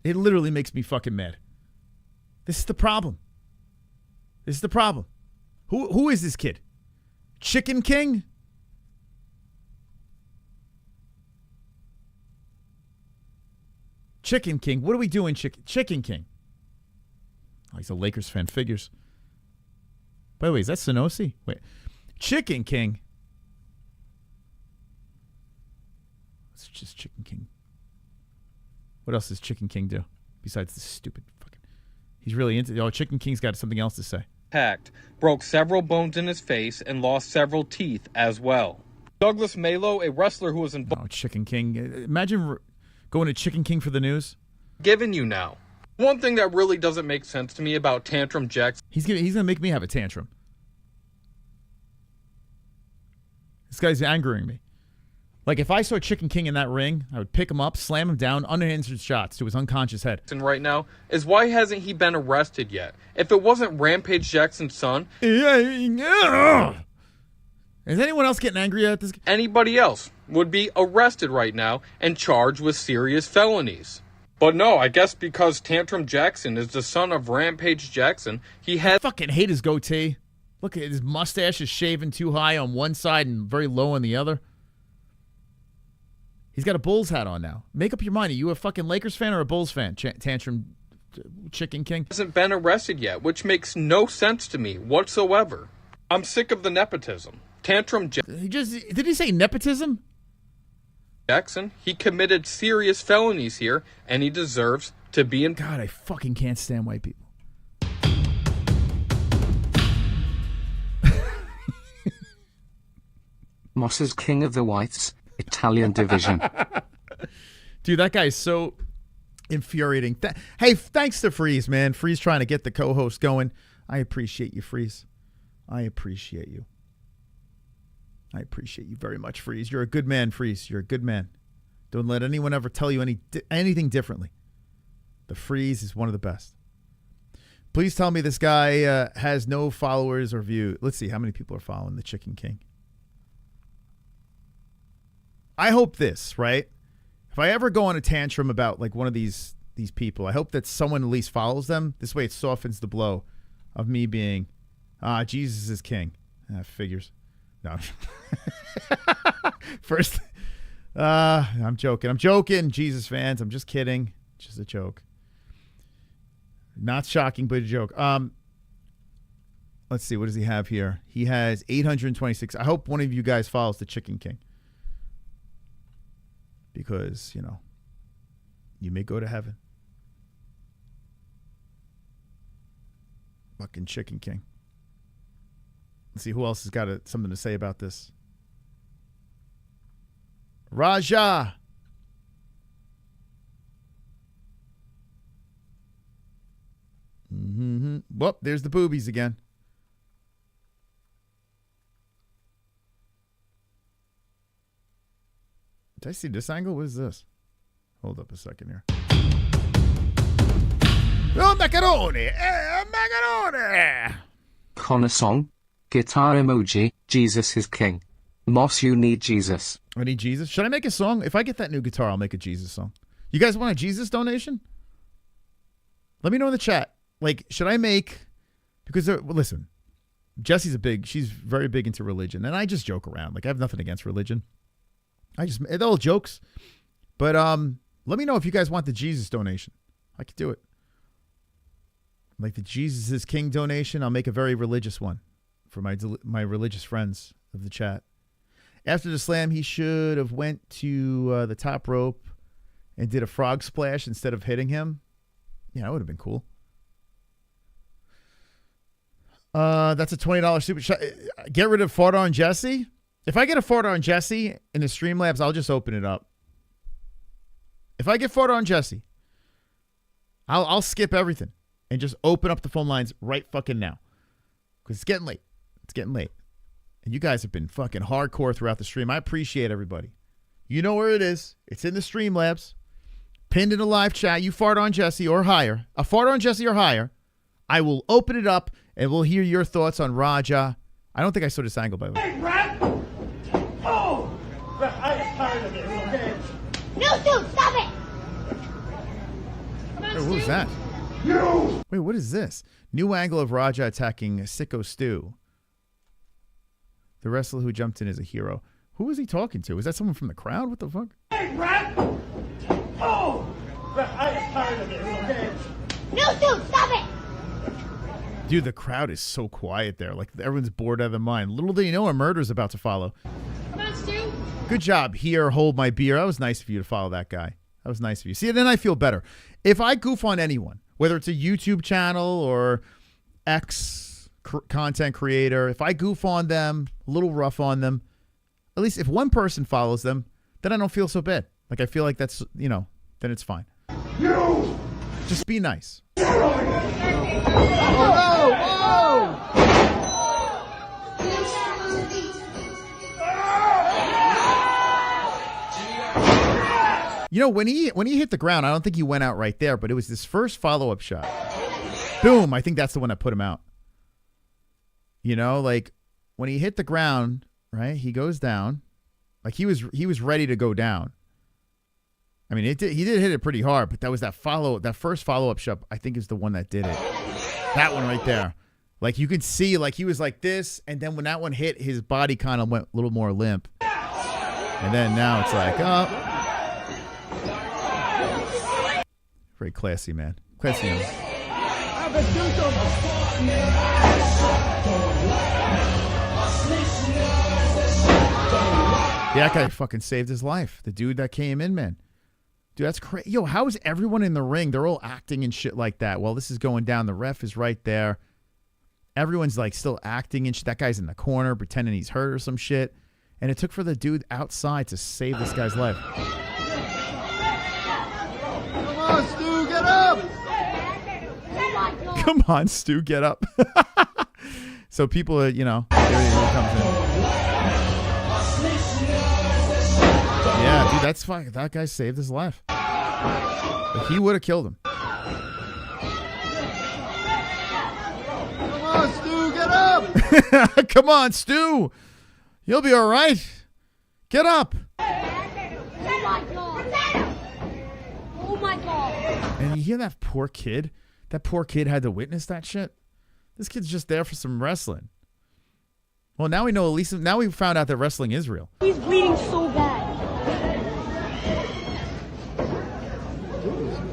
Speaker 3: It literally makes me fucking mad. This is the problem. This is the problem. Who is this kid? Chicken King? Chicken King. What are we doing, Chicken King? Oh, he's a Lakers fan. Figures. By the way, is that Sonosi? Wait. Chicken King. It's just Chicken King. What else does Chicken King do besides this stupid fucking... He's really into... Oh, Chicken King's got something else to say.
Speaker 10: Hacked, broke several bones in his face, and lost several teeth as well. Douglas Malo, a wrestler who was involved...
Speaker 3: Oh, Chicken King. Imagine going to Chicken King for the news.
Speaker 10: Given you now. One thing that really doesn't make sense to me about Tantrum Jackson...
Speaker 3: He's gonna make me have a tantrum. This guy's angering me. Like, if I saw Chicken King in that ring, I would pick him up, slam him down, unanswered shots to his unconscious head.
Speaker 10: Right now is why hasn't he been arrested yet? If it wasn't Rampage Jackson's son...
Speaker 3: Is anyone else getting angry at this?
Speaker 10: Anybody else would be arrested right now and charged with serious felonies. But no, I guess because Tantrum Jackson is the son of Rampage Jackson, he had...
Speaker 3: I fucking hate his goatee. Look at his mustache is shaven too high on one side and very low on the other. He's got a Bulls hat on now. Make up your mind. Are you a fucking Lakers fan or a Bulls fan? Tantrum Chicken King?
Speaker 10: Hasn't been arrested yet, which makes no sense to me whatsoever. I'm sick of the nepotism. Tantrum
Speaker 3: Did he say nepotism?
Speaker 10: Jackson, he committed serious felonies here, and he deserves to be in...
Speaker 3: God, I fucking can't stand white people.
Speaker 6: Moss is king of the whites. Italian division.
Speaker 3: Dude, that guy's so infuriating. Hey, thanks to Freeze, man. Freeze trying to get the co-host going. I appreciate you, Freeze. I appreciate you. I appreciate you very much, Freeze. You're a good man, Freeze. You're a good man. Don't let anyone ever tell you anything differently. The Freeze is one of the best. Please tell me this guy has no followers or view. Let's see how many people are following the Chicken King. I hope this, right? If I ever go on a tantrum about like one of these people, I hope that someone at least follows them. This way it softens the blow of me being, Jesus is king. Figures. No. First, I'm joking. I'm joking, Jesus fans. I'm just kidding. Just a joke. Not shocking, but a joke. Let's see. What does he have here? He has 826. I hope one of you guys follows the Chicken King. Because, you know, you may go to heaven. Fucking Chicken King. Let's see who else has got something to say about this. Raja. Whoop, there's the boobies again. Did I see this angle? What is this? Hold up a second here. Oh, macaroni! Macaroni!
Speaker 6: Connor song. Guitar emoji. Jesus is king. Moss, you need Jesus.
Speaker 3: I need Jesus. Should I make a song? If I get that new guitar, I'll make a Jesus song. You guys want a Jesus donation? Let me know in the chat. Like, should I make... Because, listen, she's very big into religion. And I just joke around. Like, I have nothing against religion. They're all jokes. But let me know if you guys want the Jesus donation. I could do it. Like the Jesus is King donation, I'll make a very religious one for my religious friends of the chat. After the slam, he should have went to the top rope and did a frog splash instead of hitting him. Yeah, that would have been cool. That's a $20 super chat. Get rid of Fart on Jesse. If I get a Fart on Jesse in the Streamlabs, I'll just open it up. If I get Fart on Jesse, I'll skip everything and just open up the phone lines right fucking now. Because it's getting late. It's getting late. And you guys have been fucking hardcore throughout the stream. I appreciate everybody. You know where it is. It's in the Streamlabs. Pinned in the live chat. You fart on Jesse or higher. A fart on Jesse or higher. I will open it up and we'll hear your thoughts on Raja. I don't think I saw this angle, by the way.
Speaker 21: Hey, Brad! Oh!
Speaker 11: Stu, stop it!
Speaker 3: Wait, what was that? Wait, what is this? New angle of Raja attacking Sicko Stu. The wrestler who jumped in is a hero. Who is he talking to? Is that someone from the crowd? What the fuck?
Speaker 11: Hey, Brad! Oh! I'm tired of this, okay? No, Stu, stop it!
Speaker 3: Dude, the crowd is so quiet there. Like, everyone's bored out of their mind. Little do you know, a murder's about to follow.
Speaker 11: Come on, Stu.
Speaker 3: Good job. Here, hold my beer. That was nice of you to follow that guy. That was nice of you. See, then I feel better. If I goof on anyone, whether it's a YouTube channel or content creator, if I goof on them, a little rough on them, at least if one person follows them, then I don't feel so bad. Like, I feel like that's, you know, then it's fine. Just be nice. You know, when he hit the ground, I don't think he went out right there, but it was this first follow-up shot. Boom, I think that's the one that put him out. You know, like when he hit the ground, right? He goes down. Like he was ready to go down. I mean, he did hit it pretty hard, but that was that first follow-up shot, I think is the one that did it. That one right there. Like you could see, like he was like this, and then when that one hit, his body kind of went a little more limp. And then now it's like, oh. Very classy, man. Classy. Man. Yeah, that guy fucking saved his life. The dude that came in, man. Dude, that's crazy. Yo, how is everyone in the ring? They're all acting and shit like that. Well, this is going down. The ref is right there. Everyone's like still acting and shit. That guy's in the corner pretending he's hurt or some shit. And it took for the dude outside to save this guy's life.
Speaker 11: Come on, Stu, get up!
Speaker 3: Come on, Stu, get up. So people, you know, there he comes in. Yeah, dude, that's fine. That guy saved his life. But he would have killed him.
Speaker 11: Come on, Stu, get up!
Speaker 3: Come on, Stu. You'll be all right. Get up.
Speaker 11: Oh my god.
Speaker 3: And you hear that poor kid? That poor kid had to witness that shit. This kid's just there for some wrestling. Well, now we know, at least now we found out that wrestling is real.
Speaker 11: He's bleeding so bad.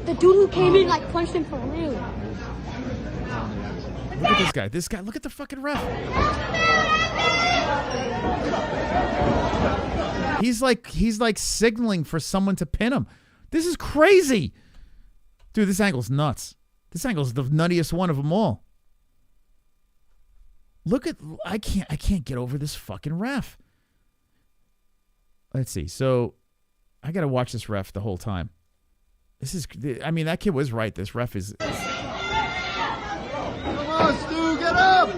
Speaker 11: The dude who came in like punched him for real.
Speaker 3: Look at this guy. This guy, look at the fucking ref. He's like signaling for someone to pin him. This is crazy. Dude, this angle's nuts. This angle's the nuttiest one of them all. Look at, I can't get over this fucking ref. Let's see. So I got to watch this ref the whole time. This is, I mean, that kid was right. This ref is.
Speaker 11: Come on, Stu, get up!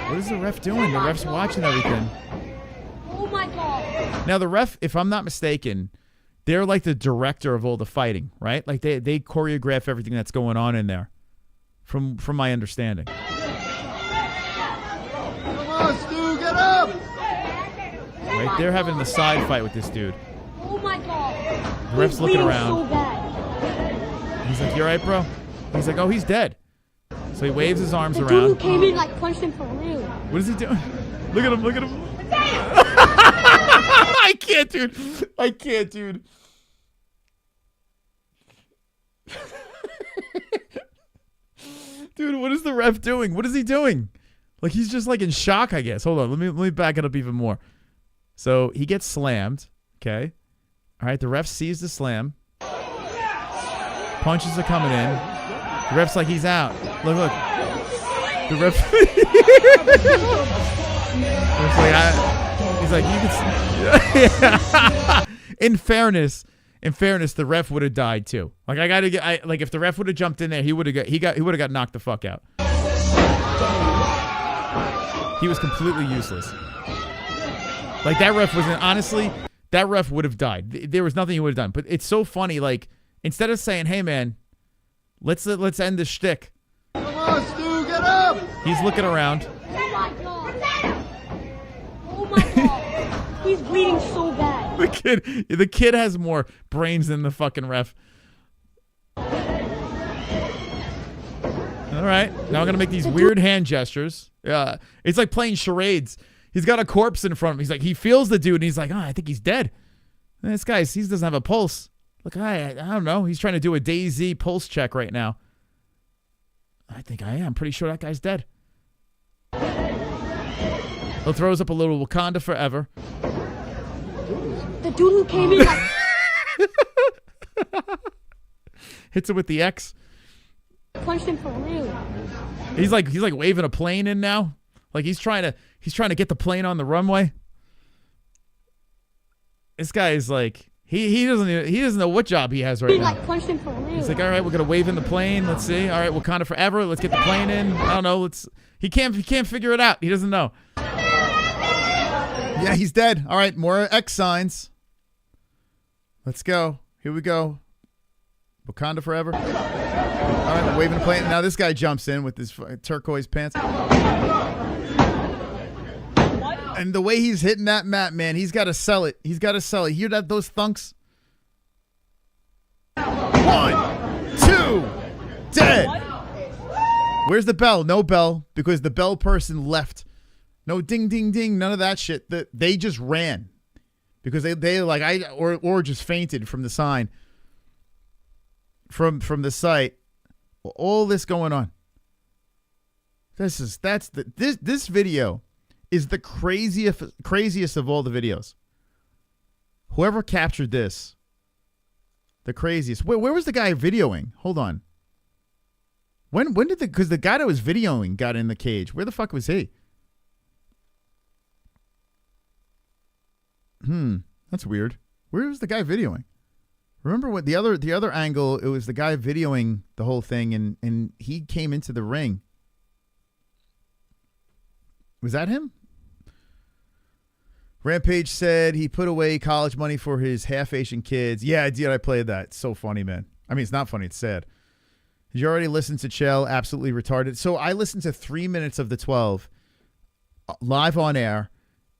Speaker 3: What is the ref doing? The ref's watching everything.
Speaker 11: Oh my god.
Speaker 3: Now the ref, if I'm not mistaken, they're like the director of all the fighting, right? Like they choreograph everything that's going on in there, from my understanding.
Speaker 11: Come on, Stu, get up!
Speaker 3: Right, they're having the side fight with this dude.
Speaker 11: Oh my god.
Speaker 3: The ref's looking
Speaker 11: bleeding
Speaker 3: around.
Speaker 11: So bad.
Speaker 3: He's like, "You all right, bro?" He's like, "Oh, he's dead." So he waves his arms
Speaker 11: The
Speaker 3: around.
Speaker 11: dude who came in like punched him for real.
Speaker 3: What is he doing? Look at him! Look at him! I can't, dude. I can't, dude. Dude, what is the ref doing? What is he doing? Like he's just like in shock, I guess. Hold on, let me back it up even more. So he gets slammed. Okay. All right, the ref sees the slam. Punches are coming in. The ref's like, he's out. Look. The ref. He's like, you can. In fairness, the ref would have died too. Like like if the ref would have jumped in there, he would have got knocked the fuck out. He was completely useless. Like that ref wasn't, honestly, that ref would have died. There was nothing he would have done. But it's so funny, like, instead of saying, "Hey man, let's end this shtick."
Speaker 11: Come on, Stu, get up!
Speaker 3: He's looking around.
Speaker 11: Oh my god. Oh my god. He's bleeding so bad.
Speaker 3: The kid has more brains than the fucking ref. All right, now I'm gonna make these weird hand gestures. It's like playing charades. He's got a corpse in front of him. He's like, he feels the dude, and he's like, I think he's dead. And this guy, he doesn't have a pulse. Look, I don't know. He's trying to do a DIAZ pulse check right now. I think I am. I'm pretty sure that guy's dead. He throws up a little Wakanda forever.
Speaker 11: The dude who came in like...
Speaker 3: Hits him with the X.
Speaker 11: Punched him for real.
Speaker 3: He's like waving a plane in now. Like he's trying to get the plane on the runway. This guy is like he doesn't know what job he has right now.
Speaker 11: Like punched him for real.
Speaker 3: He's like, all right, we're gonna wave in the plane. Let's see. All right, Wakanda forever. Let's get the plane in. I don't know. He can't figure it out. He doesn't know. Yeah, he's dead. All right, more X signs. Let's go. Here we go. Wakanda forever. All right, we're waving the plane. Now this guy jumps in with his turquoise pants. And the way he's hitting that mat, man, he's got to sell it. He's got to sell it. Hear that? Those thunks? 1, 2, dead. Where's the bell? No bell, because the bell person left. No ding, ding, ding. None of that shit. They just ran because they like or just fainted from the sign from the site. All this going on. This video is the craziest of all the videos. Whoever captured this, the craziest. Where was the guy videoing? Hold on. When did because the guy that was videoing got in the cage. Where the fuck was he? That's weird. Where was the guy videoing? Remember what the other angle, it was the guy videoing the whole thing and he came into the ring. Was that him? Rampage said he put away college money for his half Asian kids. Yeah, I did. I played that. It's so funny, man. I mean, it's not funny. It's sad. Did you already listen to Chell? Absolutely retarded. So I listened to 3 minutes of the 12 live on air,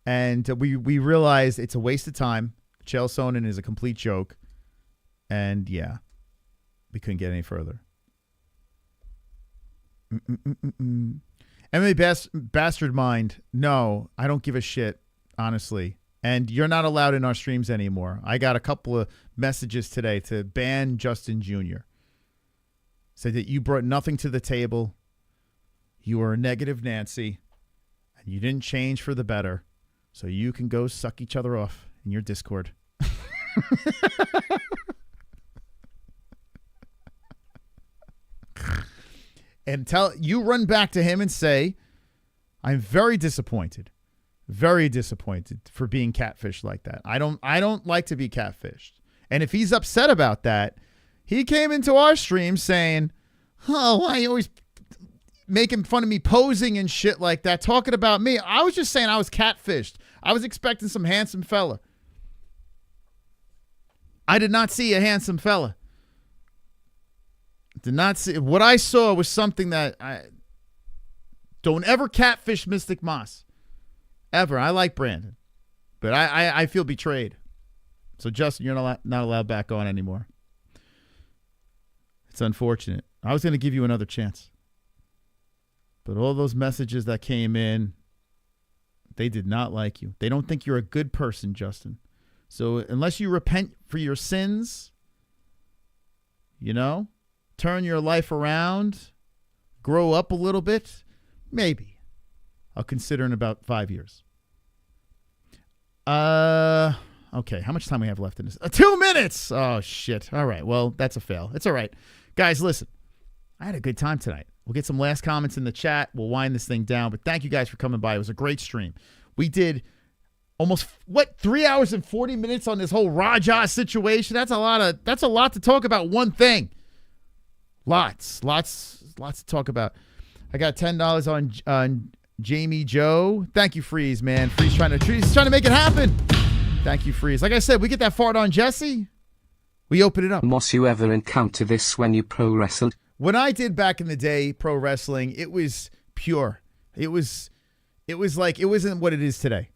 Speaker 3: and we realized it's a waste of time. Chell Sonnen is a complete joke. And yeah, we couldn't get any further. MMA Bastard Mind. No, I don't give a shit, honestly. And you're not allowed in our streams anymore. I got a couple of messages today to ban Justin Jr. Said that you brought nothing to the table. You were a negative Nancy. And you didn't change for the better. So you can go suck each other off in your Discord. And you run back to him and say, I'm very disappointed for being catfished like that. I don't like to be catfished. And if he's upset about that, he came into our stream saying, oh, why are you always making fun of me posing and shit like that, talking about me? I was just saying I was catfished. I was expecting some handsome fella. I did not see a handsome fella. Did not see. What I saw was something that I don't ever catfish Mystic Moss. Ever. I like Brandon. But I feel betrayed. So Justin, you're not allowed back on anymore. It's unfortunate. I was going to give you another chance. But all those messages that came in, they did not like you. They don't think you're a good person, Justin. So unless you repent for your sins, turn your life around, grow up a little bit, maybe I'll consider in about 5 years. Okay, how much time we have left in this? 2 minutes! Oh, shit. All right, well, that's a fail. It's all right. Guys, listen, I had a good time tonight. We'll get some last comments in the chat. We'll wind this thing down, but thank you guys for coming by. It was a great stream. We did almost, 3 hours and 40 minutes on this whole Raja situation. That's a lot to talk about one thing. Lots to talk about. I got $10 on Jamie Joe. Thank you, Freeze, man. Freeze trying to make it happen. Thank you, Freeze. Like I said, we get that fart on Jesse, we open it up.
Speaker 6: Moss, you ever encounter this when you pro wrestled?
Speaker 3: When I did back in the day pro wrestling, it was pure. It was like, it wasn't what it is today.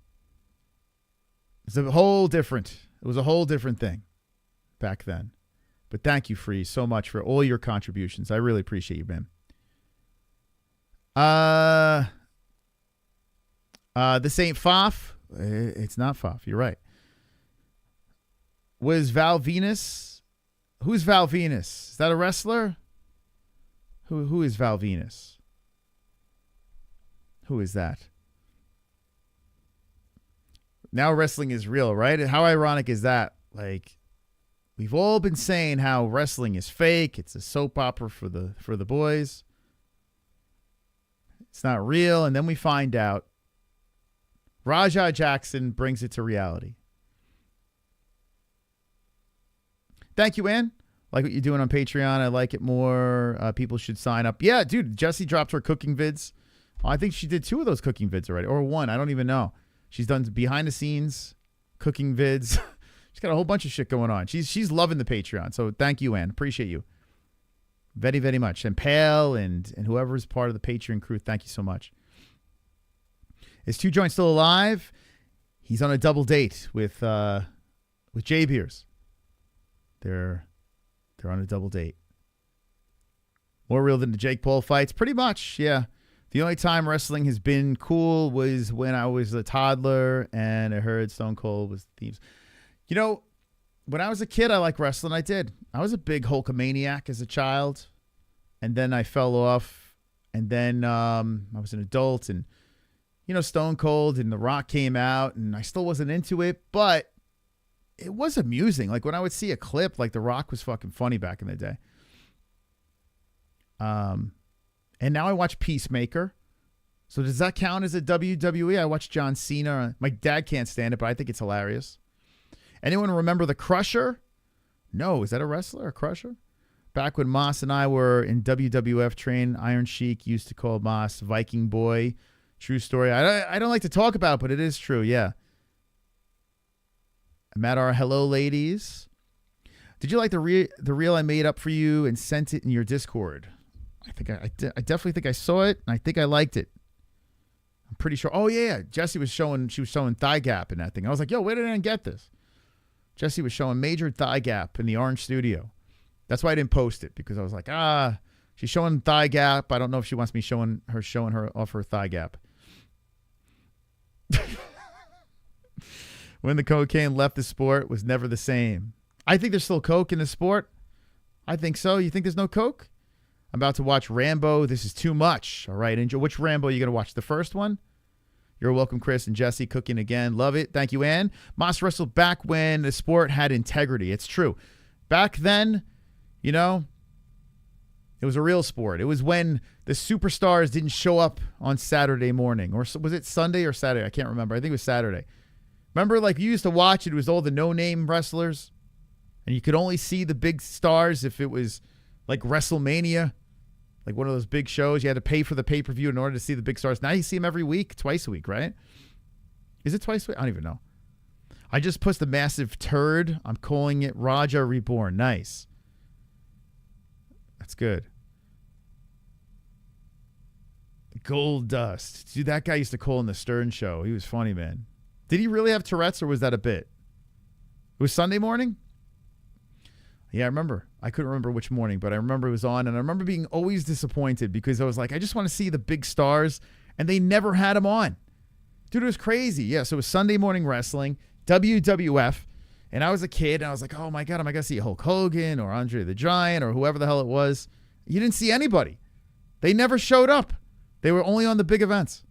Speaker 3: It's a whole different. It was a whole different thing back then. But thank you, Freeze, so much for all your contributions. I really appreciate you, man. This ain't Faf. It's not Faf. You're right. Was Val Venus? Who's Val Venus? Is that a wrestler? Who is Val Venus? Who is that? Now wrestling is real, right? How ironic is that? Like, we've all been saying how wrestling is fake. It's a soap opera for the boys. It's not real. And then we find out Raja Jackson brings it to reality. Thank you, Ann. Like what you're doing on Patreon. I like it more. People should sign up. Yeah, dude, Jessie dropped her cooking vids. I think she did 2 of those cooking vids already, or 1. I don't even know. She's done behind the scenes cooking vids. She's got a whole bunch of shit going on. She's loving the Patreon. So thank you, Ann. Appreciate you very, very much. And Pale and whoever's part of the Patreon crew, thank you so much. Is 2 Joint still alive? He's on a double date with Jay Beers. They're on a double date. More real than the Jake Paul fights? Pretty much, yeah. The only time wrestling has been cool was when I was a toddler and I heard Stone Cold was the themes. You know, when I was a kid, I liked wrestling. I did. I was a big Hulkamaniac as a child. And then I fell off. And then I was an adult. And, you know, Stone Cold and The Rock came out. And I still wasn't into it. But it was amusing. Like, when I would see a clip, like, The Rock was fucking funny back in the day. And now I watch Peacemaker. So does that count as a WWE? I watch John Cena. My dad can't stand it, but I think it's hilarious. Anyone remember The Crusher? No. Is that a wrestler, a Crusher? Back when Moss and I were in WWF train, Iron Sheik used to call Moss Viking Boy. True story. I don't like to talk about it, but it is true, yeah. I'm at our hello, ladies. Did you like the reel I made up for you and sent it in your Discord? I think I definitely think I saw it, and I think I liked it. I'm pretty sure. Oh yeah, Jessie was showing thigh gap in that thing. I was like, yo, where did I get this? Jessie was showing major thigh gap in the Orange Studio. That's why I didn't post it, because I was like, she's showing thigh gap. I don't know if she wants me showing her off her thigh gap. When the cocaine left the sport was never the same. I think there's still coke in the sport. I think so. You think there's no coke? I'm about to watch Rambo. This is too much. All right, Angel. Which Rambo are you going to watch? The first one? You're welcome, Chris and Jesse. Cooking again. Love it. Thank you, Ann. Moss wrestled back when the sport had integrity. It's true. Back then, you know, it was a real sport. It was when the superstars didn't show up on Saturday morning. Or was it Sunday or Saturday? I can't remember. I think it was Saturday. Remember, like, you used to watch it was all the no-name wrestlers? And you could only see the big stars if it was like WrestleMania. Like one of those big shows. You had to pay for the pay-per-view in order to see the big stars. Now you see them every week, twice a week, right? Is it twice a week? I don't even know. I just pushed a massive turd. I'm calling it Raja Reborn. Nice. That's good. Gold Dust. Dude, that guy used to call in the Stern Show. He was funny, man. Did he really have Tourette's, or was that a bit? It was Sunday morning? Yeah, I remember. I couldn't remember which morning, but I remember it was on, and I remember being always disappointed because I was like, I just want to see the big stars, and they never had them on. Dude, it was crazy. Yeah, so it was Sunday morning wrestling, WWF, and I was a kid, and I was like, oh my God, am I going to see Hulk Hogan or Andre the Giant or whoever the hell it was? You didn't see anybody. They never showed up. They were only on the big events.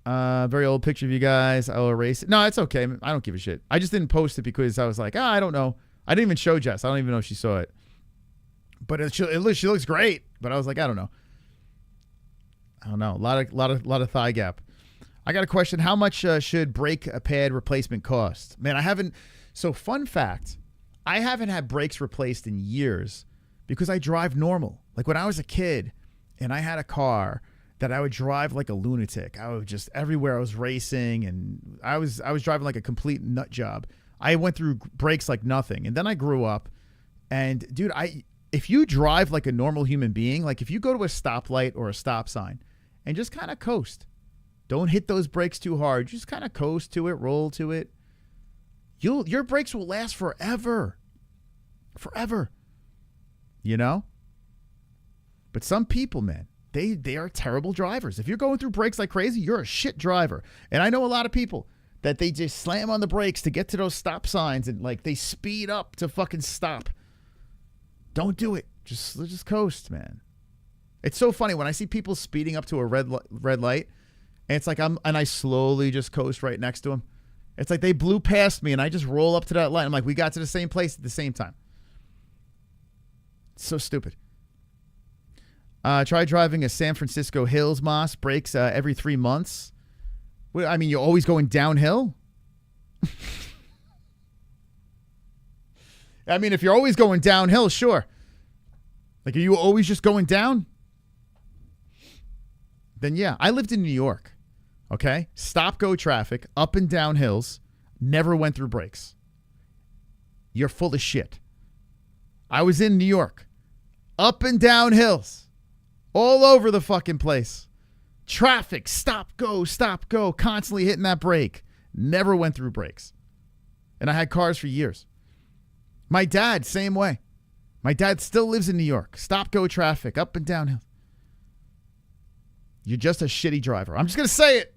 Speaker 3: Very old picture of you guys. I'll erase it. No, it's okay. I don't give a shit. I just didn't post it because I was like, I don't know. I didn't even show Jess. I don't even know if she saw it. But she looks great. But I was like, I don't know. A lot of thigh gap. I got a question. How much should brake pad replacement cost? Man, I haven't. So fun fact, I haven't had brakes replaced in years because I drive normal. Like when I was a kid and I had a car that I would drive like a lunatic. I would just everywhere I was racing, and I was driving like a complete nut job. I went through brakes like nothing, and then I grew up. And dude, if you drive like a normal human being, like if you go to a stoplight or a stop sign and just kind of coast, Don't hit those brakes too hard. Just kind of coast to it, roll to it. Your brakes will last forever. Forever. You know? But some people, man, they are terrible drivers. If you're going through brakes like crazy, you're a shit driver. And I know a lot of people that they just slam on the brakes to get to those stop signs and like they speed up to fucking stop. Don't do it. Just coast, man. It's so funny when I see people speeding up to a red light, and it's like I slowly just coast right next to them. It's like they blew past me, and I just roll up to that light. I'm like, we got to the same place at the same time. It's so stupid. Try driving a San Francisco Hills, Moss. Brakes every 3 months. Well, I mean, you're always going downhill? I mean, if you're always going downhill, sure. Like, are you always just going down? Then, yeah. I lived in New York, okay? Stop-go traffic, up and down hills, never went through brakes. You're full of shit. I was in New York, up and down hills, all over the fucking place. Traffic, stop, go, constantly hitting that brake. Never went through brakes. And I had cars for years. My dad, same way. My dad still lives in New York. Stop, go traffic, up and down hills. You're just a shitty driver. I'm just going to say it.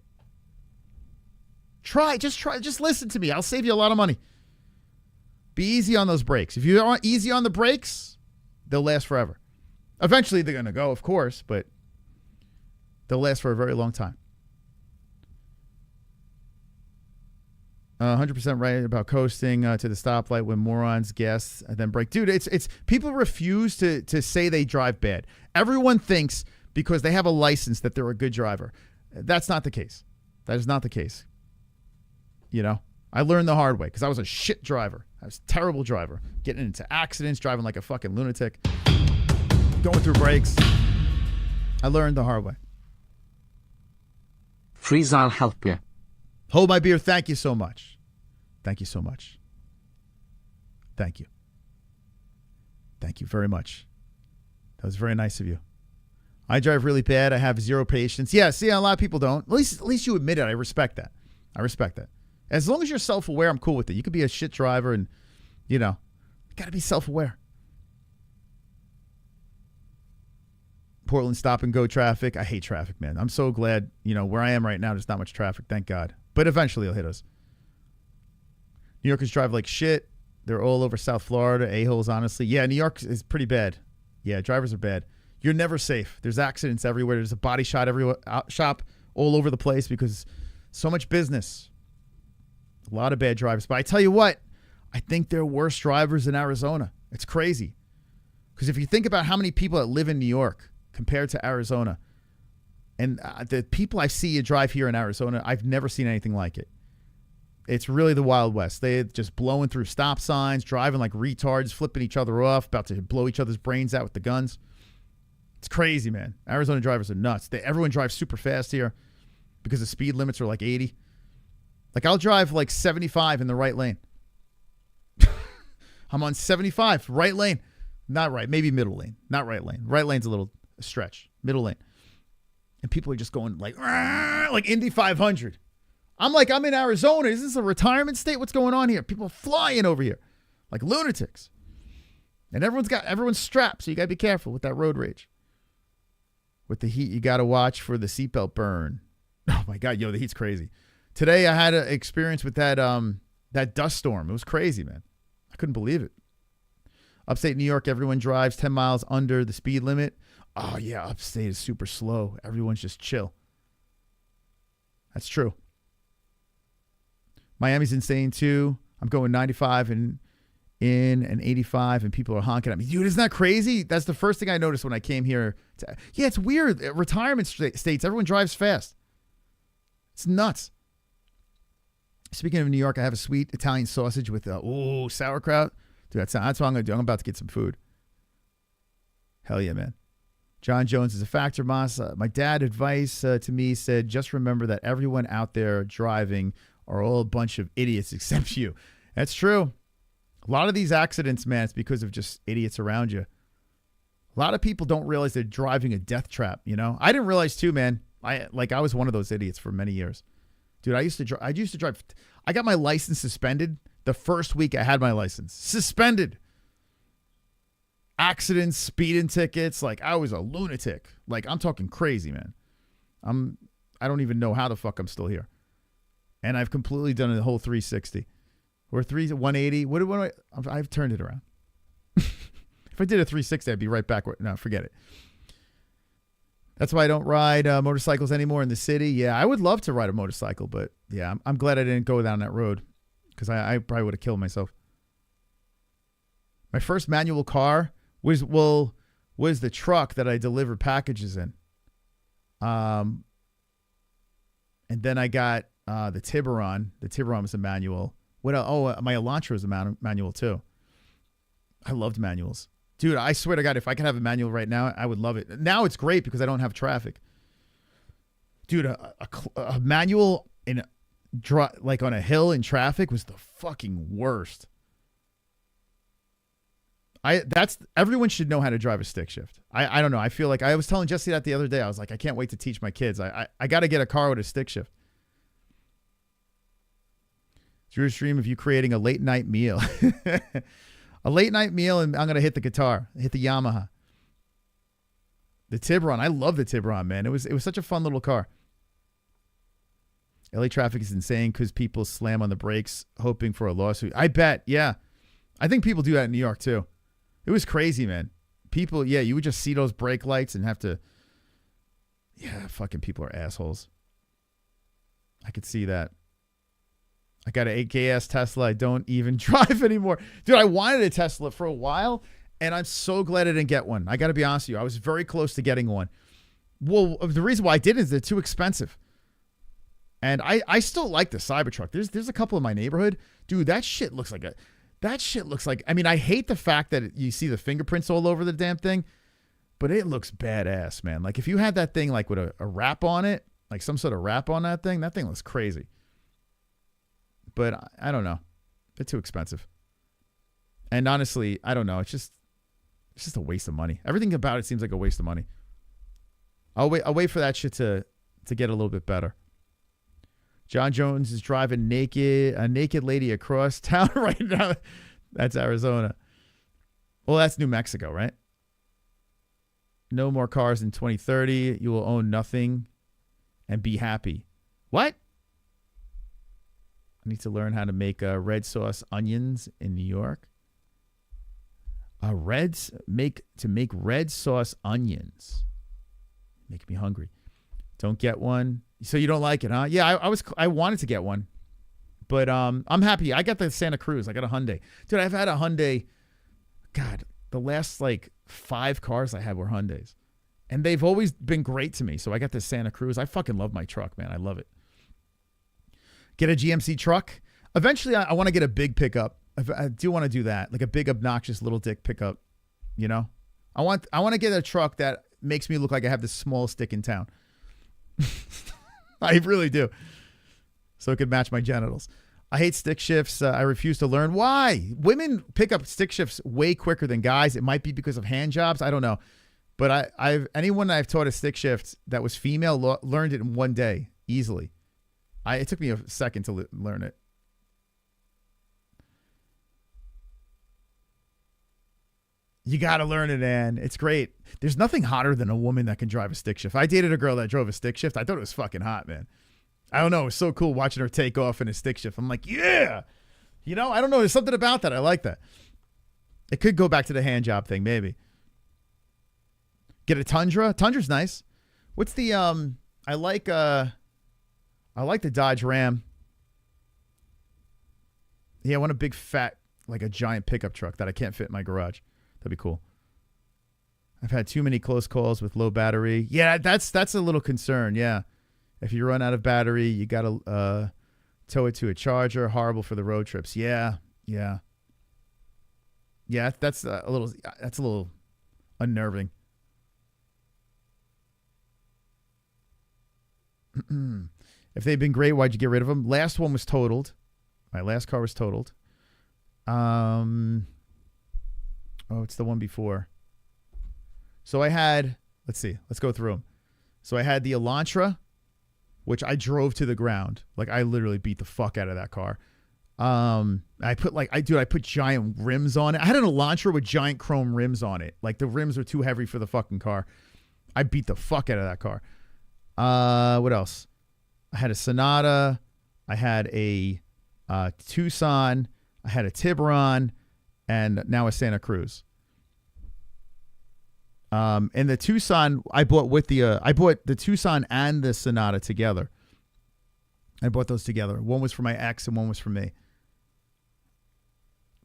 Speaker 3: Try. Just listen to me. I'll save you a lot of money. Be easy on those brakes. If you aren't easy on the brakes, they'll last forever. Eventually, they're going to go, of course, but they'll last for a very long time. 100% right about coasting to the stoplight when morons gas and then brake. Dude, it's people refuse to say they drive bad. Everyone thinks because they have a license that they're a good driver. That's not the case. That is not the case. You know, I learned the hard way because I was a shit driver. I was a terrible driver. Getting into accidents, driving like a fucking lunatic, going through brakes. I learned the hard way.
Speaker 6: Freeze, I'll help you.
Speaker 3: Hold my beer. Thank you so much. Thank you so much. Thank you. Thank you very much. That was very nice of you. I drive really bad. I have zero patience. Yeah, see, a lot of people don't. At least you admit it. I respect that. I respect that. As long as you're self-aware, I'm cool with it. You could be a shit driver and, you know, you got to be self-aware. Portland stop and go traffic. I hate traffic, man. I'm so glad, you know, where I am right now, there's not much traffic. Thank God. But eventually it'll hit us. New Yorkers drive like shit. They're all over South Florida. A-holes, honestly. Yeah, New York is pretty bad. Yeah, drivers are bad. You're never safe. There's accidents everywhere. There's a body shop all over the place because so much business. A lot of bad drivers. But I tell you what, I think there are worse drivers in Arizona. It's crazy. Because if you think about how many people that live in New York compared to Arizona, and the people I see you drive here in Arizona, I've never seen anything like it. It's really the Wild West. They're just blowing through stop signs, driving like retards, flipping each other off, about to blow each other's brains out with the guns. It's crazy, man. Arizona drivers are nuts. Everyone drives super fast here because the speed limits are like 80. Like, I'll drive like 75 in the right lane. I'm on 75, right lane. Not right, maybe middle lane. Not right lane. Right lane's a little stretch. Middle lane. And people are just going like Indy 500. I'm like, I'm in Arizona. Is this a retirement state? What's going on here? People are flying over here like lunatics. And everyone's strapped, so you got to be careful with that road rage. With the heat, you got to watch for the seatbelt burn. Oh, my God. Yo, the heat's crazy. Today, I had an experience with that dust storm. It was crazy, man. I couldn't believe it. Upstate New York, everyone drives 10 miles under the speed limit. Oh, yeah, upstate is super slow. Everyone's just chill. That's true. Miami's insane, too. I'm going 95 and 85, and people are honking at me. Dude, isn't that crazy? That's the first thing I noticed when I came here. Yeah, it's weird. Retirement states, everyone drives fast. It's nuts. Speaking of New York, I have a sweet Italian sausage with sauerkraut. Dude, that's what I'm going to do. I'm about to get some food. Hell yeah, man. John Jones is a factor, Moss. My dad advice to me said, just remember that everyone out there driving are all a bunch of idiots except you. That's true. A lot of these accidents, man, it's because of just idiots around you. A lot of people don't realize they're driving a death trap, you know? I didn't realize too, man. I was one of those idiots for many years. Dude, I used to drive. I got my license suspended the first week I had my license. Suspended. Accidents, speeding tickets. Like, I was a lunatic. Like, I'm talking crazy, man. I don't even know how the fuck I'm still here. And I've completely done the whole 360. Or 180. I've turned it around. If I did a 360, I'd be right back. No, forget it. That's why I don't ride motorcycles anymore in the city. Yeah, I would love to ride a motorcycle, but yeah, I'm glad I didn't go down that road because I probably would have killed myself. My first manual car was the truck that I delivered packages in. And then I got the Tiburon. The Tiburon was a manual. My Elantra was a manual too. I loved manuals. Dude, I swear to God, if I could have a manual right now, I would love it. Now it's great because I don't have traffic. Dude, a manual like on a hill in traffic was the fucking worst. Everyone should know how to drive a stick shift. I don't know. I feel like I was telling Jesse that the other day. I was like, I can't wait to teach my kids. I got to get a car with a stick shift. Drew's dream of you creating a late night meal. A late night meal, and I'm going to hit the guitar, hit the Yamaha. The Tiburon. I love the Tiburon, man. It was such a fun little car. LA traffic is insane because people slam on the brakes hoping for a lawsuit. I bet, yeah. I think people do that in New York, too. It was crazy, man. People, yeah, you would just see those brake lights and have to, yeah, fucking people are assholes. I could see that. I got an 8K Tesla. I don't even drive anymore. Dude, I wanted a Tesla for a while, and I'm so glad I didn't get one. I got to be honest with you. I was very close to getting one. Well, the reason why I didn't is they're too expensive. And I still like the Cybertruck. There's a couple in my neighborhood. Dude, that shit looks like I mean, I hate the fact that you see the fingerprints all over the damn thing, but it looks badass, man. Like, if you had that thing, like, with a wrap on it, like some sort of wrap on that thing looks crazy. But I don't know. They're too expensive. And honestly, I don't know. It's just a waste of money. Everything about it seems like a waste of money. I'll wait for that shit to get a little bit better. John Jones is driving a naked lady across town right now. That's Arizona. Well, that's New Mexico, right? No more cars in 2030. You will own nothing and be happy. What? I need to learn how to make red sauce onions in New York. Make red sauce onions. Make me hungry. Don't get one. So you don't like it, huh? Yeah, I wanted to get one. But I'm happy. I got the Santa Cruz. I got a Hyundai. Dude, I've had a Hyundai. God, the last like 5 cars I had were Hyundais. And they've always been great to me. So I got the Santa Cruz. I fucking love my truck, man. I love it. Get a GMC truck. Eventually, I want to get a big pickup. I do want to do that, like a big obnoxious little dick pickup. You know, I want to get a truck that makes me look like I have the smallest dick in town. I really do, so it could match my genitals. I hate stick shifts. I refuse to learn. Why? Women pick up stick shifts way quicker than guys. It might be because of hand jobs. I don't know, but anyone I've taught a stick shift that was female learned it in one day easily. It took me a second to learn it. You got to learn it, Ann. It's great. There's nothing hotter than a woman that can drive a stick shift. I dated a girl that drove a stick shift. I thought it was fucking hot, man. I don't know. It was so cool watching her take off in a stick shift. I'm like, yeah. You know, I don't know. There's something about that. I like that. It could go back to the hand job thing, maybe. Get a Tundra. Tundra's nice. What's the, I like the Dodge Ram. Yeah, I want a big fat, like a giant pickup truck that I can't fit in my garage. That'd be cool. I've had too many close calls with low battery. Yeah, that's a little concern. Yeah. If you run out of battery, you got to tow it to a charger. Horrible for the road trips. Yeah. Yeah. Yeah, that's a little unnerving. If they've been great, why'd you get rid of them? Last one was totaled. My last car was totaled. It's the one before. So I had, let's see, let's go through them. So I had the Elantra, which I drove to the ground. Like I literally beat the fuck out of that car. I put giant rims on it. I had an Elantra with giant chrome rims on it. Like the rims are too heavy for the fucking car. I beat the fuck out of that car. What else? I had a Sonata. I had a Tucson. I had a Tiburon, and now a Santa Cruz. And the Tucson I bought with I bought the Tucson and the Sonata together. I bought those together. One was for my ex and one was for me.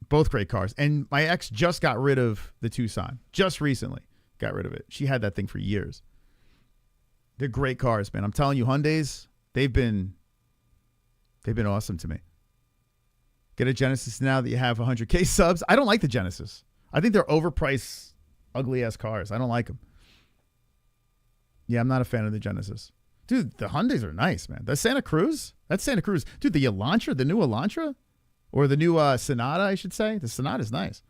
Speaker 3: Both great cars. And my ex just got rid of the Tucson. Just recently got rid of it. She had that thing for years. They're great cars, man. I'm telling you, Hyundais, they've been awesome to me. Get a Genesis now that you have 100K subs. I don't like the Genesis. I think they're overpriced, ugly-ass cars. I don't like them. Yeah, I'm not a fan of the Genesis. Dude, the Hyundais are nice, man. The Santa Cruz? That's Santa Cruz. Dude, the Elantra, the new Elantra? Or the new Sonata, I should say. The Sonata's nice.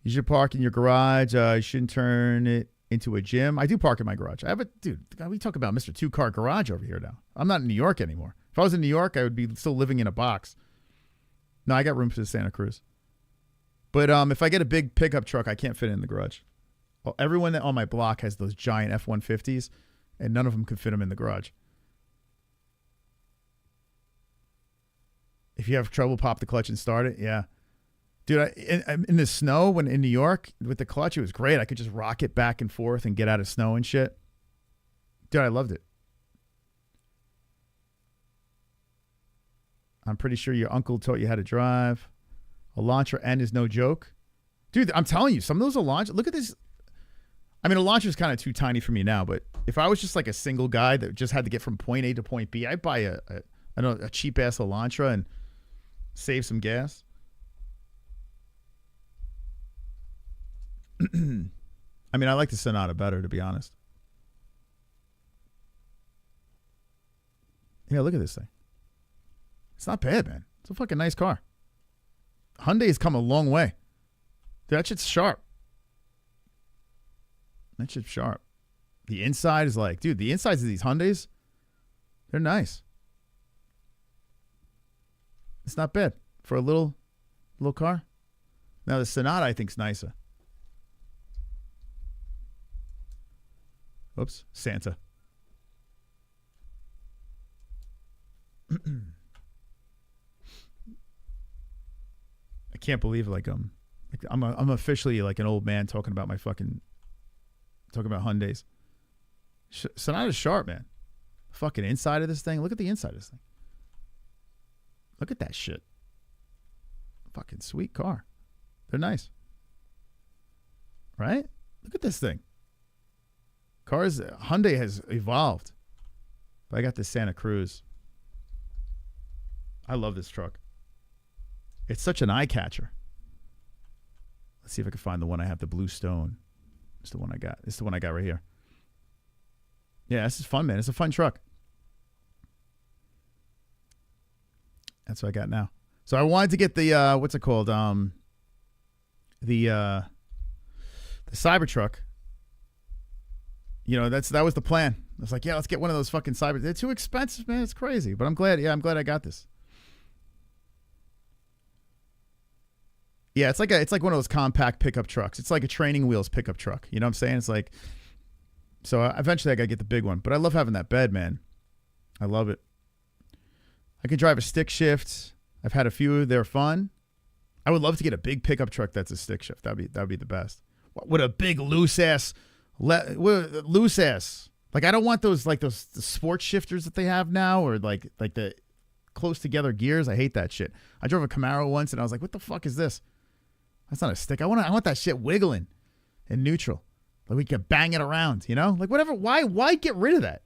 Speaker 3: You should park in your garage. You shouldn't turn it into a gym. I do park in my garage. Dude, we talk about Mr. Two-Car Garage over here now. I'm not in New York anymore. If I was in New York, I would be still living in a box. No, I got room for the Santa Cruz. But if I get a big pickup truck, I can't fit it in the garage. Well, everyone on my block has those giant F-150s, and none of them could fit them in the garage. If you have trouble, pop the clutch and start it. Yeah. Dude, in the snow, when in New York, with the clutch, it was great. I could just rock it back and forth and get out of snow and shit. Dude, I loved it. I'm pretty sure your uncle taught you how to drive. Elantra N is no joke. Dude, I'm telling you, some of those Elantra, look at this. I mean, Elantra is kind of too tiny for me now, but if I was just like a single guy that just had to get from point A to point B, I'd buy a cheap-ass Elantra and save some gas. I mean, I like the Sonata better, to be honest. Yeah, look at this thing. It's not bad, man. It's a fucking nice car. Hyundai's come a long way. Dude, that shit's sharp. That shit's sharp. The inside is like, dude, the insides of these Hyundais, they're nice. It's not bad for a little car. Now the Sonata I think is nicer. Oops, Santa. I can't believe I'm officially like an old man talking about Hyundais. Sonata's sharp, man. Fucking inside of this thing. Look at the inside of this thing. Look at that shit. Fucking sweet car. They're nice. Right? Look at this thing. Hyundai has evolved. But I got this Santa Cruz. I love this truck. It's such an eye catcher. Let's see if I can find the one I have, the Blue Stone. It's the one I got. It's the one I got right here. Yeah, this is fun, man. It's a fun truck. That's what I got now. So I wanted to get the what's it called? The Cybertruck. You know, that was the plan. I was like, yeah, let's get one of those fucking Cyber. They're too expensive, man. It's crazy. But I'm glad I got this. Yeah, it's like one of those compact pickup trucks. It's like a training wheels pickup truck. You know what I'm saying? It's like, so eventually I got to get the big one. But I love having that bed, man. I love it. I can drive a stick shift. I've had a few. They're fun. I would love to get a big pickup truck that's a stick shift. That'd be the best. With a big loose ass. Like I don't want those the sports shifters that they have now, or like the close together gears. I hate that shit. I drove a Camaro once and I was like, what the fuck is this? That's not a stick. I want that shit wiggling in neutral. Like we can bang it around, you know? Like whatever. Why get rid of that?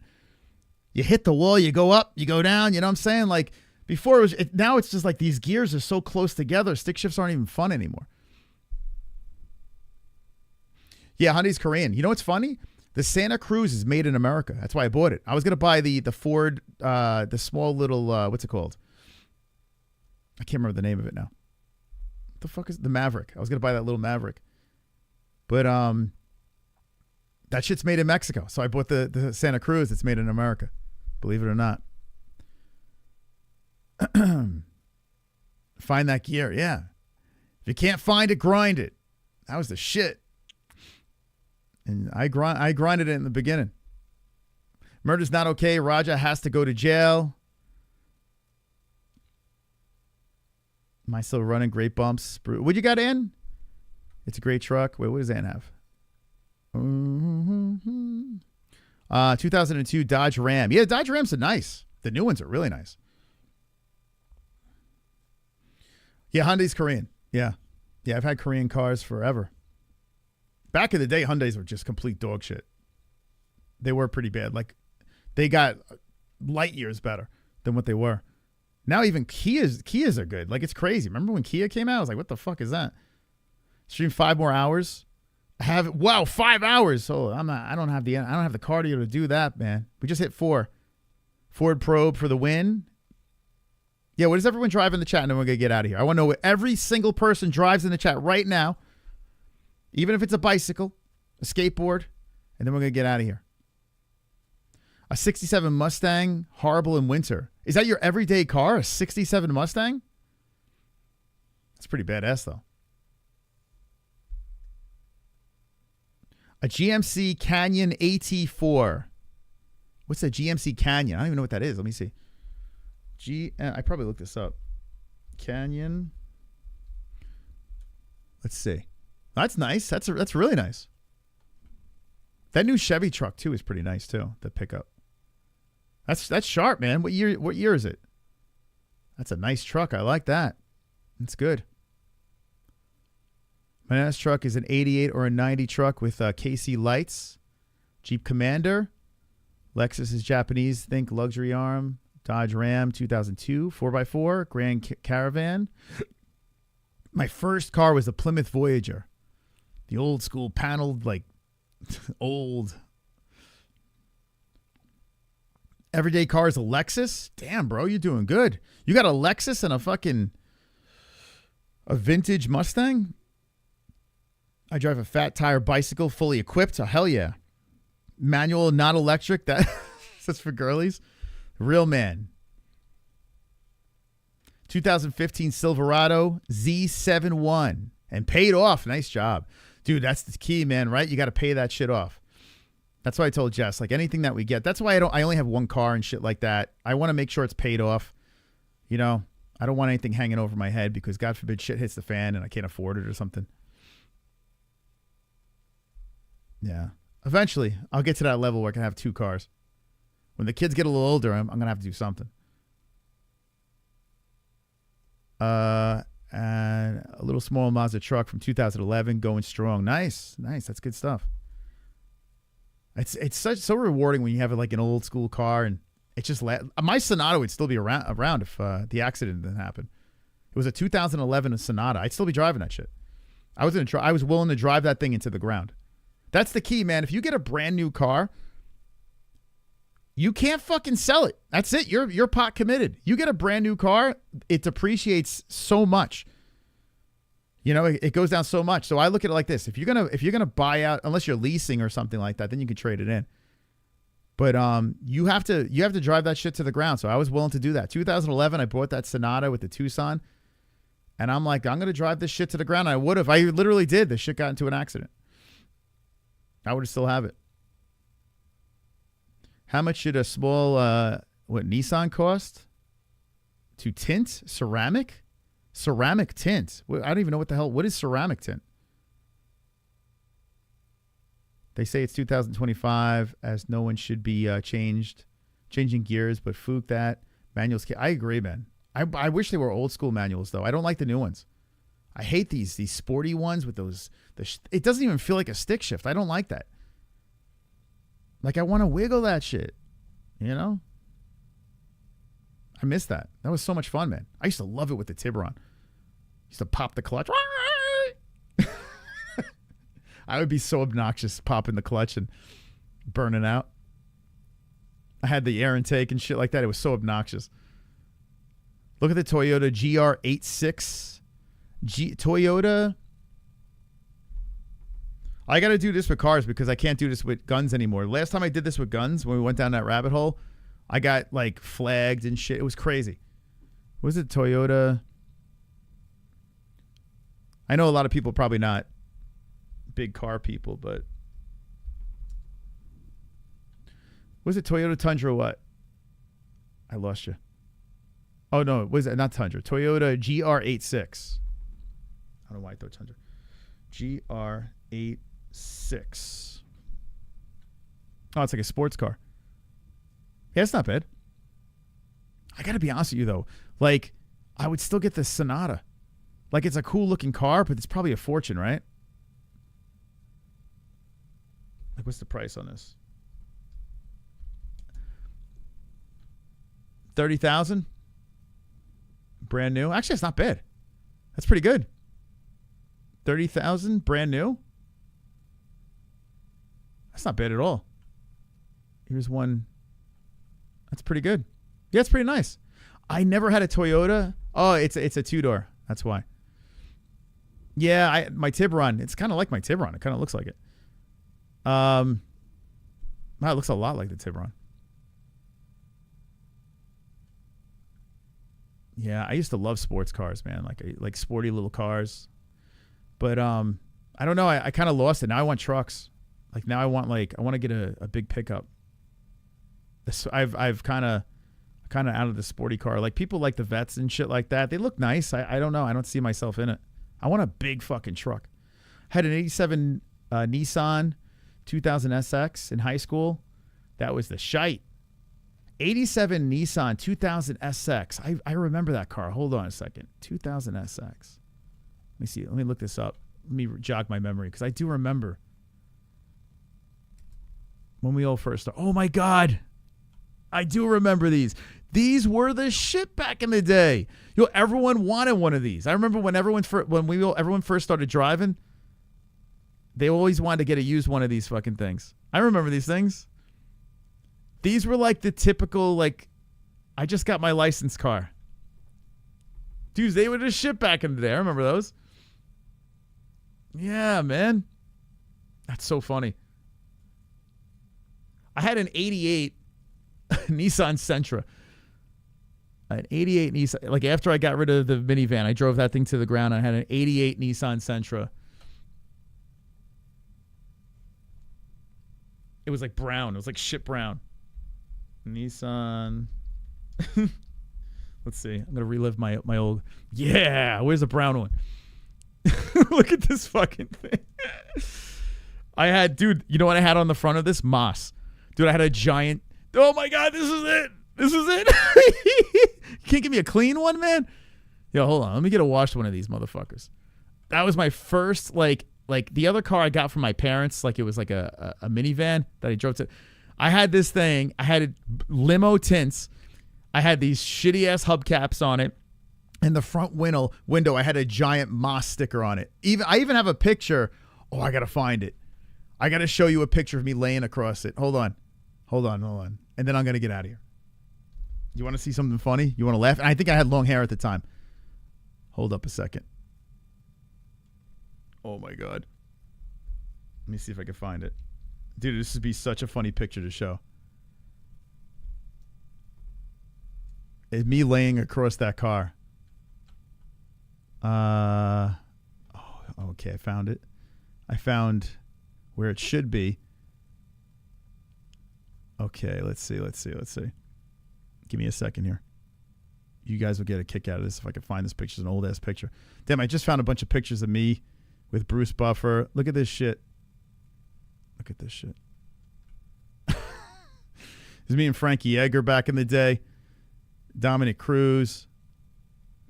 Speaker 3: You hit the wall, you go up, you go down, you know what I'm saying? Like before now it's just like these gears are so close together, stick shifts aren't even fun anymore. Yeah, Hyundai's Korean. You know what's funny? The Santa Cruz is made in America. That's why I bought it. I was going to buy the Ford, the small little, what's it called? I can't remember the name of it now. What the fuck is the Maverick? I was going to buy that little Maverick. But That shit's made in Mexico. So I bought the Santa Cruz. It's made in America. Believe it or not. Find that gear. Yeah. If you can't find it, grind it. That was the shit. And I grinded it in the beginning. Murder's not okay. Raja has to go to jail. Am I still running? Great bumps. What you got in? It's a great truck. Wait, what does Ann have? 2002 Dodge Ram. Yeah, Dodge Rams are nice. The new ones are really nice. Yeah, Hyundai's Korean. Yeah. Yeah, I've had Korean cars forever. Back in the day, Hyundais were just complete dog shit. They were pretty bad. Like, they got light years better than what they were. Now even Kias are good. Like, it's crazy. Remember when Kia came out? I was like, what the fuck is that? Stream 5 more hours. 5 hours. So I don't have the cardio to do that, man. We just hit 4. Ford Probe for the win. Yeah, what does everyone drive in the chat? And then we're going to get out of here. I want to know what every single person drives in the chat right now. Even if it's a bicycle, a skateboard, and then we're going to get out of here. A 67 Mustang, horrible in winter. Is that your everyday car, a 67 Mustang? That's pretty badass, though. A GMC Canyon AT4. What's a GMC Canyon? I don't even know what that is. Let me see. I probably looked this up. Canyon. Let's see. That's nice. That's really nice. That new Chevy truck too is pretty nice too. The pickup. That's sharp, man. What year is it? That's a nice truck. I like that. That's good. My next truck is an 88 or a 90 truck with KC lights. Jeep Commander. Lexus is Japanese. Think luxury arm. Dodge Ram 2002 4x4 Grand Caravan. My first car was a Plymouth Voyager. The old school paneled, like, old. Everyday car is a Lexus. Damn, bro, you're doing good. You got a Lexus and a vintage Mustang? I drive a fat tire bicycle fully equipped. Oh, hell yeah. Manual, not electric. That's for girlies. Real man. 2015 Silverado Z71 and paid off. Nice job. Dude, that's the key, man, right? You got to pay that shit off. That's why I told Jess, like, anything that we get. That's why I only have one car and shit like that. I want to make sure it's paid off. You know, I don't want anything hanging over my head because God forbid shit hits the fan and I can't afford it or something. Yeah. Eventually, I'll get to that level where I can have 2 cars. When the kids get a little older, I'm going to have to do something. And a little small Mazda truck from 2011 going strong. Nice. That's good stuff. It's so rewarding when you have like an old school car and it just my Sonata would still be around if the accident didn't happen. It was a 2011 Sonata. I'd still be driving that shit. I was willing to drive that thing into the ground. That's the key, man. If you get a brand new car, you can't fucking sell it. That's it. You're pot committed. You get a brand new car, it depreciates so much. You know, it goes down so much. So I look at it like this: if you're gonna buy out, unless you're leasing or something like that, then you can trade it in. But you have to drive that shit to the ground. So I was willing to do that. 2011, I bought that Sonata with the Tucson, and I'm like, I'm gonna drive this shit to the ground. I would have. I literally did. The shit got into an accident. I would still have it. How much should a small Nissan cost to tint? Ceramic tint. I don't even know what the hell. What is ceramic tint? They say it's 2025, as no one should be changing gears, but fook that. Manuals. I agree, man. I wish they were old school manuals, though. I don't like the new ones. I hate these sporty ones with those. It doesn't even feel like a stick shift. I don't like that. Like, I want to wiggle that shit, you know? I miss that. That was so much fun, man. I used to love it with the Tiburon. Used to pop the clutch. I would be so obnoxious popping the clutch and burning out. I had the air intake and shit like that. It was so obnoxious. Look at the Toyota GR86. Toyota. I got to do this with cars because I can't do this with guns anymore. Last time I did this with guns, when we went down that rabbit hole, I got like flagged and shit. It was crazy. Was it Toyota? I know a lot of people probably not big car people, but was it Toyota Tundra or what? I lost you. Oh, no, was it not Tundra? Toyota GR86. I don't know why I thought Tundra. GR86. Oh, it's like a sports car. Yeah, it's not bad. I got to be honest with you, though. Like, I would still get the Sonata. Like, it's a cool looking car, but it's probably a fortune, right? Like, what's the price on this? $30,000? Brand new? Actually, it's not bad. That's pretty good. $30,000 brand new? That's not bad at all. Here's one. That's pretty good. Yeah, it's pretty nice. I never had a Toyota. Oh, it's a two-door. That's why. Yeah, my Tiburon. It's kind of like my Tiburon. It kind of looks like it. Wow, it looks a lot like the Tiburon. Yeah, I used to love sports cars, man. Like sporty little cars. But I don't know. I kind of lost it. Now I want trucks. Like now I want to get a big pickup. I've kind of out of the sporty car. Like people like the Vets and shit like that. They look nice. I don't know. I don't see myself in it. I want a big fucking truck. Had an 87 Nissan 2000 SX in high school. That was the shite. 87 Nissan 2000 SX. I remember that car. Hold on a second. 2000 SX. Let me see. Let me look this up. Let me jog my memory because I do remember when we all first started. Oh my God. I do remember these. These were the shit back in the day. Everyone wanted one of these. I remember when everyone first started driving, they always wanted to get a used one of these fucking things. I remember these things. These were like the typical, like, I just got my license car. Dudes, they were the shit back in the day. I remember those. Yeah, man. That's so funny. I had an 88 Nissan Sentra. An 88 Nissan. Like after I got rid of the minivan, I drove that thing to the ground. I had an 88 Nissan Sentra. It was like brown. It was like shit brown. Nissan. Let's see. I'm gonna relive my old. Yeah, where's the brown one? Look at this fucking thing. I had, dude. You know what I had on the front of this? Moss. Dude, I had a giant. Oh my God, this is it. This is it. Can't give me a clean one, man. Yo, hold on. Let me get a washed one of these motherfuckers. That was my first like the other car I got from my parents. Like it was like a minivan that I drove to. I had this thing. I had limo tints. I had these shitty ass hubcaps on it. And the front window, I had a giant Moss sticker on it. I even have a picture. Oh, I gotta find it. I gotta show you a picture of me laying across it. Hold on. And then I'm gonna get out of here. You want to see something funny? You want to laugh? And I think I had long hair at the time. Hold up a second. Oh my God. Let me see if I can find it. Dude, this would be such a funny picture to show. It's me laying across that car. Okay, I found it. I found where it should be. Okay, let's see. Give me a second here. You guys will get a kick out of this if I can find this picture. It's an old ass picture. Damn, I just found a bunch of pictures of me with Bruce Buffer. Look at this shit. This is me and Frankie Edgar back in the day. Dominic Cruz.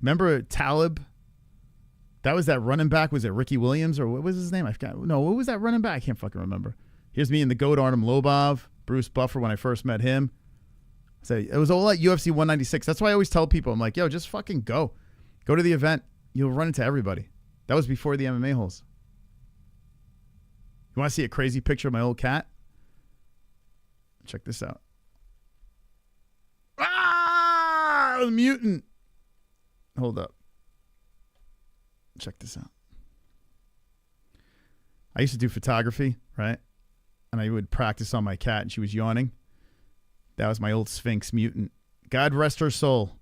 Speaker 3: Remember Talib? That was that running back. Was it Ricky Williams or what was his name? I forgot. No, what was that running back? I can't fucking remember. Here's me and the GOAT Artem Lobov. Bruce Buffer when I first met him. So it was all at UFC 196. That's why I always tell people, I'm like, yo, just fucking go. Go to the event. You'll run into everybody. That was before the MMA holes. You want to see a crazy picture of my old cat? Check this out. Ah! A mutant. Hold up. Check this out. I used to do photography, right? And I would practice on my cat, and she was yawning. That was my old Sphinx mutant. God rest her soul.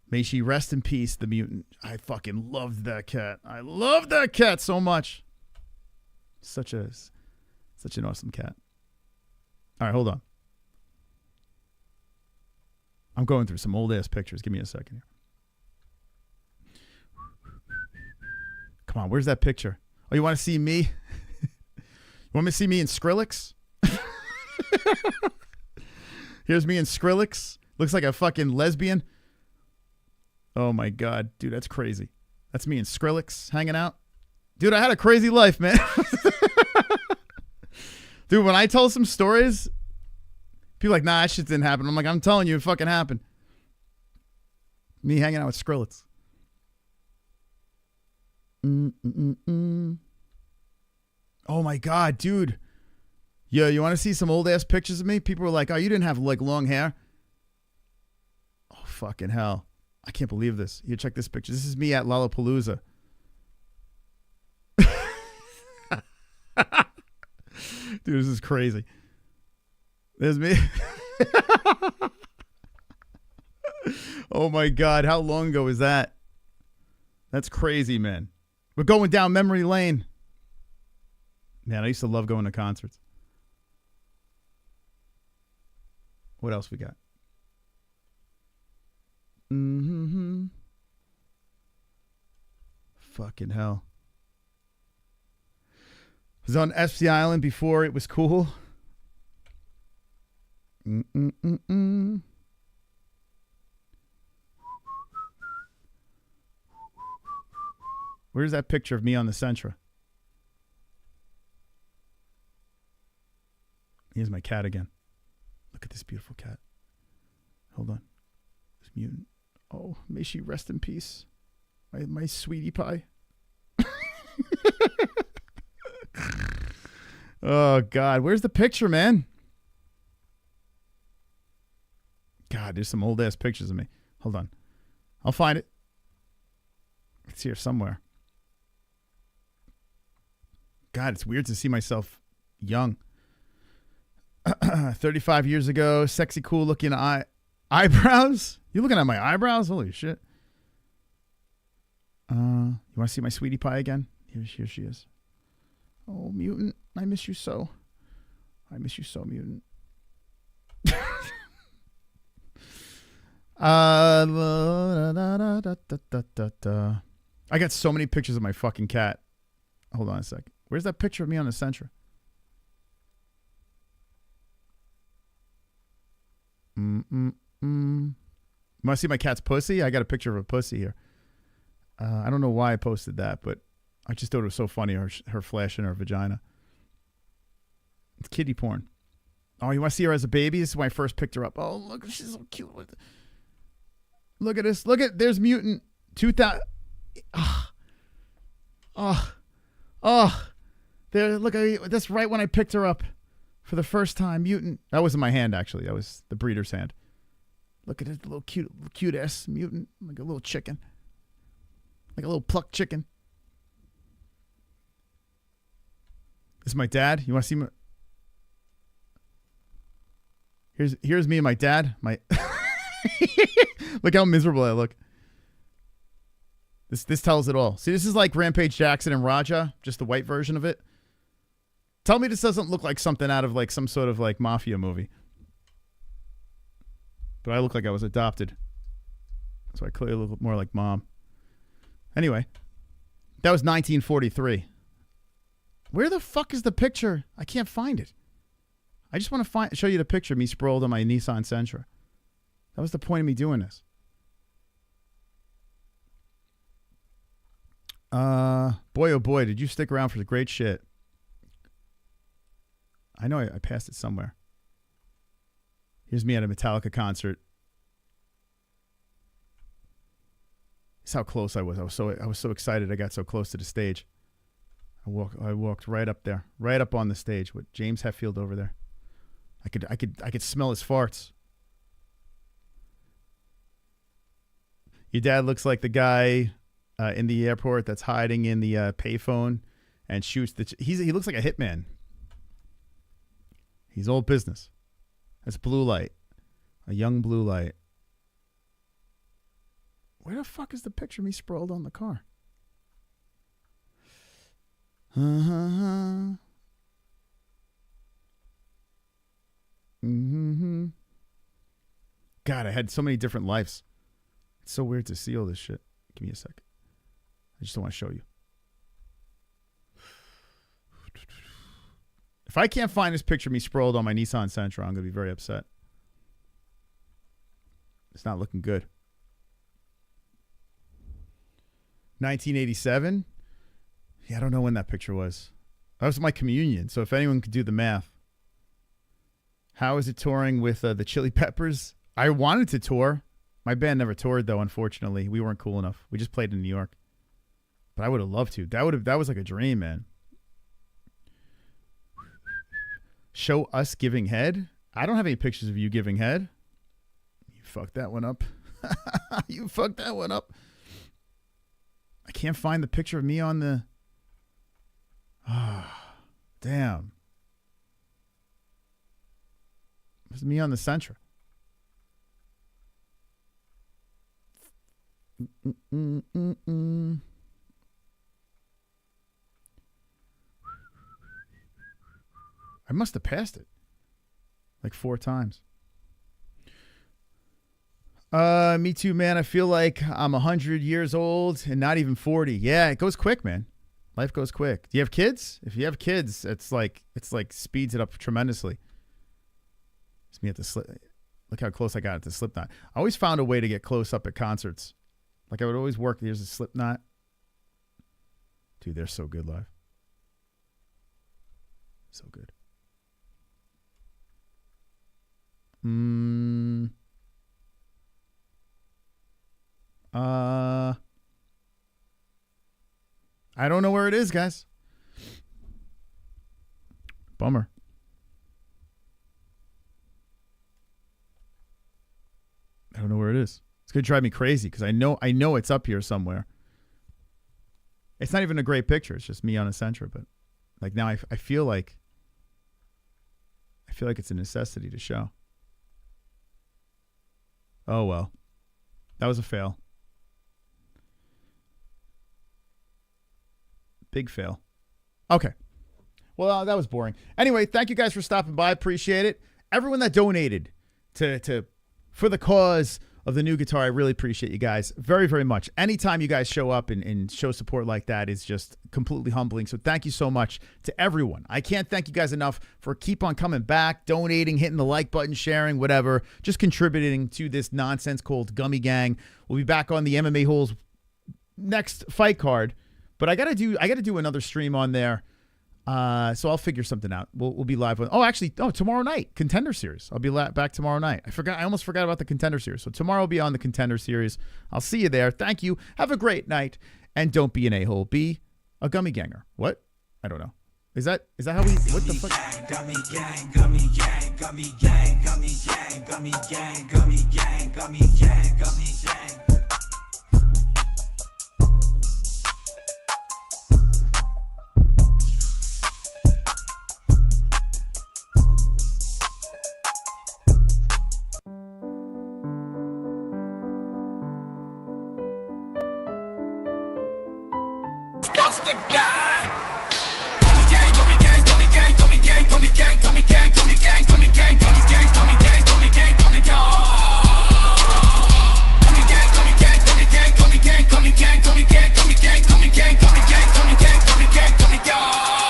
Speaker 3: May she rest in peace, the mutant. I fucking loved that cat. I loved that cat so much. Such an awesome cat. All right, hold on. I'm going through some old ass pictures. Give me a second here. Come on, where's that picture? Oh, you want to see me? You want me to see me in Skrillex? Here's me in Skrillex. Looks like a fucking lesbian. Oh my God, dude, that's crazy. That's me and Skrillex hanging out. Dude, I had a crazy life, man. Dude, when I tell some stories, people are like, nah, that shit didn't happen. I'm like, I'm telling you, it fucking happened. Me hanging out with Skrillex. Oh my God, dude. Yo, you want to see some old ass pictures of me? People were like, oh, you didn't have like long hair. Oh, fucking hell. I can't believe this. Here, check this picture. This is me at Lollapalooza. Dude, this is crazy. There's me. Oh my God, how long ago was that? That's crazy, man. We're going down memory lane. Man, I used to love going to concerts. What else we got? Fucking hell. I was on FC Island before it was cool. Where's that picture of me on the Sentra? Here's my cat again. Look at this beautiful cat. Hold on. This mutant. Oh, may she rest in peace. My sweetie pie. Oh, God. Where's the picture, man? God, there's some old-ass pictures of me. Hold on. I'll find it. It's here somewhere. God, it's weird to see myself young. 35 years ago, sexy, cool-looking eyebrows. You looking at my eyebrows? Holy shit. You want to see my sweetie pie again? Here she is. Oh, mutant. I miss you so. I miss you so, mutant. I got so many pictures of my fucking cat. Hold on a sec. Where's that picture of me on the Sentra? Want to see my cat's pussy? I got a picture of a pussy here. I don't know why I posted that, but I just thought it was so funny, her flashing her vagina. It's kitty porn. Oh, you want to see her as a baby? This is when I first picked her up. Oh, look, she's so cute. Look at this. Look at, there's mutant. 2000. There, look, that's right when I picked her up for the first time. Mutant. That wasn't my hand, actually. That was the breeder's hand. Look at this little cute ass mutant. Like a little chicken. Like a little plucked chicken. This is my dad. You want to see my... Here's me and my dad. Look how miserable I look. This tells it all. See, this is like Rampage Jackson and Raja, just the white version of it. Tell me this doesn't look like something out of like some sort of like mafia movie. But I look like I was adopted. So I clearly look more like mom. Anyway, that was 1943. Where the fuck is the picture? I can't find it. I just want to show you the picture of me sprawled on my Nissan Sentra. That was the point of me doing this. Boy, oh boy, did you stick around for the great shit. I know I passed it somewhere. Here's me at a Metallica concert. This is how close I was. I was so excited I got so close to the stage. I walked right up there, right up on the stage with James Hetfield over there. I could smell his farts. Your dad looks like the guy in the airport that's hiding in the payphone, and shoots the. He looks like a hitman. He's old business. That's blue light, a young blue light. Where the fuck is the picture of me sprawled on the car? God, I had so many different lives. It's so weird to see all this shit. Give me a second. I just don't want to show you. If I can't find this picture of me sprawled on my Nissan Sentra, I'm going to be very upset. It's not looking good. 1987? Yeah, I don't know when that picture was. That was my communion, so if anyone could do the math. How is it touring with the Chili Peppers? I wanted to tour. My band never toured, though, unfortunately. We weren't cool enough. We just played in New York. But I would have loved to. That was like a dream, man. Show us giving head? I don't have any pictures of you giving head. You fucked that one up. You fucked that one up. I can't find the picture of me on the... Damn. It was me on the Sentra. I must have passed it like 4 times. Me too, man. I feel like I'm 100 years old and not even 40. Yeah, it goes quick, man. Life goes quick. Do you have kids? If you have kids, it's like speeds it up tremendously. It's me at the slip. Look how close I got at the Slipknot. I always found a way to get close up at concerts. Like I would always work. There's a Slipknot. Dude, they're so good live. So good. I don't know where it is, guys. Bummer. I don't know where it is. It's gonna drive me crazy because I know it's up here somewhere. It's not even a great picture. It's just me on a Sentra, but like now I feel like it's a necessity to show. Oh well, that was a fail. Big fail. Okay. Well, that was boring. Anyway, thank you guys for stopping by. Appreciate it. Everyone that donated for the cause of the new guitar, I really appreciate you guys very, very much. Anytime you guys show up and show support like that is just completely humbling. So thank you so much to everyone. I can't thank you guys enough for keep on coming back, donating, hitting the like button, sharing, whatever, just contributing to this nonsense called Gummy Gang. We'll be back on the MMA-HOLES next fight card. But I gotta do another stream on there, so I'll figure something out. We'll be live on. Tomorrow night, Contender Series. I'll be back tomorrow night. I almost forgot about the Contender Series. So tomorrow I'll be on the Contender Series. I'll see you there. Thank you. Have a great night, and don't be an a-hole. Be a gummy ganger. What? I don't know. Is that how we? What the fuck?
Speaker 1: Gummy gang, gummy gang, gummy gang, gummy gang, gummy gang, gummy gang, gummy gang, gummy gang. COSTA gang! Gummy gang, gummy gang, gummy gang, gummy gang, gummy gang, gummy gang, gummy gang, gummy gang, gummy gang, gummy gang, gummy gang, gummy gang. Gummy gang, gummy gang, gummy gang, gummy gang, gummy gang, gummy gang, gummy gang, gummy gang, gummy gang, gummy gang, gummy gang, gummy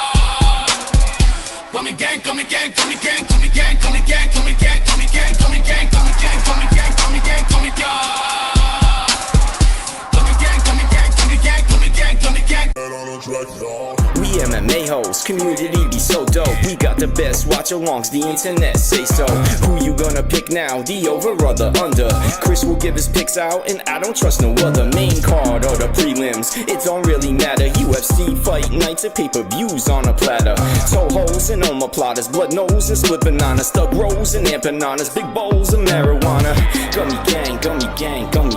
Speaker 1: gang. Gummy gang, gummy gang, gummy gang, gummy gang, gummy gang, gummy gang, gummy gang, gummy gang, gummy gang, gummy gang, gummy gang, gummy gang.
Speaker 12: We MMA-HOLES, community be so dope. We got the best watch-alongs, the internet say so. Who you gonna pick now, the over or the under? Chris will give his picks out, and I don't trust no other. Main card or the prelims, it don't really matter. UFC fight nights and pay-per-views on a platter. Toe holes and omoplatas, blood nose and split bananas, thug rolls and empanadas, big bowls of marijuana. Gummy gang, gummy gang, gummy